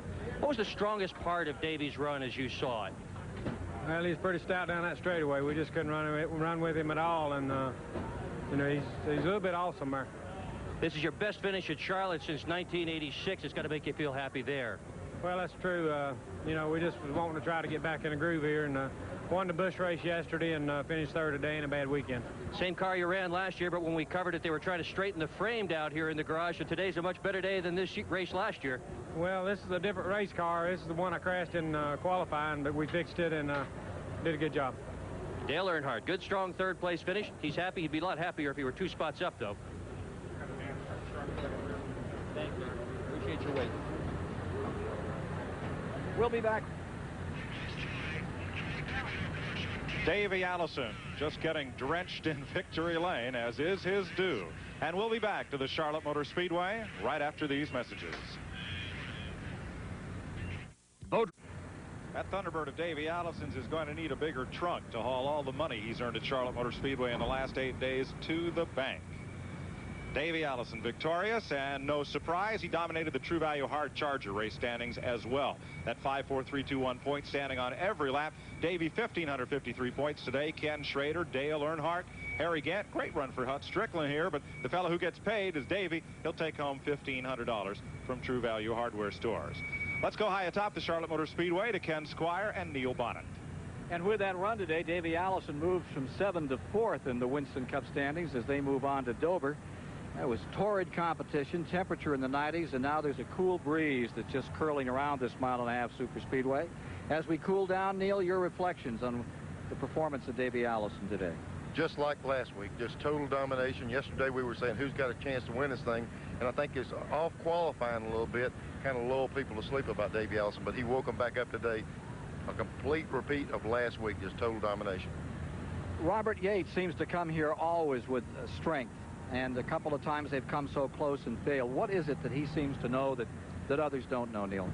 What was the strongest part of Davey's run as you saw it? Well, he's pretty stout down that straightaway. We just couldn't run with him at all, and, you know, he's a little bit awesome there. This is your best finish at Charlotte since 1986. It's got to make you feel happy there. Well, that's true. You know, we just was wanting to try to get back in the groove here, and won the Busch race yesterday and finished 3rd today in a bad weekend. Same car you ran last year, but when we covered it, they were trying to straighten the frame down here in the garage, so today's a much better day than this race last year. Well, this is a different race car. This is the one I crashed in qualifying, but we fixed it and did a good job. Dale Earnhardt, good, strong 3rd place finish. He's happy. He'd be a lot happier if he were 2 spots up, though. Thank you. Appreciate your wait. We'll be back. Davey Allison just getting drenched in victory lane, as is his due. And we'll be back to the Charlotte Motor Speedway right after these messages. That Thunderbird of Davey Allison's is going to need a bigger trunk to haul all the money he's earned at Charlotte Motor Speedway in the last 8 days to the bank. Davey Allison victorious, and no surprise, he dominated the True Value Hard Charger race standings as well. That 5-4-3-2-1 point standing on every lap. Davey 1,553 points today. Ken Schrader, Dale Earnhardt, Harry Gant. Great run for Hut Strickland here, but the fellow who gets paid is Davey. He'll take home $1,500 from True Value Hardware stores. Let's go high atop the Charlotte Motor Speedway to Ken Squire and Neil Bonnet. And with that run today, Davey Allison moves from 7th to 4th in the Winston Cup standings as they move on to Dover. That was torrid competition, temperature in the 90s, and now there's a cool breeze that's just curling around this mile-and-a-half superspeedway. As we cool down, Neil, your reflections on the performance of Davey Allison today. Just like last week, just total domination. Yesterday we were saying who's got a chance to win this thing, and I think it's off qualifying a little bit, kind of lull people to sleep about Davey Allison, but he woke them back up today. A complete repeat of last week, just total domination. Robert Yates seems to come here always with strength, and a couple of times they've come so close and failed. What is it that he seems to know that others don't know, Neil?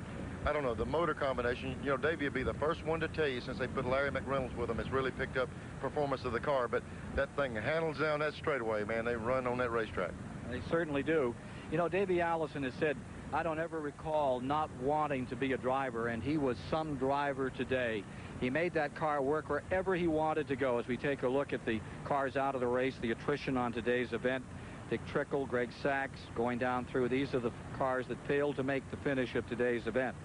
I don't know, the motor combination. You know, Davey would be the first one to tell you, since they put Larry McReynolds with him, it's really picked up performance of the car. But that thing handles down that straightaway, man. They run on that racetrack. They certainly do. You know, Davey Allison has said, I don't ever recall not wanting to be a driver, and he was some driver today. He made that car work wherever he wanted to go. As we take a look at the cars out of the race, the attrition on today's event, Dick Trickle, Greg Sachs going down through. These are the cars that failed to make the finish of today's event.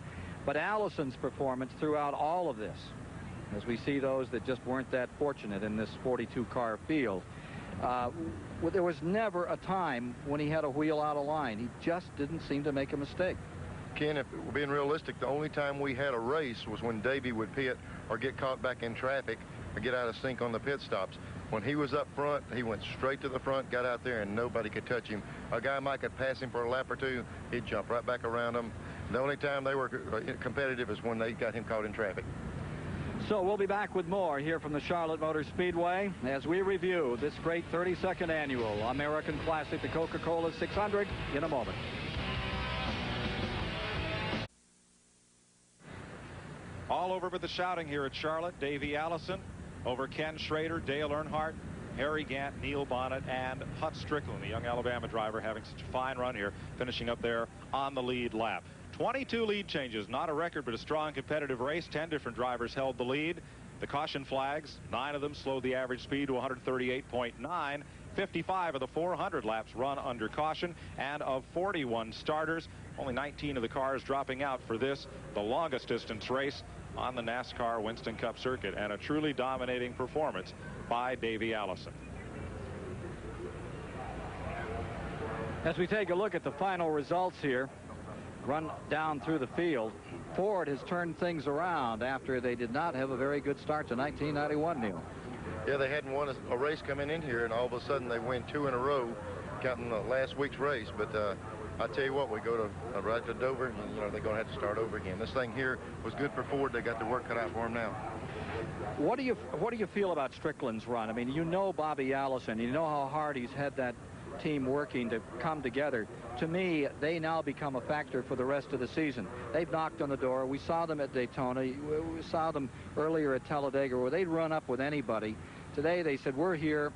But Allison's performance throughout all of this, as we see those that just weren't that fortunate in this 42-car field, there was never a time when he had a wheel out of line. He just didn't seem to make a mistake. Ken, if we're being realistic, the only time we had a race was when Davey would pit or get caught back in traffic or get out of sync on the pit stops. When he was up front, he went straight to the front, got out there, and nobody could touch him. A guy might could pass him for a lap or two, he'd jump right back around him. The only time they were competitive is when they got him caught in traffic. So we'll be back with more here from the Charlotte Motor Speedway as we review this great 32nd annual American Classic, the Coca-Cola 600, in a moment. All over with the shouting here at Charlotte. Davey Allison over Ken Schrader, Dale Earnhardt, Harry Gant, Neil Bonnet, and Hut Strickland, the young Alabama driver, having such a fine run here, finishing up there on the lead lap. 22 lead changes, not a record, but a strong competitive race. 10 different drivers held the lead. The caution flags, 9 of them slowed the average speed to 138.9. 55 of the 400 laps run under caution, and of 41 starters, only 19 of the cars dropping out for this, the longest distance race on the NASCAR Winston Cup circuit, and a truly dominating performance by Davey Allison. As we take a look at the final results here, run down through the field, Ford has turned things around after they did not have a very good start to 1991, Neil. Yeah, they hadn't won a race coming in here, and all of a sudden they win 2 in a row, counting the last week's race. But I tell you what, we go to right to Dover, and you know they're going to have to start over again. This thing here was good for Ford. They got the work cut out for them now. What do you feel about Strickland's run? I mean, you know Bobby Allison. You know how hard he's had that team working to come together. To me, they now become a factor for the rest of the season. They've knocked on the door. We saw them at Daytona. We saw them earlier at Talladega, where they'd run up with anybody. Today they said, we're here.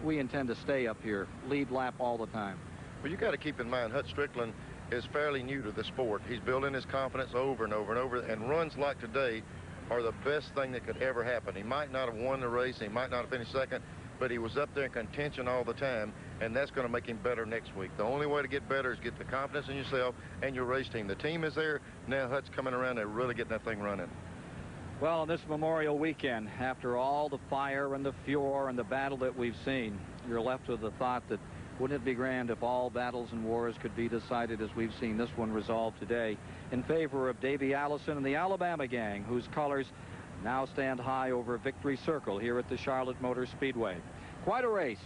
We intend to stay up here. Lead lap all the time. Well, you got to keep in mind, Hut Strickland is fairly new to the sport. He's building his confidence over and over and over, and runs like today are the best thing that could ever happen. He might not have won the race, he might not have finished second, but he was up there in contention all the time, and that's going to make him better next week. The only way to get better is get the confidence in yourself and your race team. The team is there. Now Hut's coming around. They're really getting that thing running. Well, on this Memorial weekend, after all the fire and the furor and the battle that we've seen, you're left with the thought that wouldn't it be grand if all battles and wars could be decided as we've seen this one resolved today in favor of Davey Allison and the Alabama gang, whose colors now stand high over Victory Circle here at the Charlotte Motor Speedway. Quite a race,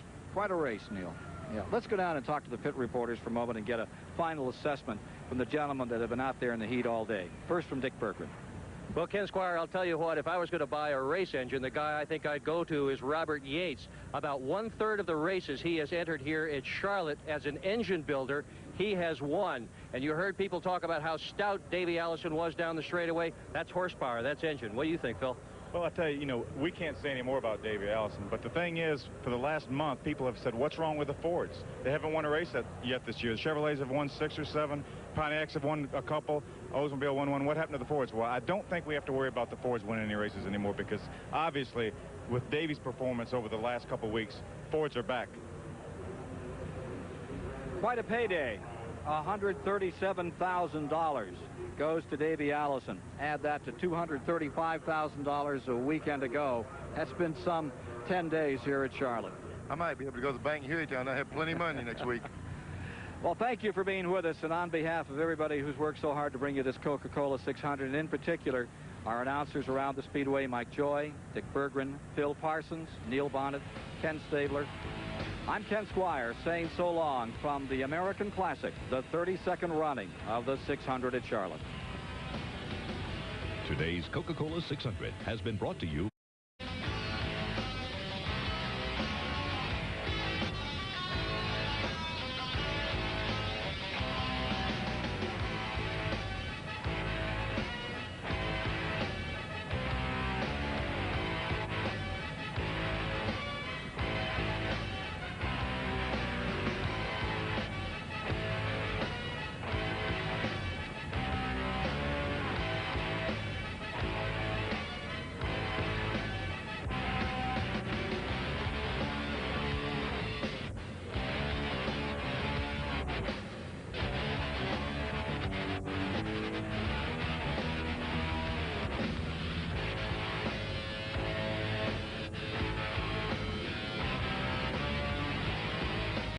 Neil. Yeah, let's go down and talk to the pit reporters for a moment and get a final assessment from the gentlemen that have been out there in the heat all day. First from Dick Berkman. Well, Ken Squire, I'll tell you what, if I was going to buy a race engine, the guy I think I'd go to is Robert Yates. About 1/3 of the races he has entered here at Charlotte as an engine builder, he has won. And you heard people talk about how stout Davey Allison was down the straightaway. That's horsepower, that's engine. What do you think, Phil? Well, I tell you, you know, we can't say any more about Davey Allison, but the thing is, for the last month, people have said, what's wrong with the Fords? They haven't won a race yet this year. The Chevrolets have won 6 or 7. Pontiacs have won a couple. Oldsmobile won 1. What happened to the Fords? Well, I don't think we have to worry about the Fords winning any races anymore, because obviously, with Davey's performance over the last couple weeks, Fords are back. Quite a payday. $137,000 goes to Davey Allison. Add that to $235,000 a weekend ago. That's been some 10 days here at Charlotte. I might be able to go to the bank here and I have plenty of money next week. Well, thank you for being with us, and on behalf of everybody who's worked so hard to bring you this Coca-Cola 600, and in particular, our announcers around the Speedway, Mike Joy, Dick Berggren, Phil Parsons, Neil Bonnet, Ken Stabler. I'm Ken Squire saying so long from the American Classic, the 32nd running of the 600 at Charlotte. Today's Coca-Cola 600 has been brought to you